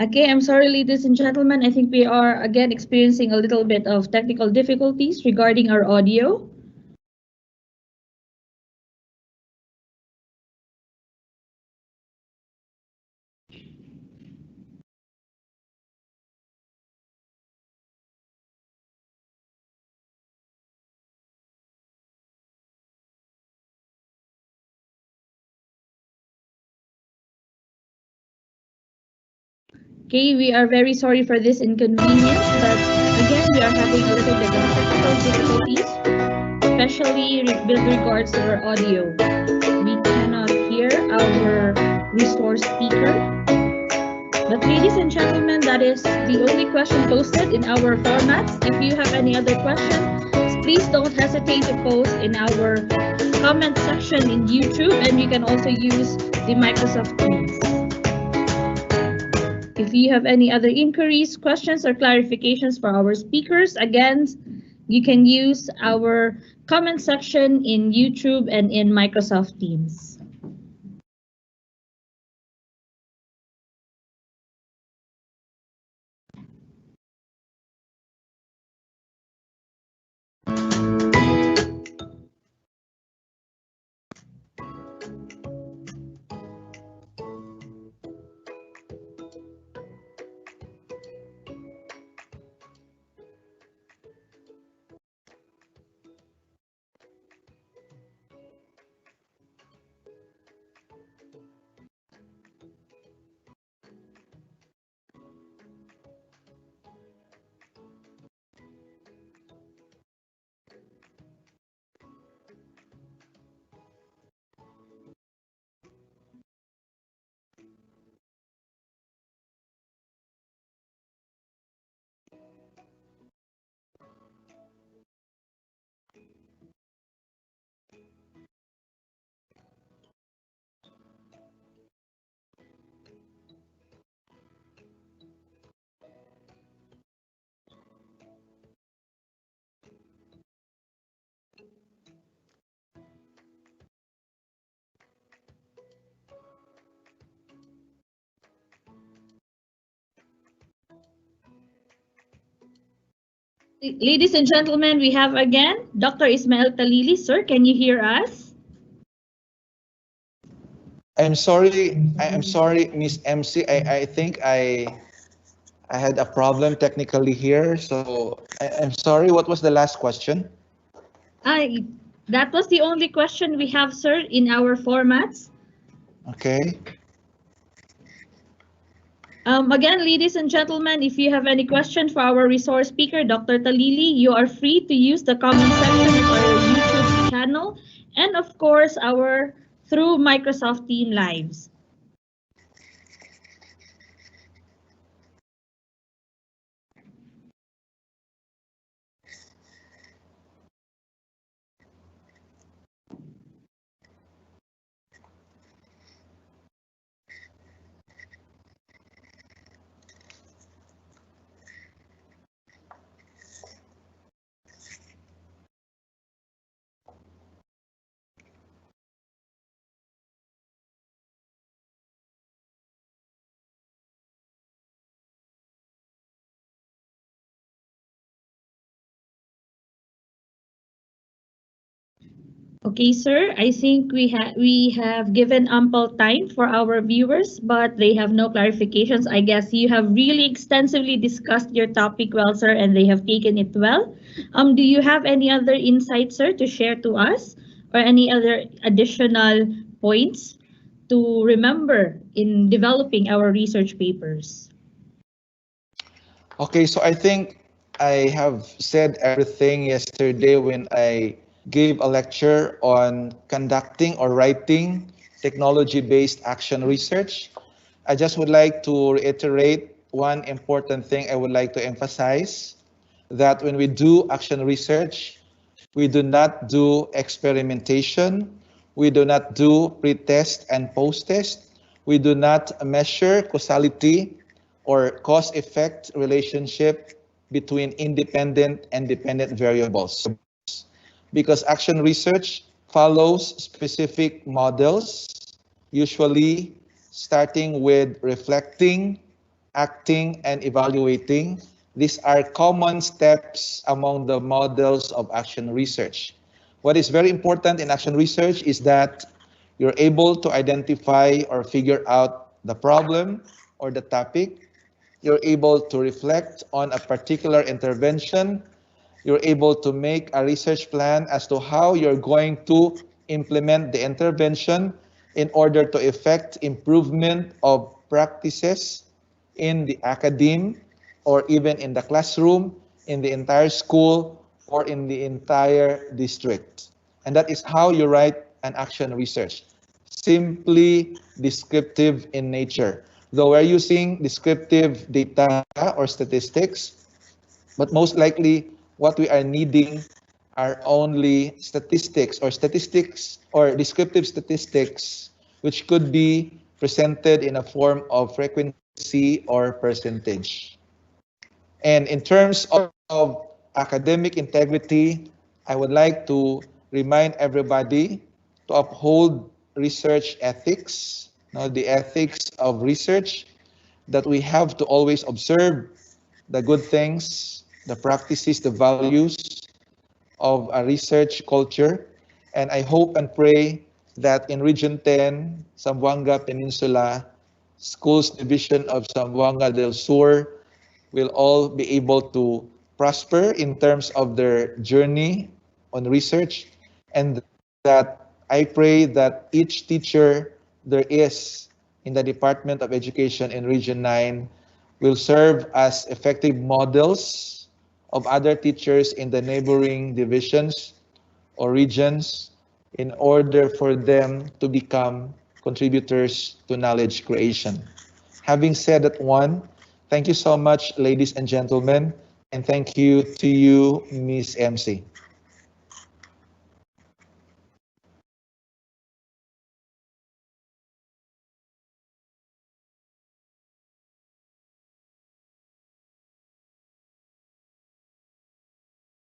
Okay, I'm sorry, ladies and gentlemen. I think we are again experiencing a little bit of technical difficulties regarding our audio. Okay, we are very sorry for this inconvenience, but again, we are having a little bit of technical difficulties, especially with regards to our audio. We cannot hear our resource speaker. But ladies and gentlemen, that is the only question posted in our formats. If you have any other questions, please don't hesitate to post in our comment section in YouTube, and you can also use the Microsoft Teams. If you have any other inquiries, questions, or clarifications for our speakers, again, you can use our comment section in YouTube and in Microsoft Teams. Ladies and gentlemen, we have again Dr. Ismael Talili. Sir, can you hear us? I'm sorry, Miss MC. I think I had a problem technically here, so I'm sorry. What was the last question? That was the only question we have, sir, in our formats. Okay. Again, ladies and gentlemen, if you have any question for our resource speaker, Dr. Talili, you are free to use the comment section of our YouTube channel and, of course, our through Microsoft Team Lives. Okay, sir, I think we have given ample time for our viewers, but they have no clarifications. I guess you have really extensively discussed your topic well, sir, and they have taken it well. Do you have any other insights, sir, to share to us, or any other additional points to remember in developing our research papers? Okay, so I think I have said everything yesterday when I gave a lecture on conducting or writing technology-based action research. I just would like to reiterate one important thing I would like to emphasize, that when we do action research, we do not do experimentation, we do not do pre-test and post-test, we do not measure causality or cause-effect relationship between independent and dependent variables. Because action research follows specific models, usually starting with reflecting, acting, and evaluating. These are common steps among the models of action research. What is very important in action research is that you're able to identify or figure out the problem or the topic. You're able to reflect on a particular intervention. You're able to make a research plan as to how you're going to implement the intervention in order to effect improvement of practices in the academe or even in the classroom, in the entire school, or in the entire district. And that is how you write an action research. Simply descriptive in nature. Though we're using descriptive data or statistics, but most likely what we are needing are only statistics or descriptive statistics, which could be presented in a form of frequency or percentage. And in terms of academic integrity, I would like to remind everybody to uphold research ethics, the ethics of research, that we have to always observe the good things, the practices, the values of a research culture. And I hope and pray that in Region 10, Zamboanga Peninsula, Schools Division of Zamboanga del Sur will all be able to prosper in terms of their journey on research, and that I pray that each teacher there is in the Department of Education in Region 9 will serve as effective models of other teachers in the neighboring divisions or regions in order for them to become contributors to knowledge creation. Having said that one, thank you so much, ladies and gentlemen, and thank you to you, Ms. MC.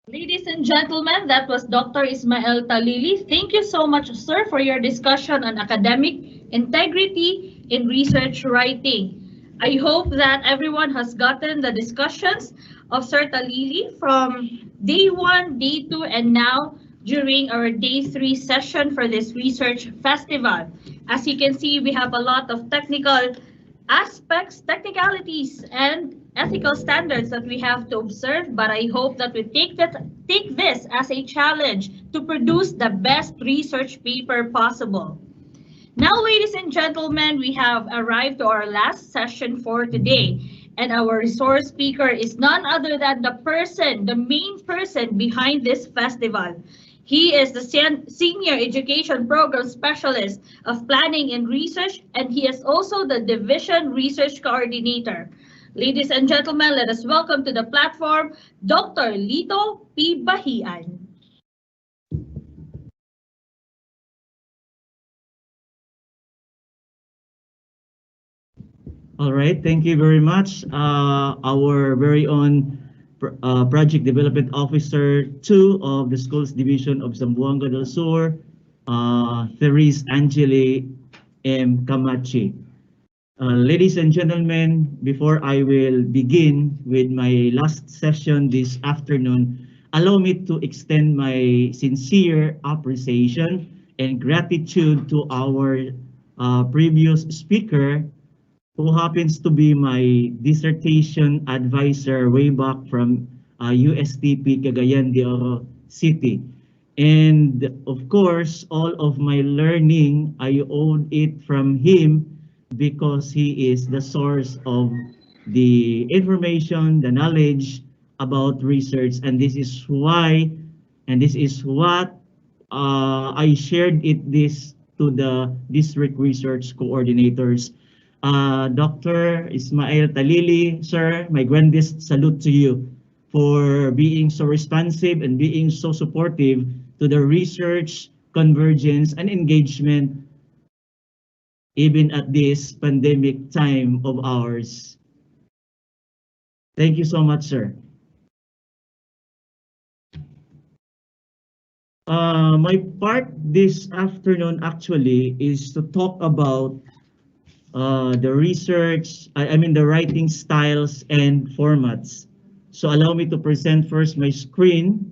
Ladies and gentlemen, that was Dr. Ismael Talili. Thank you so much, sir, for your discussion on academic integrity in research writing. I hope that everyone has gotten the discussions of Sir Talili from day 1, day 2, and now during our day 3 session for this research festival. As you can see, we have a lot of technical aspects, technicalities, and ethical standards that we have to observe, but I hope that we take this as a challenge to produce the best research paper possible. Now, ladies and gentlemen, we have arrived to our last session for today, and our resource speaker is none other than the main person behind this festival. He is the Senior Education Program Specialist of Planning and Research, and he is also the Division Research Coordinator. Ladies and gentlemen, let us welcome to the platform Dr. Lito P. Bahian. All right, thank you very much. Our very own Project Development Officer 2 of the Schools Division of Zamboanga del Sur, Therese Angeli M. Camachi. Ladies and gentlemen, before I will begin with my last session this afternoon, allow me to extend my sincere appreciation and gratitude to our previous speaker, who happens to be my dissertation advisor way back from USTP Cagayan de Oro City. And of course, all of my learning, I owed it from him because he is the source of the information, the knowledge about research. And this is why, and this is what I shared this to the district research coordinators. Dr. Ismael Talili, sir, my grandest salute to you for being so responsive and being so supportive to the research, convergence, and engagement even at this pandemic time of ours. Thank you so much, sir. My part this afternoon actually is to talk about the research, I mean the writing styles and formats. So allow me to present first my screen.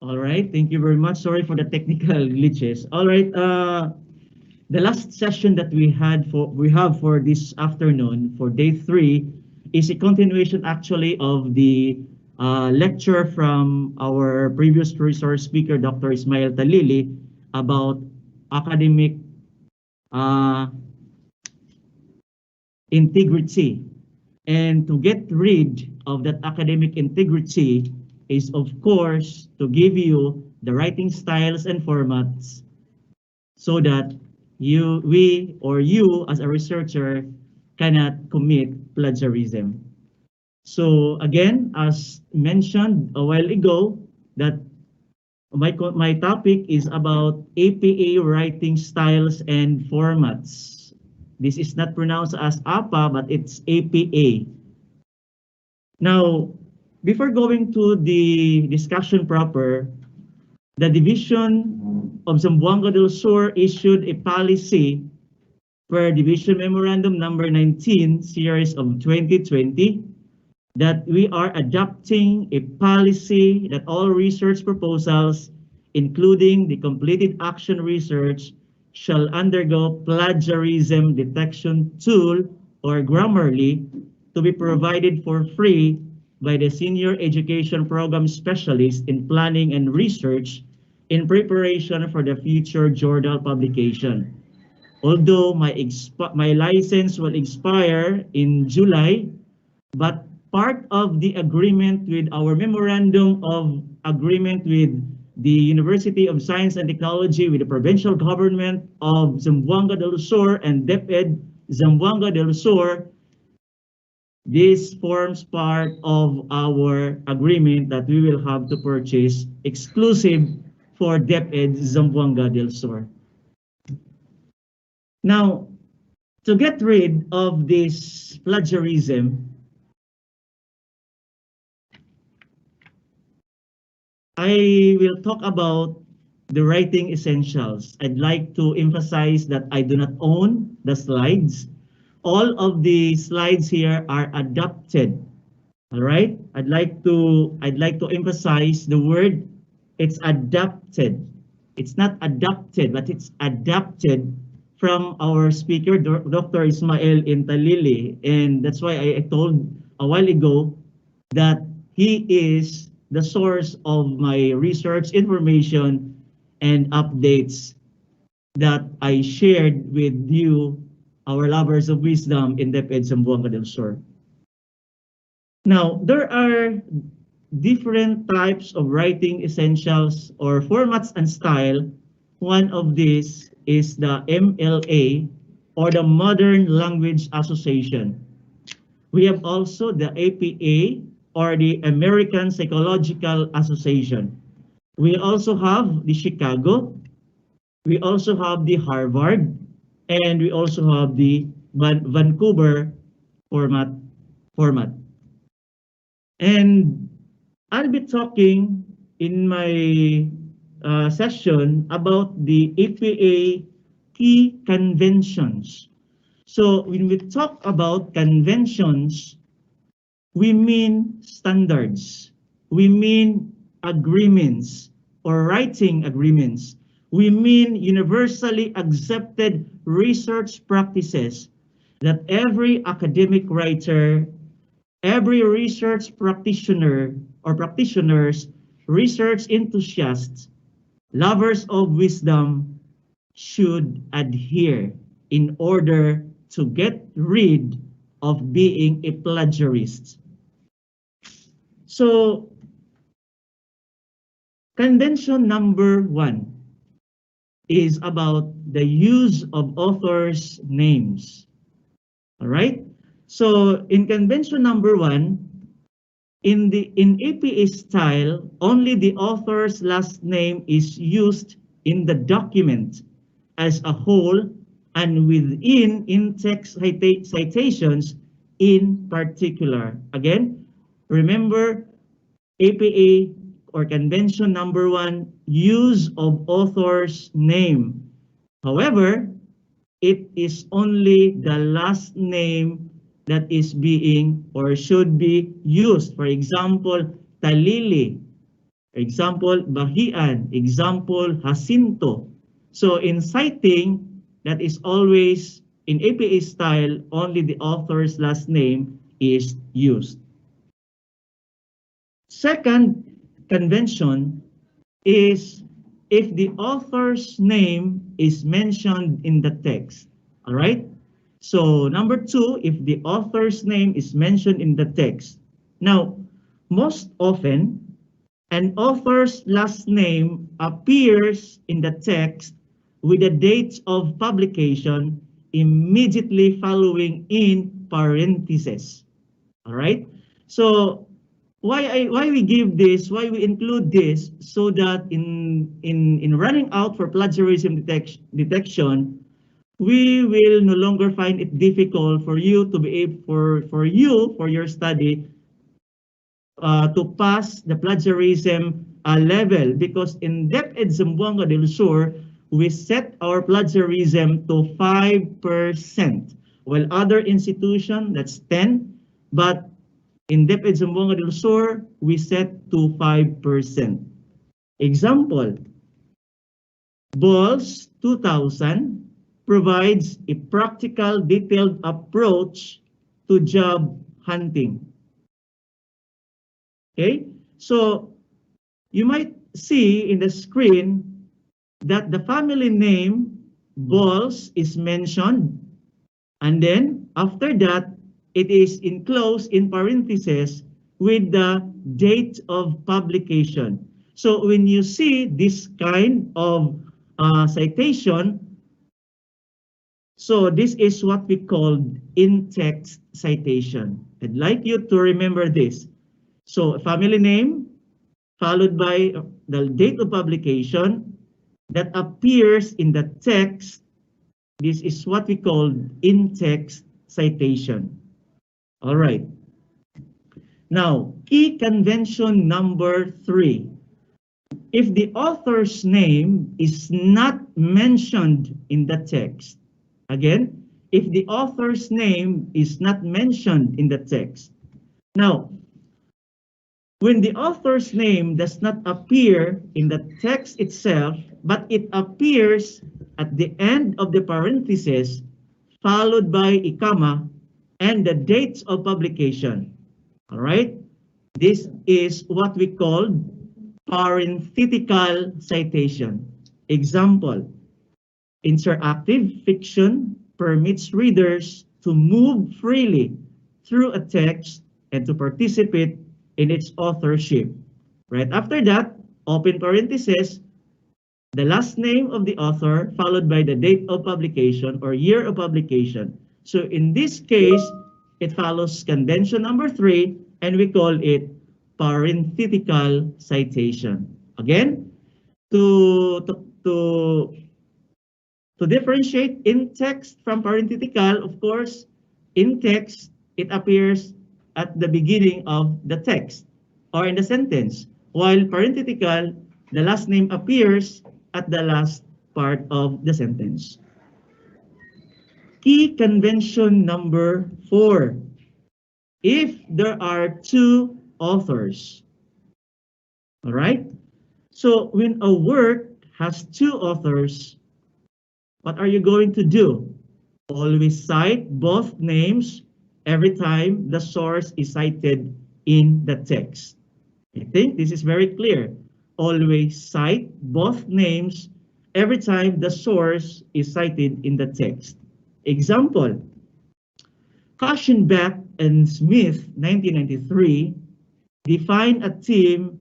All right, thank you very much. Sorry for the technical glitches. All right, the last session that we have for this afternoon for day 3 is a continuation actually of the lecture from our previous resource speaker, Dr. Ismael Talili, about academic integrity. And to get rid of that academic integrity is, of course, to give you the writing styles and formats so that you as a researcher cannot commit plagiarism. So again, as mentioned a while ago, that my topic is about APA writing styles and formats. This is not pronounced as APA, but it's APA. Now, before going to the discussion proper, the Division of Zamboanga del Sur issued a policy per Division Memorandum number 19, series of 2020, that we are adopting a policy that all research proposals, including the completed action research, shall undergo plagiarism detection tool or Grammarly to be provided for free by the Senior Education Program Specialist in Planning and Research in preparation for the future journal publication. Although my license will expire in July, but part of the agreement with our memorandum of agreement with the University of Science and Technology, with the provincial government of Zamboanga del Sur and DepEd Zamboanga del Sur, this forms part of our agreement that we will have to purchase exclusive for DepEd Zamboanga del Sur. Now, to get rid of this plagiarism, I will talk about the writing essentials. I'd like to emphasize that I do not own the slides. All of the slides here are adapted. All right? I'd like to emphasize the word, it's adapted. It's not adopted, but it's adapted from our speaker, Dr. Ismael Intalili. And that's why I told a while ago that he is the source of my research information and updates that I shared with you, our lovers of wisdom in DepEd Zamboanga del Sur. Now, there are different types of writing essentials or formats and style. One of these is the MLA, or the Modern Language Association. We have also the APA, or the American Psychological Association. We also have the Chicago, we also have the Harvard, and we also have the Vancouver format. And I'll be talking in my session about the APA key conventions. So when we talk about conventions, we mean standards, we mean agreements or writing agreements, we mean universally accepted research practices that every academic writer, every research practitioner or practitioners, research enthusiasts, lovers of wisdom should adhere in order to get rid of being a plagiarist. So, convention number 1 is about the use of authors' names. All right? So, in convention number 1, in APA style, only the author's last name is used in the document as a whole and within in-text citations in particular. Again, remember APA or convention number 1, use of author's name. However, it is only the last name that is being or should be used. For example, Talili, example, Bahian, example, Jacinto. So in citing, that is always in APA style, only the author's last name is used. Second convention is if the author's name is mentioned in the text. All right? So number 2, if the author's name is mentioned in the text. Now, most often, an author's last name appears in the text with the date of publication immediately following in parentheses. All right? So why we give this, why we include this, so that in running out for plagiarism detection, we will no longer find it difficult for you to be able, for your study to pass the plagiarism level, because in DepEd Zamboanga del Sur, we set our plagiarism to 5%, while other institution that's 10, but in DepEd Zamboanga del Sur, we set to 5%. Example, Balls 2000 provides a practical, detailed approach to job hunting. Okay, so you might see in the screen that the family name Balls is mentioned, and then after that, it is enclosed in parentheses with the date of publication. So when you see this kind of citation, so this is what we call in-text citation. I'd like you to remember this. So family name followed by the date of publication that appears in the text. This is what we call in-text citation. All right. Now, key convention number 3. If the author's name is not mentioned in the text, again, if the author's name is not mentioned in the text. Now, when the author's name does not appear in the text itself, but it appears at the end of the parenthesis, followed by a comma, and the dates of publication. All right? This is what we call parenthetical citation. Example, interactive fiction permits readers to move freely through a text and to participate in its authorship. Right after that, open parenthesis, the last name of the author followed by the date of publication or year of publication. So in this case, it follows convention number 3, and we call it parenthetical citation. Again, to differentiate in text from parenthetical, of course, in text, it appears at the beginning of the text or in the sentence, while parenthetical, the last name appears at the last part of the sentence. Key convention number 4. If there are 2 authors, all right? So when a work has 2 authors, what are you going to do? Always cite both names every time the source is cited in the text. I think this is very clear. Always cite both names every time the source is cited in the text. Example, Cautionback and Smith, 1993, define a team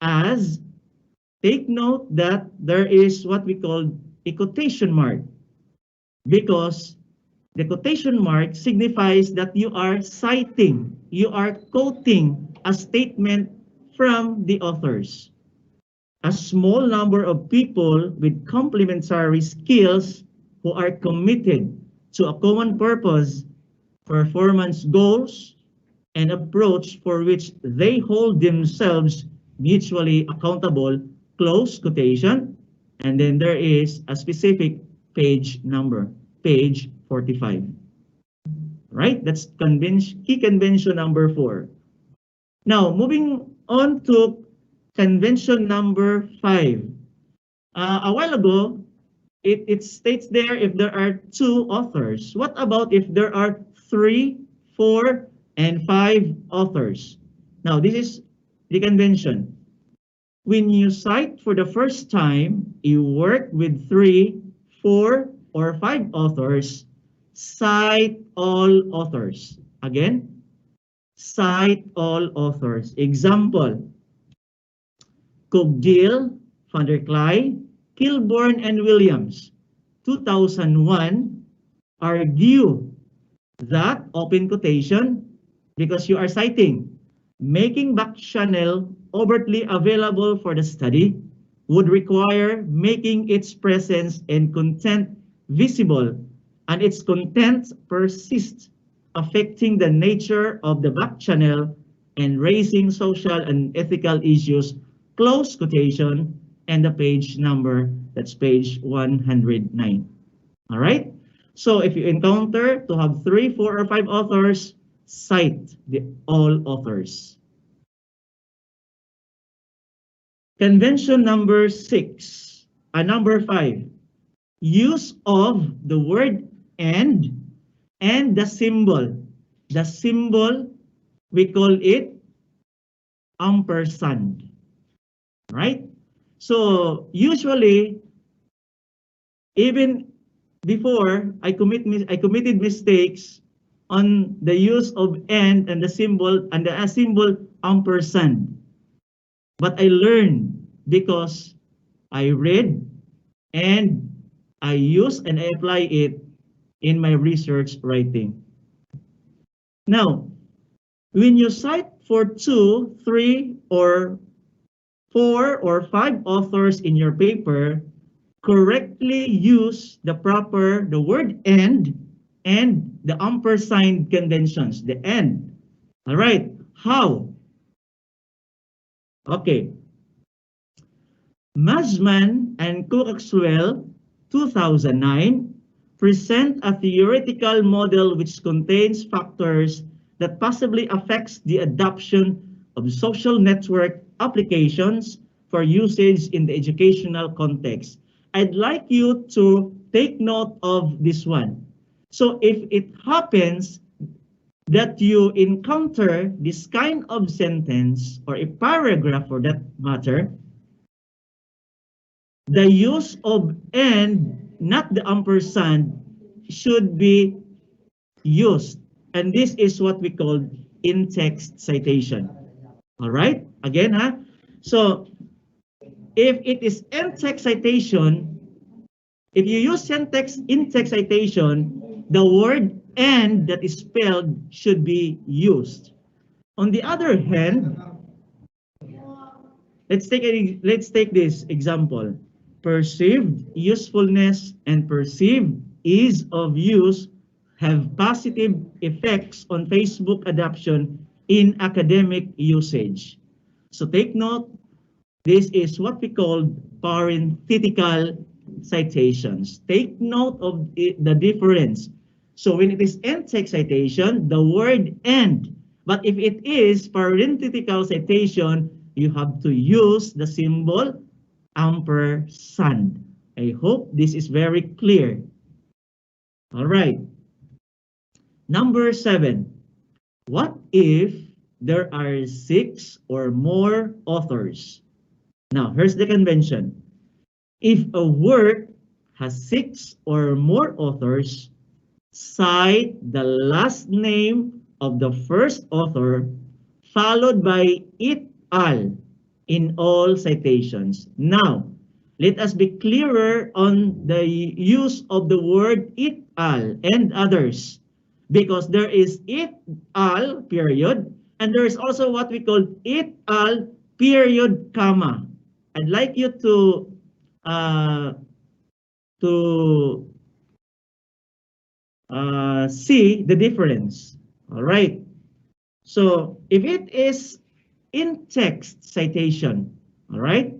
as, take note that there is what we call a quotation mark, because the quotation mark signifies that you are citing, you are quoting a statement from the authors. A small number of people with complementary skills who are committed to a common purpose, performance goals, and approach for which they hold themselves mutually accountable, close quotation, and then there is a specific page number, page 45. Right? That's key convention number 4. Now, moving on to convention number 5. A while ago, it states there if there are 2 authors. What about if there are 3, 4, and 5 authors? Now, this is the convention. When you cite for the first time, you work with 3, 4, or 5 authors, cite all authors. Again, cite all authors. Example, Cogdill, Van der Kley, Kilborn, and Williams, 2001, argue that, open quotation, because you are citing, making back channel overtly available for the study would require making its presence and content visible, and its content persists, affecting the nature of the back channel and raising social and ethical issues, close quotation, and the page number, that's page 109. All right? So if you encounter to have 3, 4, or 5 authors, cite all authors. Convention number 6. Number 5, use of the word and the symbol. The symbol, we call it ampersand, right? So usually, even before I committed mistakes on the use of and the symbol and the symbol ampersand. But I learned because I read and I use and I apply it in my research writing. Now, when you cite for 2, 3, or 4 or 5 authors in your paper, correctly use the word and the ampersand conventions, the and. All right, how? Okay. Masman and Coxwell, 2009, present a theoretical model which contains factors that possibly affects the adoption of social network applications for usage in the educational context. I'd like you to take note of this one. So if it happens that you encounter this kind of sentence or a paragraph for that matter, the use of and, not the ampersand, should be used. And this is what we call in-text citation. All right? Again, so if it is in-text citation, if you use in-text citation, the word and that is spelled should be used. On the other hand, let's take this example. Perceived usefulness and perceived ease of use have positive effects on Facebook adoption in academic usage. So take note, this is what we call parenthetical citations. Take note of the difference. So when it is in-text citation, the word and. But if it is parenthetical citation, you have to use the symbol ampersand. I hope this is very clear. All right. Number 7. What if there are 6 or more authors? Now, here's the convention. If a work has 6 or more authors, cite the last name of the first author followed by it al in all citations. Now, let us be clearer on the use of the word it al and others, because there is it al period and there is also what we call it al period comma. I'd like you to see the difference. All right. So if it is in-text citation, all right?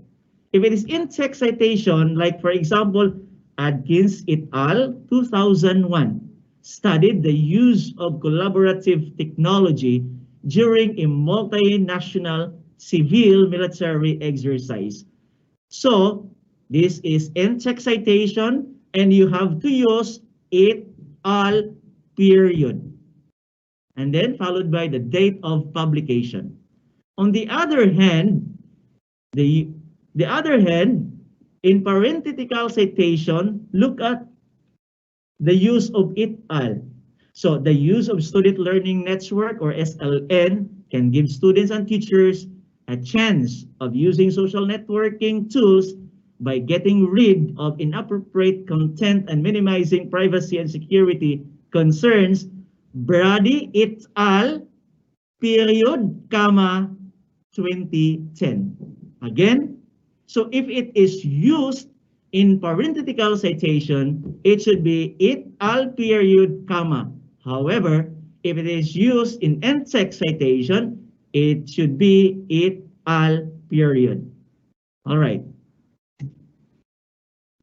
If it is in-text citation, like for example, Adkins et al. 2001 studied the use of collaborative technology during a multinational civil military exercise. So this is in-text citation and you have to use it al period and then followed by the date of publication. On the other hand, in parenthetical citation, look at the use of it al. So the use of student learning network or SLN can give students and teachers a chance of using social networking tools by getting rid of inappropriate content and minimizing privacy and security concerns. Brady et al. Period, comma, 2010. Again, so if it is used in parenthetical citation, it should be it al period, comma. However, if it is used in in-text citation, it should be it al period. All right.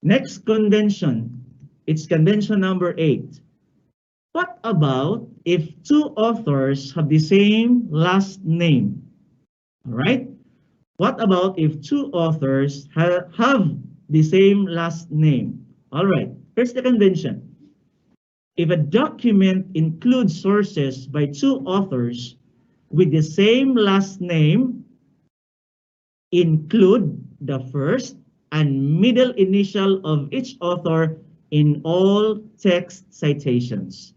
Next convention, it's convention number 8. What about if 2 authors have the same last name? All right. What about if 2 authors have the same last name. All right, here's the convention. If a document includes sources by two authors with the same last name, include the first and middle initial of each author in all text citations.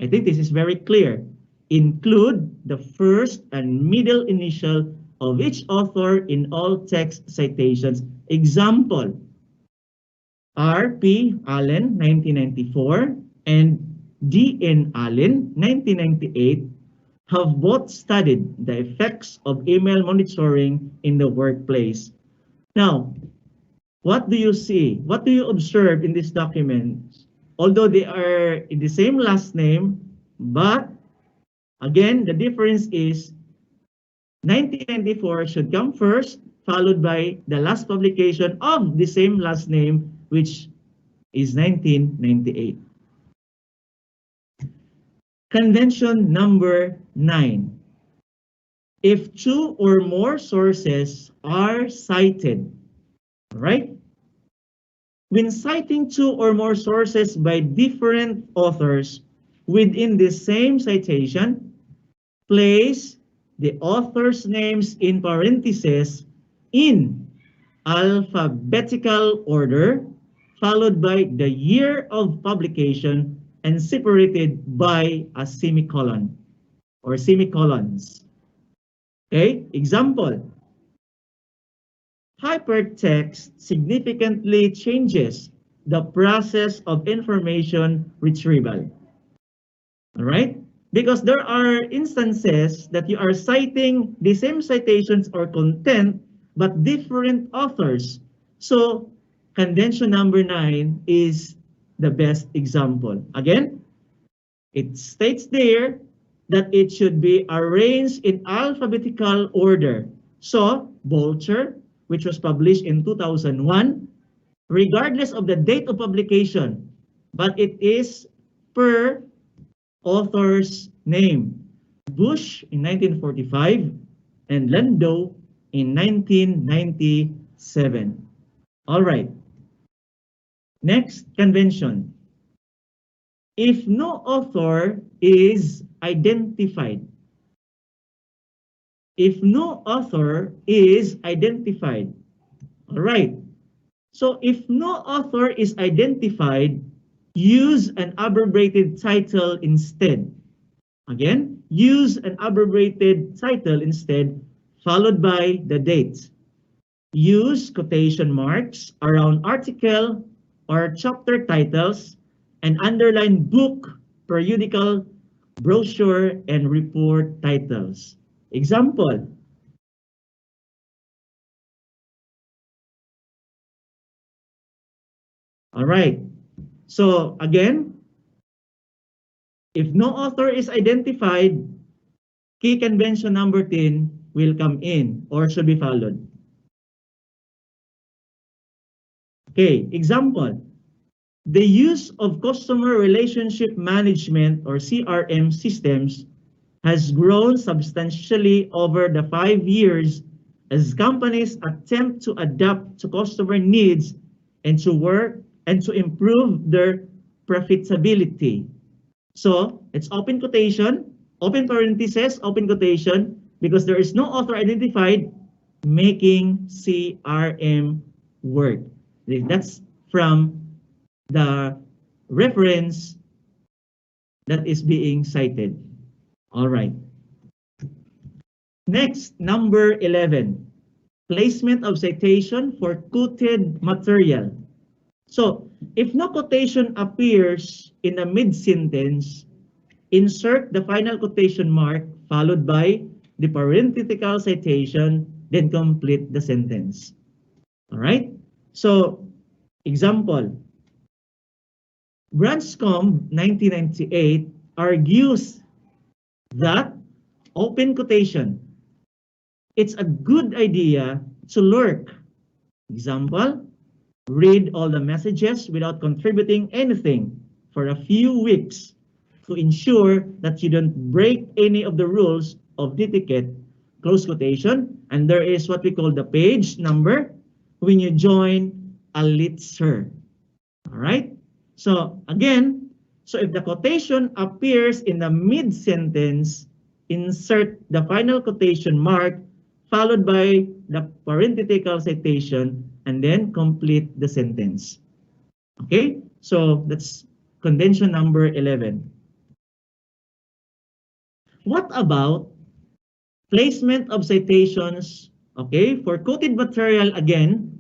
I think this is very clear. Include the first and middle initial of each author in all text citations. Example, R.P. Allen, 1994, and D.N. Allen, 1998, have both studied the effects of email monitoring in the workplace. Now, what do you see? What do you observe in this document? Although they are in the same last name, but again, the difference is 1994 should come first, followed by the last publication of the same last name, which is 1998. Convention number 9. If two or more sources are cited, right? When citing two or more sources by different authors within the same citation, place the authors' names in parentheses in alphabetical order, followed by the year of publication and separated by a semicolon or semicolons. Okay, example. Hypertext significantly changes the process of information retrieval. All right? Because there are instances that you are citing the same citations or content, but different authors. So, convention number 9 is the best example. Again, it states there that it should be arranged in alphabetical order. So, Bolcher, which was published in 2001, regardless of the date of publication, but it is per author's name. Bush in 1945 and Landau in 1997. All right. Next convention. If no author is identified, if no author is identified, all right. So if no author is identified, use an abbreviated title instead. Again, use an abbreviated title instead, followed by the date. Use quotation marks around article or chapter titles and underline book, periodical, brochure, and report titles. Example. All right. So again, if no author is identified, key convention number 10 will come in or should be followed. Okay, example. The use of customer relationship management or CRM systems has grown substantially over the 5 years as companies attempt to adapt to customer needs and to work and to improve their profitability. So it's open quotation, open parentheses, open quotation, because there is no author identified, making CRM work. That's from the reference that is being cited. All right. Next, number 11, placement of citation for quoted material. So, if no quotation appears in a mid-sentence, insert the final quotation mark followed by the parenthetical citation, then complete the sentence. All right? So, example, Branscombe, 1998, argues that, open quotation, it's a good idea to lurk. Example, read all the messages without contributing anything for a few weeks to ensure that you don't break any of the rules of DepEd, close quotation. And there is what we call the page number when you join a lit sir. All right? So again, so if the quotation appears in the mid-sentence, insert the final quotation mark followed by the parenthetical citation and then complete the sentence. Okay? So that's convention number 11. What about placement of citations, okay, for quoted material again?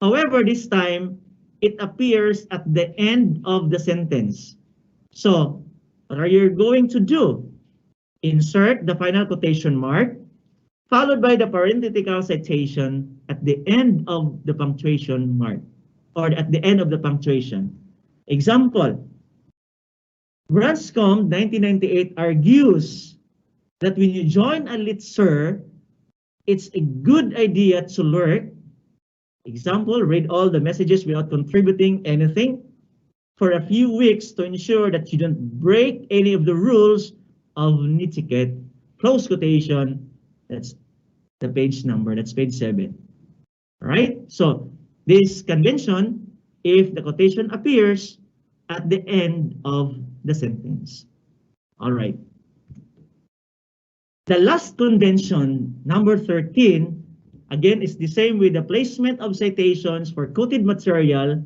However, this time, it appears at the end of the sentence. So, what are you going to do? Insert the final quotation mark, followed by the parenthetical citation at the end of the punctuation mark, or at the end of the punctuation. Example, Branscombe 1998 argues that when you join a lit sir, it's a good idea to lurk. Example, read all the messages without contributing anything for a few weeks to ensure that you don't break any of the rules of netiquette. Close quotation. That's the page number. That's page 7. All right. So this convention, if the quotation appears at the end of the sentence. All right. The last convention, number 13, again, is the same with the placement of citations for quoted material.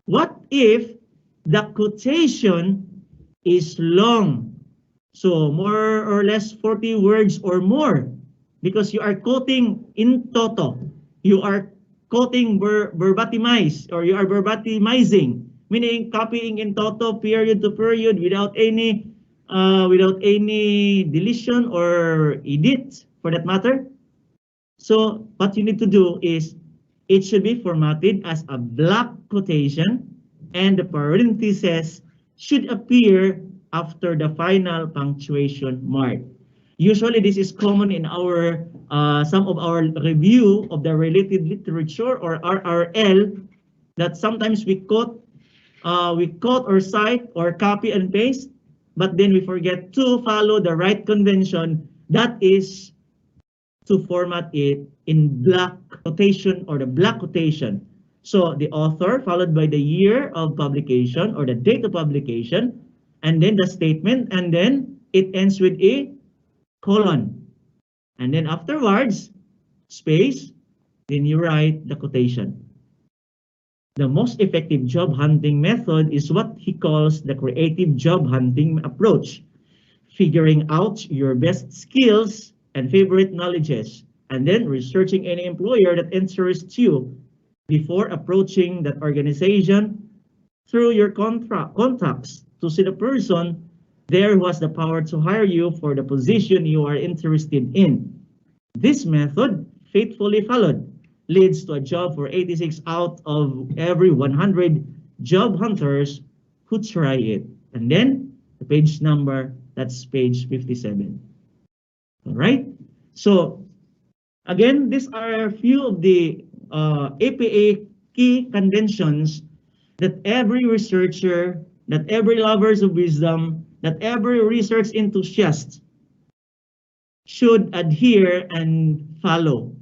What if the quotation is long? So more or less 40 words or more, because you are quoting in toto. You are quoting verbatimized, or you are verbatimizing, meaning copying in toto, period to period, without any deletion or edit, for that matter. So what you need to do is, it should be formatted as a block quotation, and the parentheses should appear after the final punctuation mark. Usually this is common in our some of our review of the related literature, or RRL, that sometimes we quote or cite or copy and paste, but then we forget to follow the right convention, that is to format it in block quotation, or the block quotation. So the author followed by the year of publication or the date of publication, and then the statement, and then it ends with a colon. And then afterwards, space, then you write the quotation. The most effective job hunting method is what he calls the creative job hunting approach, figuring out your best skills and favorite knowledges, and then researching any employer that interests you before approaching that organization through your contacts to see the person there who has the power to hire you for the position you are interested in. This method, faithfully followed, leads to a job for 86 out of every 100 job hunters who try it. And then the page number, that's page 57. All right. So again, these are a few of the APA key conventions that every researcher, that every lovers of wisdom, that every research enthusiast should adhere and follow.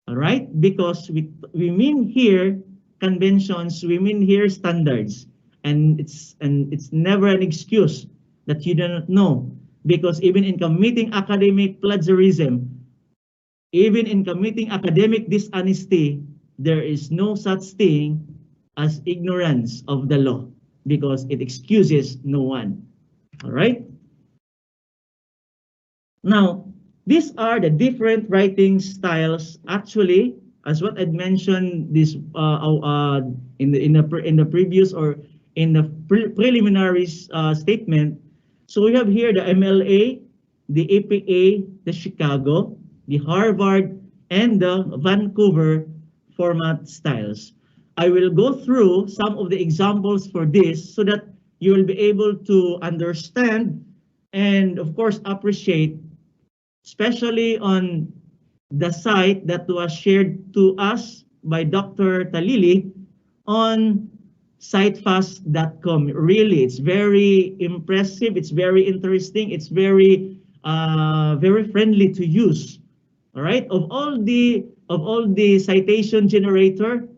All right, because we mean here conventions, we mean here standards, and it's never an excuse that you do not know, because even in committing academic plagiarism, even in committing academic dishonesty, there is no such thing as ignorance of the law, because it excuses no one. All right. Now, these are the different writing styles. Actually, as what I'd mentioned, this in the previous, or in the preliminary statement. So we have here the MLA, the APA, the Chicago, the Harvard, and the Vancouver format styles. I will go through some of the examples for this so that you will be able to understand and, of course, appreciate, especially on the site that was shared to us by Dr. Talili on sitefast.com. Really, it's very impressive. It's very interesting. It's very friendly to use. All right. Of all the citation generator,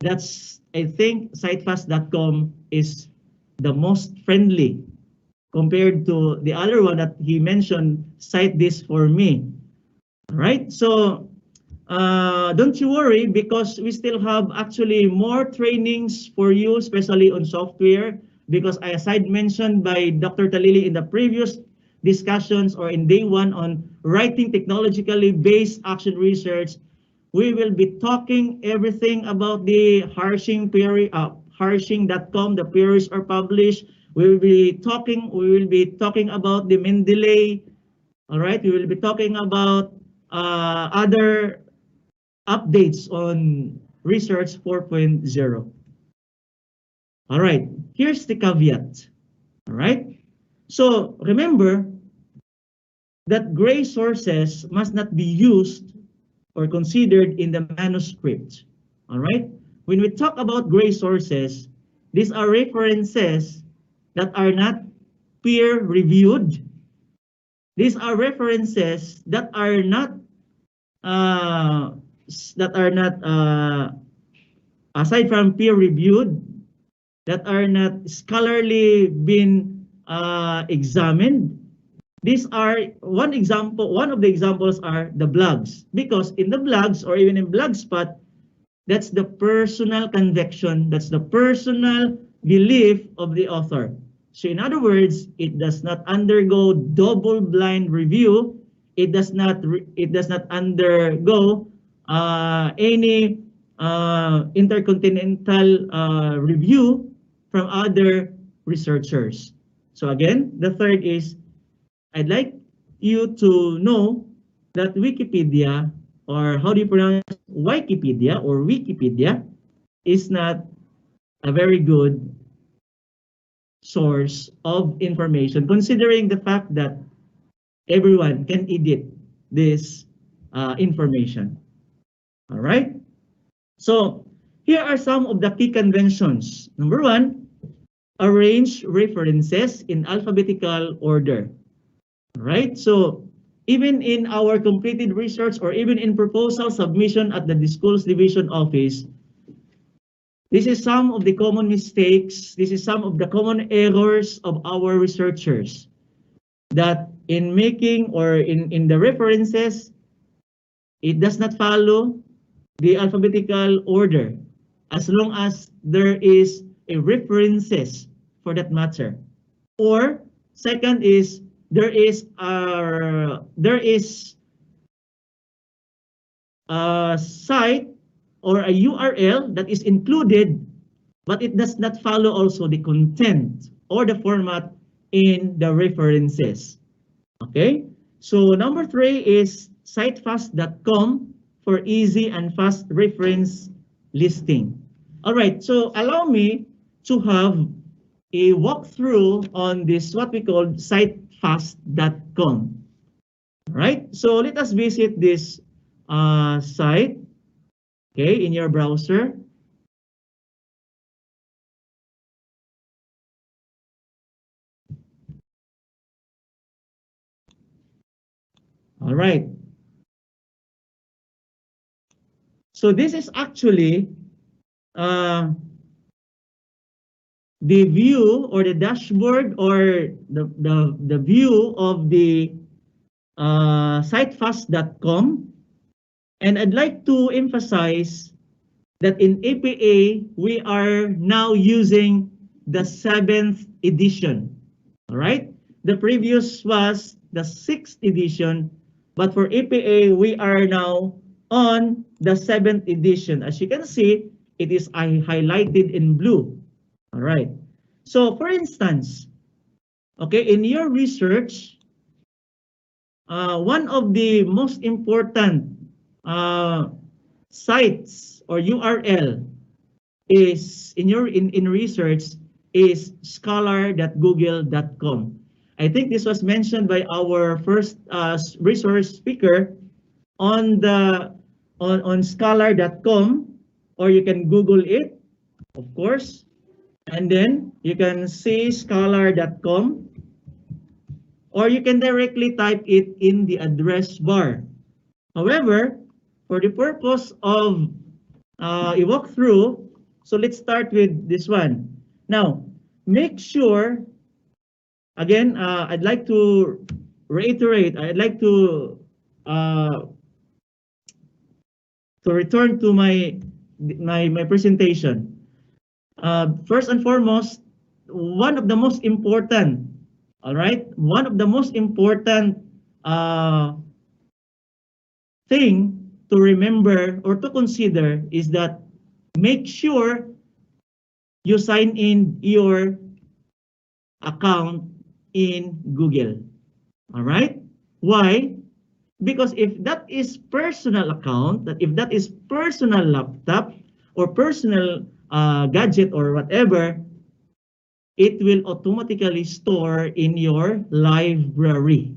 I think sitefast.com is the most friendly compared to the other one that he mentioned, Cite This For Me. All right, so don't you worry, because we still have actually more trainings for you, especially on software, because as I mentioned by Dr. Talili in the previous discussions or in day one on writing technologically based action research, we will be talking everything about the Harshing Harshing.com, the peers are published. We will be talking about the Mendeley. All right, we will be talking about other updates on Research 4.0. All right, here's the caveat. All right, so remember that gray sources must not be used or considered in the manuscript. All right, when we talk about gray sources, these are references that are not peer-reviewed. These are references that are not aside from peer-reviewed, that are not scholarly been examined. These are one of the examples are the blogs, because in the blogs or even in Blogspot, that's the personal conviction, that's the personal belief of the author. So in other words, it does not undergo double-blind review. It does not undergo any intercontinental review from other researchers. So again, the third is, I'd like you to know that Wikipedia, or how do you pronounce Wikipedia or Wikipedia, is not a very good source of information, considering the fact that everyone can edit this information. All right. So here are some of the key conventions. Number one, arrange references in alphabetical order. All right. So even in our completed research or even in proposal submission at the schools division office, this is some of the common mistakes. This is some of the common errors of our researchers, that in making or in the references, it does not follow the alphabetical order as long as there is a references for that matter. Or second is there is a site or a URL that is included, but it does not follow also the content or the format in the references. Okay, so number three is citefast.com for easy and fast reference listing. All right, so allow me to have a walkthrough on this, what we call citefast.com. All right, so let us visit this site, okay, in your browser. All right. So this is actually the view or the dashboard or the view of the citefast.com. And I'd like to emphasize that in APA, we are now using the 7th edition. All right. The previous was the 6th edition, but for APA, we are now on the 7th edition. As you can see, it is highlighted in blue. All right. So for instance, okay, in your research, one of the most important sites or URL is in research is scholar.google.com. I think this was mentioned by our first resource speaker on scholar.com, or you can Google it, of course, and then you can see scholar.com, or you can directly type it in the address bar. However, for the purpose of a walkthrough, So let's start with this one. Now, make sure, again, I'd like to reiterate, I'd like to return to my presentation. First and foremost, one of the most important, all right, one of the most important thing to remember or to consider is that make sure you sign in your account in Google. All right? Why? Because if that is personal account, that if that is personal laptop or personal gadget or whatever, it will automatically store in your library.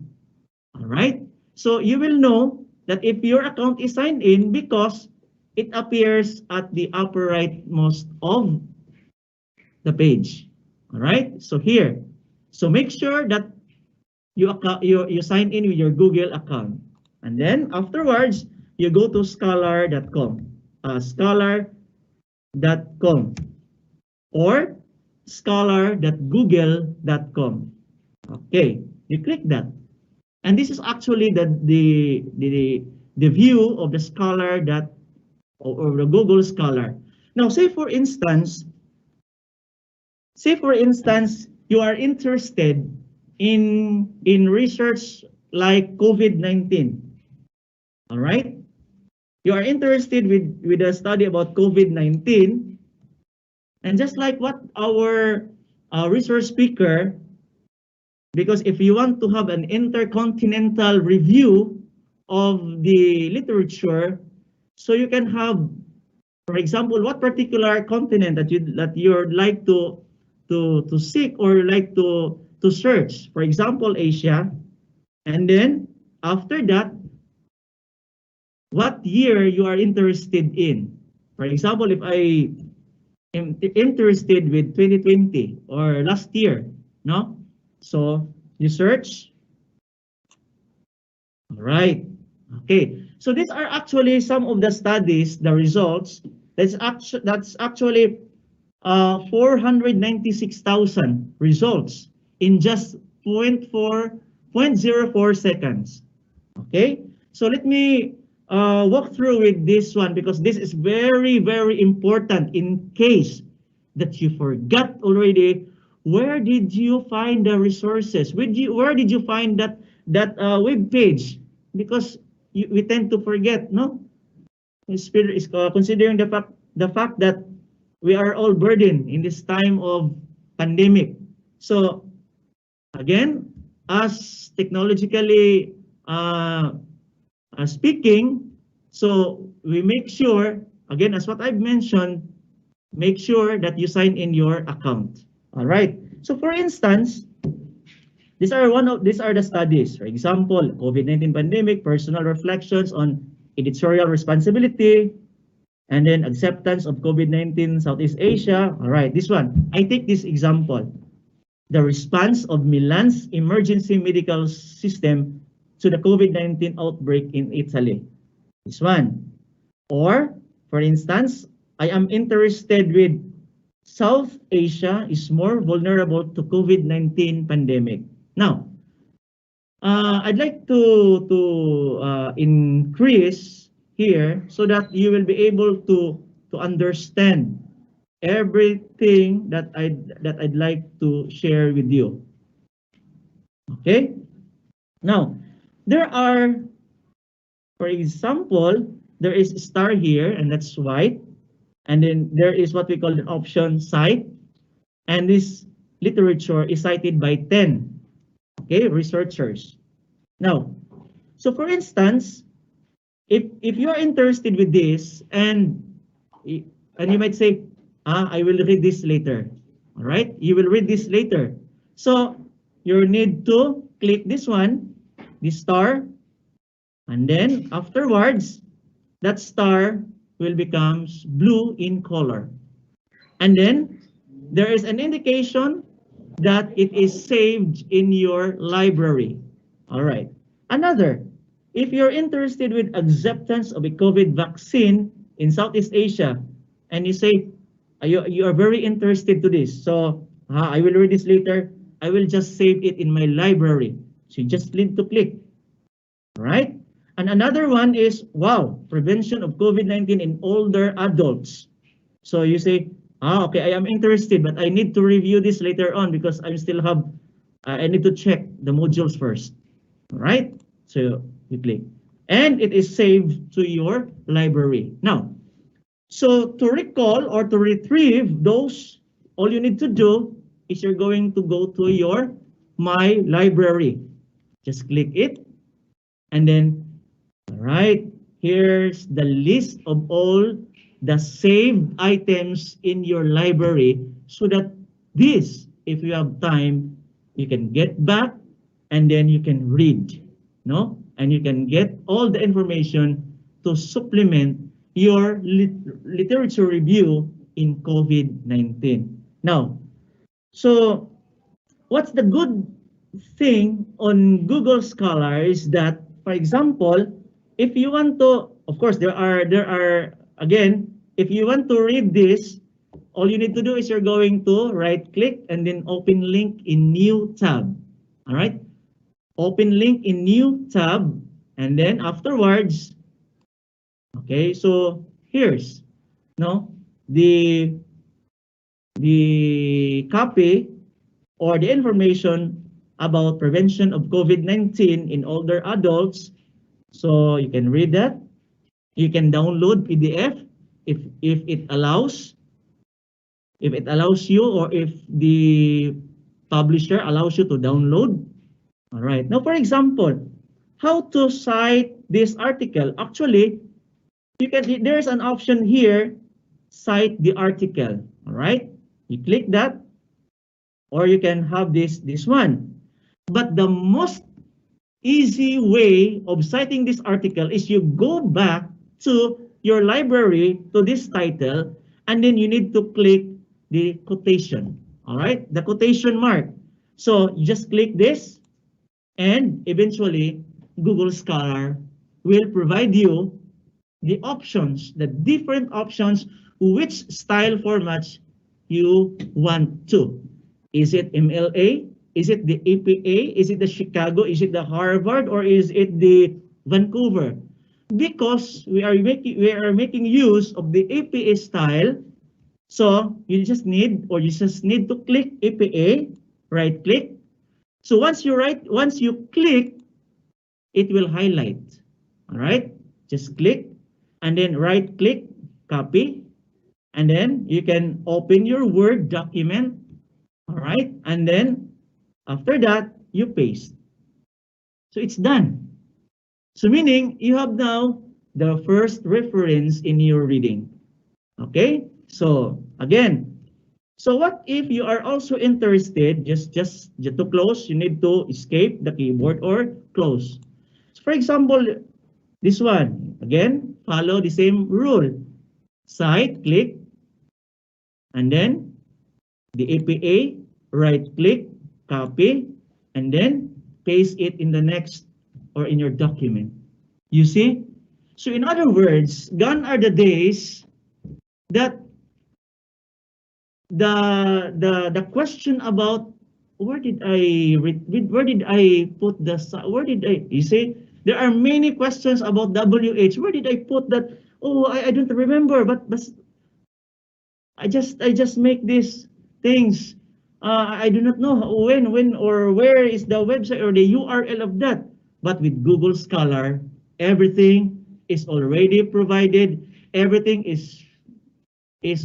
All right? So you will know that if your account is signed in because it appears at the upper rightmost of the page. All right? So here. So make sure that you sign in with your Google account. And then afterwards, you go to scholar.com. Scholar.com or scholar.google.com. Okay, you click that. And this is actually the view of the Scholar or the Google Scholar. Now, say for instance, you are interested in research like COVID-19. All right? You are interested with a study about COVID-19, and just like what our research speaker, because if you want to have an intercontinental review of the literature, so you can have, for example, what particular continent that you'd like to seek or like to search. For example, Asia, and then after that, what year you are interested in. For example, if I am interested with 2020 or last year, no? So you search. All right. Okay. So these are actually some of the studies, the results. That's actually 496,000 results in just 0.04 seconds. Okay. So let me walk through with this one because this is very, very important in case that you forgot already. Where did you find the resources? Where did you find that web page? Because we tend to forget, no? Spirit is considering the fact that we are all burdened in this time of pandemic. So again, as technologically speaking, so we make sure, again, as what I've mentioned, make sure that you sign in your account. All right. So for instance, these are the studies. For example, COVID-19 pandemic, personal reflections on editorial responsibility, and then acceptance of COVID-19 Southeast Asia. All right, this one. I take this example. The response of Milan's emergency medical system to the COVID-19 outbreak in Italy. This one. Or, for instance, I am interested with South Asia is more vulnerable to COVID-19 pandemic. Now, I'd like to increase here so that you will be able to understand everything that I'd like to share with you. Okay? Now, there are, for example, there is a star here, and that's white. And then there is what we call an option cite. And this literature is cited by 10, okay, researchers. Now, so for instance, if you are interested with this, and you might say, I will read this later. All right, you will read this later. So you need to click this one, this star, and then afterwards, that star will become blue in color. And then there is an indication that it is saved in your library. All right. Another, if you're interested with acceptance of a COVID vaccine in Southeast Asia, and you say, You are very interested to this. So I will read this later. I will just save it in my library. So you just need to click. Right? And another one is, wow, prevention of COVID-19 in older adults. So you say, okay, I am interested, but I need to review this later on because I still have, I need to check the modules first. All right? So you click. And it is saved to your library. Now, so to recall or to retrieve those, all you need to do is you're going to go to your My Library. Just click it. And then, all right, here's the list of all the saved items in your library so that this, if you have time, you can get back and then you can read, no? And you can get all the information to supplement your literature review in COVID-19. Now, so what's the good thing on Google Scholar is that, for example, if you want to, of course, there are again, if you want to read this, all you need to do is you're going to right click and then open link in new tab. All right, open link in new tab, and then afterwards, okay, so here's the copy or the information about prevention of COVID-19 in older adults. So you can read that. You can download PDF if it allows. If it allows you, or if the publisher allows you to download. All right. Now, for example, how to cite this article? Actually, you can. There's an option here, cite the article. All right. You click that, or you can have this one. But the most easy way of citing this article is you go back to your library to this title, and then you need to click the quotation. All right, the quotation mark. So you just click this, and eventually Google Scholar will provide you the options, the different options, which style formats you want to. Is it MLA? Is it the APA? Is it the Chicago? Is it the Harvard? Or is it the Vancouver? Because we are making use of the APA style, so you just need to click APA, right click. So once you click, it will highlight. All right, just click and then right click, copy, and then you can open your Word document. All right, and then after that, you paste. So it's done. So meaning you have now the first reference in your reading. Okay, so again, so what if you are also interested, just to close, you need to escape the keyboard or close. So for example, this one, again, follow the same rule. Cite, click, and then the APA, right click, copy, and then paste it in the next or in your document. You see? So in other words, gone are the days that the question about where did I put the, you see, there are many questions about WH. Where did I put that? Oh, I don't remember, but I just make these things. I do not know when or where is the website or the URL of that. But with Google Scholar, everything is already provided. Everything is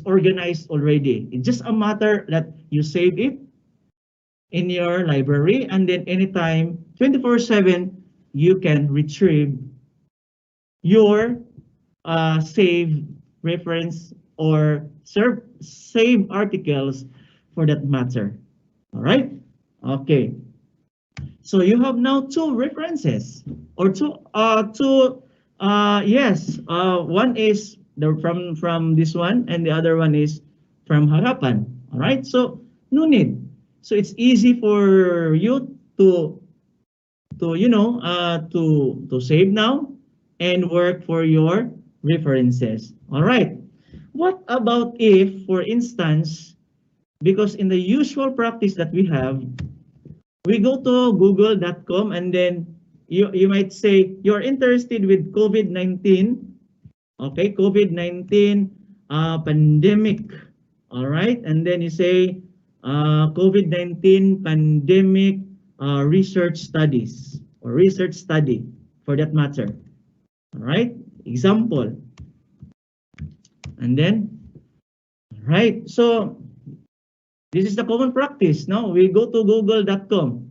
organized already. It's just a matter that you save it in your library, and then anytime, 24/7, you can retrieve your save reference or save articles for that matter. All right. Okay. So you have now two references, or one is from this one, and the other one is from Harapan. All right. So no need. So it's easy for you to save now and work for your references. All right. What about if, for instance, because in the usual practice that we have, we go to google.com and then you might say you're interested with COVID-19, okay, COVID-19 pandemic, all right, and then you say COVID-19 pandemic research studies or research study for that matter, all right, example, and then, all right, so this is the common practice. No, we go to google.com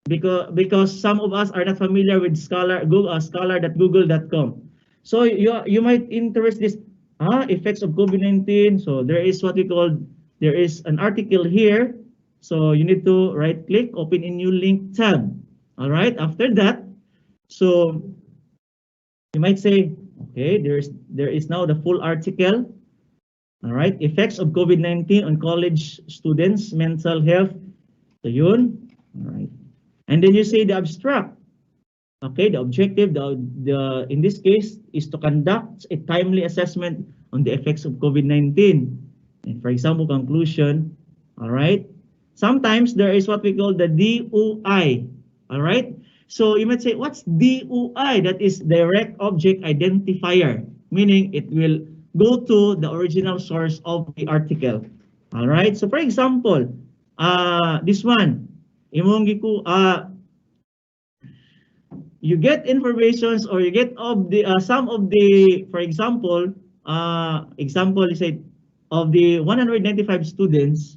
because some of us are not familiar with scholar.google.com. So you might interest this effects of COVID-19. So there is what we call, there is an article here. So you need to right click, open a new link tab. All right. After that, so you might say, okay, there is now the full article. All right, effects of COVID-19 on college students' mental health. So yun. All right. And then you say the abstract. Okay, the objective, the in this case, is to conduct a timely assessment on the effects of COVID-19. And for example, conclusion. All right. Sometimes there is what we call the DOI. All right. So you might say, what's DOI? That is direct object identifier, meaning it will go to the original source of the article. All right. So for example, this one, imong you get informations or you get of the some of the, for example, example is say of the 195 students.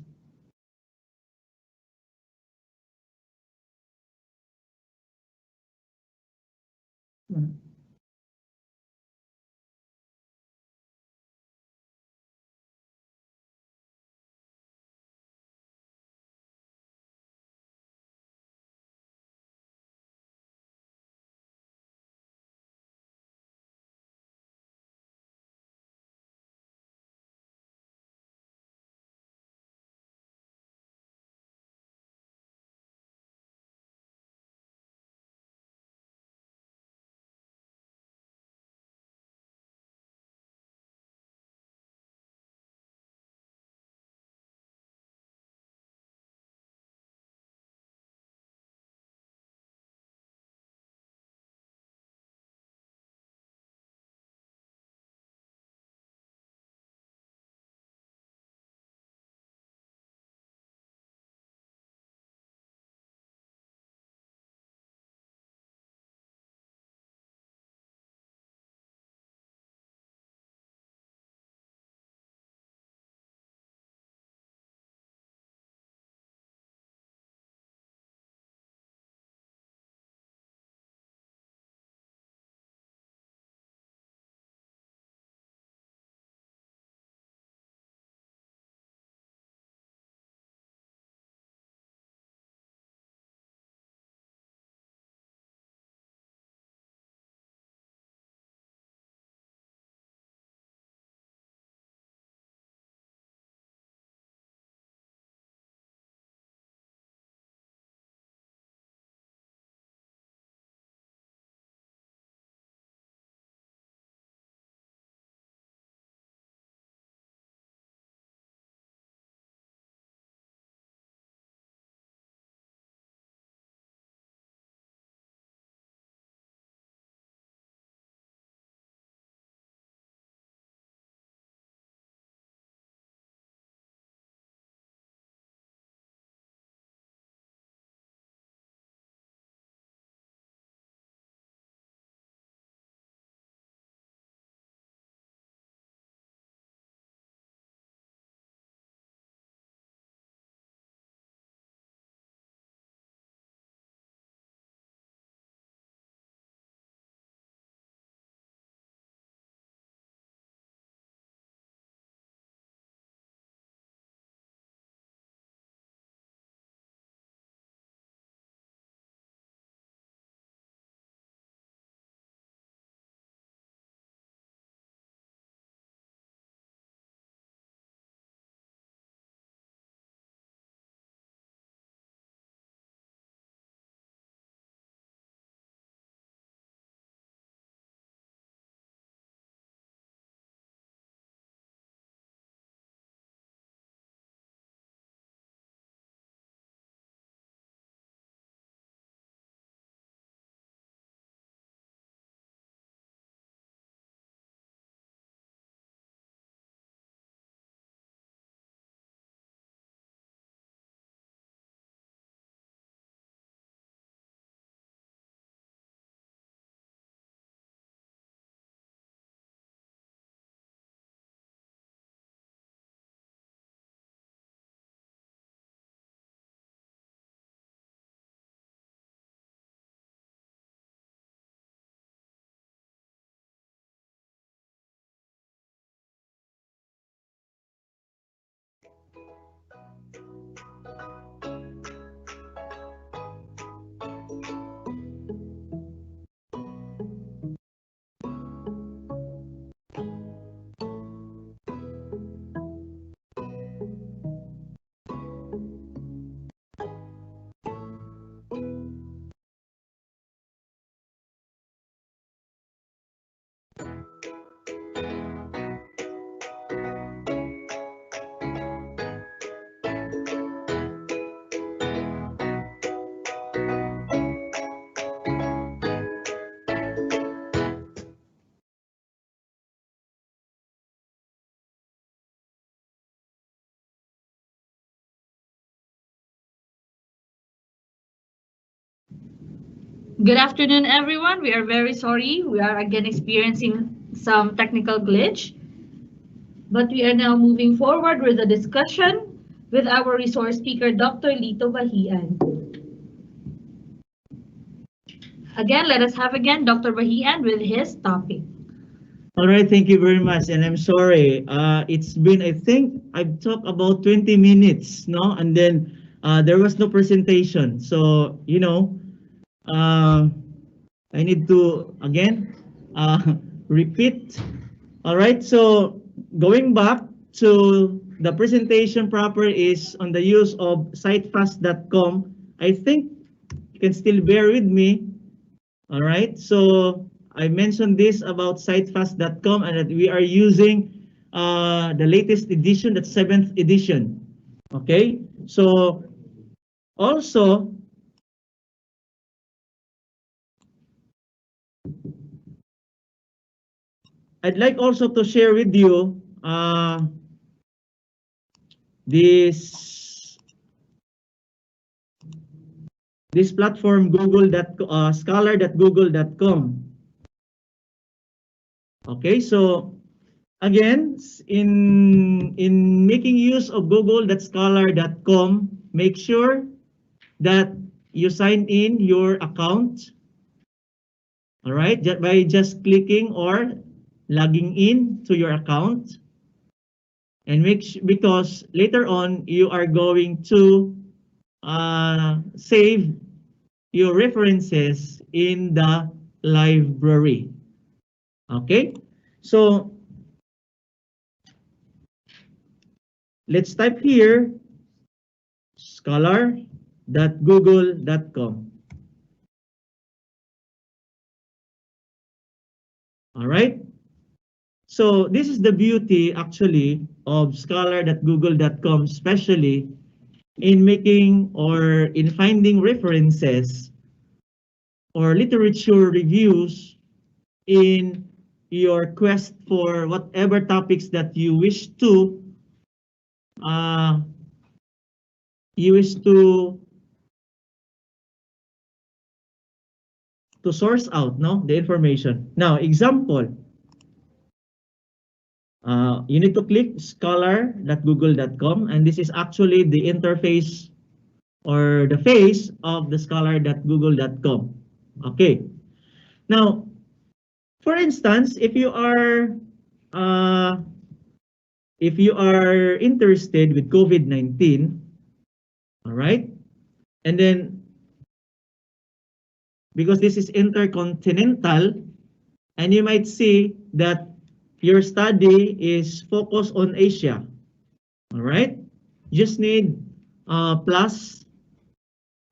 Good afternoon, everyone. We are very sorry. We are again experiencing some technical glitch, but we are now moving forward with the discussion with our resource speaker, Dr. Lito Bahian. Again, let us have again Dr. Bahian with his topic. All right, thank you very much. And I'm sorry, it's been, I think, I've talked about 20 minutes, no? And then there was no presentation. So, I need to, again, repeat. All right, so going back to the presentation proper is on the use of sitefast.com. I think you can still bear with me. All right, so I mentioned this about sitefast.com and that we are using the latest edition, that's 7th edition. Okay, so also, I'd like also to share with you this platform scholar.google.com. Okay, so again, in making use of google.scholar.com, make sure that you sign in your account. All right, by just clicking or logging in to your account, and because later on you are going to save your references in the library. Okay, so let's type here scholar.google.com. All right, so this is the beauty actually of scholar.google.com, especially in making or in finding references or literature reviews in your quest for whatever topics that you wish to source out, no, the information. Now, example, you need to click scholar.google.com, and this is actually the interface or the face of the scholar.google.com. Okay. Now, for instance, if you are interested with COVID-19, all right, and then because this is intercontinental, and you might see that your study is focused on Asia, all right, just need plus,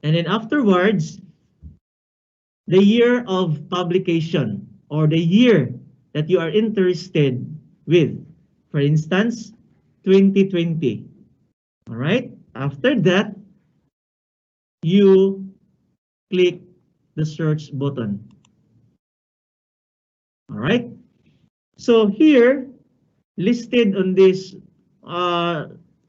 and then afterwards, the year of publication or the year that you are interested with. For instance, 2020. All right. After that, you click the search button. All right. So here, listed on this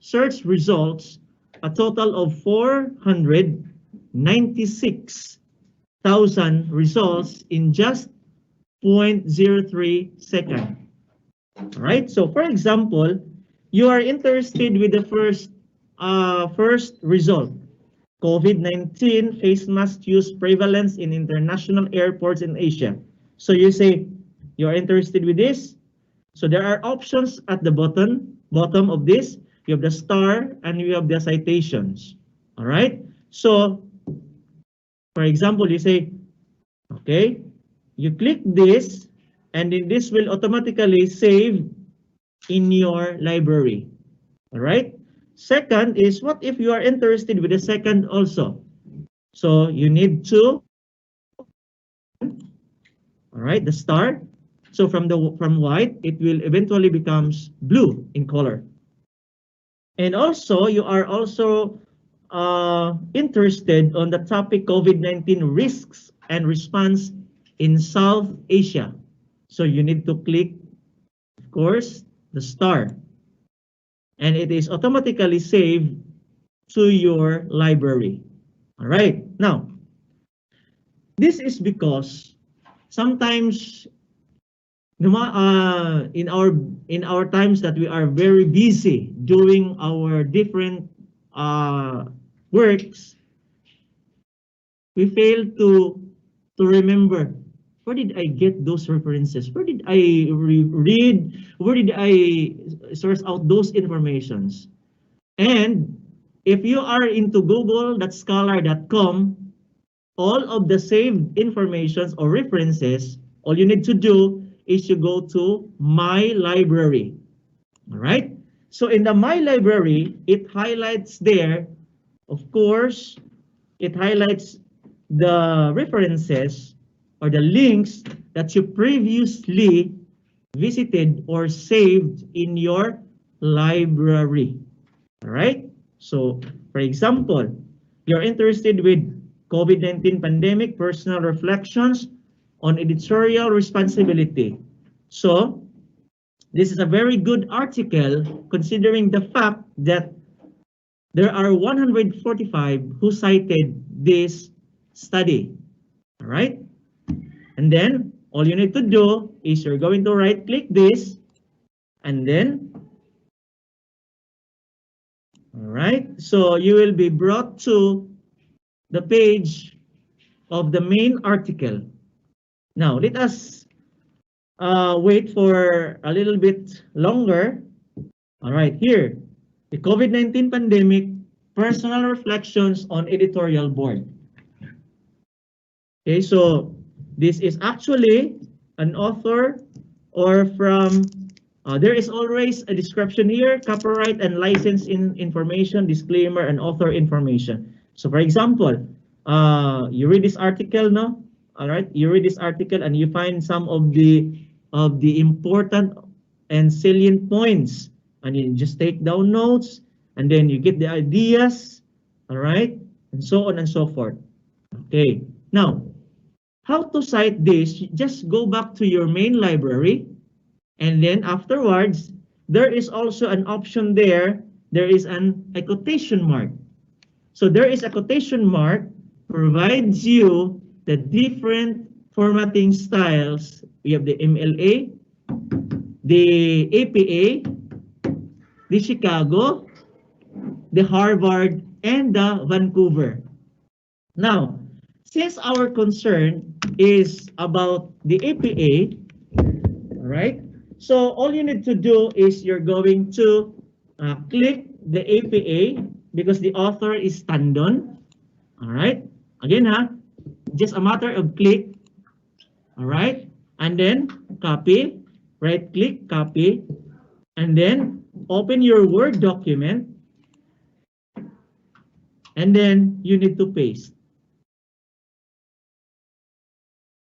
search results, a total of 496,000 results in just 0.03 seconds. All right, so for example, you are interested with the first result, COVID-19 face mask use prevalence in international airports in Asia. So you say you're interested with this. So there are options at the bottom of this. You have the star and you have the citations. All right, so for example, you say, okay, you click this, and then this will automatically save in your library. All right. Second is, what if you are interested with the second also? So you need to, all right, the star. So from white, it will eventually becomes blue in color. And also, you are also interested on the topic COVID-19 risks and response in South Asia. So you need to click, of course, the star, and it is automatically saved to your library. All right. Now, This is because sometimes in our times that we are very busy doing our different works, we fail to remember, where did I get those references? Where did I read? Where did I source out those informations? And if you are into google.scholar.com, all of the saved informations or references, all you need to do is you go to My Library. All right? So in the My Library, it highlights there, of course, it highlights the references or the links that you previously visited or saved in your library. All right? So, for example, you're interested with COVID-19 pandemic, personal reflections on editorial responsibility. So, this is a very good article considering the fact that there are 145 who cited this study. All right? And then, all you need to do is you're going to right-click this, and then, all right, so you will be brought to the page of the main article. Now, let us wait for a little bit longer. All right, here, the COVID-19 pandemic, personal reflections on editorial board. Okay, so this is actually an author or from, there is always a description here, copyright and license information, disclaimer, and author information. So for example, you read this article, no? All right, you read this article and you find some of the important and salient points, and you just take down notes, and then you get the ideas, all right, and so on and so forth. Okay, now, how to cite this? Just go back to your main library, and then afterwards, there is also an option there. There is a quotation mark. So there is a quotation mark provides you the different formatting styles. We have the MLA, the APA, the Chicago, the Harvard, and the Vancouver. Now, since our concern is about the APA, all right, so all you need to do is you're going to click the APA because the author is Tandon. All right, again, just a matter of click. All right, and then copy, right click, copy, and then open your Word document, and then you need to paste.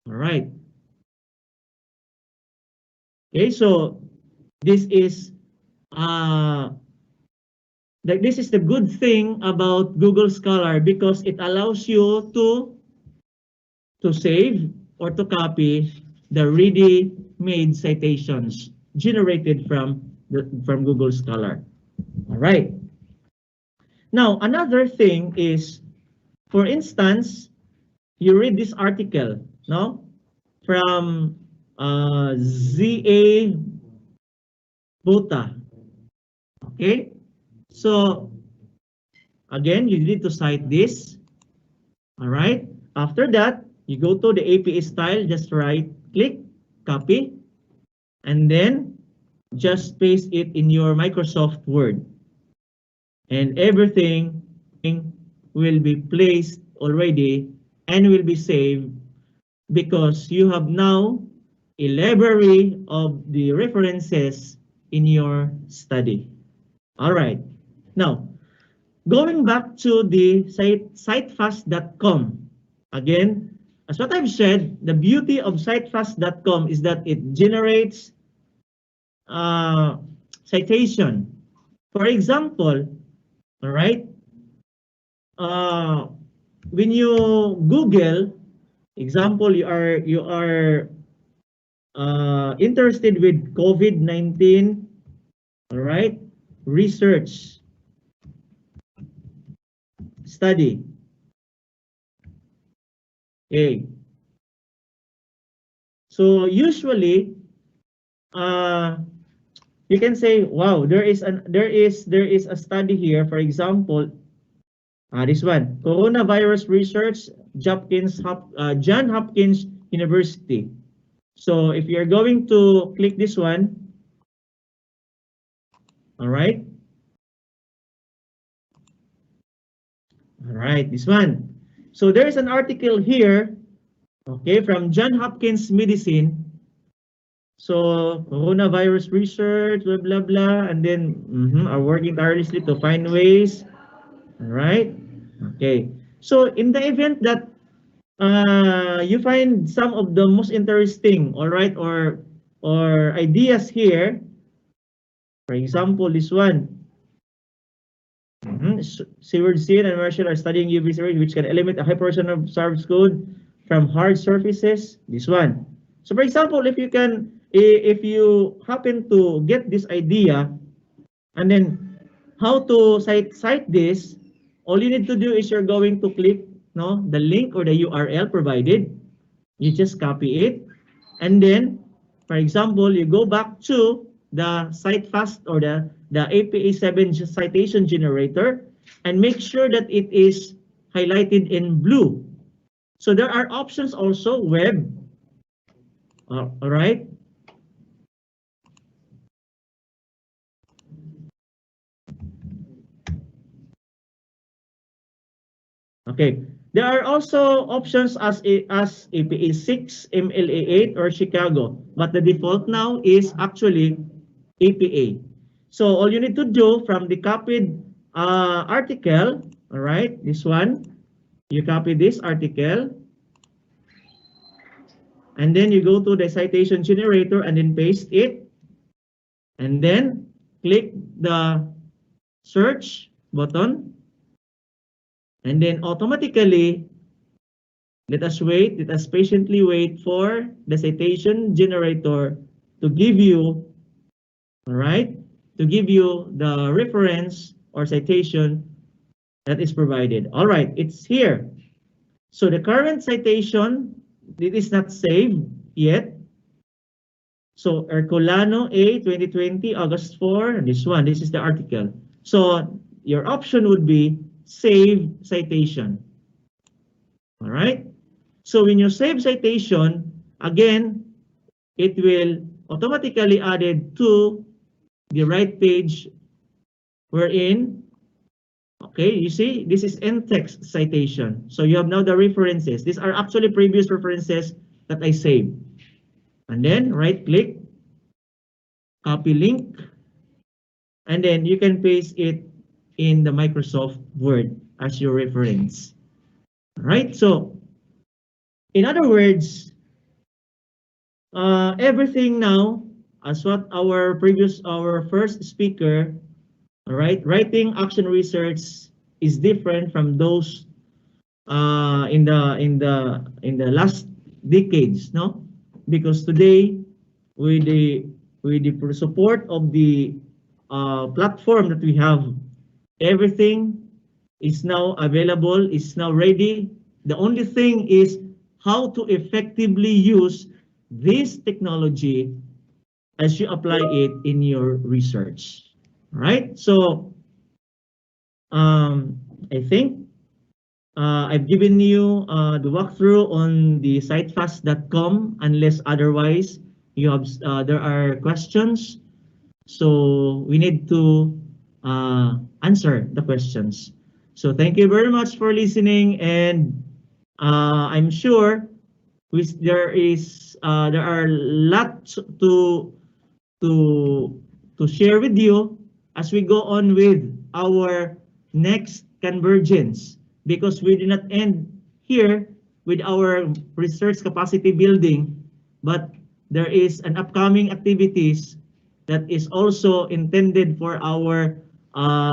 All right. Okay, so this is this is the good thing about Google Scholar, because it allows you to save or to copy the ready-made citations generated from Google Scholar. All right. Now, another thing is, for instance, you read this article, no, from Z.A. Bota. Okay, so again, you need to cite this. All right, after that, you go to the APA style, just right click, copy, and then just paste it in your Microsoft Word, and everything will be placed already and will be saved, because you have now a library of the references in your study. All right. Now, going back to the citefast.com. Again, as what I've said, the beauty of citefast.com is that it generates citation. For example, all right, when you Google, example, you are interested with COVID-19, all right, research study. Okay, So usually, you can say, wow, there is a study here. For example, this one, coronavirus research, John Hopkins University. So if you're going to click this one, all right, this one. So there is an article here, okay, from John Hopkins Medicine. So coronavirus research, blah blah blah, and then are working tirelessly to find ways. All right. Okay. So in the event that you find some of the most interesting, all right, or ideas here. For example, this one. Seward Seed and Marshall are studying UV research which can eliminate a high portion of source code from hard surfaces. This one. So for example, if you happen to get this idea, and then how to cite this, all you need to do is you're going to click the link or the URL provided. You just copy it, and then, for example, you go back to the CiteFast or the APA7 citation generator and make sure that it is highlighted in blue. So there are options also web. All right. Okay. There are also options as APA 6, MLA 8, or Chicago, but the default now is actually APA. So all you need to do from the copied article, all right, this one, you copy this article, and then you go to the citation generator and then paste it, and then click the search button, and then automatically, let us patiently wait for the citation generator to give you, all right, to give you the reference or citation that is provided. All right, it's here. So the current citation, it is not saved yet. So Ercolano A 2020, August 4, this one, this is the article. So your option would be save citation. All right. So when you save citation, again, it will automatically added to the right page we're in. Okay, you see, this is in-text citation. So you have now the references. These are actually previous references that I saved. And then right-click, copy link, and then you can paste it in the Microsoft Word as your reference. All right, so in other words, everything now, as what our first speaker, all right, writing action research is different from those in the last decades, no? Because today, with the support of the platform that we have, everything is now available, is now ready. The only thing is how to effectively use this technology as you apply it in your research. All right, so I think I've given you the walkthrough on the citefast.com. Unless otherwise you have there are questions, so we need to answer the questions. So thank you very much for listening, and I'm sure there are lots to share with you as we go on with our next convergence, because we did not end here with our research capacity building, but there is an upcoming activities that is also intended for our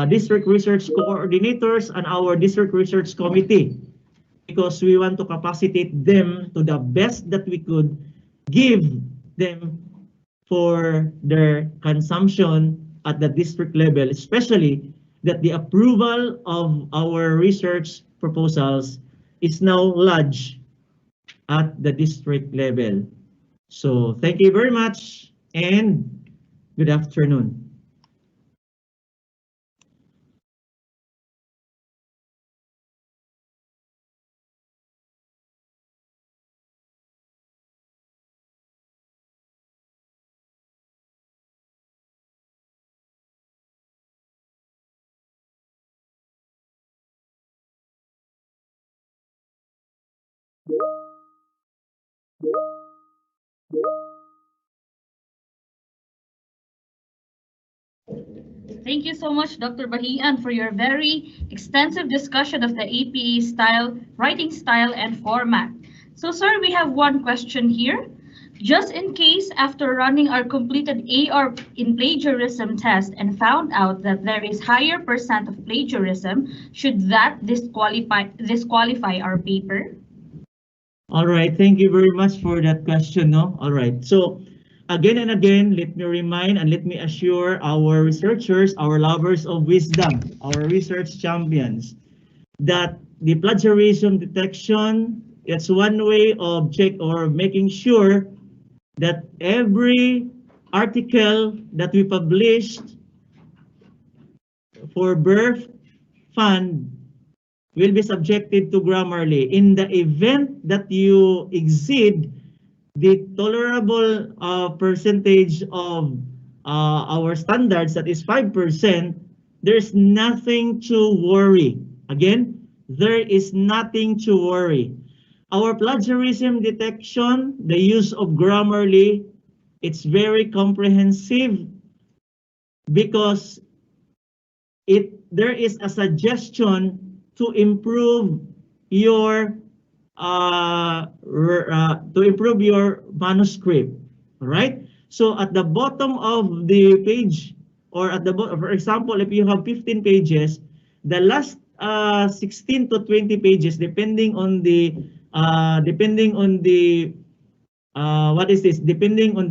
district research coordinators and our district research committee, because we want to capacitate them to the best that we could give them for their consumption at the district level, especially that the approval of our research proposals is now lodged at the district level. So thank you very much and good afternoon. Thank you so much, Dr. Bahian, for your very extensive discussion of the APA style, writing style, and format. So, sir, we have one question here. Just in case, after running our completed AR in plagiarism test and found out that there is higher percent of plagiarism, should that disqualify our paper? All right, thank you very much for that question. No, all right. So again and again, let me remind and let me assure our researchers, our lovers of wisdom, our research champions, that the plagiarism detection, it's one way of check or making sure that every article that we published for birth fund will be subjected to Grammarly. In the event that you exceed the tolerable percentage of our standards, that is 5%, there's nothing to worry. Again, there is nothing to worry. Our plagiarism detection, the use of Grammarly, it's very comprehensive because there is a suggestion to improve your manuscript. All right. So at the bottom of the page, or at the bottom, for example, if you have 15 pages, the last 16 to 20 pages, depending on the depending on the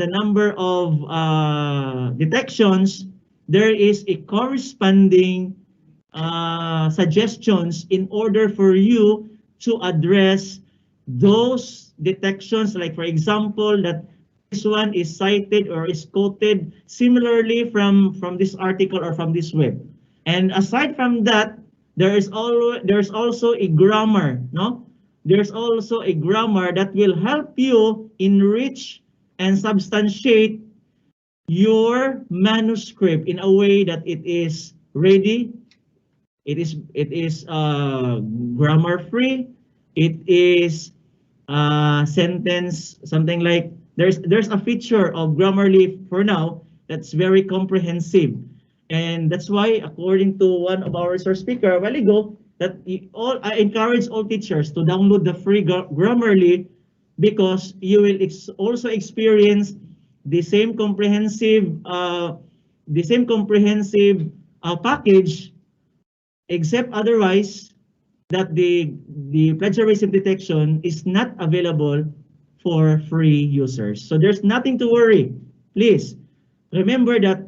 number of detections, there is a corresponding suggestions in order for you to address those detections, like for example, that this one is cited or is quoted similarly from this article or from this web. And aside from that, there's also a grammar, no? There's also a grammar that will help you enrich and substantiate your manuscript in a way that it is ready. It is grammar free. It is sentence, something like there's a feature of Grammarly for now that's very comprehensive, and that's why, according to one of our resource speaker a while ago, that I encourage all teachers to download the free Grammarly, because you will also experience the same comprehensive package, except otherwise that the plagiarism detection is not available for free users. So there's nothing to worry. Please remember that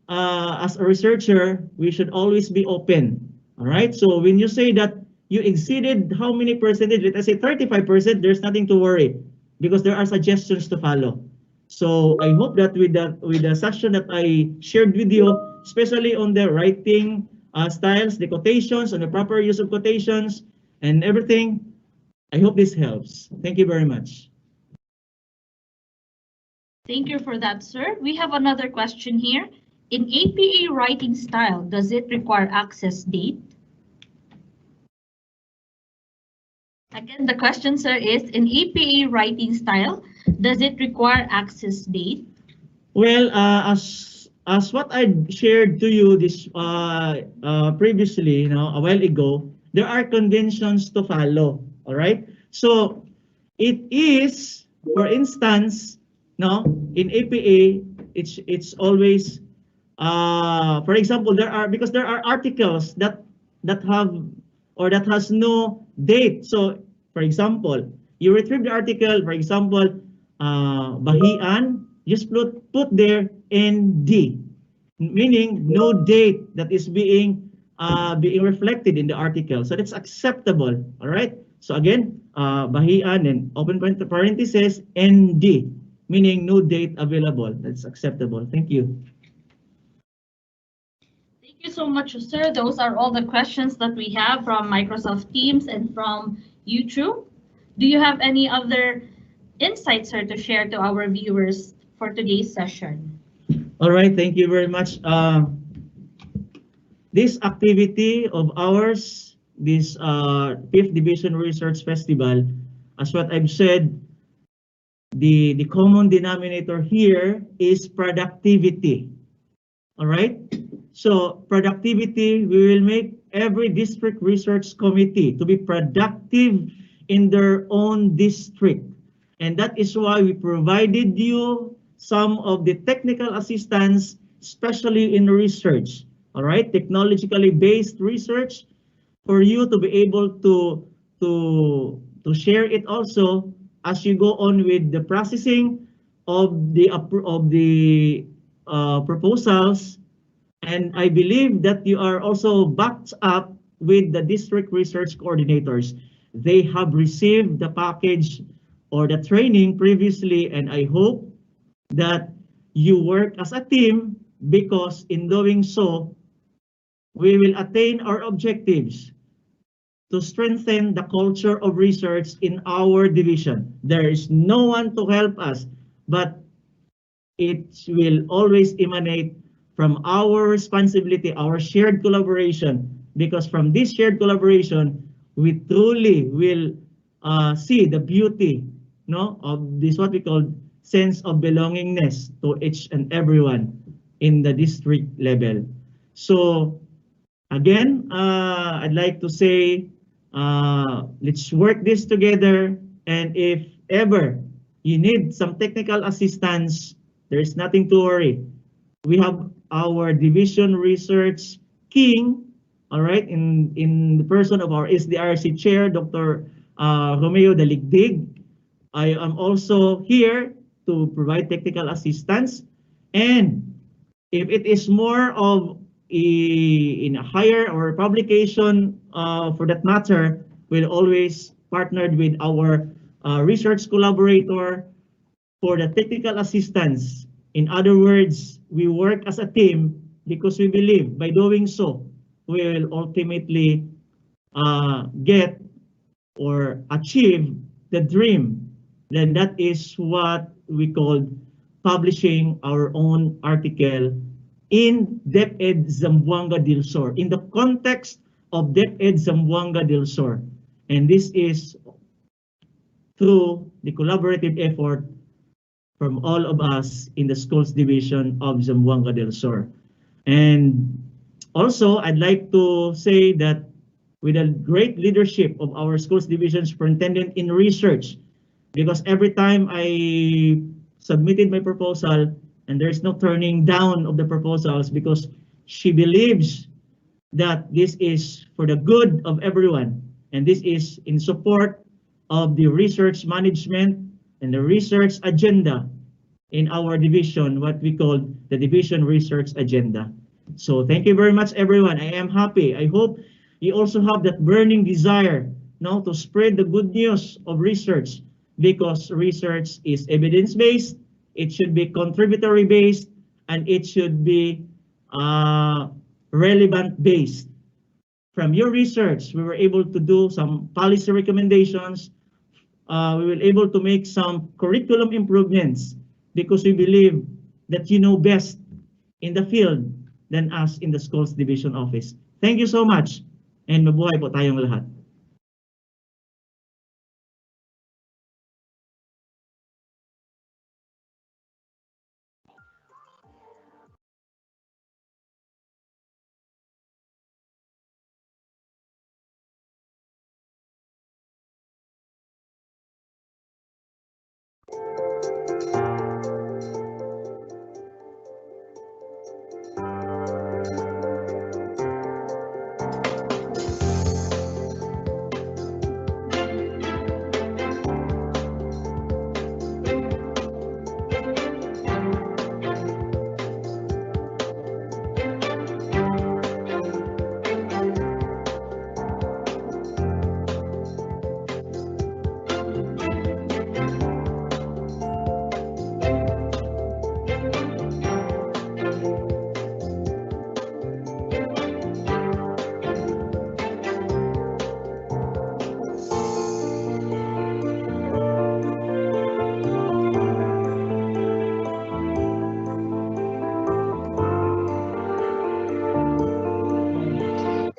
as a researcher, we should always be open. All right. So when you say that you exceeded how many percentage, let us say 35%, there's nothing to worry, because there are suggestions to follow. So I hope that with the session that I shared with you, especially on the writing styles, the quotations, and the proper use of quotations and everything, I hope this helps. Thank you very much. Thank you for that, sir. We have another question here. In APA writing style, does it require access date? Again, the question, sir, is in APA writing style, does it require access date? Well, as what I shared to you this previously, a while ago, there are conventions to follow. All right. So it is, for instance, in APA, it's always, for example, there are articles that have or that has no date. So, for example, you retrieve the article, for example, Bahian, just put there ND, meaning no date that is being reflected in the article. So that's acceptable. All right. So again, Bahian and open parenthesis ND, meaning no date available. That's acceptable. Thank you. Thank you so much, sir. Those are all the questions that we have from Microsoft Teams and from YouTube. Do you have any other insights, sir, to share to our viewers for today's session? All right, thank you very much. This activity of ours, this 5th Division Research Festival, as what I've said, the common denominator here is productivity. All right? So productivity, we will make every district research committee to be productive in their own district. And that is why we provided you some of the technical assistance, especially in research. All right, technologically based research for you to be able to share it also as you go on with the processing of the proposals. And I believe that you are also backed up with the district research coordinators. They have received the package or the training previously, and I hope that you work as a team, because in doing so, we will attain our objectives to strengthen the culture of research in our division. There is no one to help us, but it will always emanate from our responsibility, our shared collaboration, because from this shared collaboration, we truly will see the beauty, no, of this what we call sense of belongingness to each and everyone in the district level. So again, I'd like to say, let's work this together, and if ever you need some technical assistance, there's nothing to worry. We have our division research king, all right, in the person of our SDRC chair, Dr. Romeo Daligdig. I am also here to provide technical assistance, and if it is more of in a higher or publication for that matter, we'll always partnered with our research collaborator for the technical assistance. In other words, we work as a team because we believe by doing so, we will ultimately get or achieve the dream. Then that is what we call publishing our own article in DepEd Zamboanga del Sur, in the context of DepEd Zamboanga del Sur. And this is through the collaborative effort from all of us in the schools division of Zamboanga del Sur. And also, I'd like to say that with the great leadership of our schools division superintendent in research, because every time I submitted my proposal, and there is no turning down of the proposals, because she believes that this is for the good of everyone, and this is in support of the research management and the research agenda in our division, what we call the division research agenda. So thank you very much, everyone. I am happy. I hope you also have that burning desire now to spread the good news of research, because research is evidence-based, it should be contributory-based, and it should be relevant-based. From your research, we were able to do some policy recommendations. We were able to make some curriculum improvements, because we believe that you know best in the field than us in the schools division office. Thank you so much, and mabuhay po tayong lahat.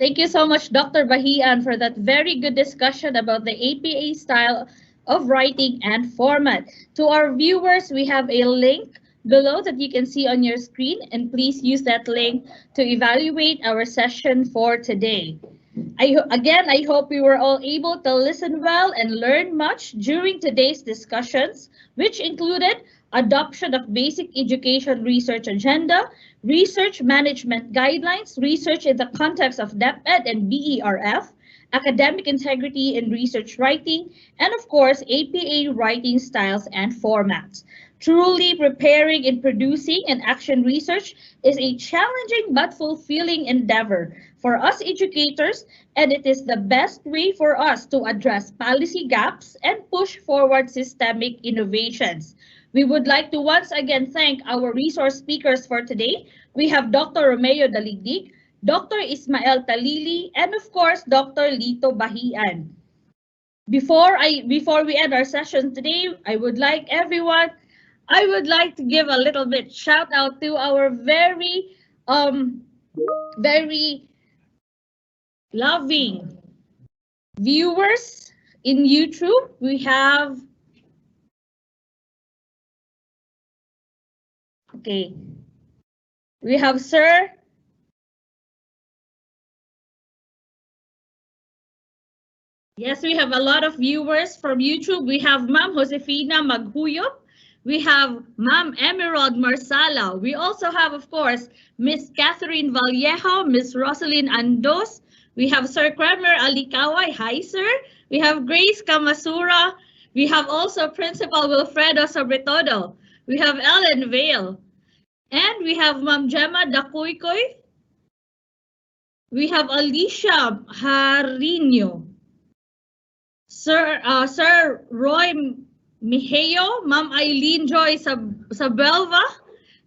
Thank you so much, Dr. Bahian, for that very good discussion about the APA style of writing and format. To our viewers, we have a link below that you can see on your screen, and please use that link to evaluate our session for today. I hope we were all able to listen well and learn much during today's discussions, which included adoption of basic education research agenda, research management guidelines, research in the context of DepEd and BERF, academic integrity in research writing, and of course, APA writing styles and formats. Truly preparing and producing an action research is a challenging but fulfilling endeavor for us educators, and it is the best way for us to address policy gaps and push forward systemic innovations. We would like to once again thank our resource speakers for today. We have Dr. Romeo Daligdig, Dr. Ismael Talili, and of course, Dr. Lito Bahian. Before we end our session today, I would like to give a little bit shout out to our very loving viewers in YouTube. We have Sir Yes, we have a lot of viewers from YouTube. We have Ma'am Josefina Maghuyop. We have Ma'am Emerald Marsala. We also have, of course, Miss Catherine Vallejo, Miss Rosalyn Andos. We have Sir Kremer Alikaway. Hi, sir. We have Grace Kamasura. We have also Principal Wilfredo Sobretodo. We have Ellen Vale. And we have Ma'am Gemma Dakuikoy. We have Alicia Harino. Sir Roy Miheyo, Ma'am Eileen Joy Sabelva.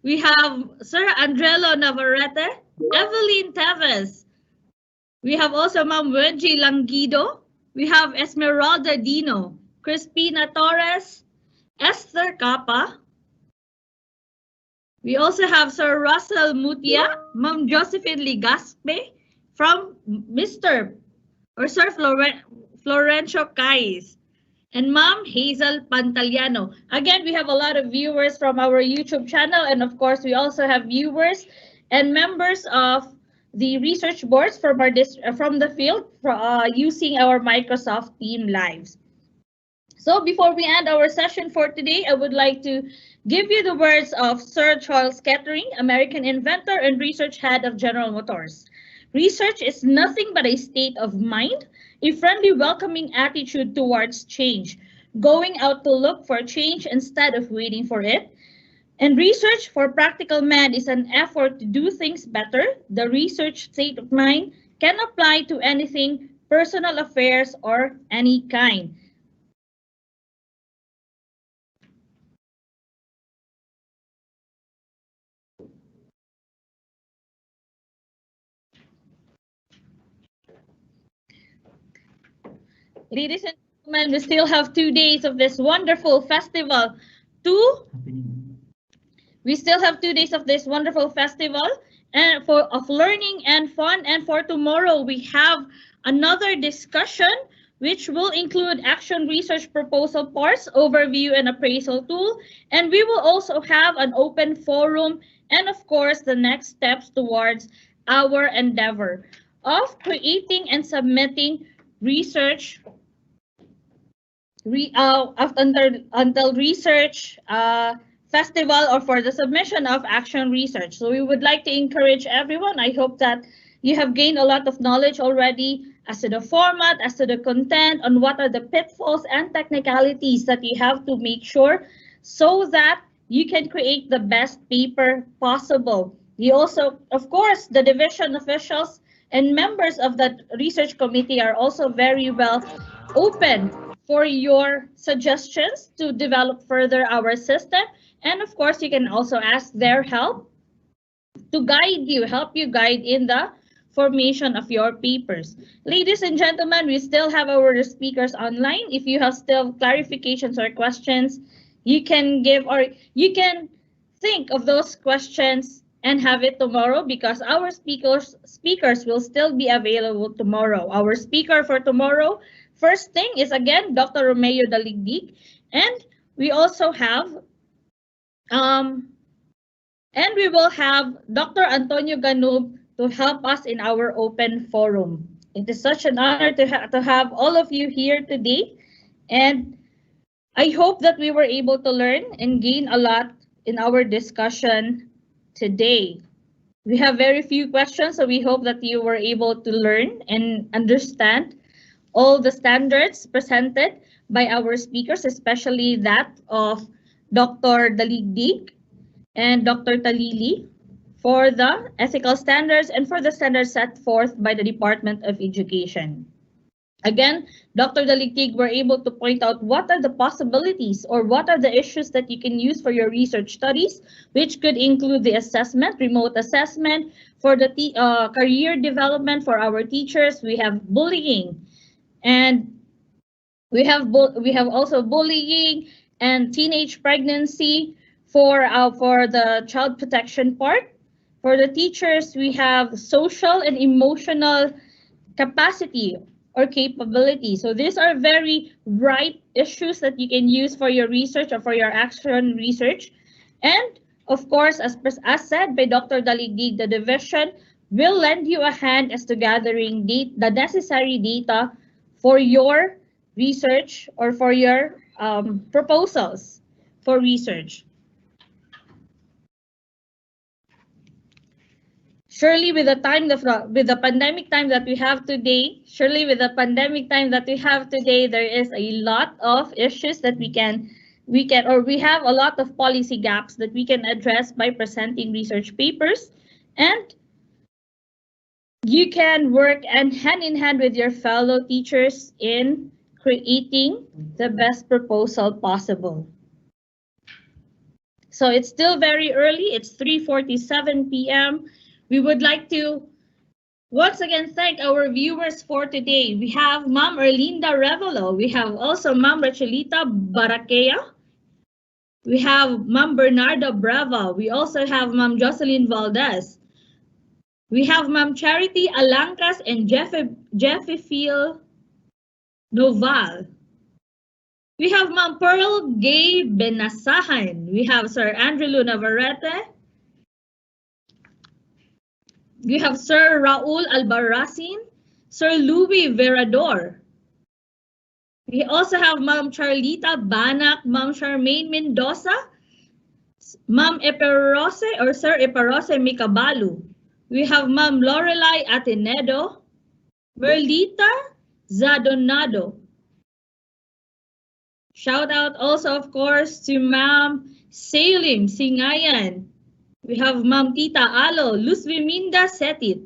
We have Sir Andrelo Navarrete, Evelyn Teves. We have also Ma'am Wenji Langido. We have Esmeralda Dino, Crispina Torres, Esther Capa. We also have Sir Russell Mutia, Ma'am Josephine Ligaspe, from Sir Florencio Cais, and Ma'am Hazel Pantaliano. Again, we have a lot of viewers from our YouTube channel, and of course, we also have viewers and members of the research boards from the field using our Microsoft Team Lives. So before we end our session for today, I would like to give you the words of Sir Charles Kettering, American inventor and research head of General Motors. Research is nothing but a state of mind, a friendly, welcoming attitude towards change, going out to look for change instead of waiting for it. And research for practical man is an effort to do things better. The research state of mind can apply to anything, personal affairs, or any kind. Ladies and gentlemen, we still have 2 days of this wonderful festival. We still have 2 days of this wonderful festival and of learning and fun. And for tomorrow, we have another discussion which will include action research proposal parts, overview and appraisal tool. And we will also have an open forum and of course the next steps towards our endeavor of creating and submitting research until research festival or for the submission of action research. So we would like to encourage everyone. I hope that you have gained a lot of knowledge already as to the format, as to the content, on what are the pitfalls and technicalities that you have to make sure so that you can create the best paper possible. You also, of course, the division officials and members of the research committee are also very well open for your suggestions to develop further our system. And of course, you can also ask their help to help you guide in the formation of your papers. Ladies and gentlemen, we still have our speakers online. If you have still clarifications or questions, you can give or you can think of those questions and have it tomorrow because our speakers will still be available tomorrow. Our speaker for tomorrow, first thing is again Dr. Romeo Daligdig, and we also have and we will have Dr. Antonio Ganub to help us in our open forum. It is such an honor to have all of you here today, and I hope that we were able to learn and gain a lot in our discussion today. We have very few questions, so we hope that you were able to learn and understand all the standards presented by our speakers, especially that of Dr. Daligdig and Dr. Talili for the ethical standards and for the standards set forth by the Department of Education. Again, Dr. Daligdig were able to point out what are the possibilities or what are the issues that you can use for your research studies, which could include the assessment, remote assessment, for the career development for our teachers. We have bullying, and we have also bullying and teenage pregnancy for the child protection part. For the teachers, we have social and emotional capacity or capability. So these are very ripe issues that you can use for your research or for your action research. And of course, as said by Dr. Daligdig, the division will lend you a hand as to gathering the necessary data for your research or for your proposals for research. Surely with the pandemic time that we have today, there is a lot of issues that we have a lot of policy gaps that we can address by presenting research papers, and you can work hand in hand with your fellow teachers in creating the best proposal possible. So it's still very early. It's 3:47 p.m. We would like to once again thank our viewers for today. We have Ma'am Erlinda Revelo. We have also Ma'am Rachelita Barakea. We have Ma'am Bernarda Brava. We also have Ma'am Jocelyn Valdez. We have Ma'am Charity Alancas and Jeffy Phil Noval. We have Ma'am Pearl Gay Benasahan. We have Sir Andrew Navarrete. We have Sir Raul Albarracin, Sir Louis Verador. We also have Ma'am Charlita Banak, Ma'am Charmaine Mendoza, Ma'am Eperose or Sir Eperose Micabalu. We have Ma'am Lorelai Atenedo, Merlita Zadonado. Shout out also, of course, to Ma'am Salim Singayan. We have Ma'am Tita Alo, Luz Viminda Setit.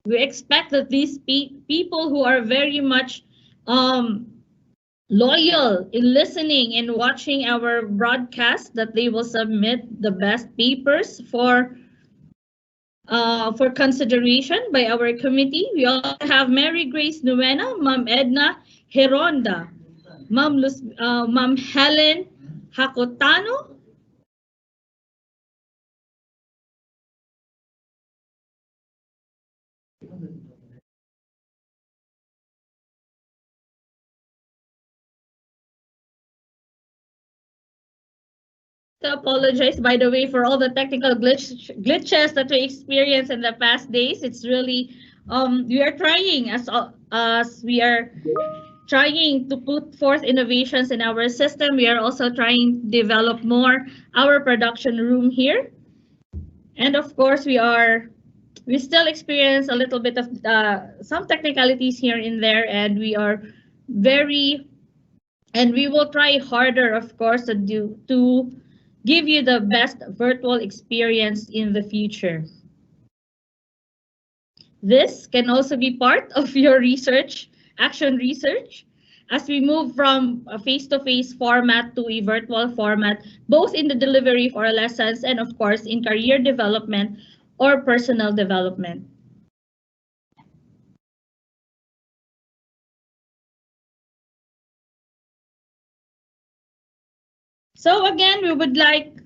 We expect that these people who are very much loyal in listening and watching our broadcast, that they will submit the best papers for consideration by our committee. We also have Mary Grace Nuena, Ma'am Edna Heronda, Ma'am Helen Hakotano, to apologize, by the way, for all the technical glitches that we experienced in the past days. It's really, we are trying as we are trying to put forth innovations in our system. We are also trying to develop more our production room here. And of course, we still experience a little bit of some technicalities here and there, and we will try harder, of course, to give you the best virtual experience in the future. This can also be part of your action research, as we move from a face-to-face format to a virtual format, both in the delivery of our lessons and of course in career development or personal development. So again, we would like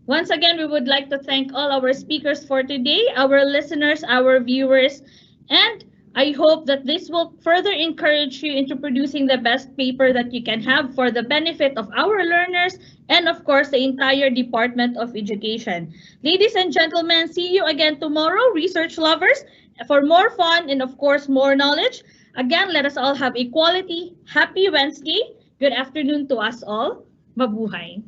Once again, we would like to thank all our speakers for today, our listeners, our viewers, and I hope that this will further encourage you into producing the best paper that you can have for the benefit of our learners and, of course, the entire Department of Education. Ladies and gentlemen, see you again tomorrow, research lovers, for more fun and, of course, more knowledge. Again, let us all have a quality, happy Wednesday. Good afternoon to us all. Mabuhay.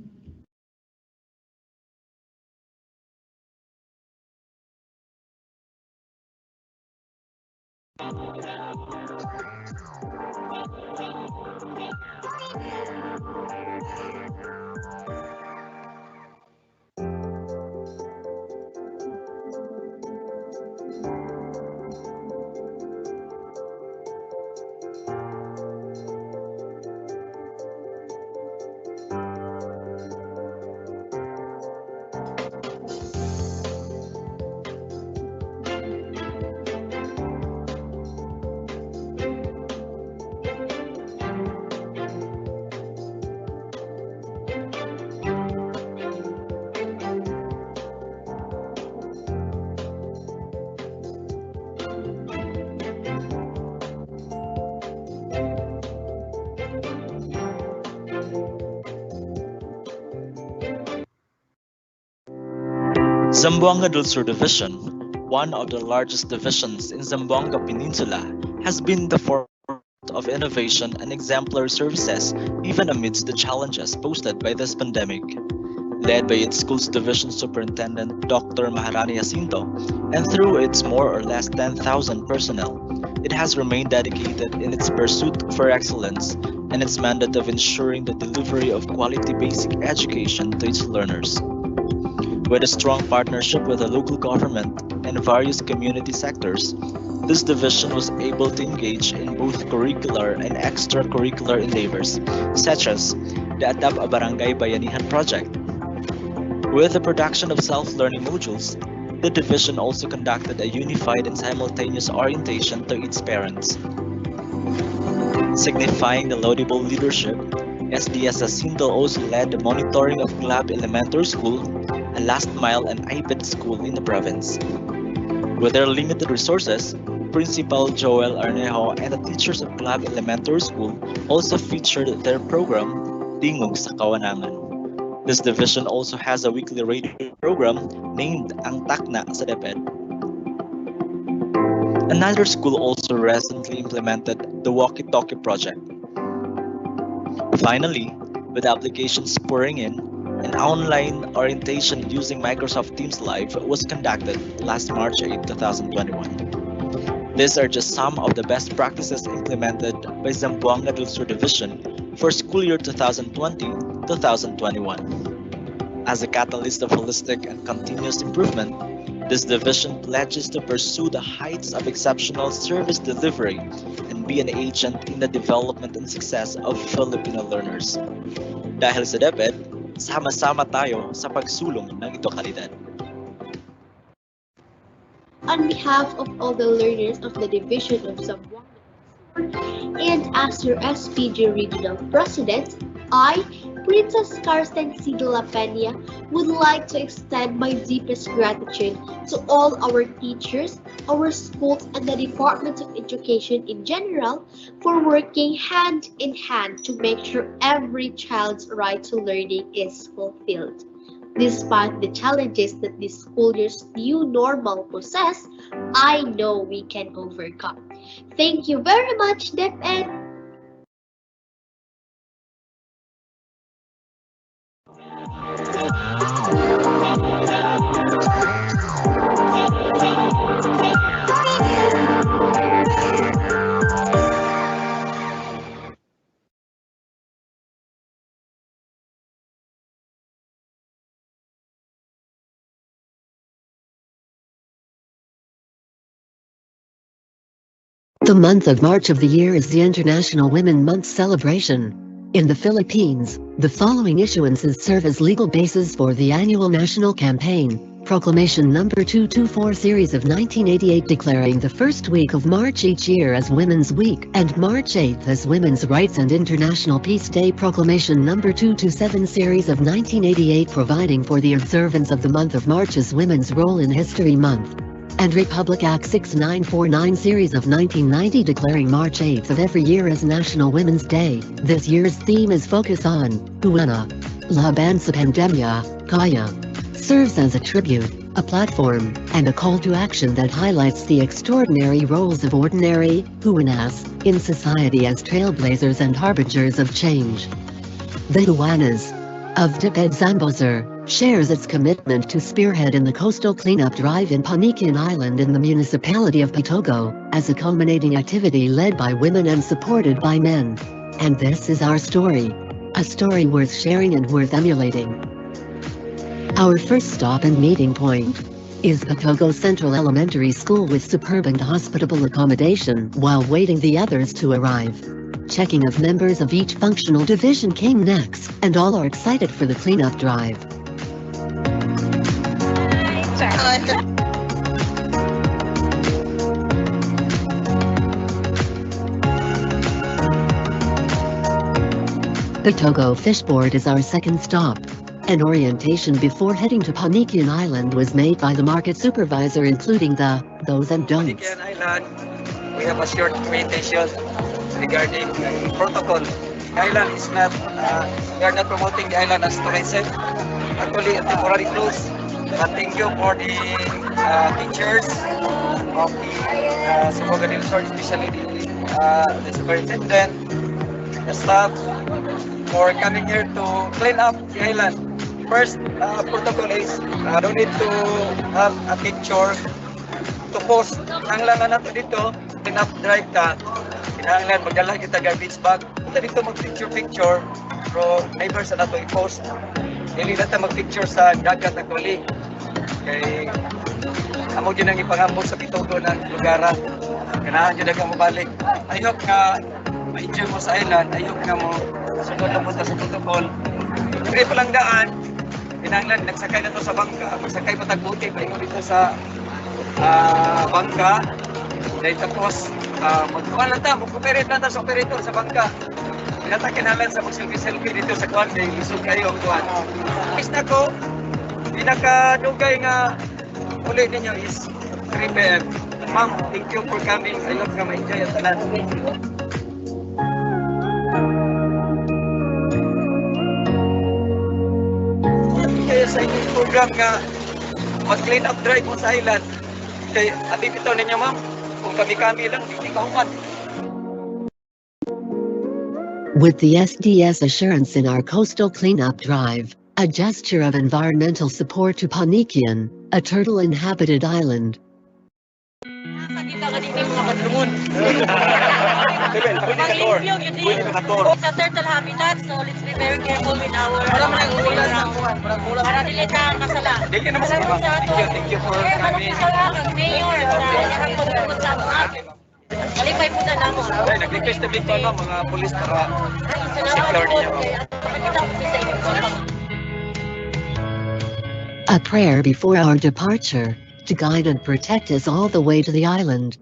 Zamboanga del Sur Division, one of the largest divisions in Zamboanga Peninsula, has been the forefront of innovation and exemplary services even amidst the challenges posed by this pandemic. Led by its schools division superintendent Dr. Maharani Jacinto, and through its more or less 10,000 personnel, it has remained dedicated in its pursuit for excellence and its mandate of ensuring the delivery of quality basic education to its learners. With a strong partnership with the local government and various community sectors, this division was able to engage in both curricular and extracurricular endeavors, such as the Adapt a Barangay Bayanihan project. With the production of self-learning modules, the division also conducted a unified and simultaneous orientation to its parents. Signifying the laudable leadership, SDS Jacinto also led the monitoring of Club Elementary School, a last-mile and iPad school in the province. With their limited resources, Principal Joel Arnejo and the teachers of Club Elementary School also featured their program, Tingog sa Kawanangan. This division also has a weekly radio program named Ang Takna sa DepEd. Another school also recently implemented the Walkie-Talkie project. Finally, with applications pouring in, an online orientation using Microsoft Teams Live was conducted last March 8, 2021. These are just some of the best practices implemented by Zamboanga del Sur Division for school year 2020-2021. As a catalyst of holistic and continuous improvement, this division pledges to pursue the heights of exceptional service delivery and be an agent in the development and success of Filipino learners. Dahil sa DepEd, sama-sama tayo sa pagsulong ng edukalidad. On behalf of all the learners of the Division of Zamboanga and as your SPG Regional President, I, Princess Karsten C. de la Peña, would like to extend my deepest gratitude to all our teachers, our schools, and the Department of Education in general for working hand in hand to make sure every child's right to learning is fulfilled. Despite the challenges that this school year's new normal poses, I know we can overcome. Thank you very much, DepEd. The month of March of the year is the International Women Month celebration. In the Philippines, the following issuances serve as legal bases for the annual national campaign. Proclamation number 224 series of 1988 declaring the first week of March each year as Women's Week and March 8th as Women's Rights and International Peace Day. Proclamation number 227 series of 1988 providing for the observance of the month of March as Women's Role in History Month. And Republic Act 6949 series of 1990 declaring March 8th of every year as National Women's Day. This year's theme is Focus on Buena Laban sa Pandemya, Kaya. Serves as a tribute, a platform, and a call to action that highlights the extraordinary roles of ordinary Juanas in society as trailblazers and harbingers of change. The Juanas of DepEd Zamboanga shares its commitment to spearhead in the coastal cleanup drive in Panikian Island in the municipality of Pitogo, as a culminating activity led by women and supported by men. And this is our story. A story worth sharing and worth emulating. Our first stop and meeting point is Pitogo Central Elementary School with superb and hospitable accommodation while waiting the others to arrive. Checking of members of each functional division came next, and all are excited for the cleanup drive. Pitogo Fishboard is our second stop. An orientation before heading to Panikian Island was made by the market supervisor, including the do's and don'ts. Panikian Island, we have a short orientation regarding the protocol. The island is not, we are not promoting the island as tourism. Actually, a temporary close. But thank you for the teachers of the Zamboanga del Sur, especially the superintendent, the staff, for coming here to clean up the island. First protocol is don't need to have a picture to post. Ang lang na nato dito, clean up drive ka. Kinahanglan magdala kita garbage bag. Punta dito mag-picture, pero neighbors na nato i-post. Dili na ta mag-picture sa dagat actually. Kay amo yun ang ipangambot sa Pitogo ng lugaran. Kailangan yun ang mabalik. I hope ka ma-enjoy mo sa island. I hope ka mo sunod na punta sa protocol. Kaya palang daan, kinahanglan nagsakay na to sa bangka. Magsakay pa tagbuti, paingon dito sa bangka. Dahil tapos, magkuhan lang ta, mag-operate lang ta sa operator sa bangka. Pinata kinahanglan sa mag-selfie-selfie dito sa kuhan, dahil lisod kayo ang kuhan. Is na ko, pinakadugay nga ulit ninyo is 3 p.m. Ma'am, thank you for coming. I love ka ma-enjoy ang talan. Kaya sa inyong program nga mag-clean up drive mo sa island. Kaya atipito ninyo ma'am, kung kami-kami lang, hindi kahuman. With the SDS assurance in our coastal cleanup drive, a gesture of environmental support to Panikian, a turtle-inhabited island. It's a turtle habitat, so let's be very careful with our para dili ta kasala. Thank you for coming. Mayor, kalipay po na namo. Nag-request na big mga pulis para secure niya. A prayer before our departure, to guide and protect us all the way to the island.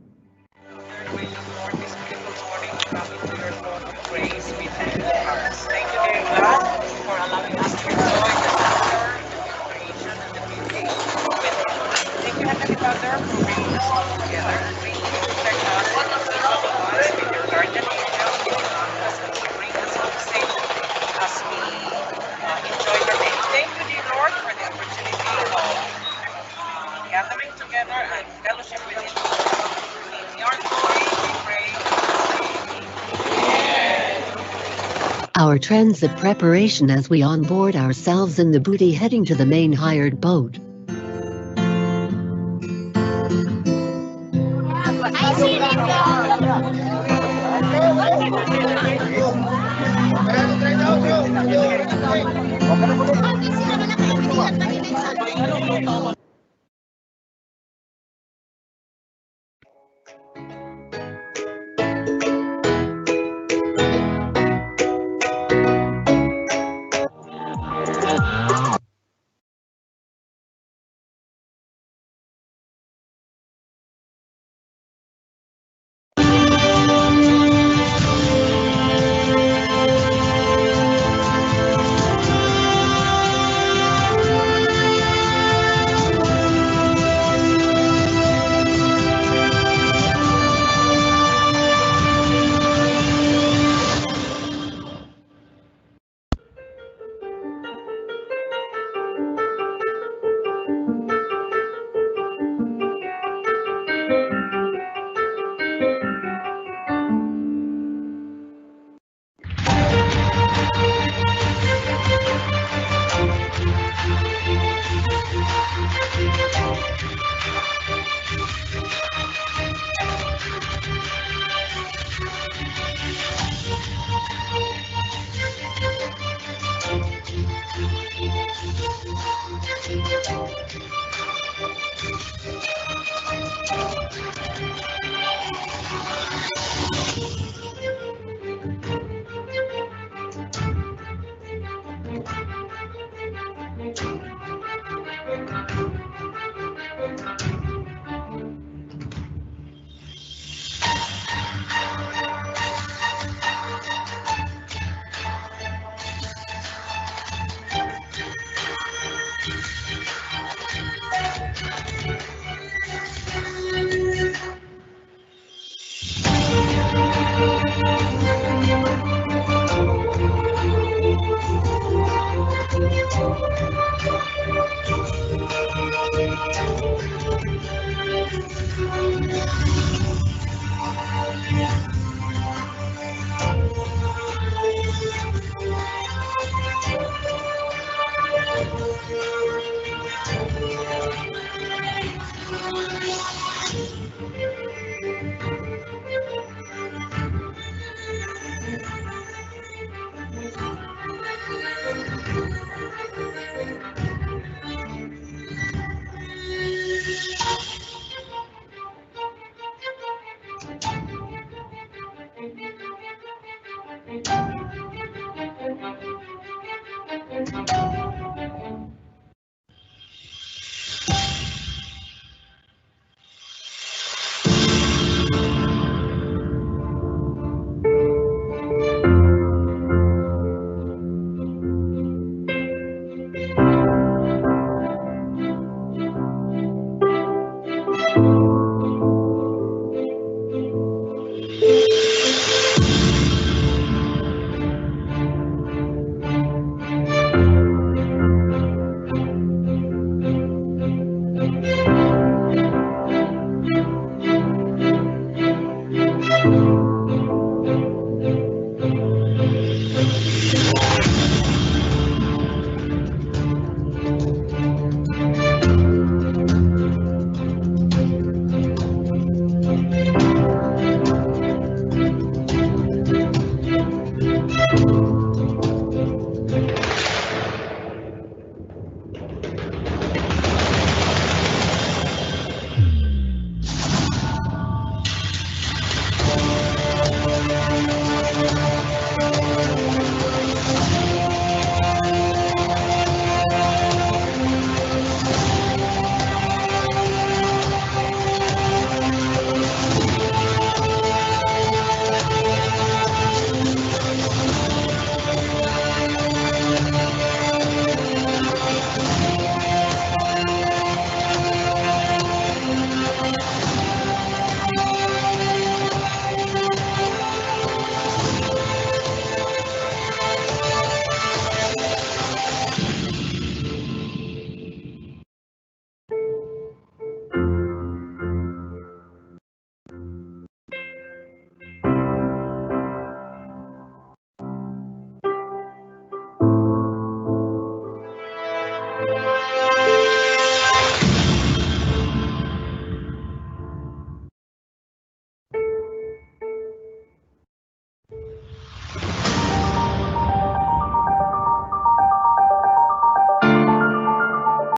Our transit preparation as we onboard ourselves in the booty heading to the main hired boat.